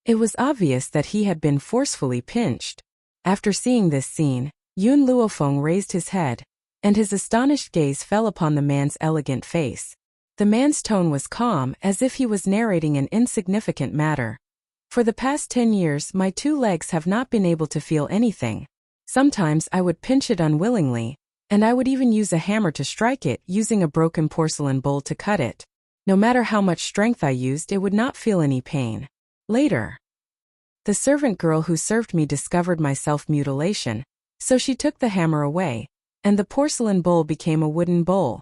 It was obvious that he had been forcefully pinched. After seeing this scene, Yun Luofeng raised his head, and his astonished gaze fell upon the man's elegant face. The man's tone was calm, as if he was narrating an insignificant matter. For the past 10 years, my 2 legs have not been able to feel anything. Sometimes I would pinch it unwillingly, and I would even use a hammer to strike it, using a broken porcelain bowl to cut it. No matter how much strength I used, it would not feel any pain. Later, the servant girl who served me discovered my self-mutilation, so she took the hammer away, and the porcelain bowl became a wooden bowl.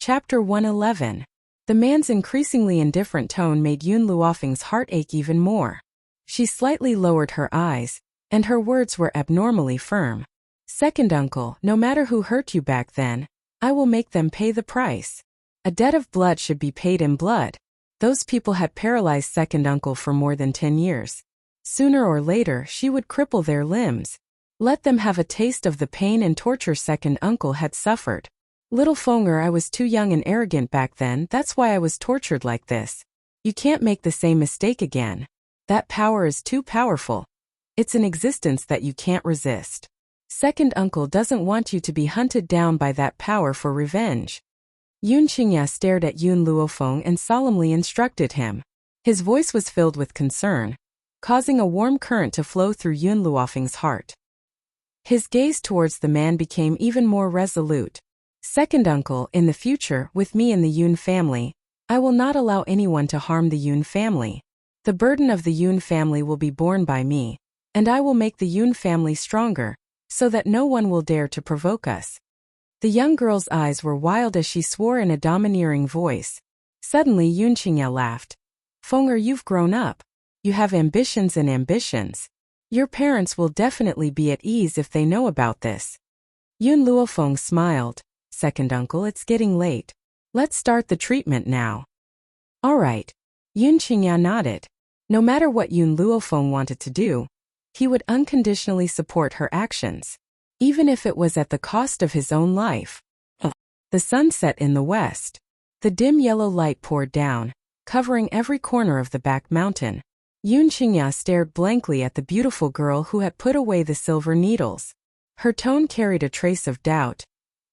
Chapter 111. The man's increasingly indifferent tone made Yun Luofeng's heart ache even more. She slightly lowered her eyes, and her words were abnormally firm. Second uncle, no matter who hurt you back then, I will make them pay the price. A debt of blood should be paid in blood. Those people had paralyzed second uncle for more than 10 years. Sooner or later, she would cripple their limbs. Let them have a taste of the pain and torture second uncle had suffered. Little Fenger, I was too young and arrogant back then, that's why I was tortured like this. You can't make the same mistake again. That power is too powerful. It's an existence that you can't resist. Second uncle doesn't want you to be hunted down by that power for revenge. Yun Qingya stared at Yun Luofeng and solemnly instructed him. His voice was filled with concern, causing a warm current to flow through Yun Luofeng's heart. His gaze towards the man became even more resolute. Second uncle, in the future, with me in the Yun family, I will not allow anyone to harm the Yun family. The burden of the Yun family will be borne by me, and I will make the Yun family stronger, so that no one will dare to provoke us. The young girl's eyes were wild as she swore in a domineering voice. Suddenly Yun Qingya laughed. Fenger, you've grown up. You have ambitions and ambitions. Your parents will definitely be at ease if they know about this. Yun Luofeng smiled. Second uncle, it's getting late. Let's start the treatment now. All right. Yun Qingya nodded. No matter what Yun Luofeng wanted to do, he would unconditionally support her actions, even if it was at the cost of his own life. The sun set in the west. The dim yellow light poured down, covering every corner of the back mountain. Yun Qingya stared blankly at the beautiful girl who had put away the silver needles. Her tone carried a trace of doubt.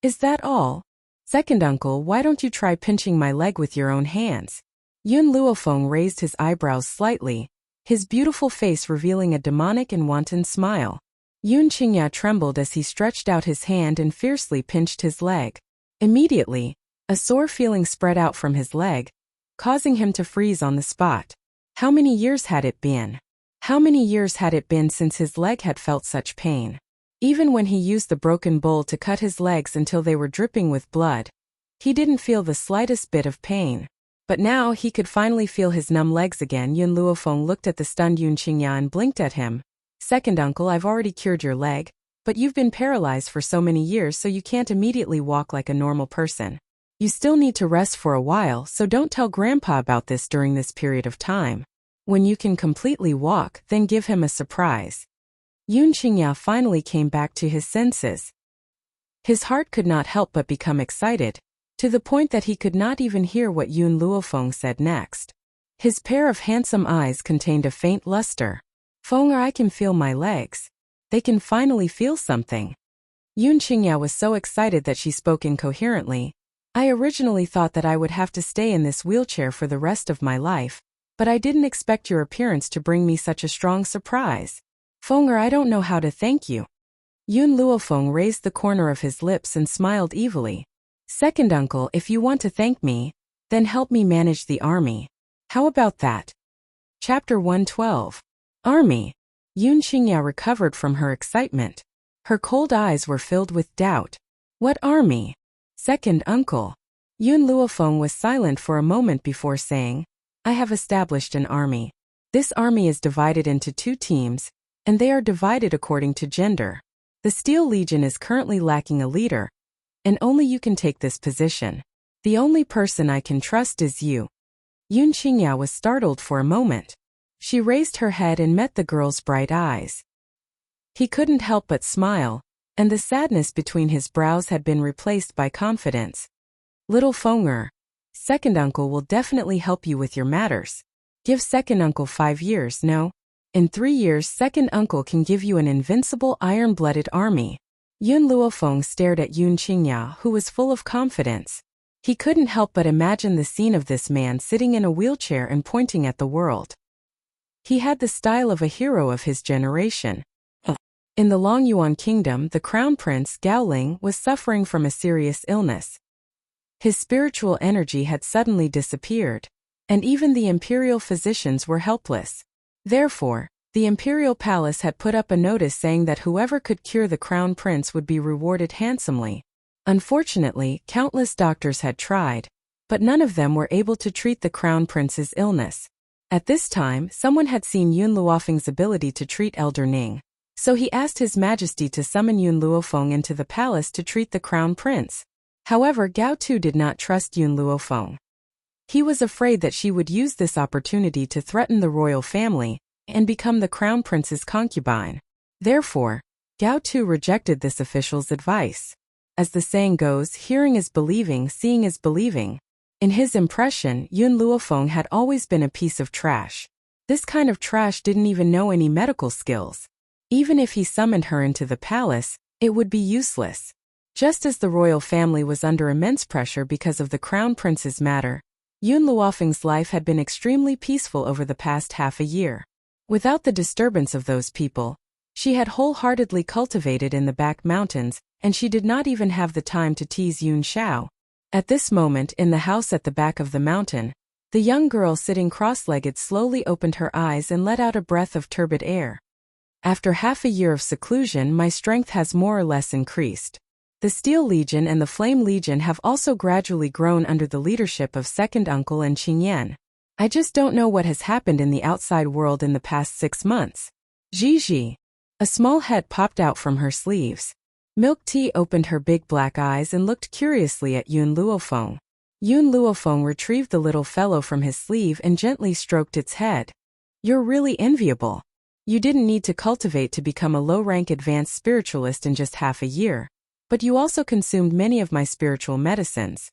Is that all? Second uncle, why don't you try pinching my leg with your own hands? Yun Luofeng raised his eyebrows slightly, his beautiful face revealing a demonic and wanton smile. Yun Qingya trembled as he stretched out his hand and fiercely pinched his leg. Immediately, a sore feeling spread out from his leg, causing him to freeze on the spot. How many years had it been? How many years had it been since his leg had felt such pain? Even when he used the broken bowl to cut his legs until they were dripping with blood, he didn't feel the slightest bit of pain. But now he could finally feel his numb legs again. Yun Luofeng looked at the stunned Yun Qingya and blinked at him. Second uncle, I've already cured your leg, but you've been paralyzed for so many years so you can't immediately walk like a normal person. You still need to rest for a while, so don't tell Grandpa about this during this period of time. When you can completely walk, then give him a surprise. Yun Qingya finally came back to his senses. His heart could not help but become excited, to the point that he could not even hear what Yun Luofeng said next. His pair of handsome eyes contained a faint luster. Fenger, I can feel my legs. They can finally feel something. Yun Qingya was so excited that she spoke incoherently. I originally thought that I would have to stay in this wheelchair for the rest of my life, but I didn't expect your appearance to bring me such a strong surprise. Fenger, I don't know how to thank you. Yun Luofeng raised the corner of his lips and smiled evilly. Second uncle, if you want to thank me, then help me manage the army. How about that? Chapter 112. Army. Yun Qingya recovered from her excitement. Her cold eyes were filled with doubt. What army? Second uncle. Yun Luofeng was silent for a moment before saying, I have established an army. This army is divided into 2 teams, and they are divided according to gender. The Steel Legion is currently lacking a leader, and only you can take this position. The only person I can trust is you. Yun Qingya was startled for a moment. She raised her head and met the girl's bright eyes. He couldn't help but smile, and the sadness between his brows had been replaced by confidence. Little Feng'er, second uncle will definitely help you with your matters. Give second uncle 5 years, no? In 3 years second uncle can give you an invincible iron-blooded army. Yun Luofeng stared at Yun Qingya, who was full of confidence. He couldn't help but imagine the scene of this man sitting in a wheelchair and pointing at the world. He had the style of a hero of his generation. In the Longyuan kingdom, the crown prince, Gaoling, was suffering from a serious illness. His spiritual energy had suddenly disappeared, and even the imperial physicians were helpless. Therefore, the imperial palace had put up a notice saying that whoever could cure the crown prince would be rewarded handsomely. Unfortunately, countless doctors had tried, but none of them were able to treat the crown prince's illness. At this time, someone had seen Yun Luofeng's ability to treat Elder Ning, so he asked His Majesty to summon Yun Luofeng into the palace to treat the crown prince. However, Gao Tu did not trust Yun Luofeng. He was afraid that she would use this opportunity to threaten the royal family and become the crown prince's concubine. Therefore, Gao Tu rejected this official's advice. As the saying goes, hearing is believing, seeing is believing. In his impression, Yun Luofeng had always been a piece of trash. This kind of trash didn't even know any medical skills. Even if he summoned her into the palace, it would be useless. Just as the royal family was under immense pressure because of the crown prince's matter, Yun Luofeng's life had been extremely peaceful over the past half a year. Without the disturbance of those people, she had wholeheartedly cultivated in the back mountains, and she did not even have the time to tease Yun Xiao. At this moment, in the house at the back of the mountain, the young girl sitting cross-legged slowly opened her eyes and let out a breath of turbid air. After half a year of seclusion, my strength has more or less increased. The Steel Legion and the Flame Legion have also gradually grown under the leadership of second uncle and Qingyan. I just don't know what has happened in the outside world in the past 6 months. Gigi. A small head popped out from her sleeves. Milk Tea opened her big black eyes and looked curiously at Yun Luofeng. Yun Luofeng retrieved the little fellow from his sleeve and gently stroked its head. You're really enviable. You didn't need to cultivate to become a low-rank advanced spiritualist in just half a year. But you also consumed many of my spiritual medicines.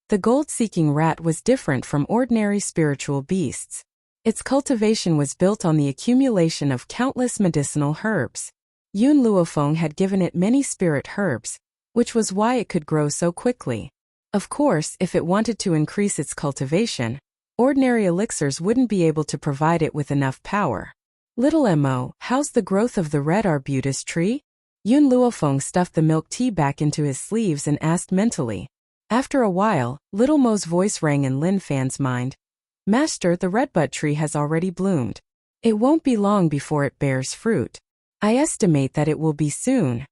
The gold-seeking rat was different from ordinary spiritual beasts. Its cultivation was built on the accumulation of countless medicinal herbs. Yun Luofeng had given it many spirit herbs, which was why it could grow so quickly. Of course, if it wanted to increase its cultivation, ordinary elixirs wouldn't be able to provide it with enough power. Little Mo, how's the growth of the red arbutus tree? Yun Luofeng stuffed the milk tea back into his sleeves and asked mentally. After a while, Little Mo's voice rang in Lin Fan's mind. Master, the redbud tree has already bloomed. It won't be long before it bears fruit. I estimate that it will be soon.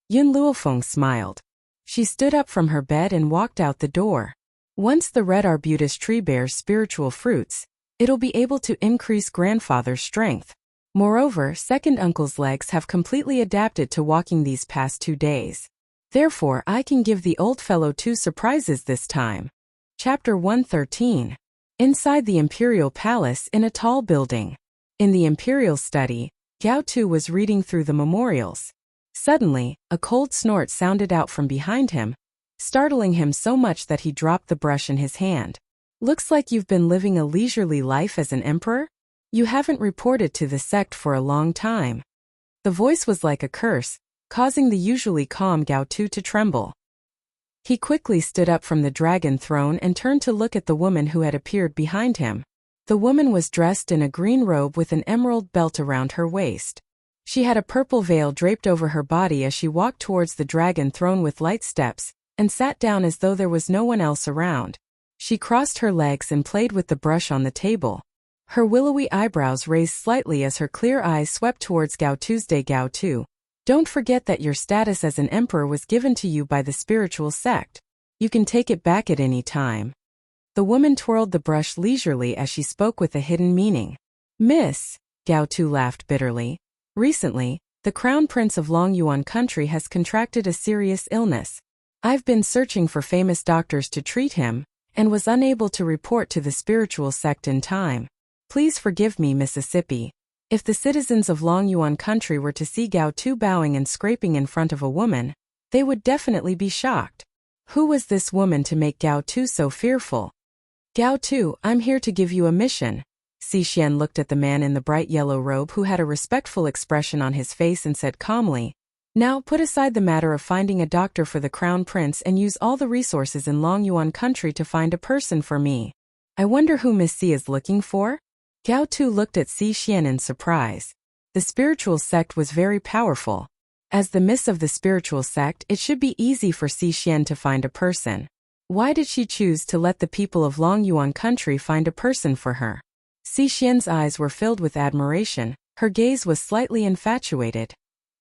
Yun Luofeng smiled. She stood up from her bed and walked out the door. Once the red arbutus tree bears spiritual fruits, it'll be able to increase grandfather's strength. Moreover, second uncle's legs have completely adapted to walking these past 2 days. Therefore, I can give the old fellow 2 surprises this time. Chapter 113. Inside the imperial palace in a tall building. In the imperial study, Gao Tu was reading through the memorials. Suddenly, a cold snort sounded out from behind him, startling him so much that he dropped the brush in his hand. Looks like you've been living a leisurely life as an emperor? You haven't reported to the sect for a long time. The voice was like a curse, causing the usually calm Gao Tu to tremble. He quickly stood up from the dragon throne and turned to look at the woman who had appeared behind him. The woman was dressed in a green robe with an emerald belt around her waist. She had a purple veil draped over her body as she walked towards the dragon throne with light steps, and sat down as though there was no one else around. She crossed her legs and played with the brush on the table. Her willowy eyebrows raised slightly as her clear eyes swept towards Gao Tu's day. Gao Tu, don't forget that your status as an emperor was given to you by the spiritual sect. You can take it back at any time. The woman twirled the brush leisurely as she spoke with a hidden meaning. Miss, Gao Tu laughed bitterly. Recently, the crown prince of Longyuan country has contracted a serious illness. I've been searching for famous doctors to treat him, and was unable to report to the spiritual sect in time. Please forgive me, Mississippi. If the citizens of Long Yuan country were to see Gao Tu bowing and scraping in front of a woman, they would definitely be shocked. Who was this woman to make Gao Tu so fearful? Gao Tu, I'm here to give you a mission. Xixian looked at the man in the bright yellow robe who had a respectful expression on his face and said calmly, now put aside the matter of finding a doctor for the crown prince and use all the resources in Long Yuan country to find a person for me. I wonder who Miss C is looking for? Gao Tu looked at Xixian in surprise. The spiritual sect was very powerful. As the miss of the spiritual sect, it should be easy for Xixian to find a person. Why did she choose to let the people of Long Yuan country find a person for her? Xixian's eyes were filled with admiration, her gaze was slightly infatuated.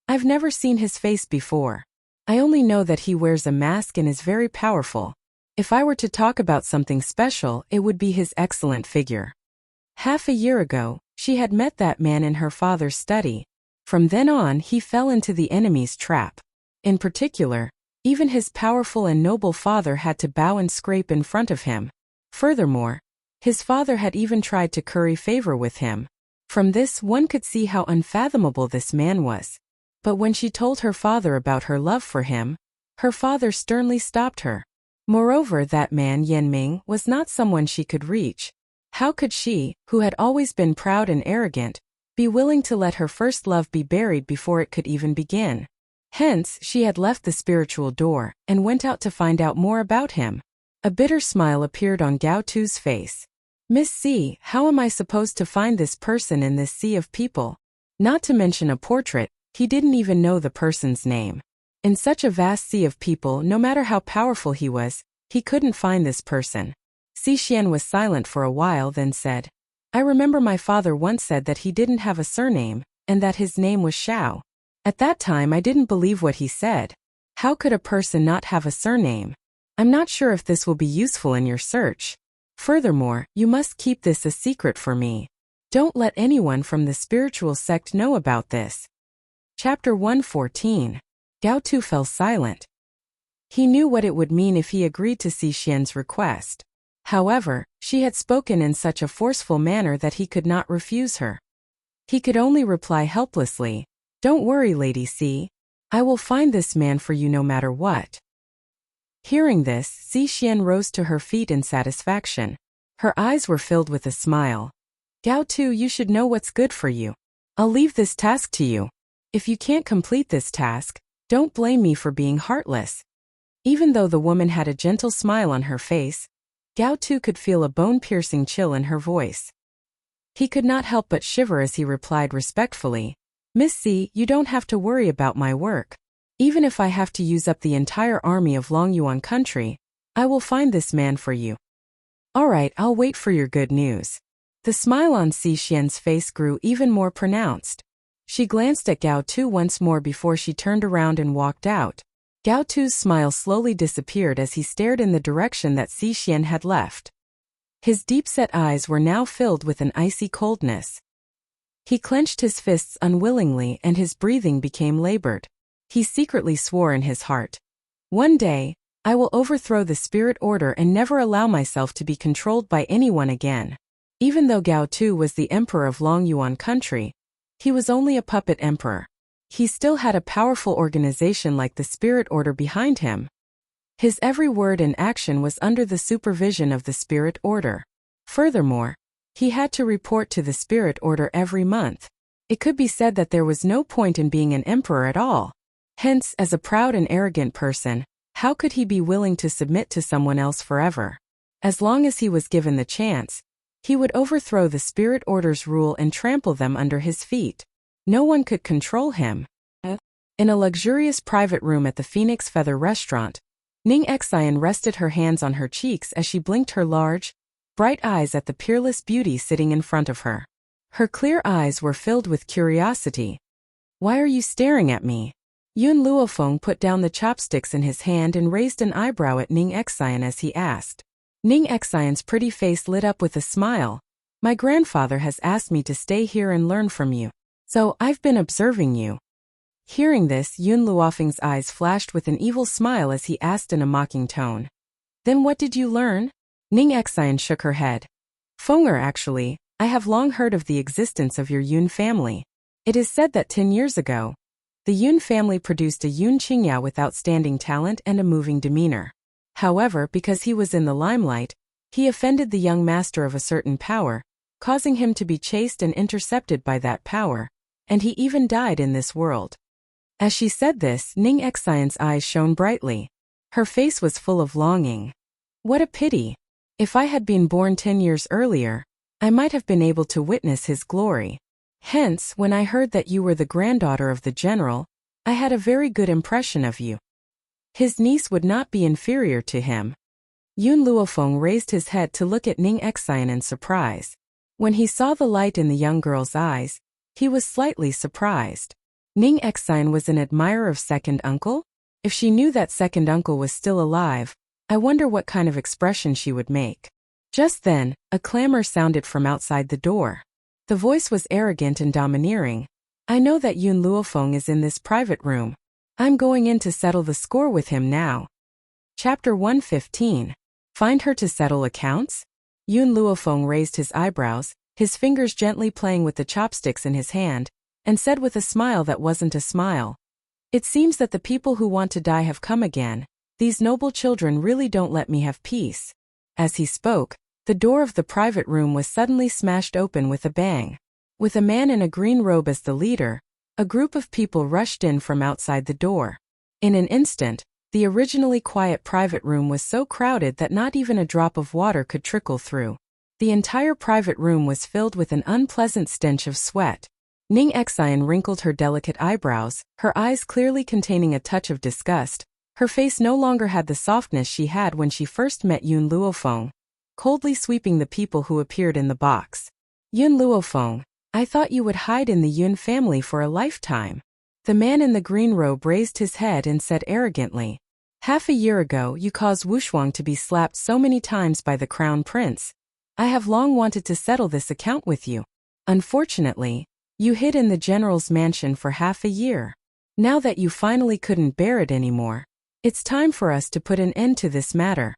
I've never seen his face before. I only know that he wears a mask and is very powerful. If I were to talk about something special, it would be his excellent figure. Half a year ago, she had met that man in her father's study. From then on, he fell into the enemy's trap. In particular, even his powerful and noble father had to bow and scrape in front of him. Furthermore, his father had even tried to curry favor with him. From this, one could see how unfathomable this man was. But when she told her father about her love for him, her father sternly stopped her. Moreover, that man Yanming was not someone she could reach. How could she, who had always been proud and arrogant, be willing to let her first love be buried before it could even begin? Hence, she had left the spiritual door and went out to find out more about him. A bitter smile appeared on Gao Tu's face. Miss C, how am I supposed to find this person in this sea of people? Not to mention a portrait, he didn't even know the person's name. In such a vast sea of people, no matter how powerful he was, he couldn't find this person. Xixian was silent for a while, then said, I remember my father once said that he didn't have a surname, and that his name was Xiao. At that time I didn't believe what he said. How could a person not have a surname? I'm not sure if this will be useful in your search. Furthermore, you must keep this a secret for me. Don't let anyone from the spiritual sect know about this. Chapter 114. Gao Tu fell silent. He knew what it would mean if he agreed to Xixian's request. However, she had spoken in such a forceful manner that he could not refuse her. He could only reply helplessly, Don't worry, Lady C. I will find this man for you no matter what. Hearing this, Xixian rose to her feet in satisfaction. Her eyes were filled with a smile. Gao Tu, you should know what's good for you. I'll leave this task to you. If you can't complete this task, don't blame me for being heartless. Even though the woman had a gentle smile on her face, Gao Tu could feel a bone-piercing chill in her voice. He could not help but shiver as he replied respectfully, Miss C, you don't have to worry about my work. Even if I have to use up the entire army of Long Yuan country, I will find this man for you. All right, I'll wait for your good news. The smile on Xixian's face grew even more pronounced. She glanced at Gao Tu once more before she turned around and walked out. Gao Tu's smile slowly disappeared as he stared in the direction that Xixian had left. His deep-set eyes were now filled with an icy coldness. He clenched his fists unwillingly and his breathing became labored. He secretly swore in his heart, One day, I will overthrow the spirit order and never allow myself to be controlled by anyone again. Even though Gao Tu was the emperor of Long Yuan country, he was only a puppet emperor. He still had a powerful organization like the spirit order behind him. His every word and action was under the supervision of the spirit order. Furthermore, he had to report to the spirit order every month. It could be said that there was no point in being an emperor at all. Hence, as a proud and arrogant person, how could he be willing to submit to someone else forever? As long as he was given the chance, he would overthrow the spirit order's rule and trample them under his feet. No one could control him. In a luxurious private room at the Phoenix Feather restaurant, Ning Xian rested her hands on her cheeks as she blinked her large, bright eyes at the peerless beauty sitting in front of her. Her clear eyes were filled with curiosity. Why are you staring at me? Yun Luofeng put down the chopsticks in his hand and raised an eyebrow at Ning Xian as he asked. Ning Xian's pretty face lit up with a smile. My grandfather has asked me to stay here and learn from you. So, I've been observing you. Hearing this, Yun Luofeng's eyes flashed with an evil smile as he asked in a mocking tone. Then what did you learn? Ning Xian shook her head. Fenger, actually, I have long heard of the existence of your Yun family. It is said that 10 years ago, the Yun family produced a Yun Qingya with outstanding talent and a moving demeanor. However, because he was in the limelight, he offended the young master of a certain power, causing him to be chased and intercepted by that power, and he even died in this world. As she said this, Ning Xian's eyes shone brightly. Her face was full of longing. What a pity! If I had been born 10 years earlier, I might have been able to witness his glory. Hence, when I heard that you were the granddaughter of the general, I had a very good impression of you. His niece would not be inferior to him. Yun Luofeng raised his head to look at Ning Xian in surprise. When he saw the light in the young girl's eyes, he was slightly surprised. Ning Xian was an admirer of second uncle? If she knew that second uncle was still alive, I wonder what kind of expression she would make. Just then, a clamor sounded from outside the door. The voice was arrogant and domineering. I know that Yun Luofeng is in this private room. I'm going in to settle the score with him now. Chapter 115. Find her to settle accounts? Yun Luofeng raised his eyebrows, his fingers gently playing with the chopsticks in his hand, and said with a smile that wasn't a smile. It seems that the people who want to die have come again. These noble children really don't let me have peace. As he spoke, the door of the private room was suddenly smashed open with a bang. With a man in a green robe as the leader, a group of people rushed in from outside the door. In an instant, the originally quiet private room was so crowded that not even a drop of water could trickle through. The entire private room was filled with an unpleasant stench of sweat. Ning Xian wrinkled her delicate eyebrows, her eyes clearly containing a touch of disgust. Her face no longer had the softness she had when she first met Yun Luofeng, coldly sweeping the people who appeared in the box. Yun Luofeng, I thought you would hide in the Yun family for a lifetime. The man in the green robe raised his head and said arrogantly, half a year ago you caused Wushuang to be slapped so many times by the crown prince. I have long wanted to settle this account with you. Unfortunately, you hid in the general's mansion for half a year. Now that you finally couldn't bear it anymore, it's time for us to put an end to this matter.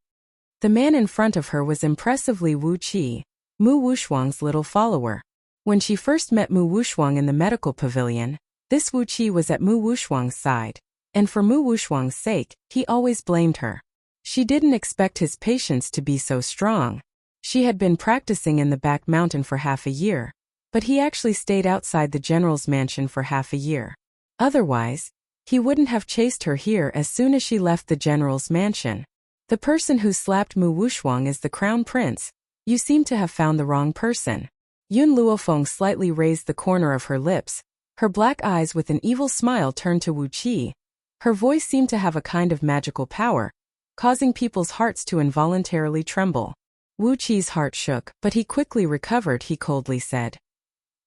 The man in front of her was impressively Wu Qi, Mu Wushuang's little follower. When she first met Mu Wushuang in the medical pavilion, this Wu Qi was at Mu Wushuang's side, and for Mu Wushuang's sake, he always blamed her. She didn't expect his patience to be so strong. She had been practicing in the back mountain for half a year, but he actually stayed outside the general's mansion for half a year. Otherwise, he wouldn't have chased her here as soon as she left the general's mansion. The person who slapped Mu Wushuang is the crown prince. You seem to have found the wrong person. Yun Luofeng slightly raised the corner of her lips. Her black eyes with an evil smile turned to Wu Qi. Her voice seemed to have a kind of magical power, causing people's hearts to involuntarily tremble. Wu Qi's heart shook, but he quickly recovered. He coldly said,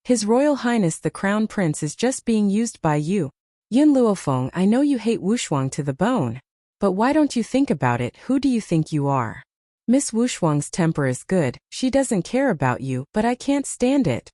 His Royal Highness the Crown Prince is just being used by you. Yun Luofeng, I know you hate Wushuang to the bone. But why don't you think about it? Who do you think you are? Miss Wushuang's temper is good, she doesn't care about you, but I can't stand it.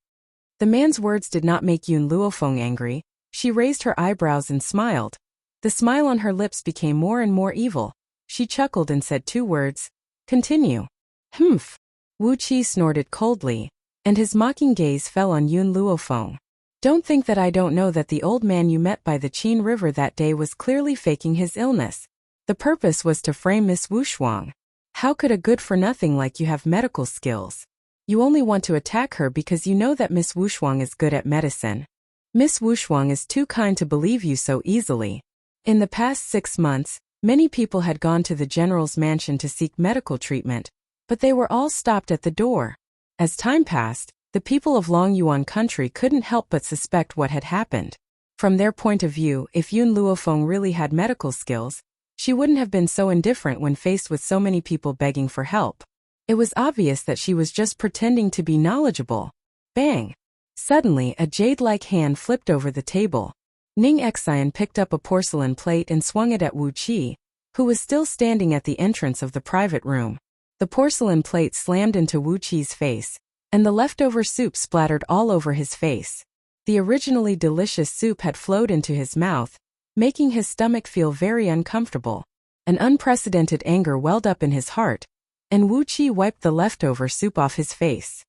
The man's words did not make Yun Luofeng angry. She raised her eyebrows and smiled. The smile on her lips became more and more evil. She chuckled and said 2 words. Continue. Humph. Wu Qi snorted coldly, and his mocking gaze fell on Yun Luofeng. Don't think that I don't know that the old man you met by the Qin River that day was clearly faking his illness. The purpose was to frame Miss Wushuang. How could a good-for-nothing like you have medical skills? You only want to attack her because you know that Miss Wushuang is good at medicine. Miss Wushuang is too kind to believe you so easily. In the past 6 months, many people had gone to the general's mansion to seek medical treatment, but they were all stopped at the door. As time passed, the people of Longyuan country couldn't help but suspect what had happened. From their point of view, if Yun Luofeng really had medical skills, she wouldn't have been so indifferent when faced with so many people begging for help. It was obvious that she was just pretending to be knowledgeable. Bang! Suddenly, a jade-like hand flipped over the table. Ning Xian picked up a porcelain plate and swung it at Wu Qi, who was still standing at the entrance of the private room. The porcelain plate slammed into Wu Qi's face, and the leftover soup splattered all over his face. The originally delicious soup had flowed into his mouth, making his stomach feel very uncomfortable. An unprecedented anger welled up in his heart. and Wu Qi wiped the leftover soup off his face.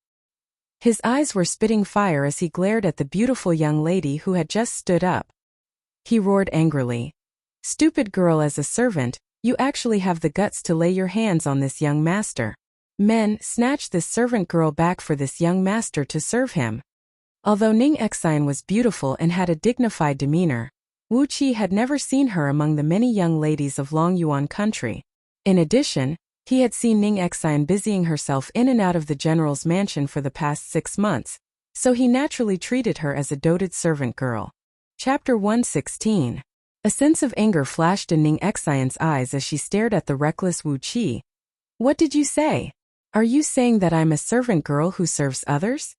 His eyes were spitting fire as he glared at the beautiful young lady who had just stood up. He roared angrily. "Stupid girl, as a servant, you actually have the guts to lay your hands on this young master. Men, snatch this servant girl back for this young master to serve him." Although Ning Exine was beautiful and had a dignified demeanor, Wu Qi had never seen her among the many young ladies of Long Yuan country. In addition, he had seen Ning Exine busying herself in and out of the general's mansion for the past 6 months, so he naturally treated her as a doted servant girl. Chapter 116. A sense of anger flashed in Ning Exine's eyes as she stared at the reckless Wu Qi. "What did you say? Are you saying that I'm a servant girl who serves others?"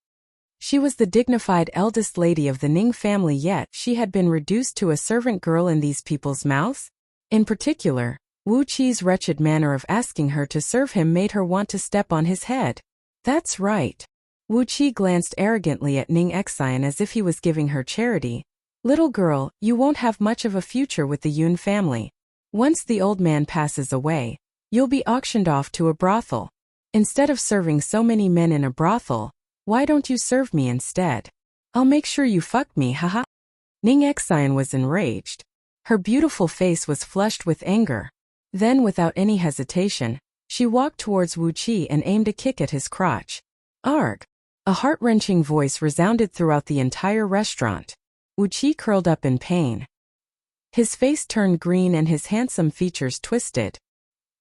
She was the dignified eldest lady of the Ning family, yet she had been reduced to a servant girl in these people's mouths? In particular, Wu Qi's wretched manner of asking her to serve him made her want to step on his head. "That's right." Wu Qi glanced arrogantly at Ning Exine as if he was giving her charity. "Little girl, you won't have much of a future with the Yun family. Once the old man passes away, you'll be auctioned off to a brothel. Instead of serving so many men in a brothel, why don't you serve me instead? I'll make sure you fuck me, haha." Ning Exine was enraged. Her beautiful face was flushed with anger. Then, without any hesitation, she walked towards Wu Qi and aimed a kick at his crotch. "Arg!" A heart-wrenching voice resounded throughout the entire restaurant. Wu Qi curled up in pain. His face turned green and his handsome features twisted.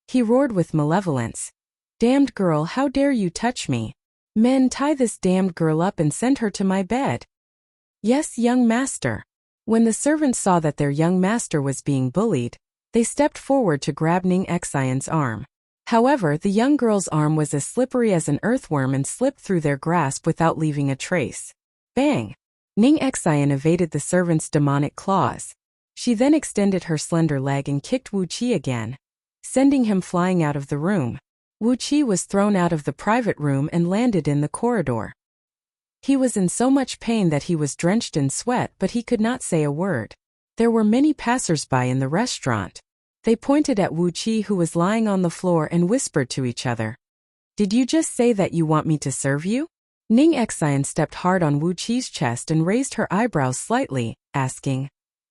He roared with malevolence. "Damned girl, how dare you touch me? Men, tie this damned girl up and send her to my bed." "Yes, young master." When the servants saw that their young master was being bullied, they stepped forward to grab Ning Exine's arm. However, the young girl's arm was as slippery as an earthworm and slipped through their grasp without leaving a trace. Bang! Ning Exine evaded the servant's demonic claws. She then extended her slender leg and kicked Wu Qi again, sending him flying out of the room. Wu Qi was thrown out of the private room and landed in the corridor. He was in so much pain that he was drenched in sweat, but he could not say a word. There were many passers-by in the restaurant. They pointed at Wu Qi, who was lying on the floor, and whispered to each other. "Did you just say that you want me to serve you?" Ning Exine stepped hard on Wu Qi's chest and raised her eyebrows slightly, asking,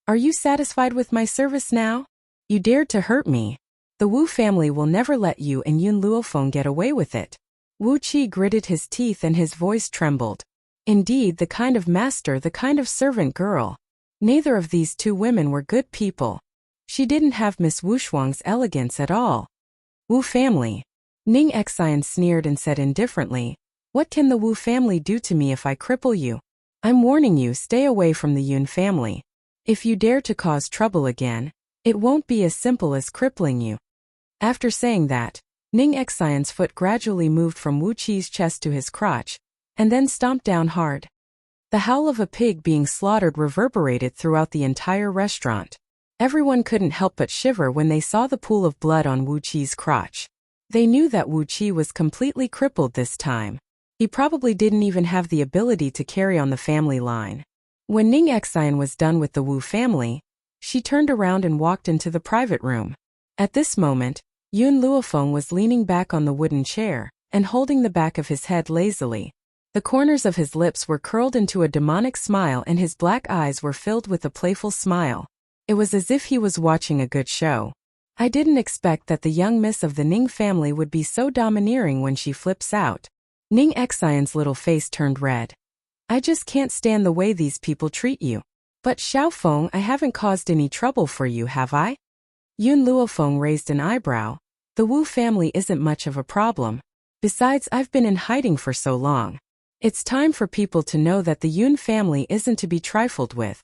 "Are you satisfied with my service now? You dared to hurt me. The Wu family will never let you and Yun Luofeng get away with it." Wu Qi gritted his teeth and his voice trembled. Indeed, the kind of master, the kind of servant girl. Neither of these two women were good people. She didn't have Miss Wu Shuang's elegance at all. "Wu family." Ning Exine sneered and said indifferently, "What can the Wu family do to me if I cripple you? I'm warning you, stay away from the Yun family. If you dare to cause trouble again, it won't be as simple as crippling you." After saying that, Ning Exine's foot gradually moved from Wu Qi's chest to his crotch, and then stomped down hard. The howl of a pig being slaughtered reverberated throughout the entire restaurant. Everyone couldn't help but shiver when they saw the pool of blood on Wu Qi's crotch. They knew that Wu Qi was completely crippled this time. He probably didn't even have the ability to carry on the family line. When Ning Exine was done with the Wu family, she turned around and walked into the private room. At this moment, Yun Luofeng was leaning back on the wooden chair and holding the back of his head lazily. The corners of his lips were curled into a demonic smile and his black eyes were filled with a playful smile. It was as if he was watching a good show. "I didn't expect that the young miss of the Ning family would be so domineering when she flips out." Ning Exine's little face turned red. "I just can't stand the way these people treat you." "But Xiaofeng, I haven't caused any trouble for you, have I?" Yun Luofeng raised an eyebrow. "The Wu family isn't much of a problem. Besides, I've been in hiding for so long. It's time for people to know that the Yun family isn't to be trifled with."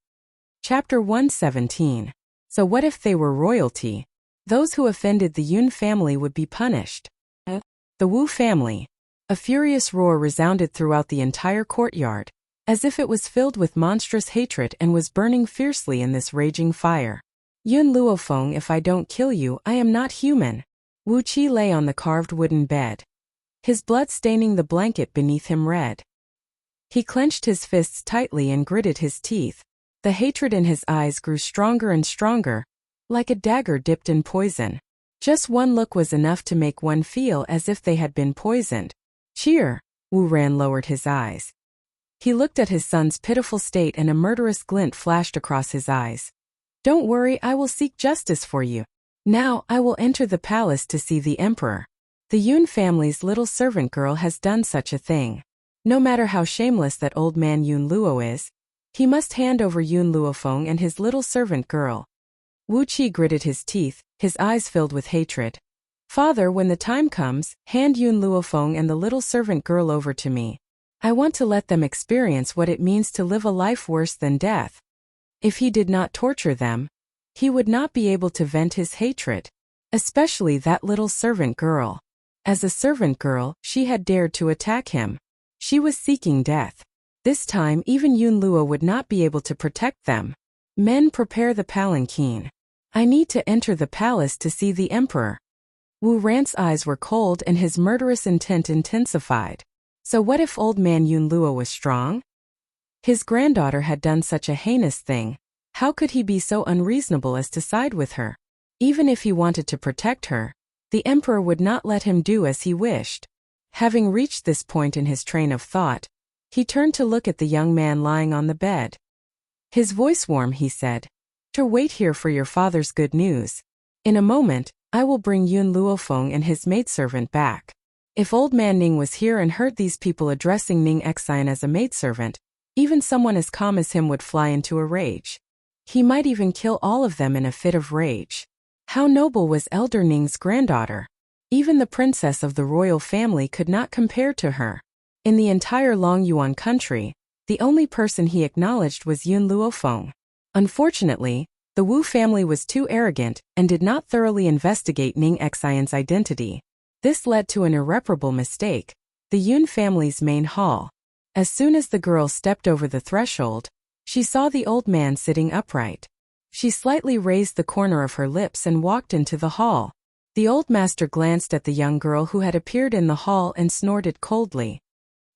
Chapter 117. So what if they were royalty? Those who offended the Yun family would be punished. The Wu family. A furious roar resounded throughout the entire courtyard, as if it was filled with monstrous hatred and was burning fiercely in this raging fire. "Yun Luofeng, if I don't kill you, I am not human." Wu Qi lay on the carved wooden bed, his blood staining the blanket beneath him red. He clenched his fists tightly and gritted his teeth. The hatred in his eyes grew stronger and stronger, like a dagger dipped in poison. Just one look was enough to make one feel as if they had been poisoned. Cheer! Wu Ran lowered his eyes. He looked at his son's pitiful state and a murderous glint flashed across his eyes. Don't worry, I will seek justice for you. Now I will enter the palace to see the emperor. The Yun family's little servant girl has done such a thing. No matter how shameless that old man Yun Luo is, he must hand over Yun Luofeng and his little servant girl. Wu Qi gritted his teeth, his eyes filled with hatred. Father, when the time comes, hand Yun Luofeng and the little servant girl over to me. I want to let them experience what it means to live a life worse than death. If he did not torture them, he would not be able to vent his hatred. Especially that little servant girl. As a servant girl, she had dared to attack him. She was seeking death. This time even Yun Luo would not be able to protect them. Men, prepare the palanquin. I need to enter the palace to see the emperor. Wu Ran's eyes were cold and his murderous intent intensified. So what if old man Yun Luo was strong? His granddaughter had done such a heinous thing. How could he be so unreasonable as to side with her? Even if he wanted to protect her, the emperor would not let him do as he wished. Having reached this point in his train of thought, he turned to look at the young man lying on the bed. His voice warm, he said, "To wait here for your father's good news. In a moment, I will bring Yun Luofeng and his maidservant back." If old man Ning was here and heard these people addressing Ning Xian as a maidservant, even someone as calm as him would fly into a rage. He might even kill all of them in a fit of rage. How noble was Elder Ning's granddaughter! Even the princess of the royal family could not compare to her. In the entire Longyuan country, the only person he acknowledged was Yun Luofeng. Unfortunately, the Wu family was too arrogant and did not thoroughly investigate Ning Xian's identity. This led to an irreparable mistake. The Yun family's main hall. As soon as the girl stepped over the threshold, she saw the old man sitting upright. She slightly raised the corner of her lips and walked into the hall. The old master glanced at the young girl who had appeared in the hall and snorted coldly.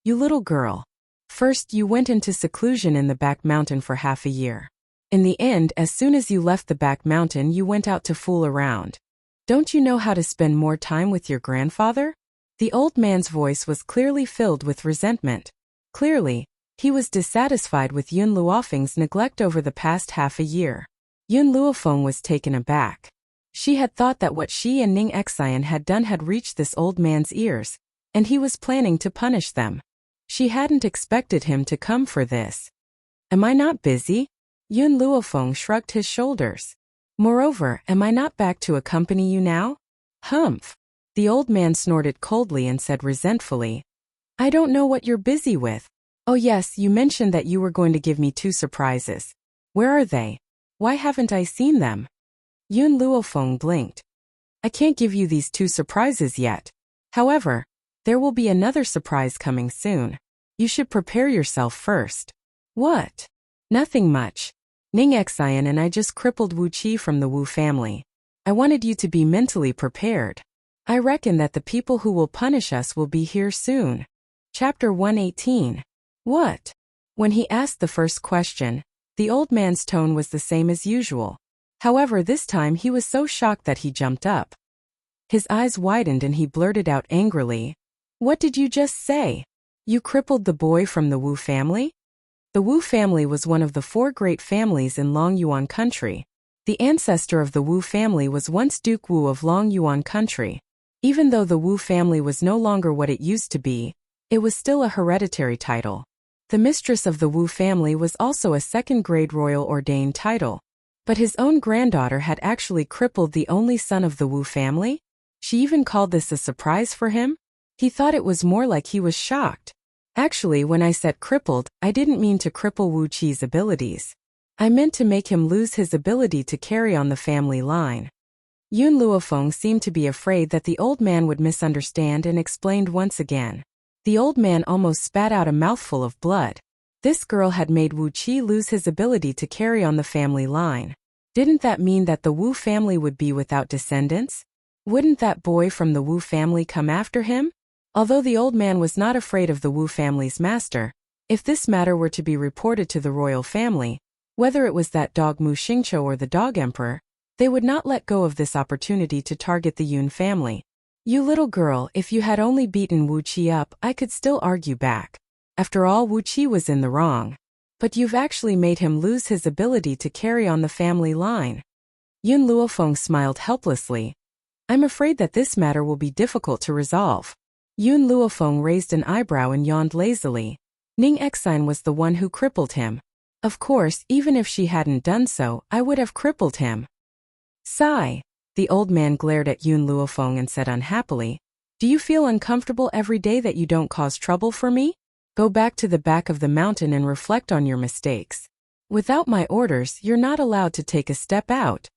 "You little girl. First you went into seclusion in the back mountain for half a year. In the end, as soon as you left the back mountain, you went out to fool around. Don't you know how to spend more time with your grandfather?" The old man's voice was clearly filled with resentment. Clearly, he was dissatisfied with Yun Luofeng's neglect over the past half a year. Yun Luofeng was taken aback. She had thought that what she and Ning Xian had done had reached this old man's ears, and he was planning to punish them. She hadn't expected him to come for this. "Am I not busy?" Yun Luofeng shrugged his shoulders. "Moreover, am I not back to accompany you now?" "Humph." The old man snorted coldly and said resentfully, "I don't know what you're busy with. Oh yes, you mentioned that you were going to give me 2 surprises. Where are they? Why haven't I seen them?" Yun Luofeng blinked. "I can't give you these 2 surprises yet. However, there will be another surprise coming soon. You should prepare yourself first." "What?" "Nothing much. Ning Xian and I just crippled Wu Qi from the Wu family. I wanted you to be mentally prepared. I reckon that the people who will punish us will be here soon." Chapter 118. What? When he asked the first question, the old man's tone was the same as usual. However, this time he was so shocked that he jumped up. His eyes widened and he blurted out angrily, "What did you just say? You crippled the boy from the Wu family?" The Wu family was one of the 4 great families in Longyuan country. The ancestor of the Wu family was once Duke Wu of Longyuan country. Even though the Wu family was no longer what it used to be, it was still a hereditary title. The mistress of the Wu family was also a 2nd-grade royal ordained title. But his own granddaughter had actually crippled the only son of the Wu family? She even called this a surprise for him? He thought it was more like he was shocked. Actually, when I said crippled, I didn't mean to cripple Wu Qi's abilities. I meant to make him lose his ability to carry on the family line. Yun Luofeng seemed to be afraid that the old man would misunderstand and explained once again. The old man almost spat out a mouthful of blood. This girl had made Wu Qi lose his ability to carry on the family line. Didn't that mean that the Wu family would be without descendants? Wouldn't that boy from the Wu family come after him? Although the old man was not afraid of the Wu family's master, if this matter were to be reported to the royal family, whether it was that dog Mu Xingqiu or the dog emperor, They would not let go of this opportunity to target the Yun family. You little girl, if you had only beaten Wu Qi up, I could still argue back. After all, Wu Qi was in the wrong. But you've actually made him lose his ability to carry on the family line. Yun Luofeng smiled helplessly. I'm afraid that this matter will be difficult to resolve. Yun Luofeng raised an eyebrow and yawned lazily. Ning Exine was the one who crippled him. Of course, even if she hadn't done so, I would have crippled him. Sigh. The old man glared at Yun Luofeng and said unhappily, Do you feel uncomfortable every day that you don't cause trouble for me? Go back to the back of the mountain and reflect on your mistakes. Without my orders, you're not allowed to take a step out.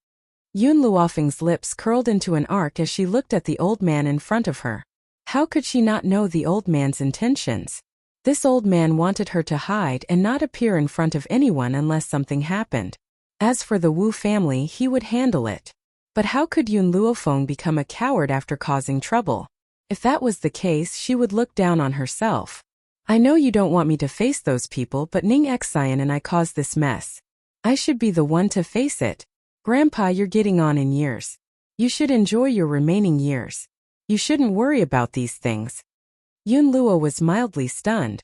Yun Luofeng's lips curled into an arc as she looked at the old man in front of her. How could she not know the old man's intentions? This old man wanted her to hide and not appear in front of anyone unless something happened. As for the Wu family, he would handle it. But how could Yun Luofeng become a coward after causing trouble? If that was the case, she would look down on herself. I know you don't want me to face those people, but Ning Exine and I caused this mess. I should be the one to face it. Grandpa, you're getting on in years. You should enjoy your remaining years. You shouldn't worry about these things. Yun Luo was mildly stunned.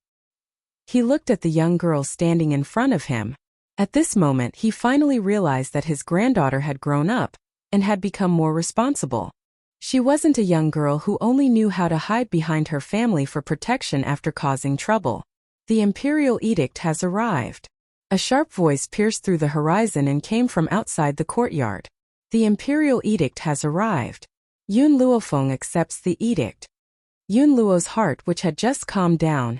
He looked at the young girl standing in front of him. At this moment, he finally realized that his granddaughter had grown up and had become more responsible. She wasn't a young girl who only knew how to hide behind her family for protection after causing trouble. The imperial edict has arrived. A sharp voice pierced through the horizon and came from outside the courtyard. The imperial edict has arrived. Yun Luofeng accepts the edict. Yun Luo's heart, which had just calmed down,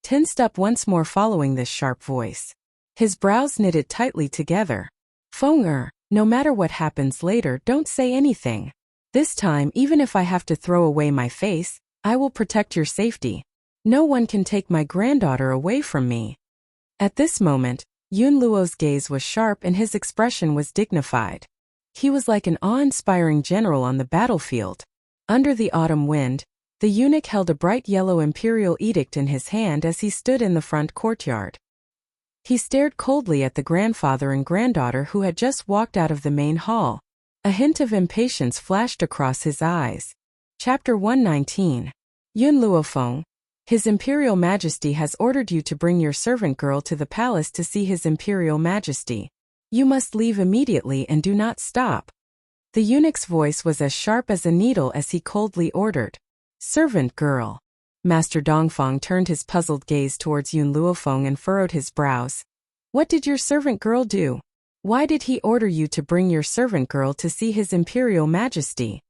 tensed up once more following this sharp voice. His brows knitted tightly together. Feng no matter what happens later, don't say anything. This time, even if I have to throw away my face, I will protect your safety. No one can take my granddaughter away from me. At this moment, Yun Luo's gaze was sharp and his expression was dignified. He was like an awe-inspiring general on the battlefield. Under the autumn wind, the eunuch held a bright yellow imperial edict in his hand as he stood in the front courtyard. He stared coldly at the grandfather and granddaughter who had just walked out of the main hall. A hint of impatience flashed across his eyes. Chapter 119. Yun Luofeng, His Imperial Majesty has ordered you to bring your servant girl to the palace to see His Imperial Majesty. You must leave immediately and do not stop. The eunuch's voice was as sharp as a needle as he coldly ordered. Servant girl. Master Dongfang turned his puzzled gaze towards Yun Luofeng and furrowed his brows. What did your servant girl do? Why did he order you to bring your servant girl to see His Imperial Majesty?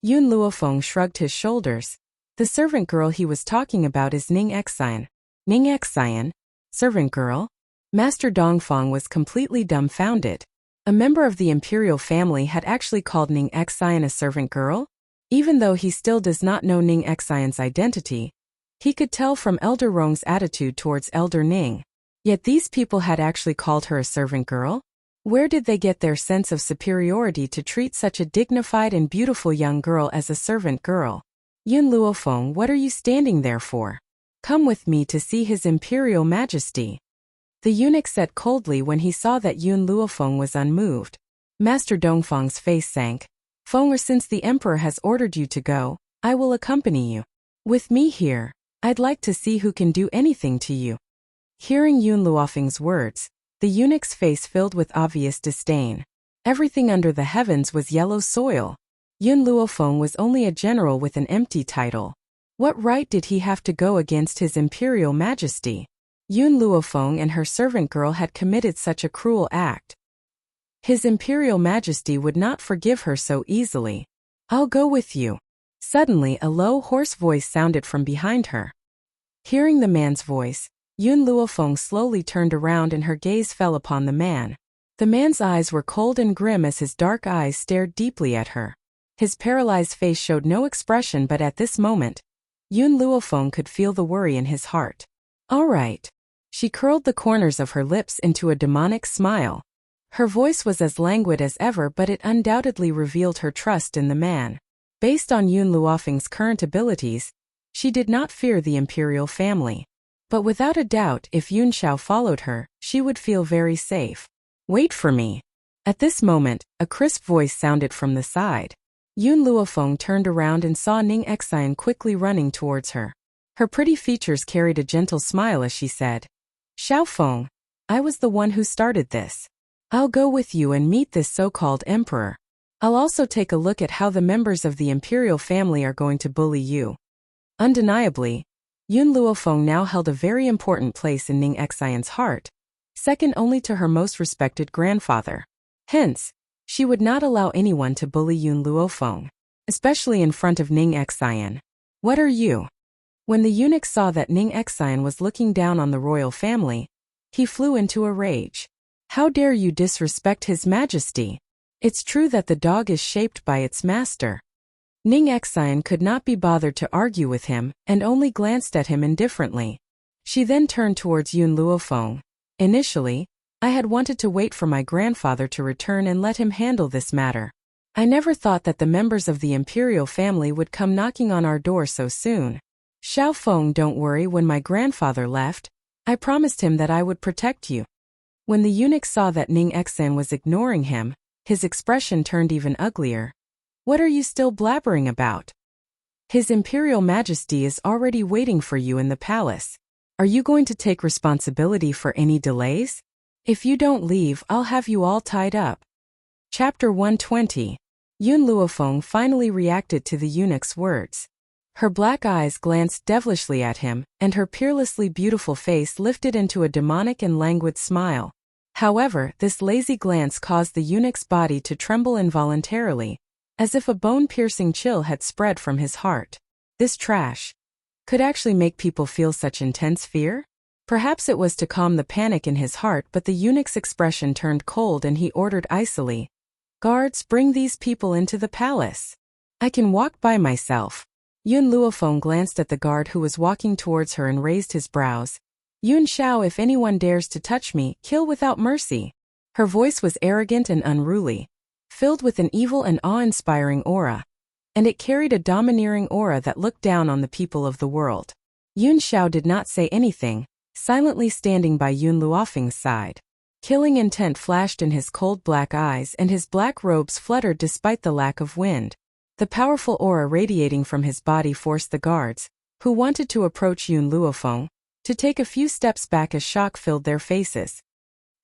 Yun Luofeng shrugged his shoulders. The servant girl he was talking about is Ning Exine. Ning Exine? Servant girl? Master Dongfang was completely dumbfounded. A member of the imperial family had actually called Ning Exine a servant girl? Even though he still does not know Ning Exine's identity, he could tell from Elder Rong's attitude towards Elder Ning. Yet these people had actually called her a servant girl? Where did they get their sense of superiority to treat such a dignified and beautiful young girl as a servant girl? Yun Luofeng, what are you standing there for? Come with me to see His Imperial Majesty. The eunuch said coldly when he saw that Yun Luofeng was unmoved. Master Dongfang's face sank. Feng, since the Emperor has ordered you to go, I will accompany you. With me here, I'd like to see who can do anything to you. Hearing Yun Luofeng's words, the eunuch's face filled with obvious disdain. Everything under the heavens was yellow soil. Yun Luofeng was only a general with an empty title. What right did he have to go against His Imperial Majesty? Yun Luofeng and her servant girl had committed such a cruel act. His Imperial Majesty would not forgive her so easily. I'll go with you. Suddenly, a low, hoarse voice sounded from behind her. Hearing the man's voice, Yun Luofeng slowly turned around and her gaze fell upon the man. The man's eyes were cold and grim as his dark eyes stared deeply at her. His paralyzed face showed no expression, but at this moment, Yun Luofeng could feel the worry in his heart. All right. She curled the corners of her lips into a demonic smile. Her voice was as languid as ever, but it undoubtedly revealed her trust in the man. Based on Yun Luofeng's current abilities, she did not fear the imperial family. But without a doubt, if Yun Xiao followed her, she would feel very safe. Wait for me. At this moment, a crisp voice sounded from the side. Yun Luofeng turned around and saw Ning Xian quickly running towards her. Her pretty features carried a gentle smile as she said, "Xiaofeng, I was the one who started this. I'll go with you and meet this so-called emperor. I'll also take a look at how the members of the imperial family are going to bully you." Undeniably, Yun Luofeng now held a very important place in Ning Xian's heart, second only to her most respected grandfather. Hence, she would not allow anyone to bully Yun Luofeng, especially in front of Ning Xian. "What are you?" When the eunuch saw that Ning Xian was looking down on the royal family, he flew into a rage. "How dare you disrespect His Majesty? It's true that the dog is shaped by its master." Ning Xian could not be bothered to argue with him and only glanced at him indifferently. She then turned towards Yun Luofeng. "Initially, I had wanted to wait for my grandfather to return and let him handle this matter. I never thought that the members of the imperial family would come knocking on our door so soon. Xiaofeng, don't worry, when my grandfather left, I promised him that I would protect you." When the eunuch saw that Ning Xian was ignoring him, his expression turned even uglier. "What are you still blabbering about? His Imperial Majesty is already waiting for you in the palace. Are you going to take responsibility for any delays? If you don't leave, I'll have you all tied up." Chapter 120. Yun Luofeng finally reacted to the eunuch's words. Her black eyes glanced devilishly at him, and her peerlessly beautiful face lifted into a demonic and languid smile. However, this lazy glance caused the eunuch's body to tremble involuntarily, as if a bone-piercing chill had spread from his heart. This trash could actually make people feel such intense fear? Perhaps it was to calm the panic in his heart, but the eunuch's expression turned cold and he ordered icily, "Guards, bring these people into the palace. I can walk by myself." Yun Luofeng glanced at the guard who was walking towards her and raised his brows. "Yun Xiao, if anyone dares to touch me, kill without mercy." Her voice was arrogant and unruly, filled with an evil and awe-inspiring aura, and it carried a domineering aura that looked down on the people of the world. Yun Xiao did not say anything, silently standing by Yun Luofeng's side. Killing intent flashed in his cold black eyes and his black robes fluttered despite the lack of wind. The powerful aura radiating from his body forced the guards, who wanted to approach Yun Luofeng, to take a few steps back as shock filled their faces.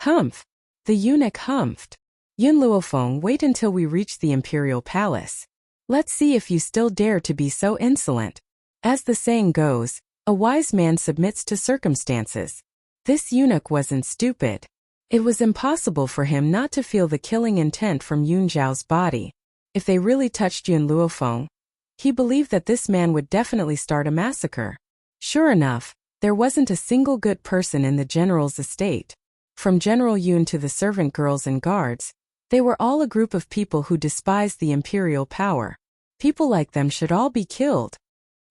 "Humph!" The eunuch humphed. "Yun Luofeng, wait until we reach the imperial palace. Let's see if you still dare to be so insolent. As the saying goes, a wise man submits to circumstances." This eunuch wasn't stupid. It was impossible for him not to feel the killing intent from Yun Zhao's body. If they really touched Yun Luofeng, he believed that this man would definitely start a massacre. Sure enough, there wasn't a single good person in the general's estate. From General Yun to the servant girls and guards, they were all a group of people who despised the imperial power. People like them should all be killed.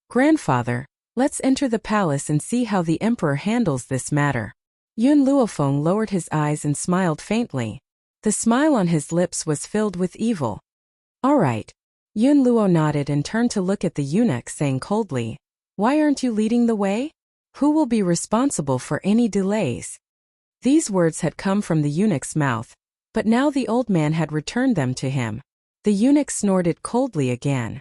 "Grandfather, let's enter the palace and see how the emperor handles this matter." Yun Luofeng lowered his eyes and smiled faintly. The smile on his lips was filled with evil. "All right." Yun Luo nodded and turned to look at the eunuch, saying coldly, "Why aren't you leading the way? Who will be responsible for any delays?" These words had come from the eunuch's mouth, but now the old man had returned them to him. The eunuch snorted coldly again.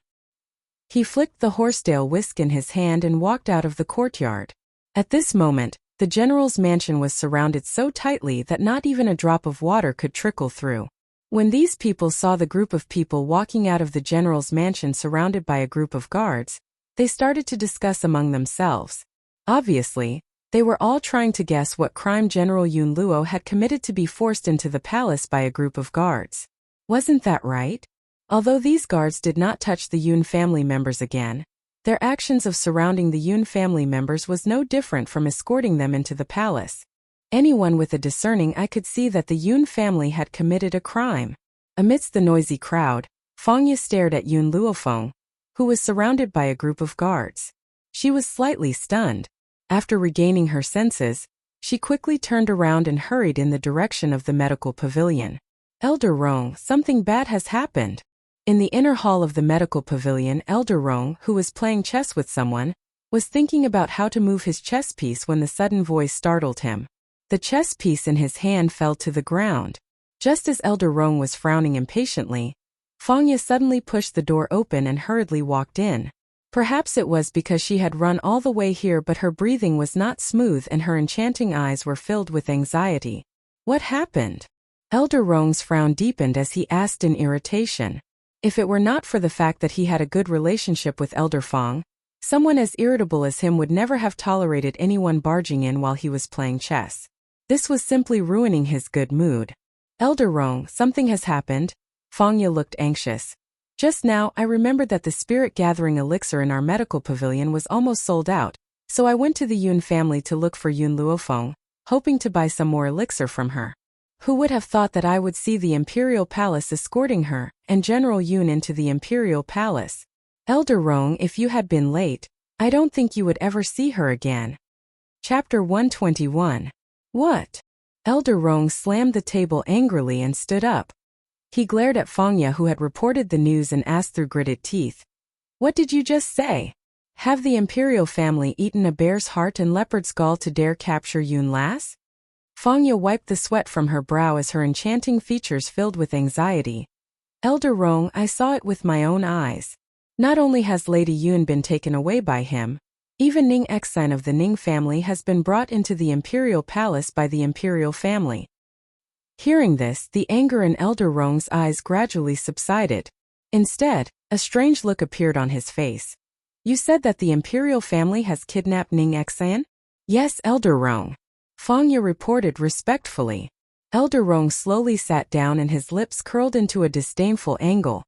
He flicked the horsetail whisk in his hand and walked out of the courtyard. At this moment, the general's mansion was surrounded so tightly that not even a drop of water could trickle through. When these people saw the group of people walking out of the general's mansion surrounded by a group of guards, they started to discuss among themselves. Obviously, they were all trying to guess what crime General Yun Luo had committed to be forced into the palace by a group of guards. Wasn't that right? Although these guards did not touch the Yun family members again, their actions of surrounding the Yun family members was no different from escorting them into the palace. Anyone with a discerning eye could see that the Yun family had committed a crime. Amidst the noisy crowd, Fangya stared at Yun Luofeng, who was surrounded by a group of guards. She was slightly stunned. After regaining her senses, she quickly turned around and hurried in the direction of the medical pavilion. "Elder Rong, something bad has happened." In the inner hall of the medical pavilion, Elder Rong, who was playing chess with someone, was thinking about how to move his chess piece when the sudden voice startled him. The chess piece in his hand fell to the ground. Just as Elder Rong was frowning impatiently, Fangya suddenly pushed the door open and hurriedly walked in. Perhaps it was because she had run all the way here, but her breathing was not smooth and her enchanting eyes were filled with anxiety. What happened? Elder Rong's frown deepened as he asked in irritation. If it were not for the fact that he had a good relationship with Elder Fang, someone as irritable as him would never have tolerated anyone barging in while he was playing chess. This was simply ruining his good mood. Elder Rong, something has happened. Fangya looked anxious. Just now, I remembered that the spirit-gathering elixir in our medical pavilion was almost sold out, so I went to the Yun family to look for Yun Luofeng, hoping to buy some more elixir from her. Who would have thought that I would see the Imperial Palace escorting her, and General Yun into the Imperial Palace? Elder Rong, if you had been late, I don't think you would ever see her again. Chapter 121. What? Elder Rong slammed the table angrily and stood up. He glared at Fangya, who had reported the news, and asked through gritted teeth. What did you just say? Have the Imperial family eaten a bear's heart and leopard's gall to dare capture Yun Lass? Fangya wiped the sweat from her brow as her enchanting features filled with anxiety. Elder Rong, I saw it with my own eyes. Not only has Lady Yun been taken away by him, even Ning Exine of the Ning family has been brought into the Imperial Palace by the Imperial family. Hearing this, the anger in Elder Rong's eyes gradually subsided. Instead, a strange look appeared on his face. You said that the Imperial family has kidnapped Ning Exine? Yes, Elder Rong. Fangya reported respectfully. Elder Rong slowly sat down and his lips curled into a disdainful angle.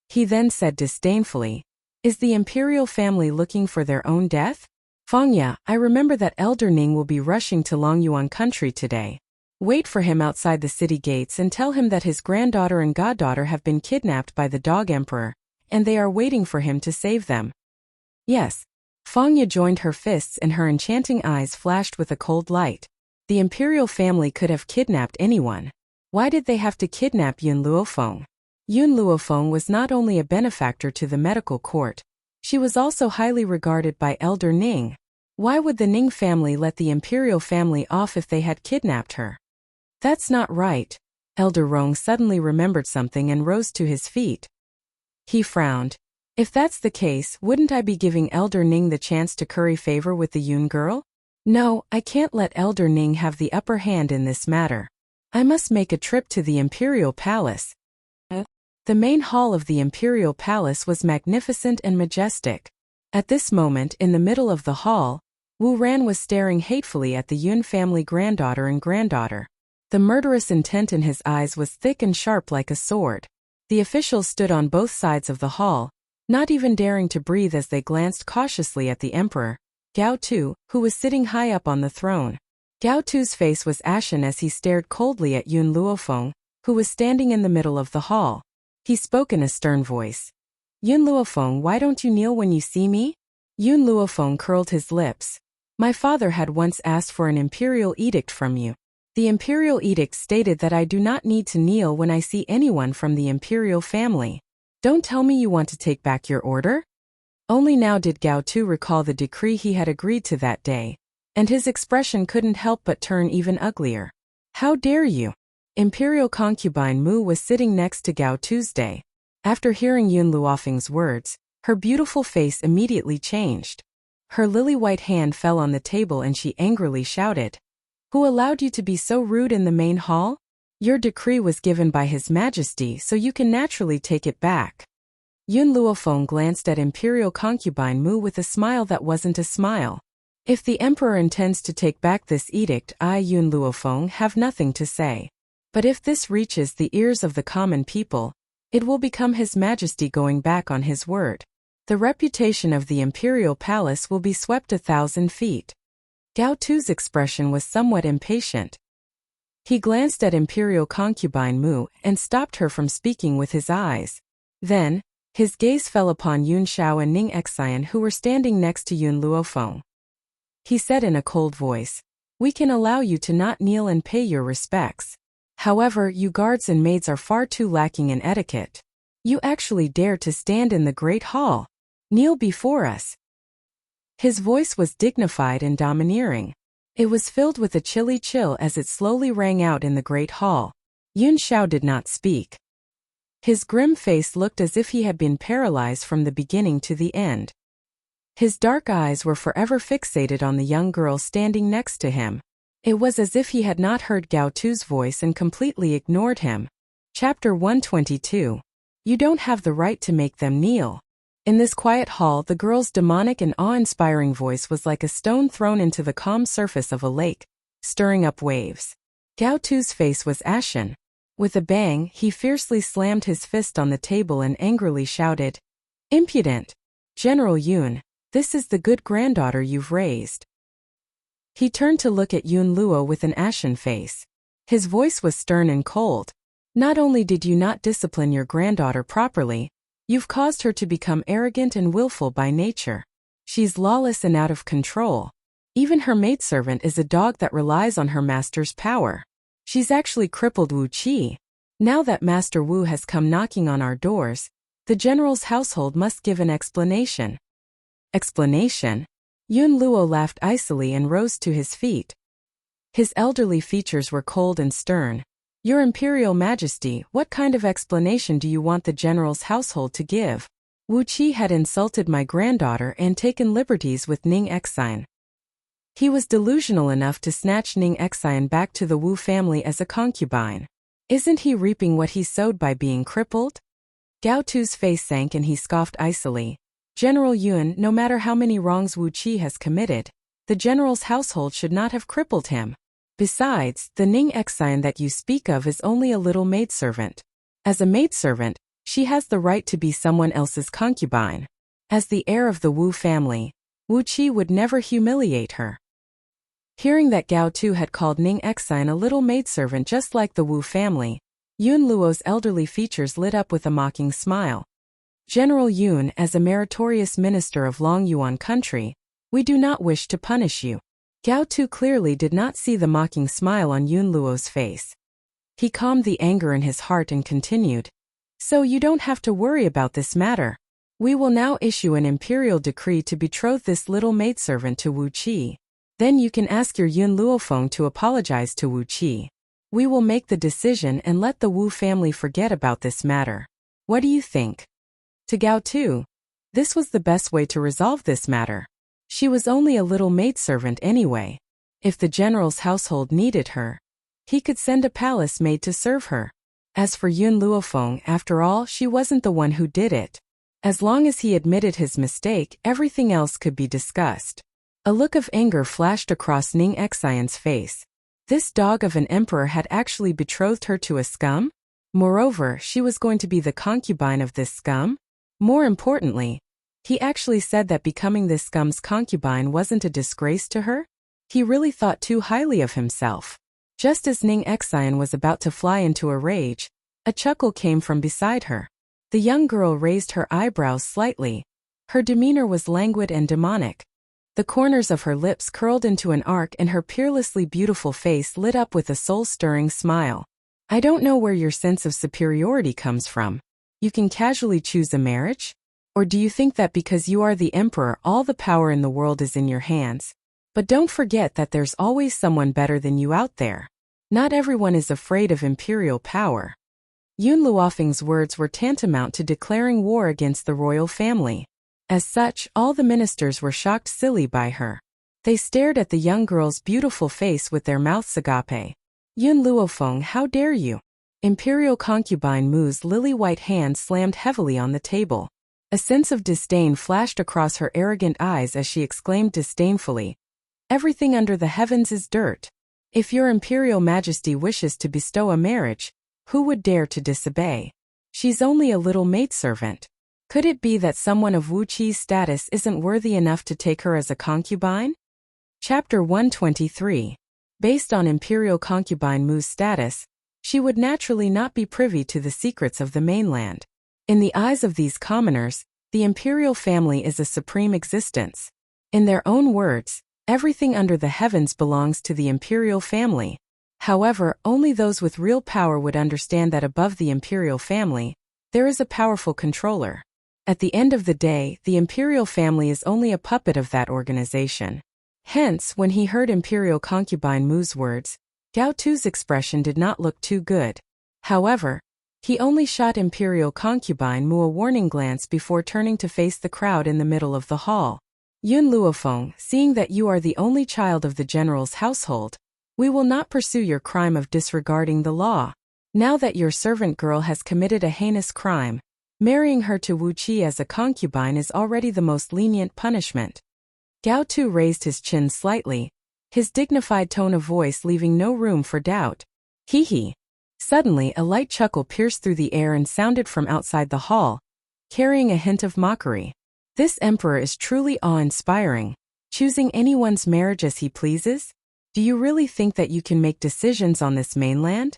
He then said disdainfully, Is the Imperial family looking for their own death? Fangya, I remember that Elder Ning will be rushing to Longyuan country today. Wait for him outside the city gates and tell him that his granddaughter and goddaughter have been kidnapped by the Dog Emperor, and they are waiting for him to save them. Yes. Fangya joined her fists and her enchanting eyes flashed with a cold light. The Imperial family could have kidnapped anyone. Why did they have to kidnap Yun Luofeng? Yun Luofeng was not only a benefactor to the medical court, she was also highly regarded by Elder Ning. Why would the Ning family let the Imperial family off if they had kidnapped her? That's not right. Elder Rong suddenly remembered something and rose to his feet. He frowned. If that's the case, wouldn't I be giving Elder Ning the chance to curry favor with the Yun girl? No, I can't let Elder Ning have the upper hand in this matter. I must make a trip to the Imperial Palace. The main hall of the Imperial Palace was magnificent and majestic. At this moment, in the middle of the hall, Wu Ran was staring hatefully at the Yun family granddaughter and granddaughter. The murderous intent in his eyes was thick and sharp like a sword. The officials stood on both sides of the hall, not even daring to breathe as they glanced cautiously at the emperor, Gao Tu, who was sitting high up on the throne. Gao Tu's face was ashen as he stared coldly at Yun Luofeng, who was standing in the middle of the hall. He spoke in a stern voice. Yun Luofeng, why don't you kneel when you see me? Yun Luofeng curled his lips. My father had once asked for an imperial edict from you. The imperial edict stated that I do not need to kneel when I see anyone from the imperial family. Don't tell me you want to take back your order? Only now did Gao Tu recall the decree he had agreed to that day, and his expression couldn't help but turn even uglier. How dare you? Imperial concubine Mu was sitting next to Gao Tuesday. After hearing Yun Luofeng's words, her beautiful face immediately changed. Her lily-white hand fell on the table and she angrily shouted. Who allowed you to be so rude in the main hall? Your decree was given by His Majesty, so you can naturally take it back. Yun Luofeng glanced at Imperial concubine Mu with a smile that wasn't a smile. If the Emperor intends to take back this edict, I, Yun Luofeng, have nothing to say. But if this reaches the ears of the common people, it will become His Majesty going back on his word. The reputation of the Imperial Palace will be swept 1,000 feet. Gao Tu's expression was somewhat impatient. He glanced at Imperial concubine Mu and stopped her from speaking with his eyes. Then, his gaze fell upon Yun Xiao and Ning Exine, who were standing next to Yun Luofeng. He said in a cold voice, We can allow you to not kneel and pay your respects. However, you guards and maids are far too lacking in etiquette. You actually dare to stand in the Great Hall. Kneel before us. His voice was dignified and domineering. It was filled with a chilly chill as it slowly rang out in the Great Hall. Yun Xiao did not speak. His grim face looked as if he had been paralyzed from the beginning to the end. His dark eyes were forever fixated on the young girl standing next to him. It was as if he had not heard Gao Tu's voice and completely ignored him. Chapter 122. You don't have the right to make them kneel. In this quiet hall, the girl's demonic and awe-inspiring voice was like a stone thrown into the calm surface of a lake, stirring up waves. Gao Tu's face was ashen. With a bang, he fiercely slammed his fist on the table and angrily shouted, "Impudent! General Yun, this is the good granddaughter you've raised." He turned to look at Yun Luo with an ashen face. His voice was stern and cold. Not only did you not discipline your granddaughter properly, you've caused her to become arrogant and willful by nature. She's lawless and out of control. Even her maidservant is a dog that relies on her master's power. She's actually crippled Wu Qi. Now that Master Wu has come knocking on our doors, the general's household must give an explanation. Explanation? Yun Luo laughed icily and rose to his feet. His elderly features were cold and stern. Your Imperial Majesty, what kind of explanation do you want the general's household to give? Wu Qi had insulted my granddaughter and taken liberties with Ning Exine. He was delusional enough to snatch Ning Exine back to the Wu family as a concubine. Isn't he reaping what he sowed by being crippled? Gao Tu's face sank and he scoffed icily. General Yun, no matter how many wrongs Wu Qi has committed, the general's household should not have crippled him. Besides, the Ning Exine that you speak of is only a little maidservant. As a maidservant, she has the right to be someone else's concubine. As the heir of the Wu family, Wu Qi would never humiliate her. Hearing that Gao Tu had called Ning Exine a little maidservant just like the Wu family, Yun Luo's elderly features lit up with a mocking smile. General Yun, as a meritorious minister of Long Yuan country, we do not wish to punish you. Gao Tu clearly did not see the mocking smile on Yun Luo's face. He calmed the anger in his heart and continued. So you don't have to worry about this matter. We will now issue an imperial decree to betroth this little maidservant to Wu Qi. Then you can ask your Yun Luofeng to apologize to Wu Qi. We will make the decision and let the Wu family forget about this matter. What do you think? To Gao Tu, this was the best way to resolve this matter. She was only a little maidservant anyway. If the general's household needed her, he could send a palace maid to serve her. As for Yun Luofeng, after all, she wasn't the one who did it. As long as he admitted his mistake, everything else could be discussed. A look of anger flashed across Ning Exine's face. This dog of an emperor had actually betrothed her to a scum? Moreover, she was going to be the concubine of this scum? More importantly, he actually said that becoming this scum's concubine wasn't a disgrace to her? He really thought too highly of himself. Just as Ning Exine was about to fly into a rage, a chuckle came from beside her. The young girl raised her eyebrows slightly. Her demeanor was languid and demonic. The corners of her lips curled into an arc and her peerlessly beautiful face lit up with a soul-stirring smile. I don't know where your sense of superiority comes from. You can casually choose a marriage? Or do you think that because you are the emperor all the power in the world is in your hands? But don't forget that there's always someone better than you out there. Not everyone is afraid of imperial power. Yun Luofeng's words were tantamount to declaring war against the royal family. As such, all the ministers were shocked silly by her. They stared at the young girl's beautiful face with their mouths agape. Yun Luofeng, how dare you? Imperial concubine Mu's lily-white hand slammed heavily on the table. A sense of disdain flashed across her arrogant eyes as she exclaimed disdainfully, "Everything under the heavens is dirt. If your Imperial Majesty wishes to bestow a marriage, who would dare to disobey? She's only a little maidservant. Could it be that someone of Wu Qi's status isn't worthy enough to take her as a concubine?" Chapter 123. Based on Imperial concubine Mu's status, she would naturally not be privy to the secrets of the mainland. In the eyes of these commoners, the imperial family is a supreme existence. In their own words, everything under the heavens belongs to the imperial family. However, only those with real power would understand that above the imperial family, there is a powerful controller. At the end of the day, the imperial family is only a puppet of that organization. Hence, when he heard imperial concubine Mu's words, Gao Tu's expression did not look too good. However, he only shot Imperial concubine Mu a warning glance before turning to face the crowd in the middle of the hall. Yun Luofeng, seeing that you are the only child of the general's household, we will not pursue your crime of disregarding the law. Now that your servant girl has committed a heinous crime, marrying her to Wu Qi as a concubine is already the most lenient punishment. Gao Tu raised his chin slightly, his dignified tone of voice leaving no room for doubt. Hee hee. Suddenly a light chuckle pierced through the air and sounded from outside the hall, carrying a hint of mockery. This emperor is truly awe-inspiring, choosing anyone's marriage as he pleases? Do you really think that you can make decisions on this mainland?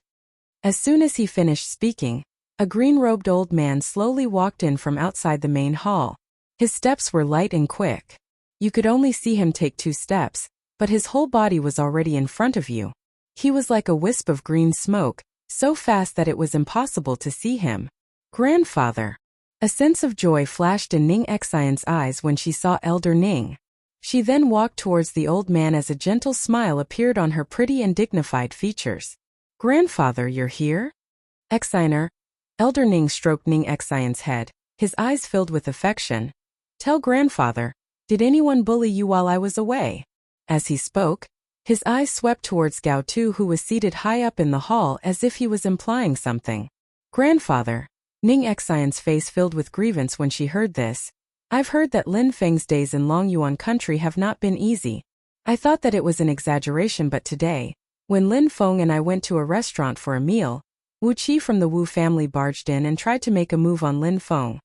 As soon as he finished speaking, a green-robed old man slowly walked in from outside the main hall. His steps were light and quick. You could only see him take 2 steps, but his whole body was already in front of you. He was like a wisp of green smoke, so fast that it was impossible to see him. Grandfather! A sense of joy flashed in Ning Xian's eyes when she saw Elder Ning. She then walked towards the old man as a gentle smile appeared on her pretty and dignified features. Grandfather, you're here? Xianer. Elder Ning stroked Ning Xian's head, his eyes filled with affection. Tell grandfather, did anyone bully you while I was away? As he spoke, his eyes swept towards Gao Tu, who was seated high up in the hall as if he was implying something. Grandfather. Ning Xian's face filled with grievance when she heard this. I've heard that Lin Feng's days in Longyuan country have not been easy. I thought that it was an exaggeration, but today, when Lin Feng and I went to a restaurant for a meal, Wu Qi from the Wu family barged in and tried to make a move on Lin Feng.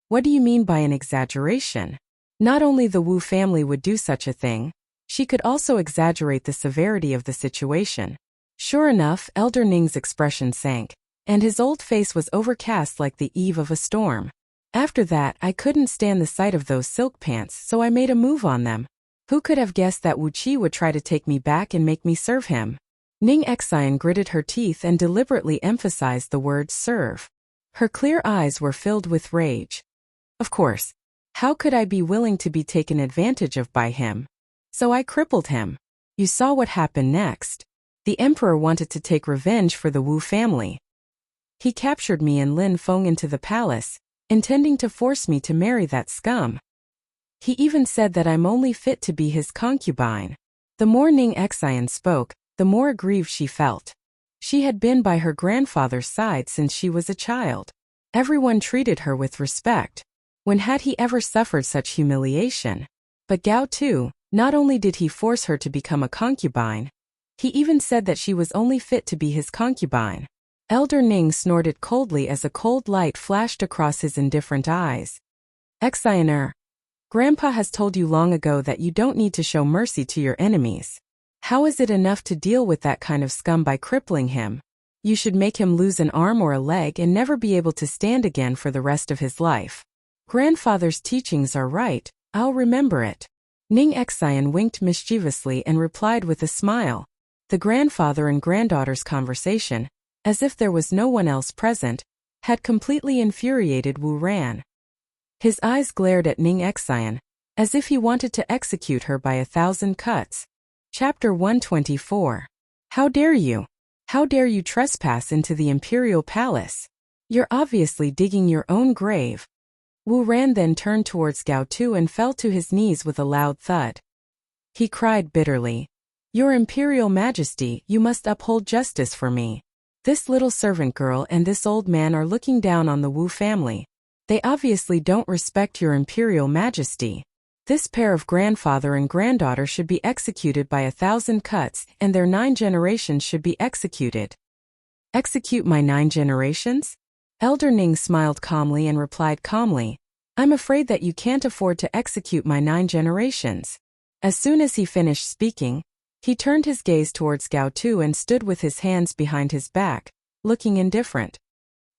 What do you mean by an exaggeration? Not only the Wu family would do such a thing, she could also exaggerate the severity of the situation. Sure enough, Elder Ning's expression sank, and his old face was overcast like the eve of a storm. After that, I couldn't stand the sight of those silk pants, so I made a move on them. Who could have guessed that Wu Qi would try to take me back and make me serve him? Ning Xian gritted her teeth and deliberately emphasized the word serve. Her clear eyes were filled with rage. Of course. How could I be willing to be taken advantage of by him? So I crippled him. You saw what happened next. The emperor wanted to take revenge for the Wu family. He captured me and Lin Feng into the palace, intending to force me to marry that scum. He even said that I'm only fit to be his concubine. The more Ning Xian spoke, the more aggrieved she felt. She had been by her grandfather's side since she was a child. Everyone treated her with respect. When had he ever suffered such humiliation? But Gao Tu, not only did he force her to become a concubine, he even said that she was only fit to be his concubine. Elder Ning snorted coldly as a cold light flashed across his indifferent eyes. Xianer, Grandpa has told you long ago that you don't need to show mercy to your enemies. How is it enough to deal with that kind of scum by crippling him? You should make him lose an arm or a leg and never be able to stand again for the rest of his life. Grandfather's teachings are right, I'll remember it. Ning Xian winked mischievously and replied with a smile. The grandfather and granddaughter's conversation, as if there was no one else present, had completely infuriated Wu Ran. His eyes glared at Ning Xian, as if he wanted to execute her by 1,000 cuts. Chapter 124. How dare you? How dare you trespass into the imperial palace? You're obviously digging your own grave. Wu Ran then turned towards Gao Tu and fell to his knees with a loud thud. He cried bitterly, Your Imperial Majesty, you must uphold justice for me. This little servant girl and this old man are looking down on the Wu family. They obviously don't respect your Imperial Majesty. This pair of grandfather and granddaughter should be executed by 1,000 cuts, and their 9 generations should be executed. Execute my 9 generations? Elder Ning smiled calmly and replied calmly, I'm afraid that you can't afford to execute my 9 generations. As soon as he finished speaking, he turned his gaze towards Gao Tu and stood with his hands behind his back, looking indifferent.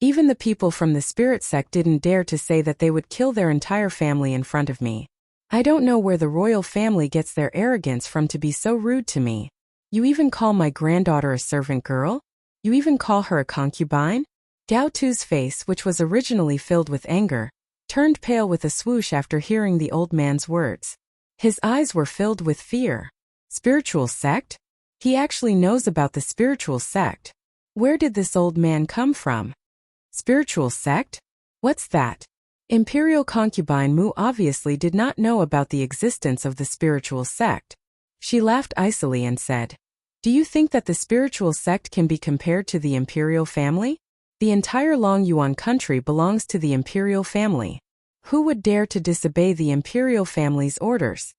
Even the people from the spirit sect didn't dare to say that they would kill their entire family in front of me. I don't know where the royal family gets their arrogance from to be so rude to me. You even call my granddaughter a servant girl? You even call her a concubine? Gao Tu's face, which was originally filled with anger, turned pale with a swoosh after hearing the old man's words. His eyes were filled with fear. Spiritual sect? He actually knows about the spiritual sect. Where did this old man come from? Spiritual sect? What's that? Imperial concubine Mu obviously did not know about the existence of the spiritual sect. She laughed icily and said, "Do you think that the spiritual sect can be compared to the imperial family? The entire Long Yuan country belongs to the imperial family. Who would dare to disobey the imperial family's orders?"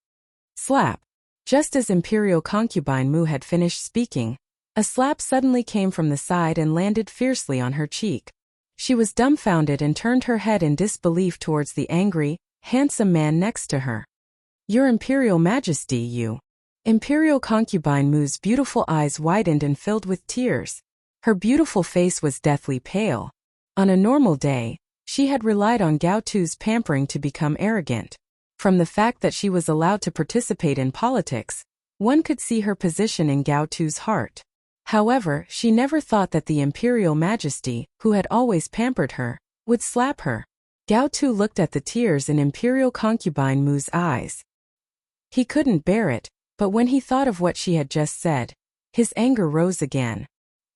Slap. Just as imperial concubine Mu had finished speaking, a slap suddenly came from the side and landed fiercely on her cheek. She was dumbfounded and turned her head in disbelief towards the angry, handsome man next to her. "Your Imperial Majesty, you." Imperial concubine Mu's beautiful eyes widened and filled with tears. Her beautiful face was deathly pale. On a normal day, she had relied on Gao Tu's pampering to become arrogant. From the fact that she was allowed to participate in politics, one could see her position in Gao Tu's heart. However, she never thought that the Imperial Majesty, who had always pampered her, would slap her. Gao Tu looked at the tears in Imperial concubine Mu's eyes. He couldn't bear it, but when he thought of what she had just said, his anger rose again.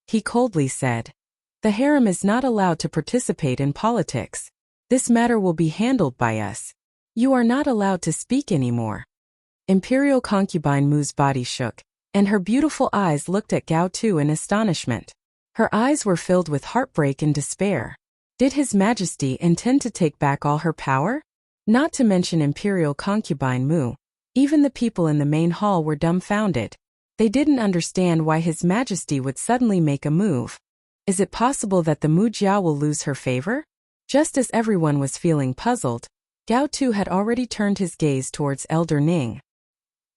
He coldly said, "The harem is not allowed to participate in politics. This matter will be handled by us. You are not allowed to speak anymore." Imperial concubine Mu's body shook, and her beautiful eyes looked at Gao Tu in astonishment. Her eyes were filled with heartbreak and despair. Did His Majesty intend to take back all her power? Not to mention Imperial concubine Mu. Even the people in the main hall were dumbfounded. They didn't understand why His Majesty would suddenly make a move. Is it possible that the Mu Jiao will lose her favor? Just as everyone was feeling puzzled, Gao Tu had already turned his gaze towards Elder Ning.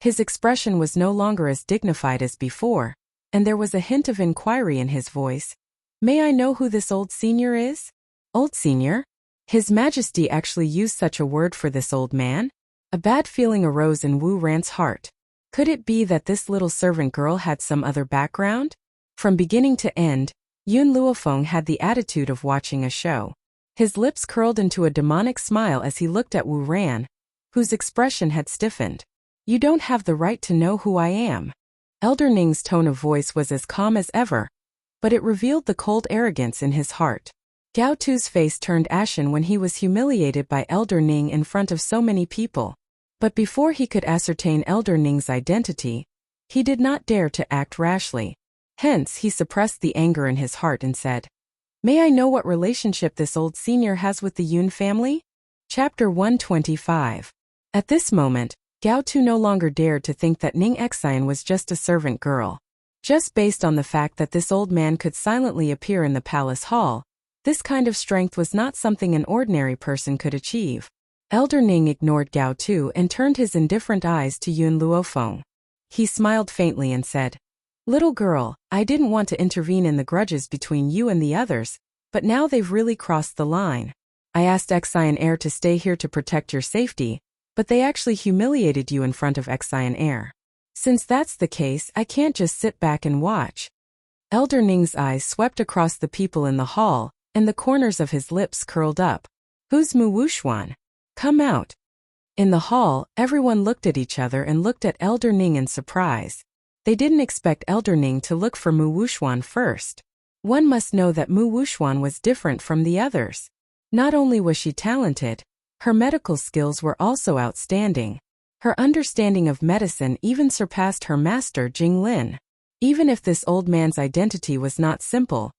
His expression was no longer as dignified as before, and there was a hint of inquiry in his voice. "May I know who this old senior is?" Old senior? His Majesty actually used such a word for this old man? A bad feeling arose in Wu Ran's heart. Could it be that this little servant girl had some other background? From beginning to end, Yun Luofeng had the attitude of watching a show. His lips curled into a demonic smile as he looked at Wu Ran, whose expression had stiffened. "You don't have the right to know who I am." Elder Ning's tone of voice was as calm as ever, but it revealed the cold arrogance in his heart. Gao Tu's face turned ashen when he was humiliated by Elder Ning in front of so many people. But before he could ascertain Elder Ning's identity, he did not dare to act rashly. Hence, he suppressed the anger in his heart and said, "May I know what relationship this old senior has with the Yun family?" Chapter 125. At this moment, Gao Tu no longer dared to think that Ning Exine was just a servant girl. Just based on the fact that this old man could silently appear in the palace hall, this kind of strength was not something an ordinary person could achieve. Elder Ning ignored Gao Tu and turned his indifferent eyes to Yun Luofeng. He smiled faintly and said, "Little girl, I didn't want to intervene in the grudges between you and the others, but now they've really crossed the line. I asked Exine Heir to stay here to protect your safety, but they actually humiliated you in front of Exine Heir. Since that's the case, I can't just sit back and watch." Elder Ning's eyes swept across the people in the hall, and the corners of his lips curled up. "Who's Mu Wuxuan? Come out." In the hall, everyone looked at each other and looked at Elder Ning in surprise. They didn't expect Elder Ning to look for Mu Wuxuan first. One must know that Mu Wuxuan was different from the others. Not only was she talented, her medical skills were also outstanding. Her understanding of medicine even surpassed her master Jing Lin. Even if this old man's identity was not simple,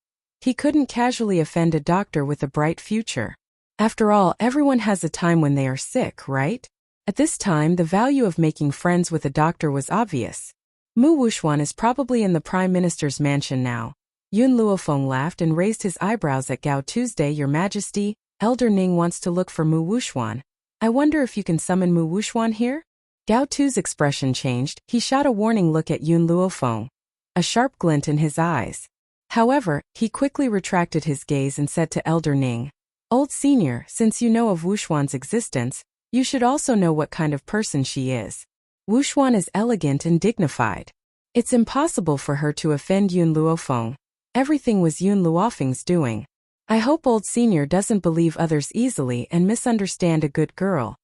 he couldn't casually offend a doctor with a bright future. After all, everyone has a time when they are sick, right? At this time, the value of making friends with a doctor was obvious. Mu Wuxuan is probably in the Prime Minister's mansion now. Yun Luofeng laughed and raised his eyebrows at Gao Tuesday. "Your Majesty, Elder Ning wants to look for Mu Wuxuan. I wonder if you can summon Mu Wuxuan here?" Gao Tu's expression changed. He shot a warning look at Yun Luofeng, a sharp glint in his eyes. However, he quickly retracted his gaze and said to Elder Ning, "Old senior, since you know of Wuxuan's existence, you should also know what kind of person she is. Wuxuan is elegant and dignified. It's impossible for her to offend Yun Luofeng. Everything was Yun Luofeng's doing. I hope old senior doesn't believe others easily and misunderstand a good girl."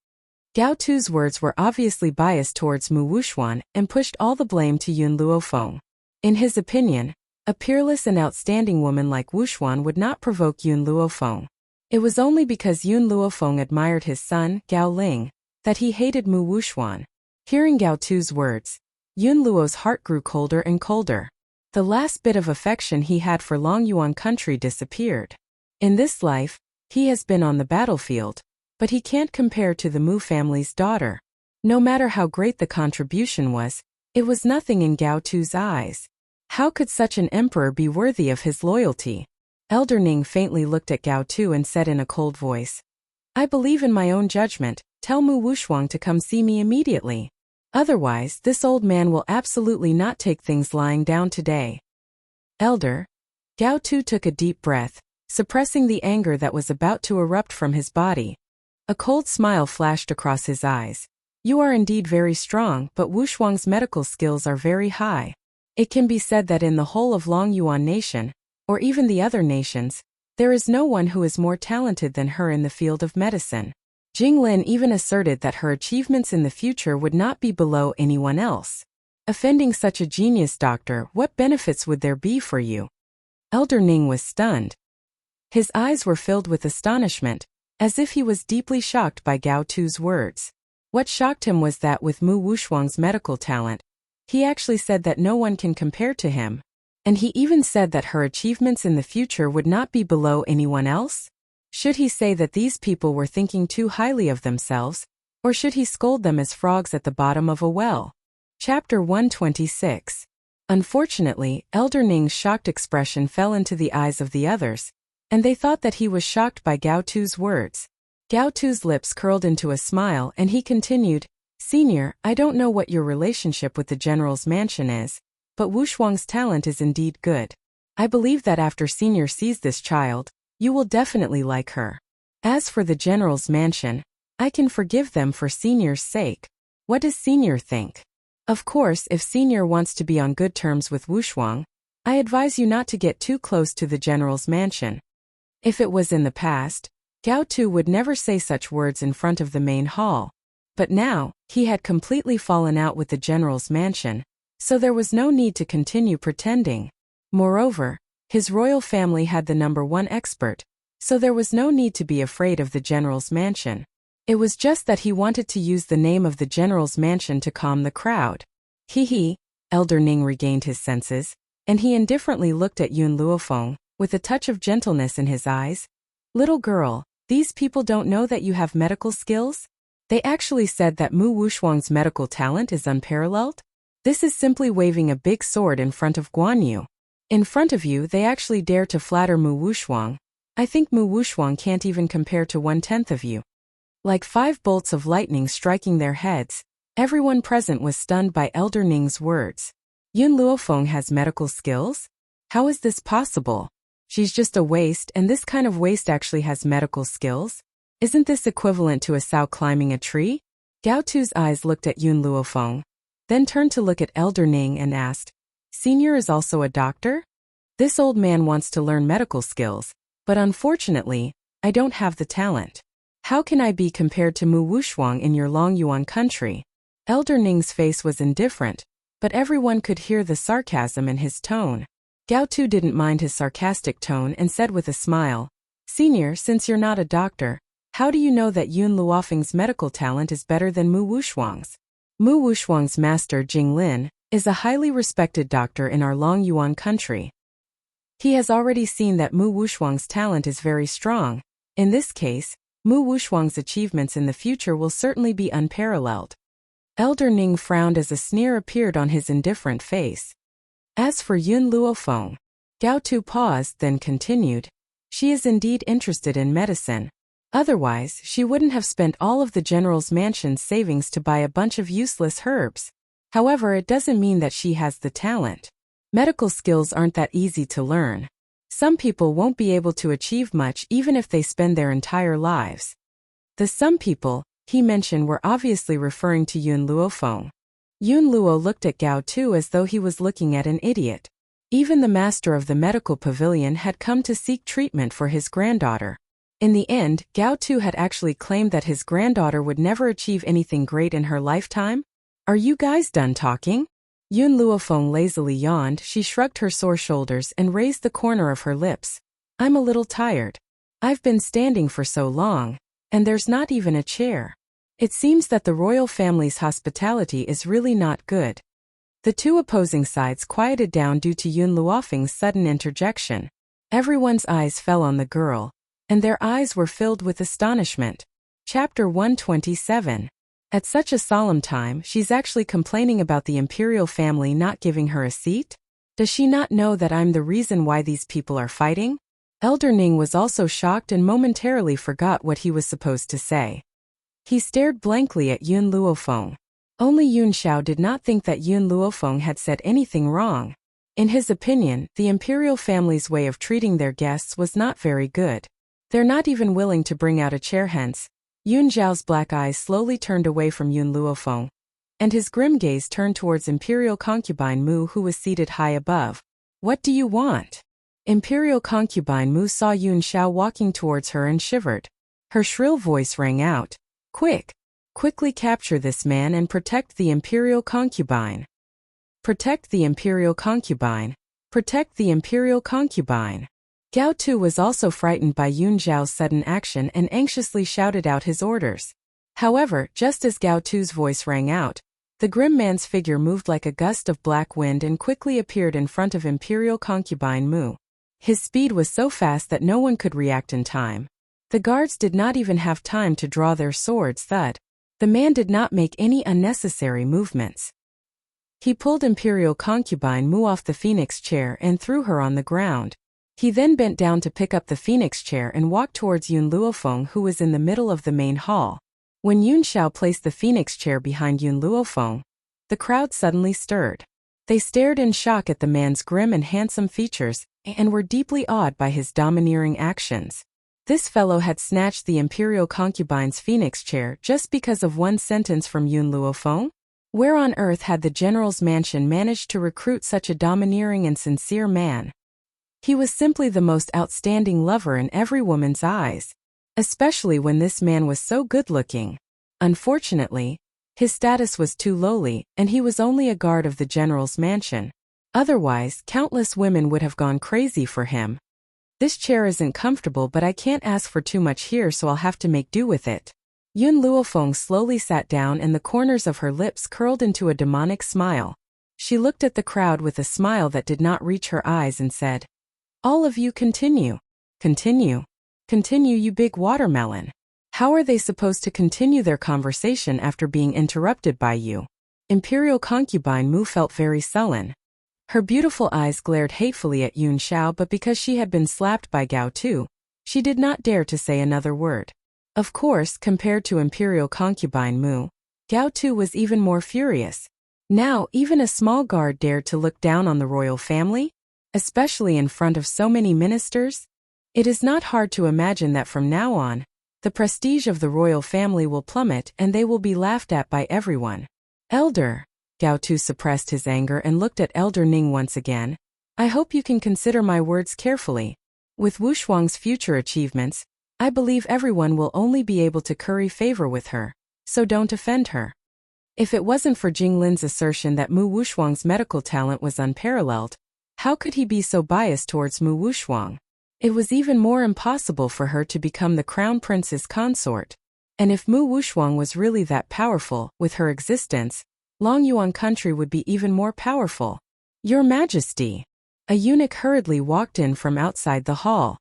Gao Tu's words were obviously biased towards Mu Wuxuan and pushed all the blame to Yun Luofeng. In his opinion, A peerless and outstanding woman like Wuxuan would not provoke Yun Luofeng. It was only because Yun Luofeng admired his son, Gao Ling, that he hated Mu Wuxuan. Hearing Gao Tu's words, Yun Luo's heart grew colder and colder. The last bit of affection he had for Longyuan country disappeared. In this life, he has been on the battlefield, but he can't compare to the Mu family's daughter. No matter how great the contribution was, it was nothing in Gao Tu's eyes. How could such an emperor be worthy of his loyalty? Elder Ning faintly looked at Gao Tu and said in a cold voice, "I believe in my own judgment, tell Mu Wuxuang to come see me immediately. Otherwise, this old man will absolutely not take things lying down today." Elder. Gao Tu took a deep breath, suppressing the anger that was about to erupt from his body. A cold smile flashed across his eyes. "You are indeed very strong, but Wuxuang's medical skills are very high. It can be said that in the whole of Longyuan nation, or even the other nations, there is no one who is more talented than her in the field of medicine." Jinglin even asserted that her achievements in the future would not be below anyone else. Offending such a genius doctor, what benefits would there be for you? Elder Ning was stunned. His eyes were filled with astonishment, as if he was deeply shocked by Gao Tu's words. What shocked him was that with Mu Wuxuang's medical talent, he actually said that no one can compare to him. And he even said that her achievements in the future would not be below anyone else? Should he say that these people were thinking too highly of themselves, or should he scold them as frogs at the bottom of a well? Chapter 126. Unfortunately, Elder Ning's shocked expression fell into the eyes of the others, and they thought that he was shocked by Gao Tu's words. Gao Tu's lips curled into a smile and he continued, "Senior, I don't know what your relationship with the general's mansion is, but Wuxuang's talent is indeed good. I believe that after Senior sees this child, you will definitely like her. As for the general's mansion, I can forgive them for Senior's sake. What does Senior think? Of course, if Senior wants to be on good terms with Wuxuang, I advise you not to get too close to the general's mansion." If it was in the past, Gao Tu would never say such words in front of the main hall. But now, he had completely fallen out with the general's mansion, so there was no need to continue pretending. Moreover, his royal family had the #1 expert, so there was no need to be afraid of the general's mansion. It was just that he wanted to use the name of the general's mansion to calm the crowd. He. Elder Ning regained his senses, and he indifferently looked at Yun Luofeng, with a touch of gentleness in his eyes. "Little girl, these people don't know that you have medical skills? They actually said that Mu Wuxuang's medical talent is unparalleled? This is simply waving a big sword in front of Guan Yu. In front of you they actually dare to flatter Mu Wuxuang. I think Mu Wuxuang can't even compare to 1/10 of you." Like 5 bolts of lightning striking their heads, everyone present was stunned by Elder Ning's words. Yun Luofeng has medical skills? How is this possible? She's just a waste, and this kind of waste actually has medical skills? Isn't this equivalent to a sow climbing a tree? Gao Tu's eyes looked at Yun Luofeng, then turned to look at Elder Ning and asked, "Senior is also a doctor? This old man wants to learn medical skills, but unfortunately, I don't have the talent. How can I be compared to Mu Wuxuang in your Longyuan country?" Elder Ning's face was indifferent, but everyone could hear the sarcasm in his tone. Gao Tu didn't mind his sarcastic tone and said with a smile, "Senior, since you're not a doctor, how do you know that Yun Luofeng's medical talent is better than Mu Wuxuang's? Mu Wuxuang's master Jinglin is a highly respected doctor in our Longyuan country. He has already seen that Mu Wuxuang's talent is very strong. In this case, Mu Wuxuang's achievements in the future will certainly be unparalleled." Elder Ning frowned as a sneer appeared on his indifferent face. As for Yun Luofeng, Gao Tu paused, then continued, "She is indeed interested in medicine. Otherwise, she wouldn't have spent all of the general's mansion's savings to buy a bunch of useless herbs. However, it doesn't mean that she has the talent. Medical skills aren't that easy to learn. Some people won't be able to achieve much even if they spend their entire lives." The some people he mentioned were obviously referring to Yun Luofeng. Yun Luo looked at Gao Tu as though he was looking at an idiot. Even the master of the medical pavilion had come to seek treatment for his granddaughter. In the end, Gao Tu had actually claimed that his granddaughter would never achieve anything great in her lifetime? "Are you guys done talking?" Yun Luofeng lazily yawned. She shrugged her sore shoulders and raised the corner of her lips. I'm a little tired. I've been standing for so long, and there's not even a chair. It seems that the royal family's hospitality is really not good. The two opposing sides quieted down due to Yun Luofeng's sudden interjection. Everyone's eyes fell on the girl, and their eyes were filled with astonishment. Chapter 127. At such a solemn time, she's actually complaining about the imperial family not giving her a seat? Does she not know that I'm the reason why these people are fighting? Elder Ning was also shocked and momentarily forgot what he was supposed to say. He stared blankly at Yun Luofeng. Only Yun Xiao did not think that Yun Luofeng had said anything wrong. In his opinion, the imperial family's way of treating their guests was not very good. They're not even willing to bring out a chair. Hence, Yun Zhao's black eyes slowly turned away from Yun Luofeng, and his grim gaze turned towards imperial concubine Mu, who was seated high above. What do you want? Imperial concubine Mu saw Yun Xiao walking towards her and shivered. Her shrill voice rang out. Quickly capture this man and protect the imperial concubine. Protect the imperial concubine. Protect the imperial concubine. Gao Tu was also frightened by Yun Zhao's sudden action and anxiously shouted out his orders. However, just as Gao Tu's voice rang out, the grim man's figure moved like a gust of black wind and quickly appeared in front of imperial concubine Mu. His speed was so fast that no one could react in time. The guards did not even have time to draw their swords. Thud. The man did not make any unnecessary movements. He pulled imperial concubine Mu off the phoenix chair and threw her on the ground. He then bent down to pick up the phoenix chair and walked towards Yun Luofeng, who was in the middle of the main hall. When Yun Xiao placed the phoenix chair behind Yun Luofeng, the crowd suddenly stirred. They stared in shock at the man's grim and handsome features and were deeply awed by his domineering actions. This fellow had snatched the imperial concubine's phoenix chair just because of one sentence from Yun Luofeng? Where on earth had the general's mansion managed to recruit such a domineering and sincere man? He was simply the most outstanding lover in every woman's eyes, especially when this man was so good-looking. Unfortunately, his status was too lowly, and he was only a guard of the general's mansion. Otherwise, countless women would have gone crazy for him. This chair isn't comfortable, but I can't ask for too much here, so I'll have to make do with it. Yun Luofeng slowly sat down and the corners of her lips curled into a demonic smile. She looked at the crowd with a smile that did not reach her eyes and said, "All of you continue. Continue. Continue, you big watermelon. How are they supposed to continue their conversation after being interrupted by you?" Imperial concubine Mu felt very sullen. Her beautiful eyes glared hatefully at Yun Xiao, but because she had been slapped by Gao Tu, she did not dare to say another word. Of course, compared to imperial concubine Mu, Gao Tu was even more furious. Now, even a small guard dared to look down on the royal family? Especially in front of so many ministers? It is not hard to imagine that from now on, the prestige of the royal family will plummet and they will be laughed at by everyone. Elder, Gao Tu suppressed his anger and looked at Elder Ning once again. I hope you can consider my words carefully. With Wu Shuang's future achievements, I believe everyone will only be able to curry favor with her, so don't offend her. If it wasn't for Jing Lin's assertion that Mu Wushuang's medical talent was unparalleled, how could he be so biased towards Mu Wushuang? It was even more impossible for her to become the crown prince's consort. And if Mu Wushuang was really that powerful, with her existence, Long Yuan country would be even more powerful. Your Majesty. A eunuch hurriedly walked in from outside the hall.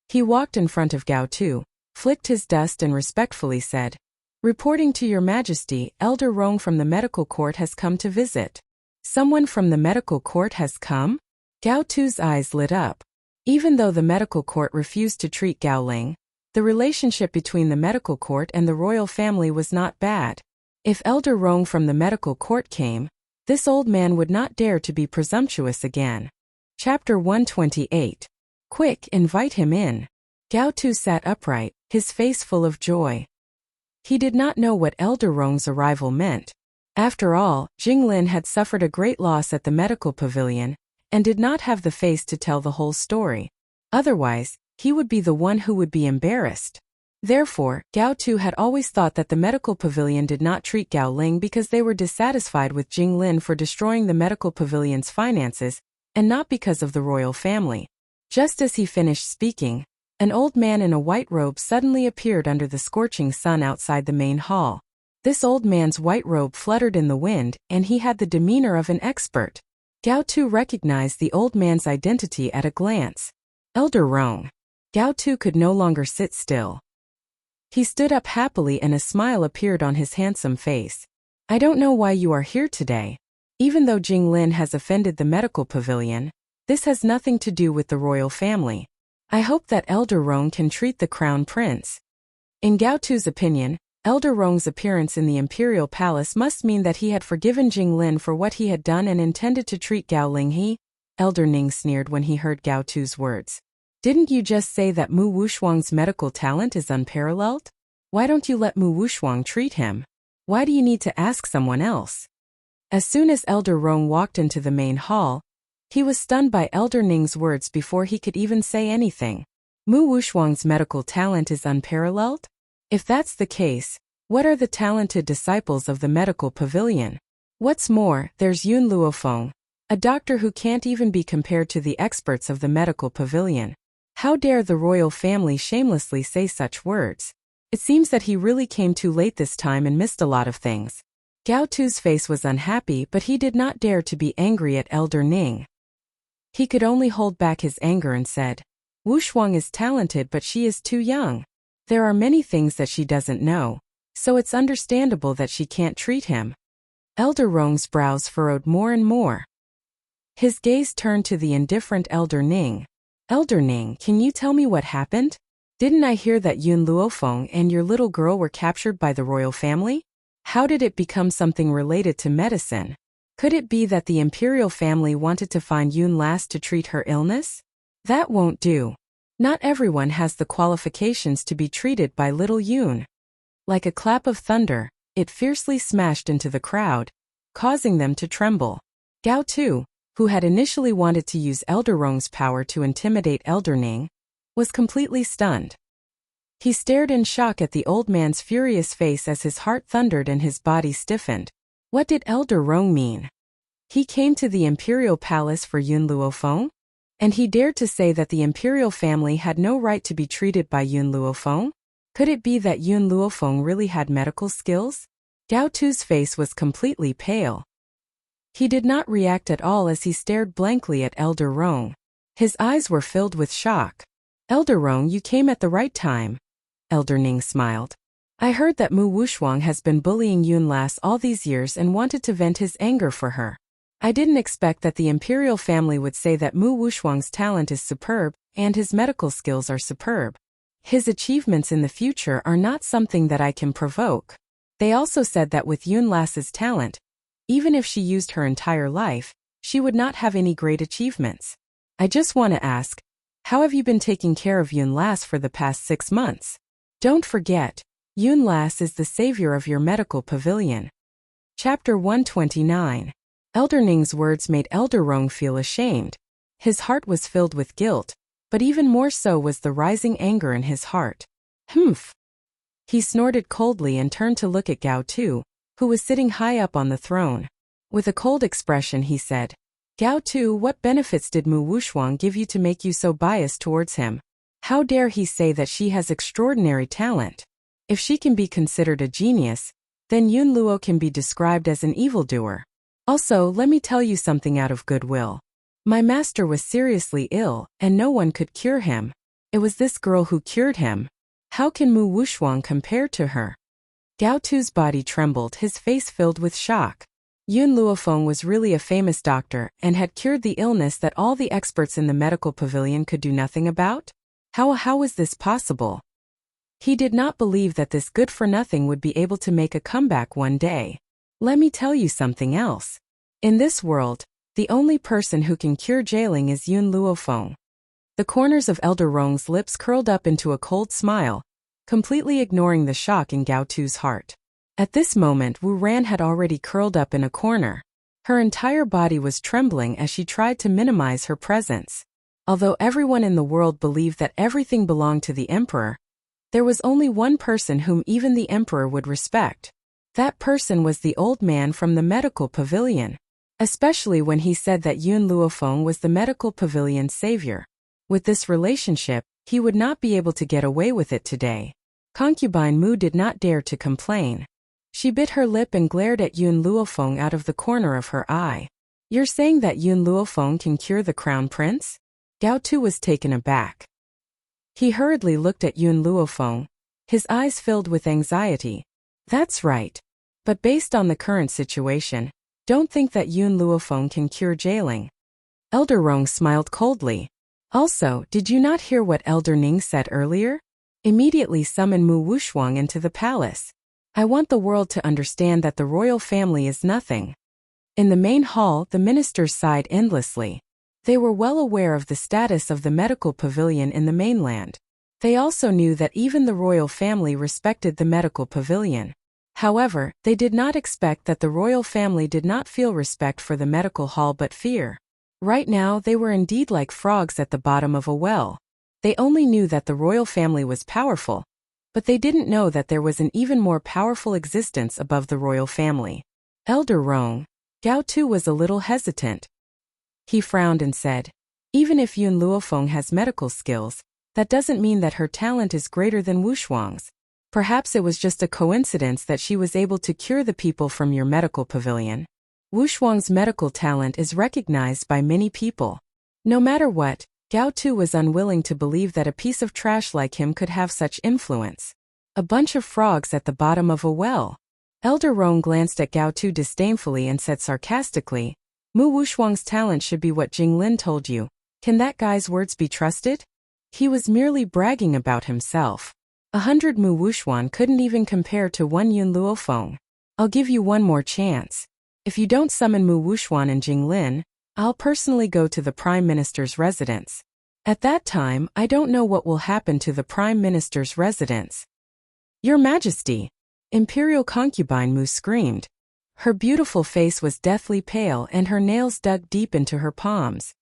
He walked in front of Gao Tu, flicked his dust and respectfully said, "Reporting to Your Majesty, Elder Rong from the medical court has come to visit." Someone from the medical court has come? Gao Tu's eyes lit up. Even though the medical court refused to treat Gao Ling, the relationship between the medical court and the royal family was not bad. If Elder Rong from the medical court came, this old man would not dare to be presumptuous again. Chapter 128. Quick, invite him in. Gao Tu sat upright, his face full of joy. He did not know what Elder Rong's arrival meant. After all, Jing Lin had suffered a great loss at the medical pavilion, and did not have the face to tell the whole story. Otherwise, he would be the one who would be embarrassed. Therefore, Gao Tu had always thought that the medical pavilion did not treat Gao Ling because they were dissatisfied with Jing Lin for destroying the medical pavilion's finances, and not because of the royal family. Just as he finished speaking, an old man in a white robe suddenly appeared under the scorching sun outside the main hall. This old man's white robe fluttered in the wind, and he had the demeanor of an expert. Gao Tu recognized the old man's identity at a glance. Elder Rong. Gao Tu could no longer sit still. He stood up happily and a smile appeared on his handsome face. I don't know why you are here today. Even though Jing Lin has offended the medical pavilion, this has nothing to do with the royal family. I hope that Elder Rong can treat the crown prince. In Gao Tu's opinion, Elder Rong's appearance in the imperial palace must mean that he had forgiven Jing Lin for what he had done and intended to treat Gao Ling he. Elder Ning sneered when he heard Gao Tu's words. Didn't you just say that Mu Wushuang's medical talent is unparalleled? Why don't you let Mu Wushuang treat him? Why do you need to ask someone else? As soon as Elder Rong walked into the main hall, he was stunned by Elder Ning's words before he could even say anything. Mu Wushuang's medical talent is unparalleled? If that's the case, what are the talented disciples of the medical pavilion? What's more, there's Yun Luofeng, a doctor who can't even be compared to the experts of the medical pavilion. How dare the royal family shamelessly say such words? It seems that he really came too late this time and missed a lot of things. Gao Tu's face was unhappy, but he did not dare to be angry at Elder Ning. He could only hold back his anger and said, Wushuang is talented but she is too young. There are many things that she doesn't know, so it's understandable that she can't treat him. Elder Rong's brows furrowed more and more. His gaze turned to the indifferent Elder Ning. Elder Ning, can you tell me what happened? Didn't I hear that Yun Luofeng and your little girl were captured by the royal family? How did it become something related to medicine? Could it be that the imperial family wanted to find Yun last to treat her illness? That won't do. Not everyone has the qualifications to be treated by little Yun. Like a clap of thunder, it fiercely smashed into the crowd, causing them to tremble. Gao Tu, who had initially wanted to use Elder Rong's power to intimidate Elder Ning, was completely stunned. He stared in shock at the old man's furious face as his heart thundered and his body stiffened. What did Elder Rong mean? He came to the imperial palace for Yun Luofeng? And he dared to say that the imperial family had no right to be treated by Yun Luofeng? Could it be that Yun Luofeng really had medical skills? Gao Tu's face was completely pale. He did not react at all as he stared blankly at Elder Rong. His eyes were filled with shock. Elder Rong, you came at the right time. Elder Ning smiled. I heard that Mu Wushuang has been bullying Yun Las all these years and wanted to vent his anger for her. I didn't expect that the imperial family would say that Mu Wushuang's talent is superb and his medical skills are superb. His achievements in the future are not something that I can provoke. They also said that with Yun Las's talent, even if she used her entire life, she would not have any great achievements. I just want to ask, how have you been taking care of Yun Las for the past 6 months? Don't forget, Yun Las is the savior of your medical pavilion. Chapter 129. Elder Ning's words made Elder Rong feel ashamed. His heart was filled with guilt, but even more so was the rising anger in his heart. Humph! He snorted coldly and turned to look at Gao Tu, who was sitting high up on the throne. With a cold expression he said, Gao Tu, what benefits did Mu Wushuang give you to make you so biased towards him? How dare he say that she has extraordinary talent? If she can be considered a genius, then Yun Luo can be described as an evildoer. Also, let me tell you something out of goodwill. My master was seriously ill, and no one could cure him. It was this girl who cured him. How can Mu Wushuang compare to her? Gao Tu's body trembled, his face filled with shock. Yun Luofeng was really a famous doctor and had cured the illness that all the experts in the medical pavilion could do nothing about? How was this possible? He did not believe that this good-for-nothing would be able to make a comeback one day. Let me tell you something else. In this world, the only person who can cure jailing is Yun Luofeng. The corners of Elder Rong's lips curled up into a cold smile, completely ignoring the shock in Gao Tu's heart. At this moment Wu Ran had already curled up in a corner. Her entire body was trembling as she tried to minimize her presence. Although everyone in the world believed that everything belonged to the emperor, There was only one person whom even the emperor would respect. That person was the old man from the medical pavilion. Especially when he said that Yun Luofeng was the medical pavilion's savior. With this relationship, he would not be able to get away with it today. Concubine Mu did not dare to complain. She bit her lip and glared at Yun Luofeng out of the corner of her eye. You're saying that Yun Luofeng can cure the crown prince? Gao Tu was taken aback. He hurriedly looked at Yun Luofeng. His eyes filled with anxiety. That's right. But based on the current situation, don't think that Yun Luofeng can cure jailing. Elder Rong smiled coldly. Also, did you not hear what Elder Ning said earlier? Immediately summon Mu Wushuang into the palace. I want the world to understand that the royal family is nothing. In the main hall, the ministers sighed endlessly. They were well aware of the status of the medical pavilion in the mainland. They also knew that even the royal family respected the medical pavilion. However, they did not expect that the royal family did not feel respect for the medical hall but fear. Right now they were indeed like frogs at the bottom of a well. They only knew that the royal family was powerful, but they didn't know that there was an even more powerful existence above the royal family. Elder Rong, Gao Tu was a little hesitant. He frowned and said, even if Yun Luofeng has medical skills, that doesn't mean that her talent is greater than Wushuang's. Perhaps it was just a coincidence that she was able to cure the people from your medical pavilion. Wushuang's medical talent is recognized by many people. No matter what, Gao Tu was unwilling to believe that a piece of trash like him could have such influence. A bunch of frogs at the bottom of a well. Elder Rong glanced at Gao Tu disdainfully and said sarcastically, Mu Wushuang's talent should be what Jinglin told you. Can that guy's words be trusted? He was merely bragging about himself. 100 Mu Wushuang couldn't even compare to one Yun Luofeng. I'll give you one more chance. If you don't summon Mu Wushuang and Jinglin, I'll personally go to the Prime Minister's residence. At that time, I don't know what will happen to the Prime Minister's residence. Your Majesty! Imperial concubine Mu screamed. Her beautiful face was deathly pale and her nails dug deep into her palms.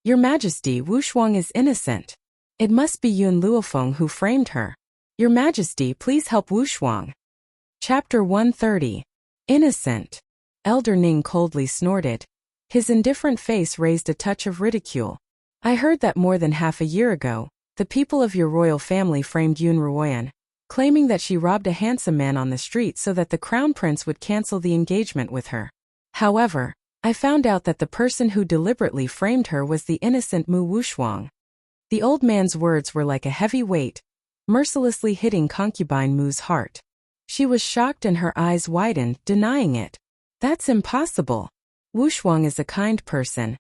Your Majesty, Wushuang is innocent. It must be Yun Luofeng who framed her. Your Majesty, please help Wushuang. Chapter 130. Innocent. Elder Ning coldly snorted. His indifferent face raised a touch of ridicule. I heard that more than half a year ago, the people of your royal family framed Yun Ruoyan, claiming that she robbed a handsome man on the street so that the crown prince would cancel the engagement with her. However, I found out that the person who deliberately framed her was the innocent Mu Wushuang. The old man's words were like a heavy weight, mercilessly hitting concubine Mu's heart. She was shocked and her eyes widened, denying it. That's impossible. Wushuang is a kind person.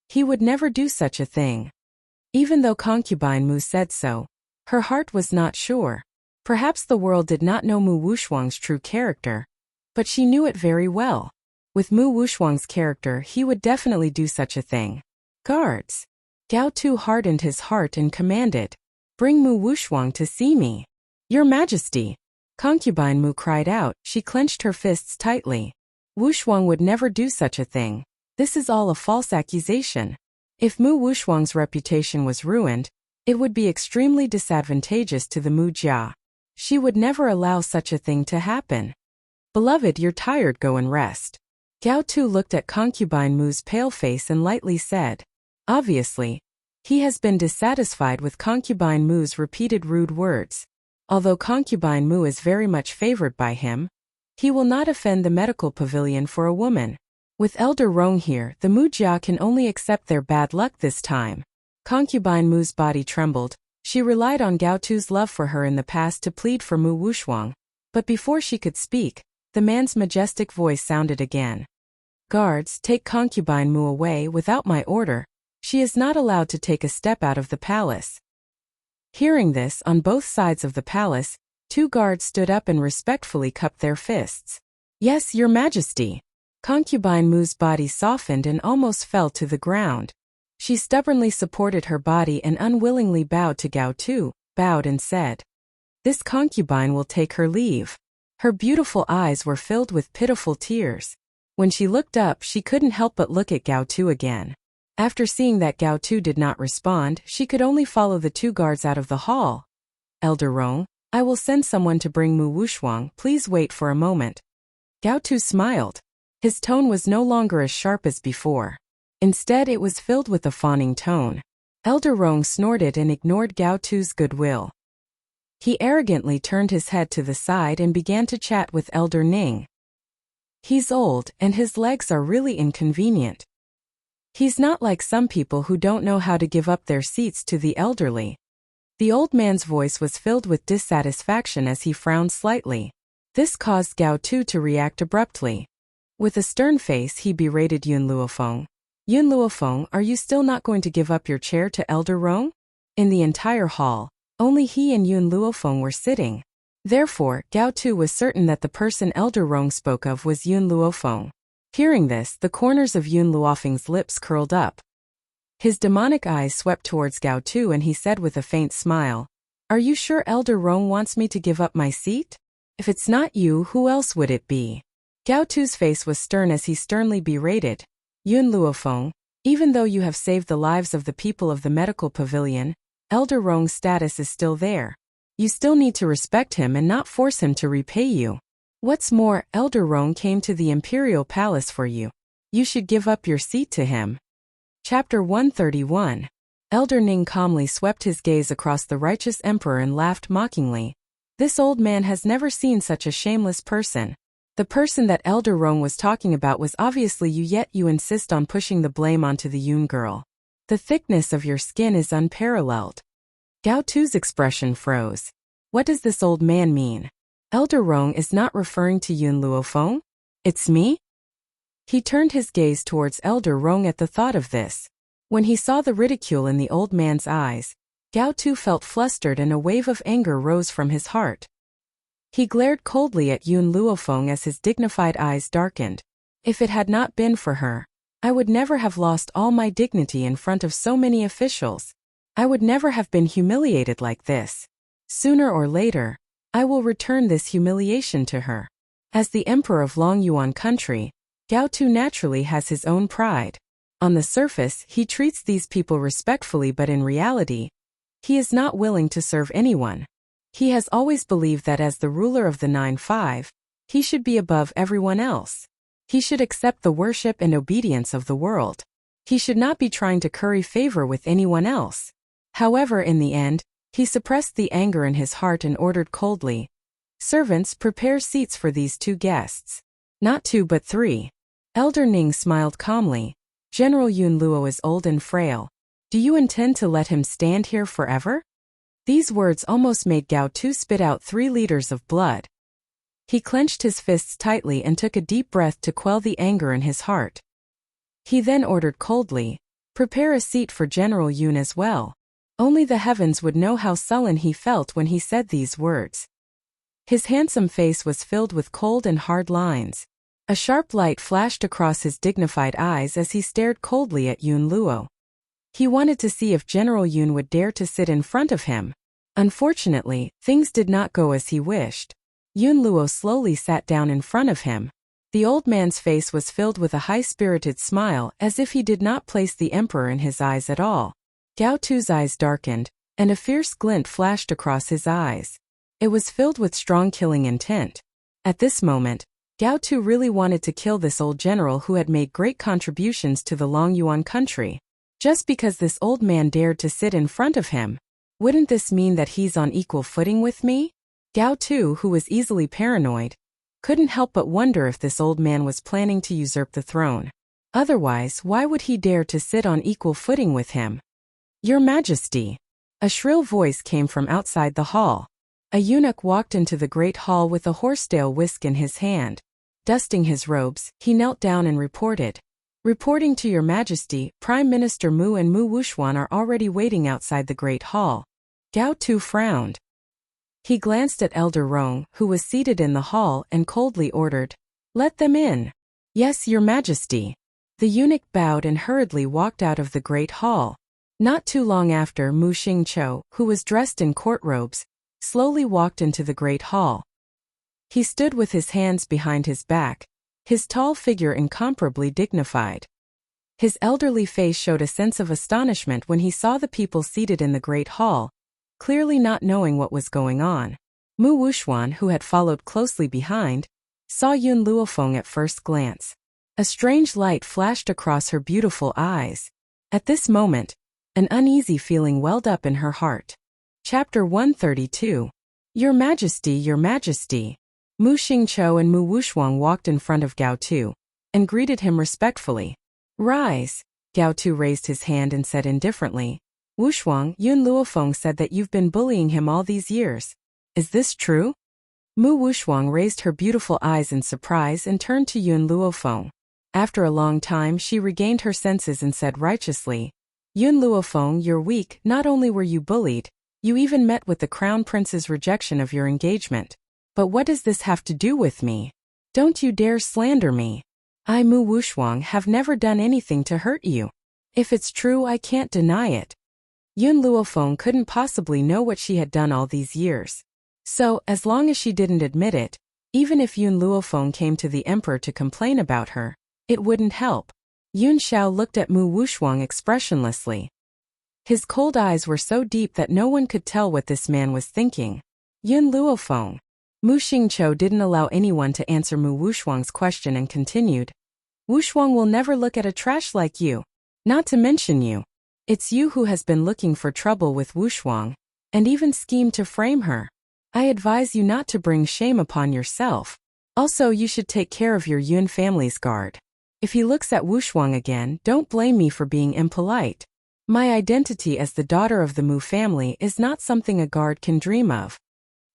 He would never do such a thing. Even though concubine Mu said so, her heart was not sure. Perhaps the world did not know Mu Wushuang's true character, but she knew it very well. With Mu Wushuang's character, he would definitely do such a thing. Guards! Gao Tu hardened his heart and commanded, bring Mu Wushuang to see me. Your Majesty! Concubine Mu cried out, she clenched her fists tightly. Wushuang would never do such a thing. This is all a false accusation. If Mu Wushuang's reputation was ruined, it would be extremely disadvantageous to the Mu Jia. She would never allow such a thing to happen. Beloved, you're tired, go and rest. Gao Tu looked at concubine Mu's pale face and lightly said. Obviously, he has been dissatisfied with concubine Mu's repeated rude words. Although concubine Mu is very much favored by him, he will not offend the medical pavilion for a woman. With Elder Rong here, the Mu Jia can only accept their bad luck this time. Concubine Mu's body trembled. She relied on Gao Tu's love for her in the past to plead for Mu Wushuang. But before she could speak, the man's majestic voice sounded again. Guards, take concubine Mu away without my order. She is not allowed to take a step out of the palace. Hearing this, on both sides of the palace, 2 guards stood up and respectfully cupped their fists. Yes, Your Majesty. Concubine Mu's body softened and almost fell to the ground. She stubbornly supported her body and unwillingly bowed to Gao Tu, bowed and said, this concubine will take her leave. Her beautiful eyes were filled with pitiful tears. When she looked up, she couldn't help but look at Gao Tu again. After seeing that Gao Tu did not respond, she could only follow the 2 guards out of the hall. Elder Rong, I will send someone to bring Mu Wushuang, please wait for a moment. Gao Tu smiled. His tone was no longer as sharp as before. Instead, it was filled with a fawning tone. Elder Rong snorted and ignored Gao Tu's goodwill. He arrogantly turned his head to the side and began to chat with Elder Ning. He's old, and his legs are really inconvenient. He's not like some people who don't know how to give up their seats to the elderly. The old man's voice was filled with dissatisfaction as he frowned slightly. This caused Gao Tu to react abruptly. With a stern face, he berated Yun Luofeng. Yun Luofeng, are you still not going to give up your chair to Elder Rong? In the entire hall, only he and Yun Luofeng were sitting. Therefore, Gao Tu was certain that the person Elder Rong spoke of was Yun Luofeng. Hearing this, the corners of Yun Luofeng's lips curled up. His demonic eyes swept towards Gao Tu and he said with a faint smile, "Are you sure Elder Rong wants me to give up my seat? If it's not you, who else would it be?" Gao Tu's face was stern as he sternly berated, "Yun Luofeng, even though you have saved the lives of the people of the medical pavilion, Elder Rong's status is still there. You still need to respect him and not force him to repay you. What's more, Elder Rong came to the Imperial Palace for you. You should give up your seat to him." Chapter 131. Elder Ning calmly swept his gaze across the righteous emperor and laughed mockingly. This old man has never seen such a shameless person. The person that Elder Rong was talking about was obviously you, yet you insist on pushing the blame onto the Yun girl. The thickness of your skin is unparalleled. Gao Tu's expression froze. What does this old man mean? Elder Rong is not referring to Yun Luofeng? It's me? He turned his gaze towards Elder Rong at the thought of this. When he saw the ridicule in the old man's eyes, Gao Tu felt flustered and a wave of anger rose from his heart. He glared coldly at Yun Luofeng as his dignified eyes darkened. If it had not been for her, I would never have lost all my dignity in front of so many officials. I would never have been humiliated like this. Sooner or later, I will return this humiliation to her. As the emperor of Long Yuan country, Gao Tu naturally has his own pride. On the surface, he treats these people respectfully, but in reality, he is not willing to serve anyone. He has always believed that as the ruler of the 9-5, he should be above everyone else. He should accept the worship and obedience of the world. He should not be trying to curry favor with anyone else. However, in the end, he suppressed the anger in his heart and ordered coldly, "Servants, prepare seats for these two guests." Not two but three. Elder Ning smiled calmly. "General Yun Luo is old and frail. Do you intend to let him stand here forever?" These words almost made Gao Tu spit out 3 liters of blood. He clenched his fists tightly and took a deep breath to quell the anger in his heart. He then ordered coldly, "Prepare a seat for General Yun as well." Only the heavens would know how sullen he felt when he said these words. His handsome face was filled with cold and hard lines. A sharp light flashed across his dignified eyes as he stared coldly at Yun Luo. He wanted to see if General Yun would dare to sit in front of him. Unfortunately, things did not go as he wished. Yun Luo slowly sat down in front of him. The old man's face was filled with a high-spirited smile, as if he did not place the emperor in his eyes at all. Gao Tu's eyes darkened, and a fierce glint flashed across his eyes. It was filled with strong killing intent. At this moment, Gao Tu really wanted to kill this old general who had made great contributions to the Long Yuan country. Just because this old man dared to sit in front of him, wouldn't this mean that he's on equal footing with me? Gao Tu, who was easily paranoid, couldn't help but wonder if this old man was planning to usurp the throne. Otherwise, why would he dare to sit on equal footing with him? "Your Majesty!" A shrill voice came from outside the hall. A eunuch walked into the great hall with a horsetail whisk in his hand. Dusting his robes, he knelt down and reported, "Reporting to Your Majesty, Prime Minister Mu and Mu Wushuan are already waiting outside the great hall." Gao Tu frowned. He glanced at Elder Rong, who was seated in the hall, and coldly ordered, "Let them in." "Yes, Your Majesty." The eunuch bowed and hurriedly walked out of the great hall. Not too long after, Mu Xingqiu, who was dressed in court robes, slowly walked into the great hall. He stood with his hands behind his back, his tall figure incomparably dignified. His elderly face showed a sense of astonishment when he saw the people seated in the great hall, clearly not knowing what was going on. Mu Wuxuan, who had followed closely behind, saw Yun Luofeng at first glance. A strange light flashed across her beautiful eyes. At this moment, an uneasy feeling welled up in her heart. Chapter 132. Your Majesty, Your Majesty. Mu Xingqiu and Mu Wuxuang walked in front of Gao Tu and greeted him respectfully. Rise. Gao Tu raised his hand and said indifferently, Wuxuang, Yun Luofeng said that you've been bullying him all these years. Is this true? Mu Wuxuang raised her beautiful eyes in surprise and turned to Yun Luofeng. After a long time she regained her senses and said righteously, Yun Luofeng, you're weak. Not only were you bullied, you even met with the Crown Prince's rejection of your engagement. But what does this have to do with me? Don't you dare slander me. I, Mu Wuxuang, have never done anything to hurt you. If it's true, I can't deny it. Yun Luofeng couldn't possibly know what she had done all these years. So, as long as she didn't admit it, even if Yun Luofeng came to the emperor to complain about her, it wouldn't help. Yun Xiao looked at Mu Wuxuang expressionlessly. His cold eyes were so deep that no one could tell what this man was thinking. Yun Luofeng. Mu Xingqiu didn't allow anyone to answer Mu Wuxuang's question and continued. Wuxuang will never look at a trash like you. Not to mention you. It's you who has been looking for trouble with Wuxuang, and even schemed to frame her. I advise you not to bring shame upon yourself. Also, you should take care of your Yun family's guard. If he looks at Wuxuang again, don't blame me for being impolite. My identity as the daughter of the Mu family is not something a guard can dream of.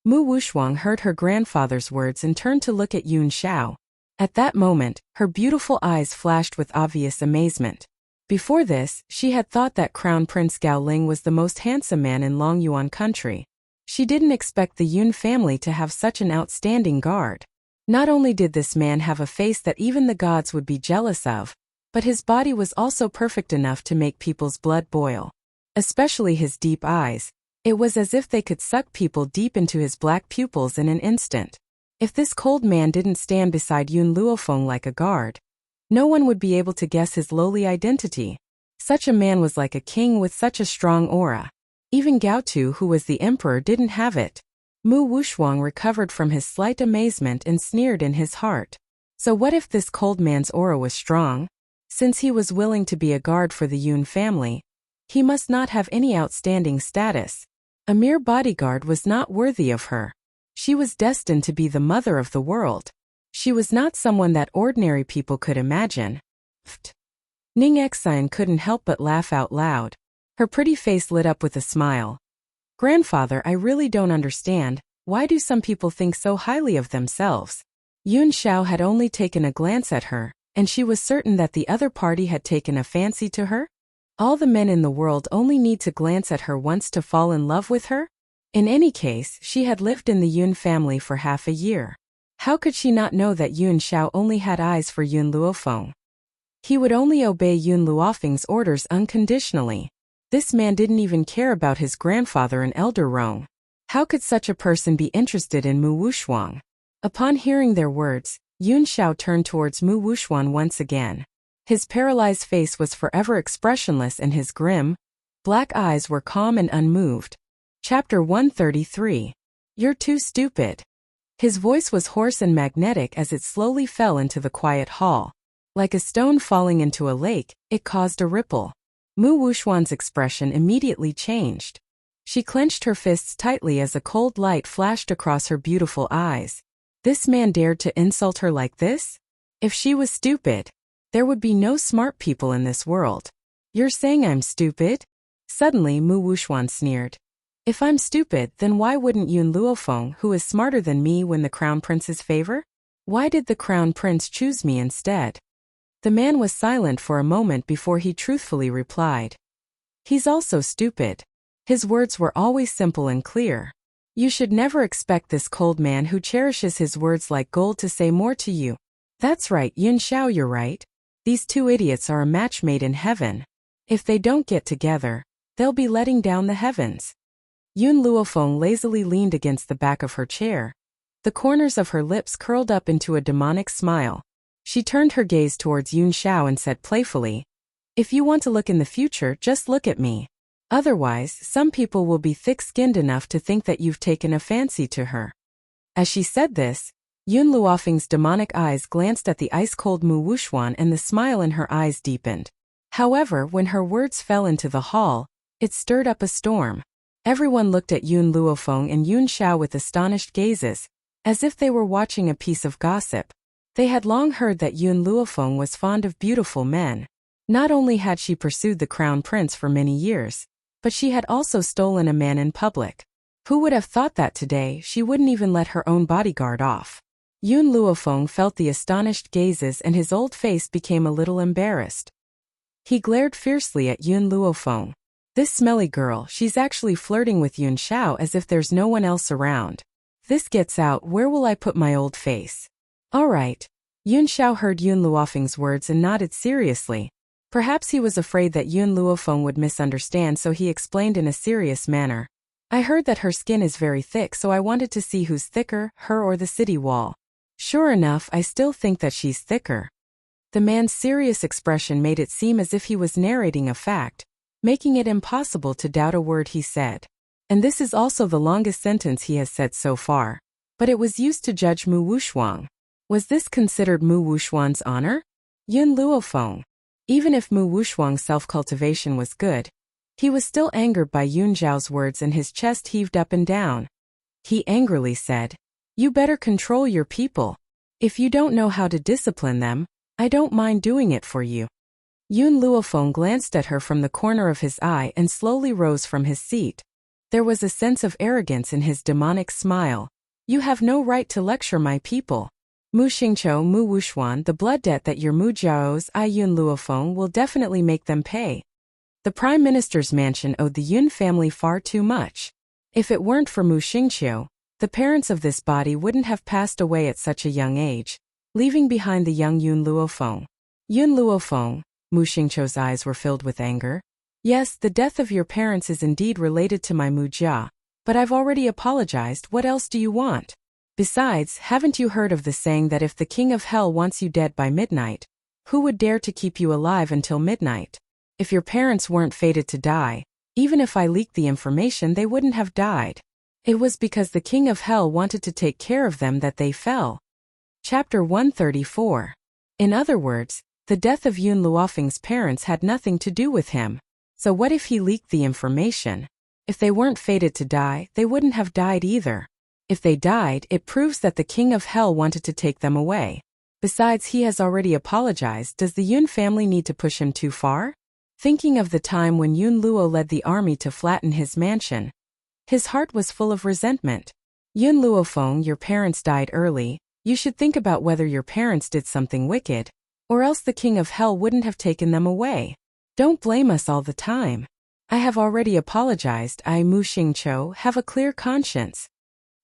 Mu Wuxuang heard her grandfather's words and turned to look at Yun Xiao. At that moment, her beautiful eyes flashed with obvious amazement. Before this, she had thought that Crown Prince Gao Ling was the most handsome man in Longyuan country. She didn't expect the Yun family to have such an outstanding guard. Not only did this man have a face that even the gods would be jealous of, but his body was also perfect enough to make people's blood boil. Especially his deep eyes. It was as if they could suck people deep into his black pupils in an instant. If this cold man didn't stand beside Yun Luofeng like a guard, no one would be able to guess his lowly identity. Such a man was like a king with such a strong aura. Even Gao Tu, who was the emperor, didn't have it. Mu Wuxuang recovered from his slight amazement and sneered in his heart. So what if this cold man's aura was strong? Since he was willing to be a guard for the Yun family, he must not have any outstanding status. A mere bodyguard was not worthy of her. She was destined to be the mother of the world. She was not someone that ordinary people could imagine. Pfft. Ning Xian couldn't help but laugh out loud. Her pretty face lit up with a smile. Grandfather, I really don't understand. Why do some people think so highly of themselves? Yun Xiao had only taken a glance at her, and she was certain that the other party had taken a fancy to her. All the men in the world only need to glance at her once to fall in love with her. In any case, she had lived in the Yun family for half a year. How could she not know that Yun Xiao only had eyes for Yun Luofeng? He would only obey Yun Luofeng's orders unconditionally. This man didn't even care about his grandfather and elder Rong. How could such a person be interested in Mu Wuxuang? Upon hearing their words, Yun Xiao turned towards Mu Wuxuang once again. His paralyzed face was forever expressionless and his grim, black eyes were calm and unmoved. Chapter 133. You're too stupid. His voice was hoarse and magnetic as it slowly fell into the quiet hall. Like a stone falling into a lake, it caused a ripple. Mu Wuxuan's expression immediately changed. She clenched her fists tightly as a cold light flashed across her beautiful eyes. This man dared to insult her like this? If she was stupid, there would be no smart people in this world. You're saying I'm stupid? Suddenly Mu Wuxuan sneered. If I'm stupid, then why wouldn't Yun Luofeng, who is smarter than me, win the Crown Prince's favor? Why did the Crown Prince choose me instead? The man was silent for a moment before he truthfully replied. He's also stupid. His words were always simple and clear. You should never expect this cold man who cherishes his words like gold to say more to you. That's right, Yun Xiao, you're right. These two idiots are a match made in heaven. If they don't get together, they'll be letting down the heavens. Yun Luofeng lazily leaned against the back of her chair. The corners of her lips curled up into a demonic smile. She turned her gaze towards Yun Xiao and said playfully, If you want to look in the future, just look at me. Otherwise, some people will be thick-skinned enough to think that you've taken a fancy to her. As she said this, Yun Luofeng's demonic eyes glanced at the ice-cold Mu Wuxuan and the smile in her eyes deepened. However, when her words fell into the hall, it stirred up a storm. Everyone looked at Yun Luofeng and Yun Xiao with astonished gazes, as if they were watching a piece of gossip. They had long heard that Yun Luofeng was fond of beautiful men. Not only had she pursued the crown prince for many years, but she had also stolen a man in public. Who would have thought that today she wouldn't even let her own bodyguard off? Yun Luofeng felt the astonished gazes and his old face became a little embarrassed. He glared fiercely at Yun Luofeng. This smelly girl, she's actually flirting with Yun Xiao as if there's no one else around. This gets out, where will I put my old face? All right. Yun Xiao heard Yun Luofeng's words and nodded seriously. Perhaps he was afraid that Yun Luofeng would misunderstand, so he explained in a serious manner. I heard that her skin is very thick, so I wanted to see who's thicker, her or the city wall. Sure enough, I still think that she's thicker. The man's serious expression made it seem as if he was narrating a fact, making it impossible to doubt a word he said. And this is also the longest sentence he has said so far. But it was used to judge Mu Wuxuan. Was this considered Mu Wuxuan's honor? Yun Luofeng. Even if Mu Wuxuan's self-cultivation was good, he was still angered by Yun Zhao's words and his chest heaved up and down. He angrily said, "You better control your people. If you don't know how to discipline them, I don't mind doing it for you." Yun Luofeng glanced at her from the corner of his eye and slowly rose from his seat. There was a sense of arrogance in his demonic smile. You have no right to lecture my people. Mu Xingqiu, Mu Wuxuan, the blood debt that your Mu Jiaos I Yun Luofeng will definitely make them pay. The Prime Minister's mansion owed the Yun family far too much. If it weren't for Mu Xingqiu, the parents of this body wouldn't have passed away at such a young age, leaving behind the young Yun Luofeng. Yun Luofeng, Mu Xingqiu's eyes were filled with anger. Yes, the death of your parents is indeed related to my Mu Jia, but I've already apologized. What else do you want? Besides, haven't you heard of the saying that if the king of hell wants you dead by midnight, who would dare to keep you alive until midnight? If your parents weren't fated to die, even if I leaked the information, they wouldn't have died. It was because the king of hell wanted to take care of them that they fell. Chapter 134. In other words, the death of Yun Luofeng's parents had nothing to do with him. So what if he leaked the information? If they weren't fated to die, they wouldn't have died either. If they died, it proves that the king of hell wanted to take them away. Besides, he has already apologized. Does the Yun family need to push him too far? Thinking of the time when Yun Luo led the army to flatten his mansion, his heart was full of resentment. Yun Luofeng, your parents died early. You should think about whether your parents did something wicked, or else the king of hell wouldn't have taken them away. Don't blame us all the time. I have already apologized. I, Mu Xingqiu, have a clear conscience.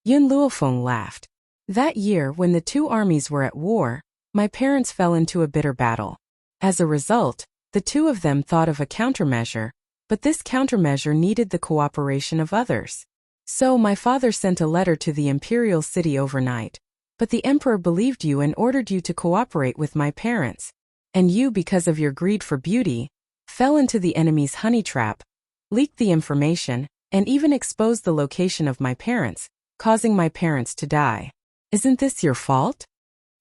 Yun Luofeng laughed. That year, when the two armies were at war, my parents fell into a bitter battle. As a result, the two of them thought of a countermeasure, but this countermeasure needed the cooperation of others. So my father sent a letter to the imperial city overnight. But the emperor believed you and ordered you to cooperate with my parents. And you, because of your greed for beauty, fell into the enemy's honey trap, leaked the information, and even exposed the location of my parents, causing my parents to die. Isn't this your fault?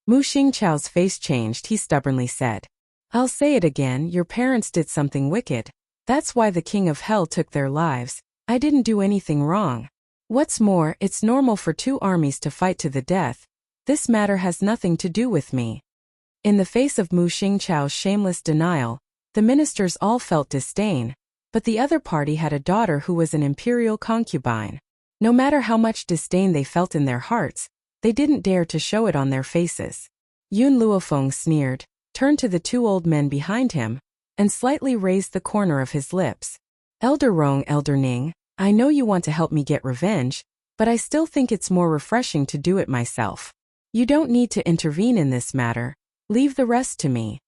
Mu Xingqiu's face changed. He stubbornly said, I'll say it again, your parents did something wicked. That's why the king of hell took their lives. I didn't do anything wrong. What's more, it's normal for two armies to fight to the death. This matter has nothing to do with me. In the face of Mu Xingqiu's shameless denial, the ministers all felt disdain, but the other party had a daughter who was an imperial concubine. No matter how much disdain they felt in their hearts, they didn't dare to show it on their faces. Yun Luofeng sneered, turned to the two old men behind him, and slightly raised the corner of his lips. Elder Rong, Elder Ning, I know you want to help me get revenge, but I still think it's more refreshing to do it myself. You don't need to intervene in this matter. Leave the rest to me.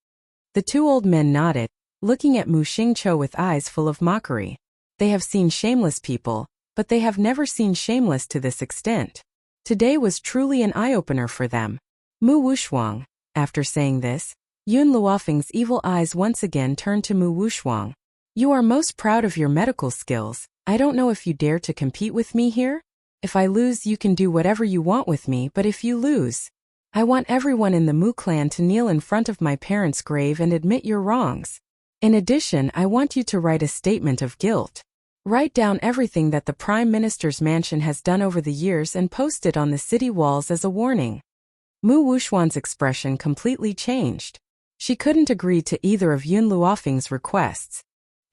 The two old men nodded, looking at Mu Xingqiu with eyes full of mockery. They have seen shameless people, but they have never seen shameless to this extent. Today was truly an eye-opener for them. Mu Wuxuan. After saying this, Yun Luofeng's evil eyes once again turned to Mu Wuxuan. You are most proud of your medical skills. I don't know if you dare to compete with me here? If I lose, you can do whatever you want with me, but if you lose, I want everyone in the Mu clan to kneel in front of my parents' grave and admit your wrongs. In addition, I want you to write a statement of guilt. Write down everything that the Prime Minister's mansion has done over the years and post it on the city walls as a warning. Mu Wuxuan's expression completely changed. She couldn't agree to either of Yun Luofeng's requests.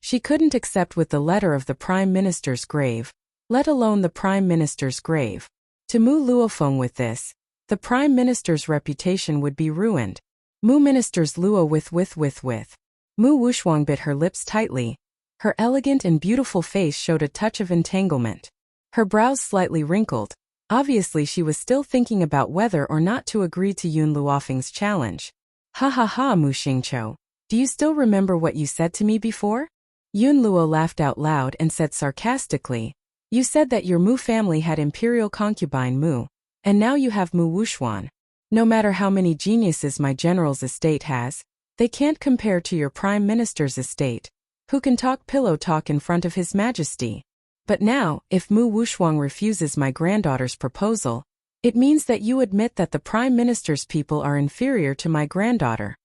She couldn't accept with the letter of the Prime Minister's grave, let alone the Prime Minister's grave. To Mu Luofeng with this, the Prime Minister's reputation would be ruined. Mu Minister's Luo with. Mu Wuxuang bit her lips tightly. Her elegant and beautiful face showed a touch of entanglement. Her brows slightly wrinkled. Obviously she was still thinking about whether or not to agree to Yun Luofeng's challenge. Ha ha ha, Mu Xingqiu. Do you still remember what you said to me before? Yun Luo laughed out loud and said sarcastically, you said that your Mu family had imperial concubine Mu, and now you have Mu Wuxuan. No matter how many geniuses my general's estate has, they can't compare to your Prime Minister's estate, who can talk pillow talk in front of His Majesty. But now, if Mu Wuxuang refuses my granddaughter's proposal, it means that you admit that the Prime Minister's people are inferior to my granddaughter.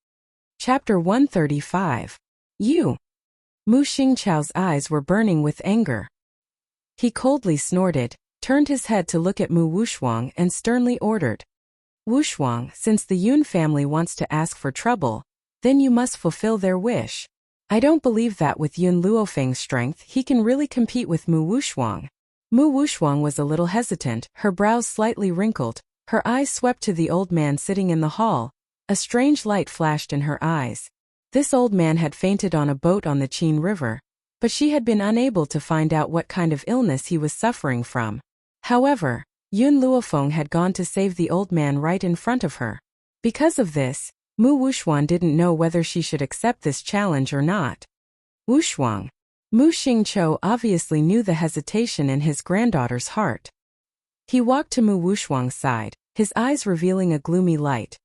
Chapter 135. You. Mu Xingqiu's eyes were burning with anger. He coldly snorted, turned his head to look at Mu Wuxuang and sternly ordered, Wuxuang, since the Yun family wants to ask for trouble, then you must fulfill their wish. I don't believe that with Yun Luofeng's strength he can really compete with Mu Wuxuang. Mu Wuxuang was a little hesitant, her brows slightly wrinkled, her eyes swept to the old man sitting in the hall. A strange light flashed in her eyes. This old man had fainted on a boat on the Qin River, but she had been unable to find out what kind of illness he was suffering from. However, Yun Luofeng had gone to save the old man right in front of her. Because of this, Mu Wuxuan didn't know whether she should accept this challenge or not. Wuxuang. Mu Xingqiu obviously knew the hesitation in his granddaughter's heart. He walked to Mu Wuxuang's side, his eyes revealing a gloomy light.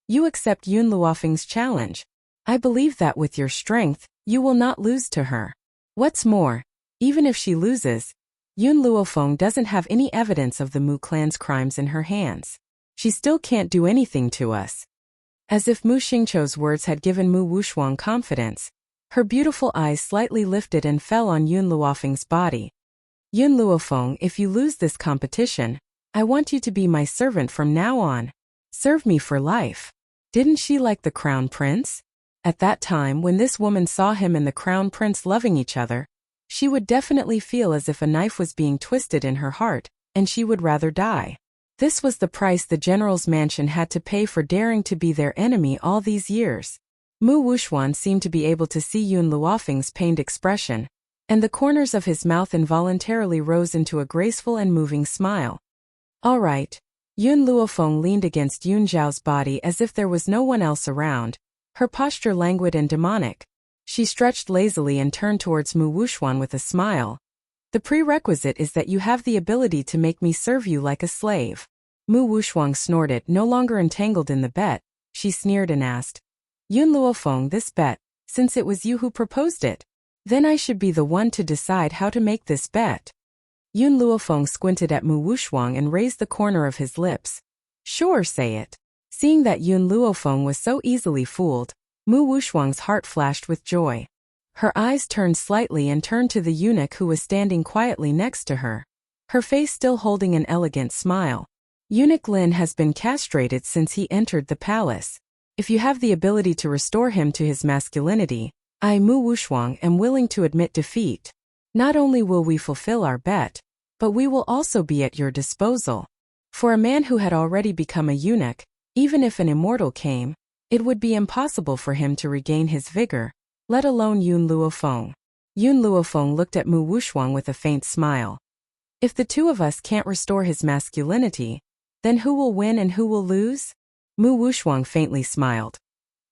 You accept Yun Luofeng's challenge. I believe that with your strength, you will not lose to her. What's more, even if she loses, Yun Luofeng doesn't have any evidence of the Mu clan's crimes in her hands. She still can't do anything to us. As if Mu Xingqiu's words had given Mu Wuxuang confidence, her beautiful eyes slightly lifted and fell on Yun Luofeng's body. Yun Luofeng, if you lose this competition, I want you to be my servant from now on. Serve me for life. Didn't she like the Crown Prince? At that time when this woman saw him and the Crown Prince loving each other, she would definitely feel as if a knife was being twisted in her heart, and she would rather die. This was the price the general's mansion had to pay for daring to be their enemy all these years. Mu Wuxuan seemed to be able to see Yun Luofeng's pained expression, and the corners of his mouth involuntarily rose into a graceful and moving smile. All right. Yun Luofeng leaned against Yun Zhao's body as if there was no one else around, her posture languid and demonic. She stretched lazily and turned towards Mu Wuxuan with a smile. The prerequisite is that you have the ability to make me serve you like a slave. Mu Wuxuang snorted, no longer entangled in the bet. She sneered and asked, Yun Luofeng, this bet, since it was you who proposed it, then I should be the one to decide how to make this bet. Yun Luofeng squinted at Mu Wuxuang and raised the corner of his lips. Sure, say it. Seeing that Yun Luofeng was so easily fooled, Mu Wuxuang's heart flashed with joy. Her eyes turned slightly and turned to the eunuch who was standing quietly next to her, her face still holding an elegant smile. Eunuch Lin has been castrated since he entered the palace. If you have the ability to restore him to his masculinity, I, Mu Wuxuang, am willing to admit defeat. Not only will we fulfill our bet, but we will also be at your disposal. For a man who had already become a eunuch, even if an immortal came, it would be impossible for him to regain his vigor, let alone Yun Luofeng. Yun Luofeng looked at Mu Wuxuang with a faint smile. If the two of us can't restore his masculinity, then who will win and who will lose? Mu Wuxuang faintly smiled.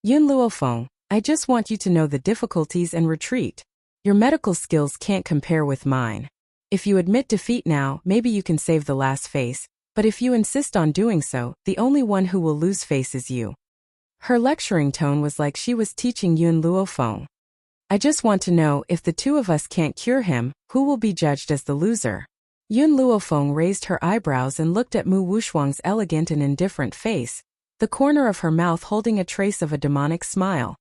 Yun Luofeng, I just want you to know the difficulties and retreat. Your medical skills can't compare with mine. If you admit defeat now, maybe you can save the last face, but if you insist on doing so, the only one who will lose face is you. Her lecturing tone was like she was teaching Yun Luofeng. I just want to know if the two of us can't cure him, who will be judged as the loser? Yun Luofeng raised her eyebrows and looked at Mu Wushuang's elegant and indifferent face, the corner of her mouth holding a trace of a demonic smile.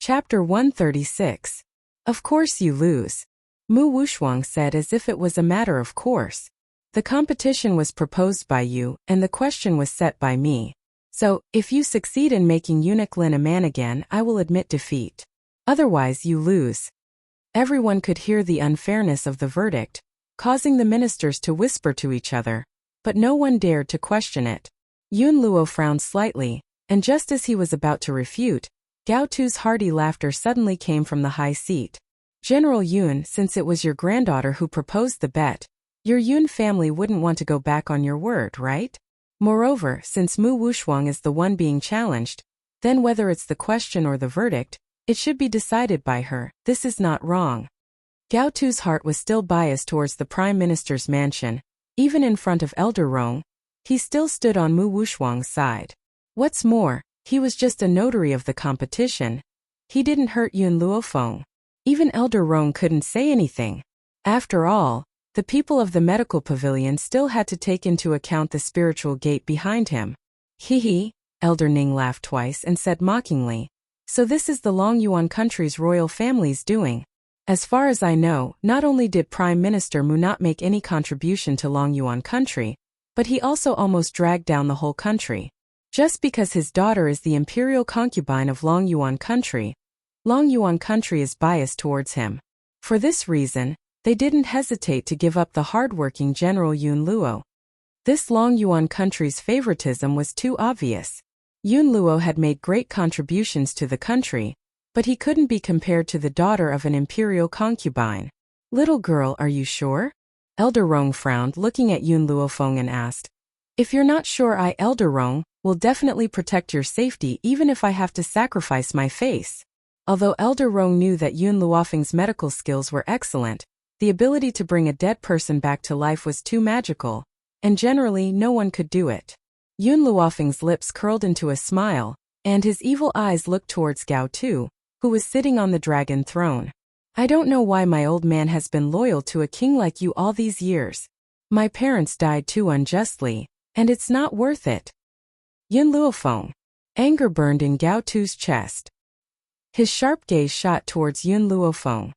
Chapter 136. Of course you lose. Mu Wushuang said as if it was a matter of course. The competition was proposed by you, and the question was set by me. So, if you succeed in making Eunuch Lin a man again, I will admit defeat. Otherwise you lose. Everyone could hear the unfairness of the verdict, causing the ministers to whisper to each other, but no one dared to question it. Yun Luo frowned slightly, and just as he was about to refute, Gao Tu's hearty laughter suddenly came from the high seat. General Yun, since it was your granddaughter who proposed the bet, your Yun family wouldn't want to go back on your word, right? Moreover, since Mu Wushuang is the one being challenged, then whether it's the question or the verdict, it should be decided by her. This is not wrong. Gao Tu's heart was still biased towards the Prime Minister's mansion. Even in front of Elder Rong, he still stood on Mu Wushuang's side. What's more, he was just a notary of the competition. He didn't hurt Yun Luofeng. Even Elder Rong couldn't say anything. After all, the people of the medical pavilion still had to take into account the spiritual gate behind him. Hee, Elder Ning laughed twice and said mockingly, so this is the Long Yuan country's royal family's doing. As far as I know, not only did Prime Minister Mu not make any contribution to Long Yuan country, but he also almost dragged down the whole country. Just because his daughter is the imperial concubine of Long Yuan country is biased towards him. For this reason, they didn't hesitate to give up the hard-working General Yun Luo. This Long Yuan country's favoritism was too obvious. Yun Luo had made great contributions to the country, but he couldn't be compared to the daughter of an imperial concubine. Little girl, are you sure? Elder Rong frowned, looking at Yun Luofeng and asked. If you're not sure, I, Elder Rong, will definitely protect your safety even if I have to sacrifice my face. Although Elder Rong knew that Yun Luofeng's medical skills were excellent, the ability to bring a dead person back to life was too magical, and generally no one could do it. Yun Luofeng's lips curled into a smile, and his evil eyes looked towards Gao Tu, who was sitting on the dragon throne. I don't know why my old man has been loyal to a king like you all these years. My parents died too unjustly, and it's not worth it. Yun Luofeng. Anger burned in Gao Tu's chest. His sharp gaze shot towards Yun Luofeng.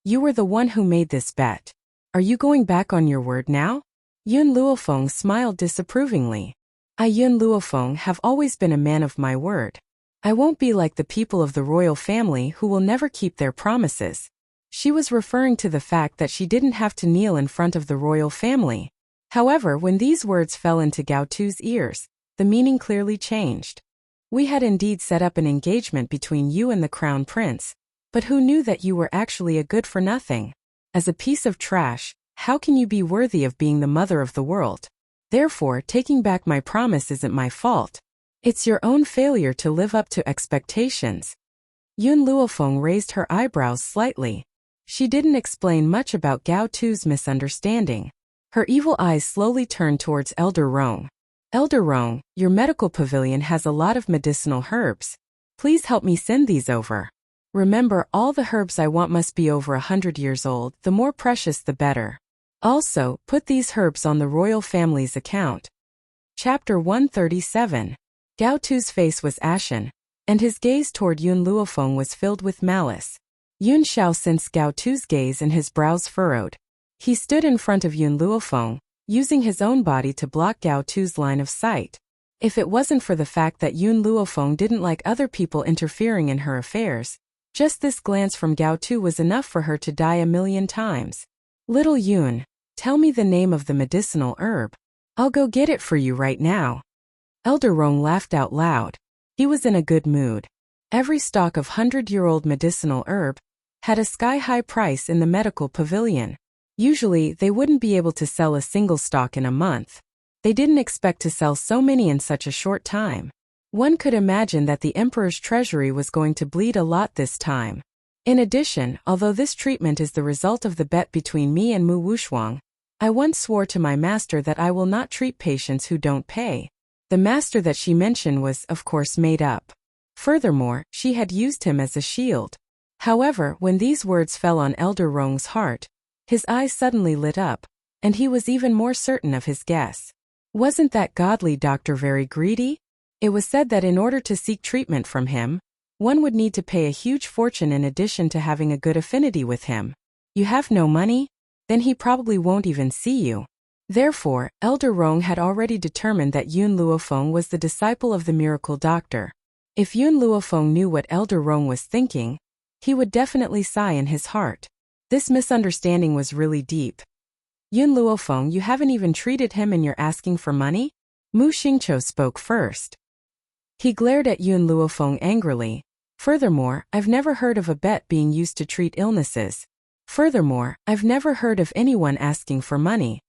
You were the one who made this bet. Are you going back on your word now? Yun Luofeng smiled disapprovingly. I, Yun Luofeng, have always been a man of my word. I won't be like the people of the royal family who will never keep their promises. She was referring to the fact that she didn't have to kneel in front of the royal family. However, when these words fell into Gao Tu's ears, the meaning clearly changed. We had indeed set up an engagement between you and the crown prince, but who knew that you were actually a good-for-nothing? As a piece of trash, how can you be worthy of being the mother of the world? Therefore, taking back my promise isn't my fault. It's your own failure to live up to expectations. Yun Luofeng raised her eyebrows slightly. She didn't explain much about Gao Tu's misunderstanding. Her evil eyes slowly turned towards Elder Rong. Elder Rong, your medical pavilion has a lot of medicinal herbs. Please help me send these over. Remember, all the herbs I want must be over 100 years old, the more precious the better. Also, put these herbs on the royal family's account. Chapter 137. Gao Tu's face was ashen, and his gaze toward Yun Luofeng was filled with malice. Yun Xiao sensed Gao Tu's gaze and his brows furrowed. He stood in front of Yun Luofeng, using his own body to block Gao Tu's line of sight. If it wasn't for the fact that Yun Luofeng didn't like other people interfering in her affairs, just this glance from Gao Tu was enough for her to die 1,000,000 times. Little Yun, tell me the name of the medicinal herb. I'll go get it for you right now. Elder Rong laughed out loud. He was in a good mood. Every stalk of 100-year-old medicinal herb had a sky-high price in the medical pavilion. Usually, they wouldn't be able to sell a single stalk in a month. They didn't expect to sell so many in such a short time. One could imagine that the emperor's treasury was going to bleed a lot this time. In addition, although this treatment is the result of the bet between me and Mu Wushuang, I once swore to my master that I will not treat patients who don't pay. The master that she mentioned was, of course, made up. Furthermore, she had used him as a shield. However, when these words fell on Elder Rong's heart, his eyes suddenly lit up, and he was even more certain of his guess. Wasn't that godly doctor very greedy? It was said that in order to seek treatment from him, one would need to pay a huge fortune in addition to having a good affinity with him. You have no money? Then he probably won't even see you. Therefore, Elder Rong had already determined that Yun Luofeng was the disciple of the miracle doctor. If Yun Luofeng knew what Elder Rong was thinking, he would definitely sigh in his heart. This misunderstanding was really deep. Yun Luofeng, you haven't even treated him and you're asking for money? Mu Xingqiu spoke first. He glared at Yun Luofeng angrily. Furthermore, I've never heard of a bet being used to treat illnesses. Furthermore, I've never heard of anyone asking for money.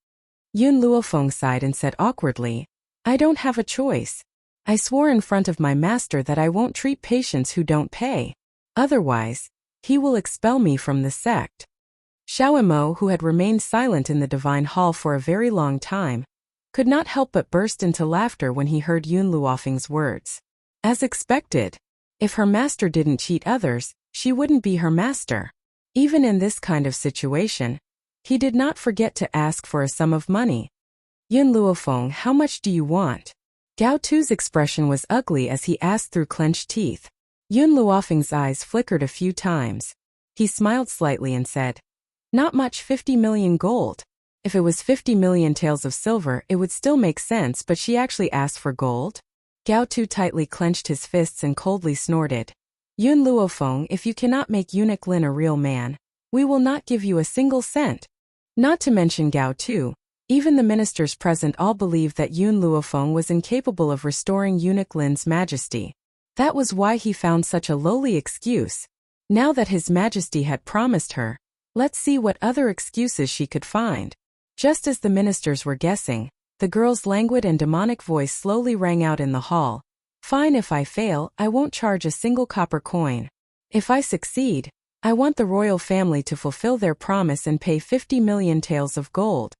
Yun Luofeng sighed and said awkwardly, I don't have a choice. I swore in front of my master that I won't treat patients who don't pay. Otherwise, he will expel me from the sect. Xiaomo, who had remained silent in the divine hall for a very long time, could not help but burst into laughter when he heard Yun Luofeng's words. As expected, if her master didn't cheat others, she wouldn't be her master. Even in this kind of situation, he did not forget to ask for a sum of money. Yun Luofeng, how much do you want? Gao Tu's expression was ugly as he asked through clenched teeth. Yun Luofeng's eyes flickered a few times. He smiled slightly and said, Not much, 50 million gold. If it was 50 million taels of silver, it would still make sense, but she actually asked for gold? Gao Tu tightly clenched his fists and coldly snorted. Yun Luofeng, if you cannot make eunuch Lin a real man, we will not give you a single cent. Not to mention Gao Tu, even the ministers present all believed that Yun Luofeng was incapable of restoring eunuch Lin's majesty. That was why he found such a lowly excuse. Now that his majesty had promised her, let's see what other excuses she could find. Just as the ministers were guessing, the girl's languid and demonic voice slowly rang out in the hall. Fine, if I fail, I won't charge a single copper coin. If I succeed, I want the royal family to fulfill their promise and pay 50 million taels of gold.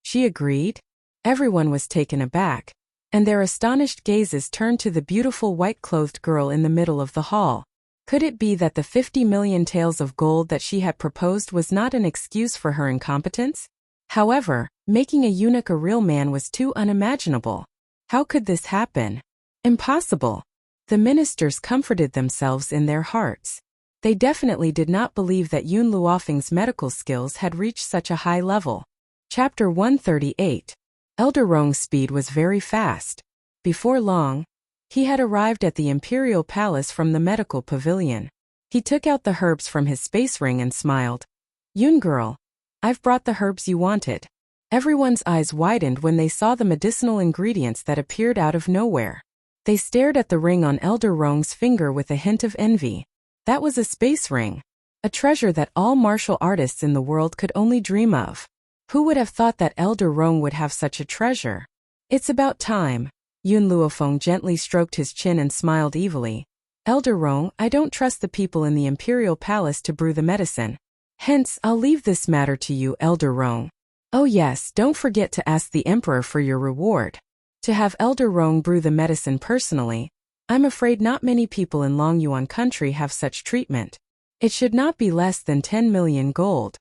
She agreed. Everyone was taken aback, and their astonished gazes turned to the beautiful white-clothed girl in the middle of the hall. Could it be that the 50 million taels of gold that she had proposed was not an excuse for her incompetence? However, making a eunuch a real man was too unimaginable. How could this happen? Impossible. The ministers comforted themselves in their hearts. They definitely did not believe that Yun Luofeng's medical skills had reached such a high level. Chapter 138. Elder Rong's speed was very fast. Before long, he had arrived at the imperial palace from the medical pavilion. He took out the herbs from his space ring and smiled. Yun girl, I've brought the herbs you wanted. Everyone's eyes widened when they saw the medicinal ingredients that appeared out of nowhere. They stared at the ring on Elder Rong's finger with a hint of envy. That was a space ring. A treasure that all martial artists in the world could only dream of. Who would have thought that Elder Rong would have such a treasure? It's about time. Yun Luofeng gently stroked his chin and smiled evilly. Elder Rong, I don't trust the people in the imperial palace to brew the medicine. Hence, I'll leave this matter to you, Elder Rong. Oh yes, don't forget to ask the emperor for your reward. To have Elder Rong brew the medicine personally, I'm afraid not many people in Longyuan country have such treatment. It should not be less than 10 million gold.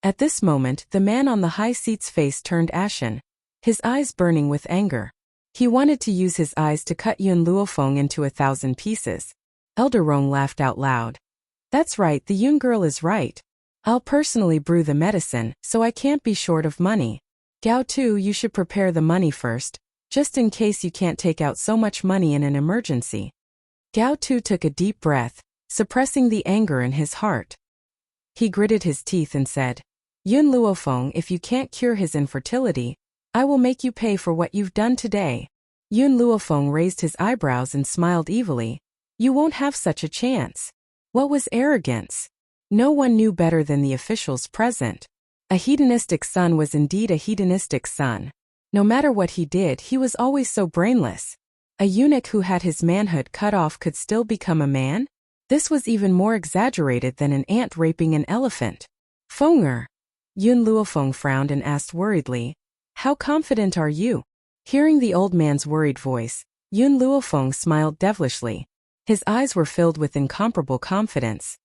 At this moment, the man on the high seat's face turned ashen, his eyes burning with anger. He wanted to use his eyes to cut Yun Luofeng into 1,000 pieces. Elder Rong laughed out loud. That's right, the Yun girl is right. I'll personally brew the medicine, so I can't be short of money. Gao Tu, you should prepare the money first, just in case you can't take out so much money in an emergency. Gao Tu took a deep breath, suppressing the anger in his heart. He gritted his teeth and said, Yun Luofeng, if you can't cure his infertility, I will make you pay for what you've done today. Yun Luofeng raised his eyebrows and smiled evilly. You won't have such a chance. What was arrogance? No one knew better than the officials present. A hedonistic son was indeed a hedonistic son. No matter what he did, he was always so brainless. A eunuch who had his manhood cut off could still become a man? This was even more exaggerated than an ant raping an elephant. Fenger. Yun Luofeng frowned and asked worriedly, How confident are you? Hearing the old man's worried voice, Yun Luofeng smiled devilishly. His eyes were filled with incomparable confidence.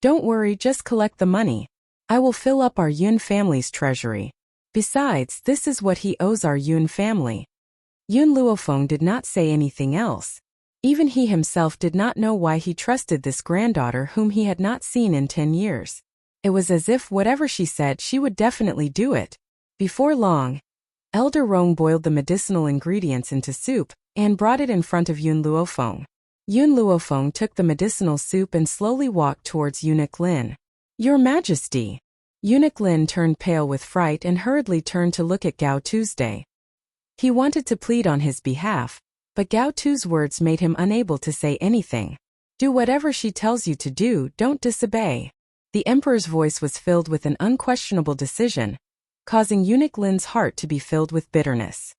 Don't worry, just collect the money. I will fill up our Yun family's treasury. Besides, this is what he owes our Yun family. Yun Luofeng did not say anything else. Even he himself did not know why he trusted this granddaughter whom he had not seen in 10 years. It was as if whatever she said she would definitely do it. Before long, Elder Rong boiled the medicinal ingredients into soup and brought it in front of Yun Luofeng. Yun Luofeng took the medicinal soup and slowly walked towards Eunuch Lin. Your Majesty! Eunuch Lin turned pale with fright and hurriedly turned to look at Gao Tuesday. He wanted to plead on his behalf, but Gao Tu's words made him unable to say anything. Do whatever she tells you to do, don't disobey. The emperor's voice was filled with an unquestionable decision, causing Eunuch Lin's heart to be filled with bitterness.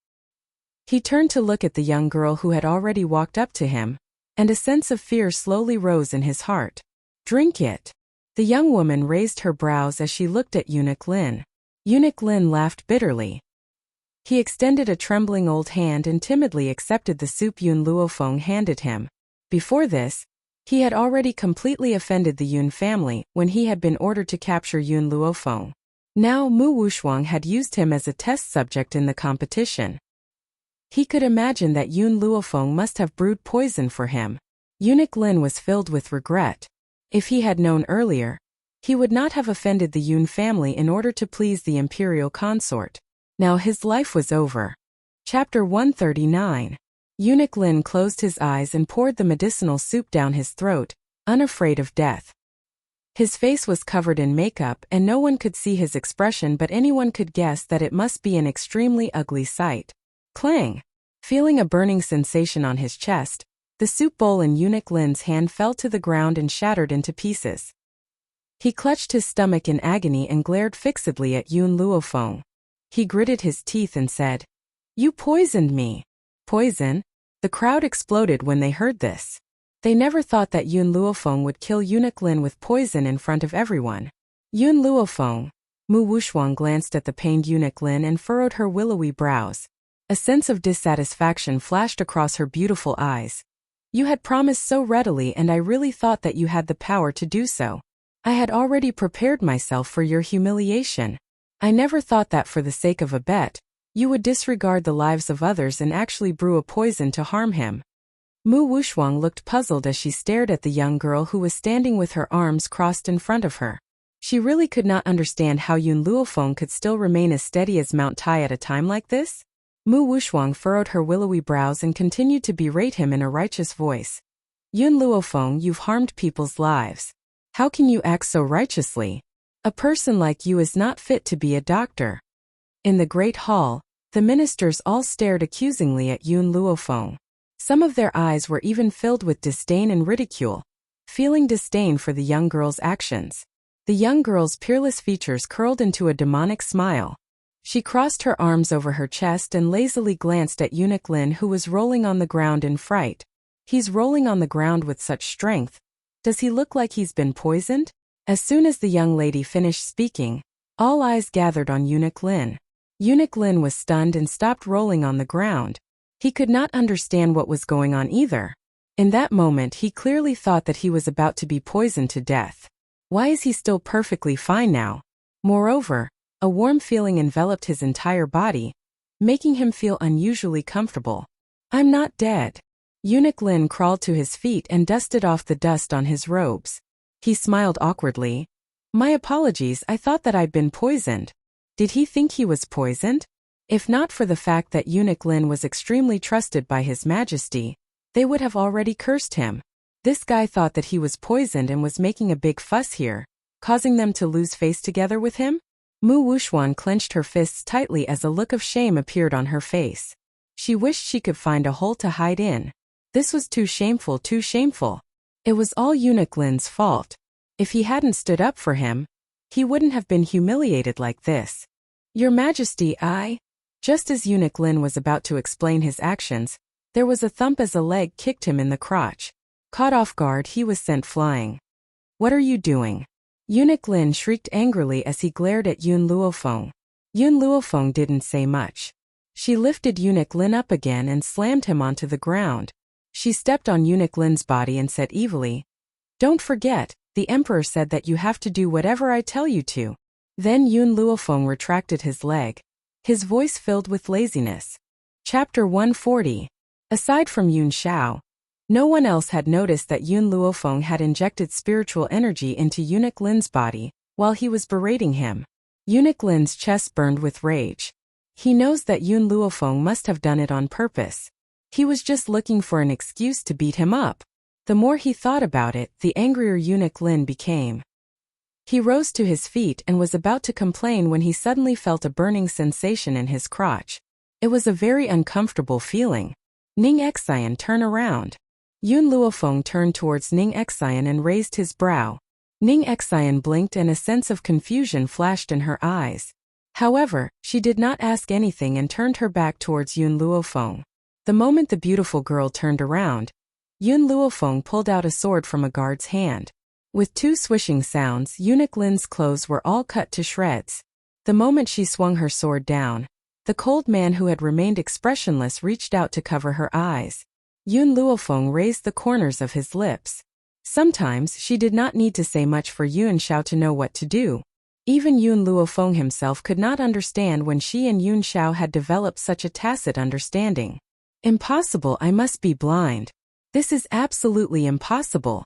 He turned to look at the young girl who had already walked up to him, and a sense of fear slowly rose in his heart. Drink it. The young woman raised her brows as she looked at Eunuch Lin. Eunuch Lin laughed bitterly. He extended a trembling old hand and timidly accepted the soup Yun Luofeng handed him. Before this, he had already completely offended the Yun family when he had been ordered to capture Yun Luofeng. Now Mu Wushuang had used him as a test subject in the competition. He could imagine that Yun Luofeng must have brewed poison for him. Eunuch Lin was filled with regret. If he had known earlier, he would not have offended the Yun family in order to please the imperial consort. Now his life was over. Chapter 139. Eunuch Lin closed his eyes and poured the medicinal soup down his throat, unafraid of death. His face was covered in makeup and no one could see his expression, but anyone could guess that it must be an extremely ugly sight. Clang! Feeling a burning sensation on his chest, the soup bowl in Eunuch Lin's hand fell to the ground and shattered into pieces. He clutched his stomach in agony and glared fixedly at Yun Luofeng. He gritted his teeth and said, You poisoned me. Poison? The crowd exploded when they heard this. They never thought that Yun Luofeng would kill Eunuch Lin with poison in front of everyone. Yun Luofeng. Mu Wushuang glanced at the pained Eunuch Lin and furrowed her willowy brows. A sense of dissatisfaction flashed across her beautiful eyes. You had promised so readily and I really thought that you had the power to do so. I had already prepared myself for your humiliation. I never thought that for the sake of a bet, you would disregard the lives of others and actually brew a poison to harm him. Mu Wushuang looked puzzled as she stared at the young girl who was standing with her arms crossed in front of her. She really could not understand how Yun Luofeng could still remain as steady as Mount Tai at a time like this. Mu Wushuang furrowed her willowy brows and continued to berate him in a righteous voice. Yun Luofeng, you've harmed people's lives. How can you act so righteously? A person like you is not fit to be a doctor. In the great hall, the ministers all stared accusingly at Yun Luofeng. Some of their eyes were even filled with disdain and ridicule, feeling disdain for the young girl's actions. The young girl's peerless features curled into a demonic smile. She crossed her arms over her chest and lazily glanced at Eunuch Lin, who was rolling on the ground in fright. He's rolling on the ground with such strength. Does he look like he's been poisoned? As soon as the young lady finished speaking, all eyes gathered on Eunuch Lin. Eunuch Lin was stunned and stopped rolling on the ground. He could not understand what was going on either. In that moment he clearly thought that he was about to be poisoned to death. Why is he still perfectly fine now? Moreover, a warm feeling enveloped his entire body, making him feel unusually comfortable. I'm not dead. Eunuch Lin crawled to his feet and dusted off the dust on his robes. He smiled awkwardly. My apologies, I thought that I'd been poisoned. Did he think he was poisoned? If not for the fact that Eunuch Lin was extremely trusted by His Majesty, they would have already cursed him. This guy thought that he was poisoned and was making a big fuss here, causing them to lose face together with him? Mu Wushuan clenched her fists tightly as a look of shame appeared on her face. She wished she could find a hole to hide in. This was too shameful, too shameful. It was all Eunuch Lin's fault. If he hadn't stood up for him, he wouldn't have been humiliated like this. Your Majesty, Just as Eunuch Lin was about to explain his actions, there was a thump as a leg kicked him in the crotch. Caught off guard, he was sent flying. What are you doing? Eunuch Lin shrieked angrily as he glared at Yun Luofeng. Yun Luofeng didn't say much. She lifted Eunuch Lin up again and slammed him onto the ground. She stepped on Eunuch Lin's body and said evilly, Don't forget, The emperor said that you have to do whatever I tell you to. Then Yun Luofeng retracted his leg. His voice filled with laziness. Chapter 140. Aside from Yun Shao, no one else had noticed that Yun Luofeng had injected spiritual energy into Eunuch Lin's body while he was berating him. Eunuch Lin's chest burned with rage. He knows that Yun Luofeng must have done it on purpose. He was just looking for an excuse to beat him up. The more he thought about it, the angrier Eunuch Lin became. He rose to his feet and was about to complain when he suddenly felt a burning sensation in his crotch. It was a very uncomfortable feeling. Ning Xian, turn around. Yun Luofeng turned towards Ning Xian and raised his brow. Ning Xian blinked and a sense of confusion flashed in her eyes. However, she did not ask anything and turned her back towards Yun Luofeng. The moment the beautiful girl turned around, Yun Luofeng pulled out a sword from a guard's hand. With two swishing sounds, Eunuch Lin's clothes were all cut to shreds. The moment she swung her sword down, the cold man who had remained expressionless reached out to cover her eyes. Yun Luofeng raised the corners of his lips. Sometimes she did not need to say much for Yun Shao to know what to do. Even Yun Luofeng himself could not understand when she and Yun Shao had developed such a tacit understanding. Impossible, I must be blind. This is absolutely impossible.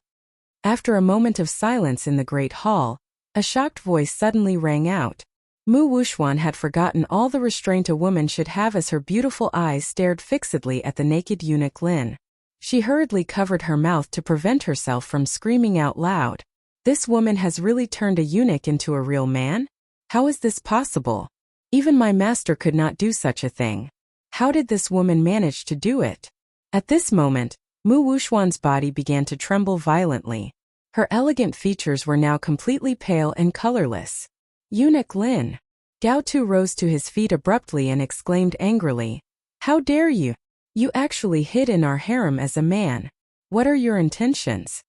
After a moment of silence in the great hall, a shocked voice suddenly rang out. Mu Wuxuan had forgotten all the restraint a woman should have as her beautiful eyes stared fixedly at the naked Eunuch Lin. She hurriedly covered her mouth to prevent herself from screaming out loud. This woman has really turned a eunuch into a real man? How is this possible? Even my master could not do such a thing. How did this woman manage to do it? At this moment, Mu Wuxuan's body began to tremble violently. Her elegant features were now completely pale and colorless. Eunuch Lin. Gao Tu rose to his feet abruptly and exclaimed angrily. How dare you? You actually hid in our harem as a man. What are your intentions?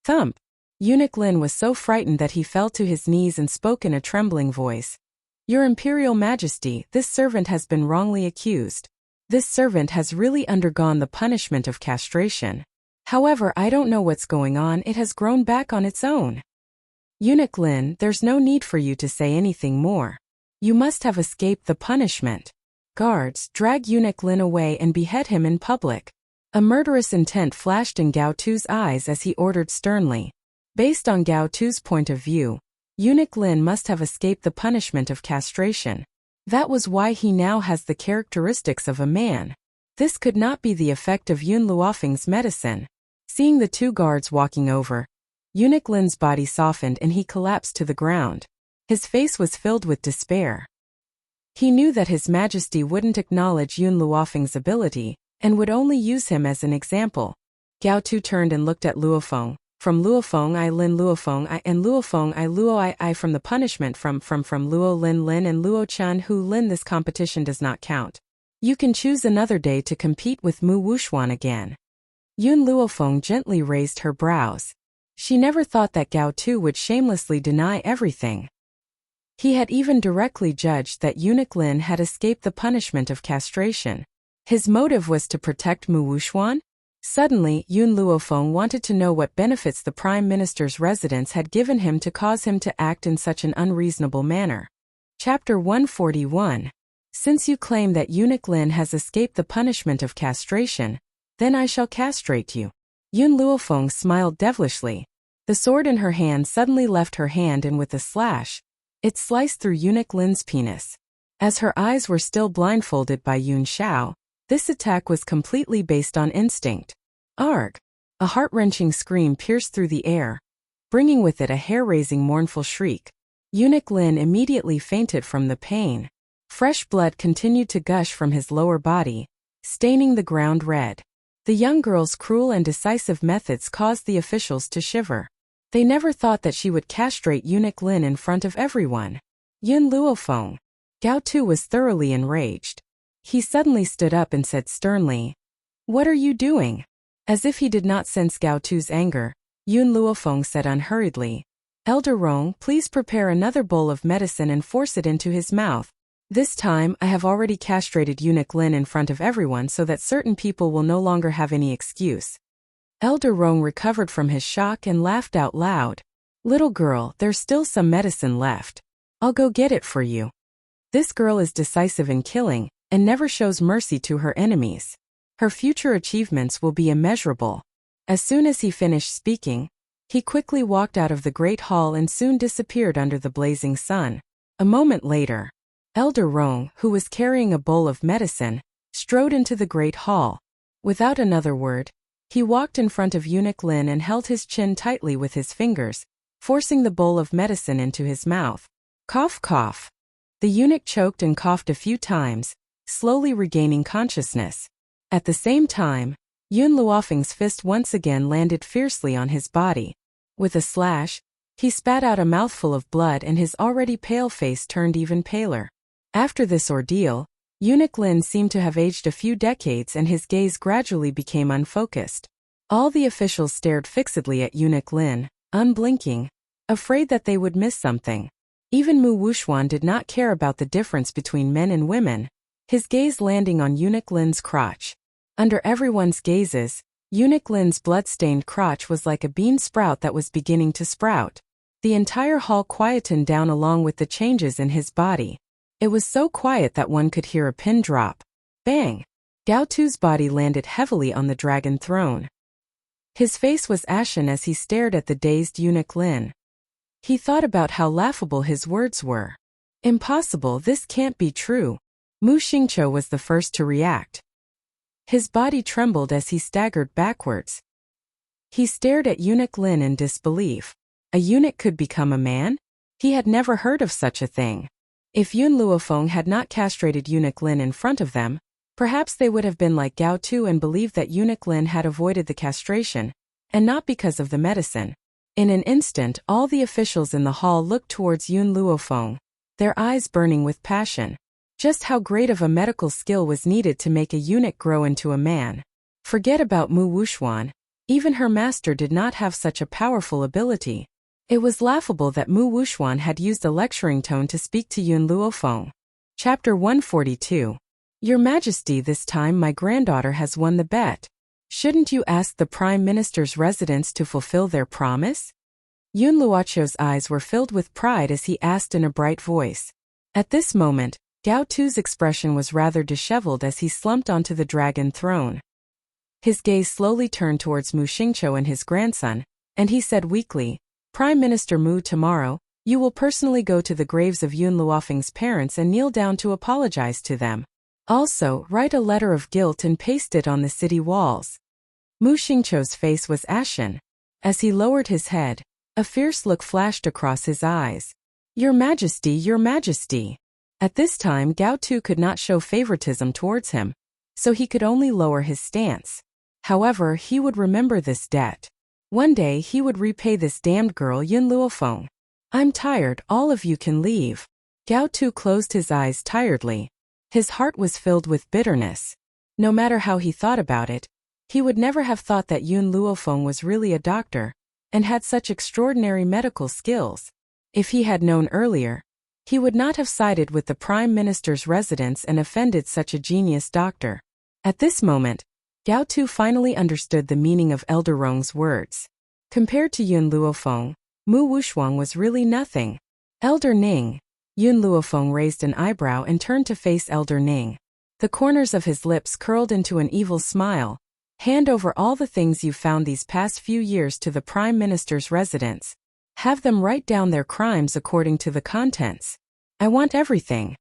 Thump. Eunuch Lin was so frightened that he fell to his knees and spoke in a trembling voice. Your Imperial Majesty, this servant has been wrongly accused. This servant has really undergone the punishment of castration. However, I don't know what's going on, it has grown back on its own. Eunuch Lin, there's no need for you to say anything more. You must have escaped the punishment. Guards, drag Eunuch Lin away and behead him in public. A murderous intent flashed in Gao Tu's eyes as he ordered sternly. Based on Gao Tu's point of view, Eunuch Lin must have escaped the punishment of castration. That was why he now has the characteristics of a man. This could not be the effect of Yun Luofeng's medicine. Seeing the two guards walking over, Eunuch Lin's body softened and he collapsed to the ground. His face was filled with despair. He knew that His Majesty wouldn't acknowledge Yun Luofeng's ability, and would only use him as an example. Gao Tu turned and looked at Luofeng. From Luofeng I Lin Luofeng I and Luofeng I Luo I from the punishment from Luo Lin Lin and Luo Chan Hu Lin. This competition does not count. You can choose another day to compete with Mu Wuxuan again. Yun Luofeng gently raised her brows. She never thought that Gao Tu would shamelessly deny everything. He had even directly judged that Eunuch Lin had escaped the punishment of castration. His motive was to protect Mu Wuxuan? Suddenly, Yun Luofeng wanted to know what benefits the Prime Minister's residence had given him to cause him to act in such an unreasonable manner. Chapter 141. Since you claim that Eunuch Lin has escaped the punishment of castration, then I shall castrate you. Yun Luofeng smiled devilishly. The sword in her hand suddenly left her hand and with a slash, it sliced through Eunuch Lin's penis. As her eyes were still blindfolded by Yun Shao, this attack was completely based on instinct. Arg! A heart-wrenching scream pierced through the air, bringing with it a hair-raising mournful shriek. Eunuch Lin immediately fainted from the pain. Fresh blood continued to gush from his lower body, staining the ground red. The young girl's cruel and decisive methods caused the officials to shiver. They never thought that she would castrate Eunuch Lin in front of everyone. Yun Luofeng. Gao Tu was thoroughly enraged. He suddenly stood up and said sternly, "What are you doing?" As if he did not sense Gao Tu's anger, Yun Luofeng said unhurriedly, "Elder Rong, please prepare another bowl of medicine and force it into his mouth. This time, I have already castrated Eunuch Lin in front of everyone so that certain people will no longer have any excuse." Elder Rong recovered from his shock and laughed out loud. Little girl, there's still some medicine left. I'll go get it for you. This girl is decisive in killing, and never shows mercy to her enemies. Her future achievements will be immeasurable. As soon as he finished speaking, he quickly walked out of the great hall and soon disappeared under the blazing sun. A moment later, Elder Rong, who was carrying a bowl of medicine, strode into the great hall. Without another word, he walked in front of Eunuch Lin and held his chin tightly with his fingers, forcing the bowl of medicine into his mouth. Cough, cough. The eunuch choked and coughed a few times, slowly regaining consciousness. At the same time, Yun Luofeng's fist once again landed fiercely on his body. With a slash, he spat out a mouthful of blood and his already pale face turned even paler. After this ordeal, Eunuch Lin seemed to have aged a few decades and his gaze gradually became unfocused. All the officials stared fixedly at Eunuch Lin, unblinking, afraid that they would miss something. Even Mu Wuxuan did not care about the difference between men and women, his gaze landing on Eunuch Lin's crotch. Under everyone's gazes, Eunuch Lin's blood-stained crotch was like a bean sprout that was beginning to sprout. The entire hall quietened down along with the changes in his body. It was so quiet that one could hear a pin drop. Bang! Gao Tu's body landed heavily on the dragon throne. His face was ashen as he stared at the dazed Eunuch Lin. He thought about how laughable his words were. Impossible, this can't be true. Mu Xingqiu was the first to react. His body trembled as he staggered backwards. He stared at Eunuch Lin in disbelief. A eunuch could become a man? He had never heard of such a thing. If Yun Luofeng had not castrated Eunuch Lin in front of them, perhaps they would have been like Gao Tu and believed that Eunuch Lin had avoided the castration, and not because of the medicine. In an instant, all the officials in the hall looked towards Yun Luofeng, their eyes burning with passion. Just how great of a medical skill was needed to make a eunuch grow into a man. Forget about Mu Wuxuan, even her master did not have such a powerful ability. It was laughable that Mu Wuxuan had used a lecturing tone to speak to Yun Luofeng. Chapter 142. Your Majesty, this time my granddaughter has won the bet. Shouldn't you ask the Prime Minister's residents to fulfill their promise? Yun Luoqiu's eyes were filled with pride as he asked in a bright voice. At this moment, Gao Tu's expression was rather disheveled as he slumped onto the dragon throne. His gaze slowly turned towards Mu Xingqiu and his grandson, and he said weakly, Prime Minister Mu, tomorrow, you will personally go to the graves of Yun Luofeng's parents and kneel down to apologize to them. Also, write a letter of guilt and paste it on the city walls. Mu Xingqiu's face was ashen. As he lowered his head, a fierce look flashed across his eyes. Your Majesty, Your Majesty. At this time Gao Tu could not show favoritism towards him, so he could only lower his stance. However, he would remember this debt. One day he would repay this damned girl Yun Luofeng. I'm tired, all of you can leave. Gao Tu closed his eyes tiredly. His heart was filled with bitterness. No matter how he thought about it, he would never have thought that Yun Luofeng was really a doctor, and had such extraordinary medical skills. If he had known earlier, he would not have sided with the Prime Minister's residents and offended such a genius doctor. At this moment, Gao Tu finally understood the meaning of Elder Rong's words. Compared to Yun Luofeng, Mu Wuxuan was really nothing. Elder Ning. Yun Luofeng raised an eyebrow and turned to face Elder Ning. The corners of his lips curled into an evil smile. Hand over all the things you've found these past few years to the Prime Minister's residents. Have them write down their crimes according to the contents. I want everything.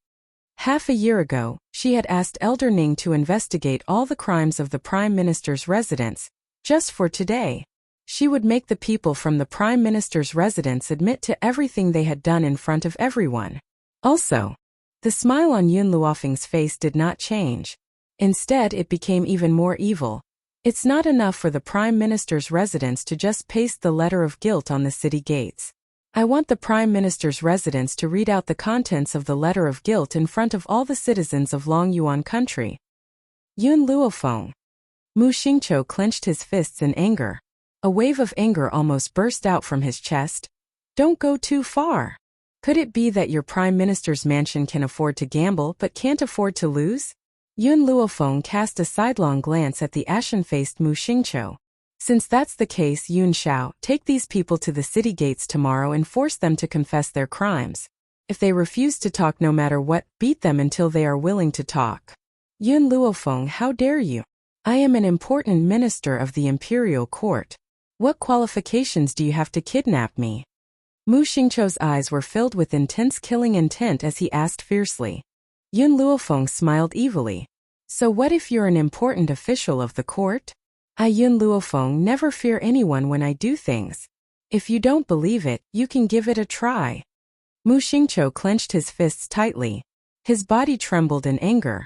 Half a year ago, she had asked Elder Ning to investigate all the crimes of the Prime Minister's residence, just for today. She would make the people from the Prime Minister's residence admit to everything they had done in front of everyone. Also, the smile on Yun Luofeng's face did not change. Instead, it became even more evil. It's not enough for the Prime Minister's residence to just paste the letter of guilt on the city gates. I want the Prime Minister's residence to read out the contents of the letter of guilt in front of all the citizens of Long Yuan country. Yun Luofeng. Mu Xingqiu clenched his fists in anger. A wave of anger almost burst out from his chest. Don't go too far. Could it be that your Prime Minister's mansion can afford to gamble but can't afford to lose? Yun Luofeng cast a sidelong glance at the ashen-faced Mu Xingqiu. Since that's the case, Yun Xiao, take these people to the city gates tomorrow and force them to confess their crimes. If they refuse to talk no matter what, beat them until they are willing to talk. Yun Luofeng, how dare you? I am an important minister of the imperial court. What qualifications do you have to kidnap me? Mu Xingqiu's eyes were filled with intense killing intent as he asked fiercely. Yun Luofeng smiled evilly. So what if you're an important official of the court? I, Yun Luofeng, never fear anyone when I do things. If you don't believe it, you can give it a try. Mu Xingqiu clenched his fists tightly. His body trembled in anger.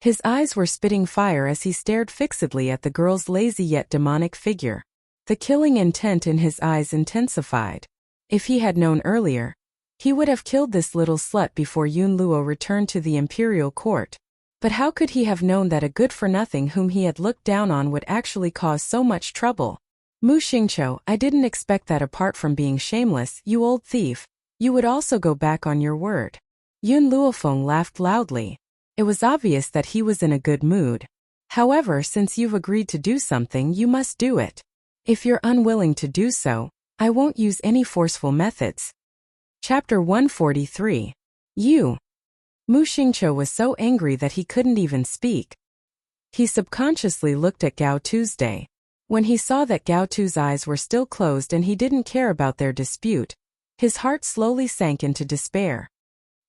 His eyes were spitting fire as he stared fixedly at the girl's lazy yet demonic figure. The killing intent in his eyes intensified. If he had known earlier, he would have killed this little slut before Yun Luo returned to the imperial court. But how could he have known that a good-for-nothing whom he had looked down on would actually cause so much trouble? Mu Xingqiu, I didn't expect that apart from being shameless, you old thief, you would also go back on your word. Yun Luofeng laughed loudly. It was obvious that he was in a good mood. However, since you've agreed to do something, you must do it. If you're unwilling to do so, I won't use any forceful methods. Chapter 143. You. Mu Xingqiu was so angry that he couldn't even speak. He subconsciously looked at Gao Tuesday. When he saw that Gao Tu's eyes were still closed and he didn't care about their dispute, his heart slowly sank into despair.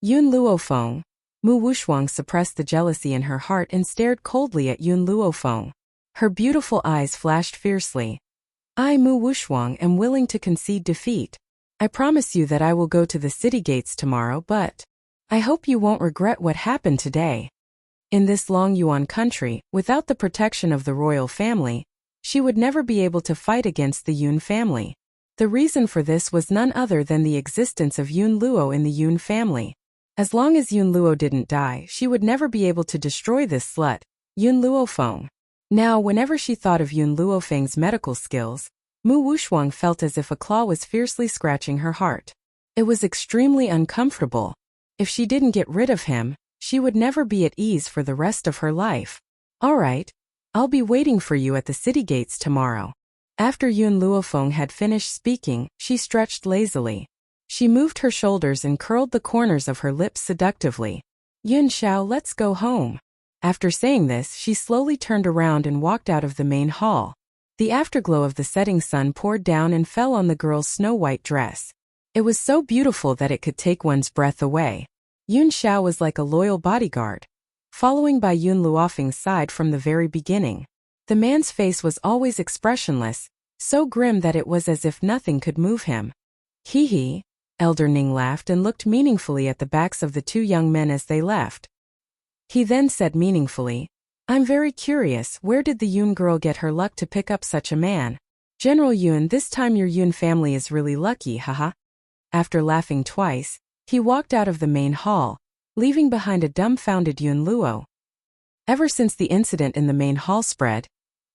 Yun Luofeng. Mu Wushuang suppressed the jealousy in her heart and stared coldly at Yun Luofeng. Her beautiful eyes flashed fiercely. I, Mu Wushuang, am willing to concede defeat. I promise you that I will go to the city gates tomorrow, but I hope you won't regret what happened today. In this Long Yuan country, without the protection of the royal family, she would never be able to fight against the Yun family. The reason for this was none other than the existence of Yun Luo in the Yun family. As long as Yun Luo didn't die, she would never be able to destroy this slut, Yun Luofeng. Now, whenever she thought of Yun Luofeng's medical skills, Mu Wushuang felt as if a claw was fiercely scratching her heart. It was extremely uncomfortable. If she didn't get rid of him, she would never be at ease for the rest of her life. All right, I'll be waiting for you at the city gates tomorrow. After Yun Luofeng had finished speaking, she stretched lazily. She moved her shoulders and curled the corners of her lips seductively. Yun Xiao, let's go home. After saying this, she slowly turned around and walked out of the main hall. The afterglow of the setting sun poured down and fell on the girl's snow-white dress. It was so beautiful that it could take one's breath away. Yun Xiao was like a loyal bodyguard, following by Yun Luofeng's side from the very beginning. The man's face was always expressionless, so grim that it was as if nothing could move him. Hee hee, Elder Ning laughed and looked meaningfully at the backs of the two young men as they left. He then said meaningfully, I'm very curious, where did the Yun girl get her luck to pick up such a man? General Yun, this time your Yun family is really lucky, haha. After laughing twice, he walked out of the main hall, leaving behind a dumbfounded Yun Luo. Ever since the incident in the main hall spread,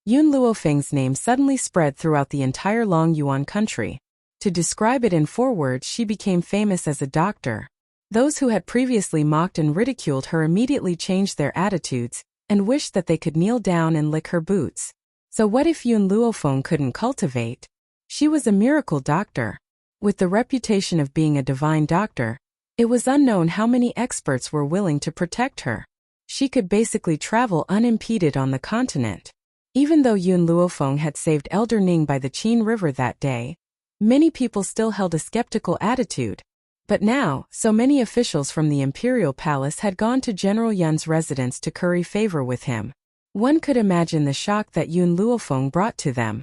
Yun Luofeng's name suddenly spread throughout the entire Long Yuan country. To describe it in 4 words, she became famous as a doctor. Those who had previously mocked and ridiculed her immediately changed their attitudes, and wished that they could kneel down and lick her boots. So what if Yun Luofeng couldn't cultivate? She was a miracle doctor. With the reputation of being a divine doctor, it was unknown how many experts were willing to protect her. She could basically travel unimpeded on the continent. Even though Yun Luofeng had saved Elder Ning by the Qin River that day, many people still held a skeptical attitude. But now, so many officials from the imperial palace had gone to General Yun's residence to curry favor with him. One could imagine the shock that Yun Luofeng brought to them.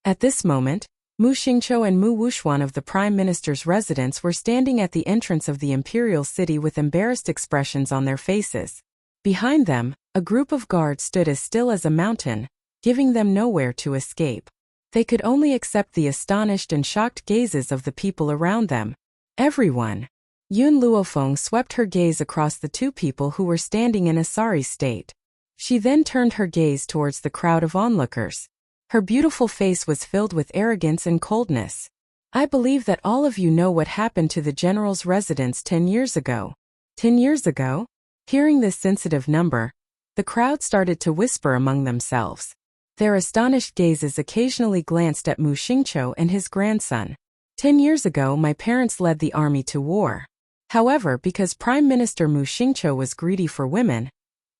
At this moment, Mu Xingqiu and Mu Wushuan of the Prime Minister's residence were standing at the entrance of the imperial city with embarrassed expressions on their faces. Behind them, a group of guards stood as still as a mountain, giving them nowhere to escape. They could only accept the astonished and shocked gazes of the people around them. Everyone. Yun Luofeng swept her gaze across the two people who were standing in a sorry state. She then turned her gaze towards the crowd of onlookers. Her beautiful face was filled with arrogance and coldness. I believe that all of you know what happened to the general's residence 10 years ago. 10 years ago? Hearing this sensitive number, the crowd started to whisper among themselves. Their astonished gazes occasionally glanced at Mu Xingqiu and his grandson. 10 years ago, my parents led the army to war. However, because Prime Minister Mu Xingqiu was greedy for women,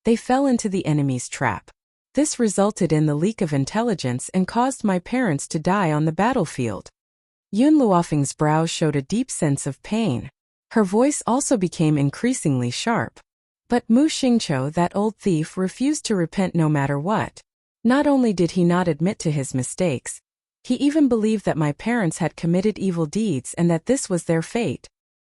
they fell into the enemy's trap. This resulted in the leak of intelligence and caused my parents to die on the battlefield. Yun Luofeng's brows showed a deep sense of pain. Her voice also became increasingly sharp. But Mu Xingqiu, that old thief, refused to repent no matter what. Not only did he not admit to his mistakes, he even believed that my parents had committed evil deeds and that this was their fate.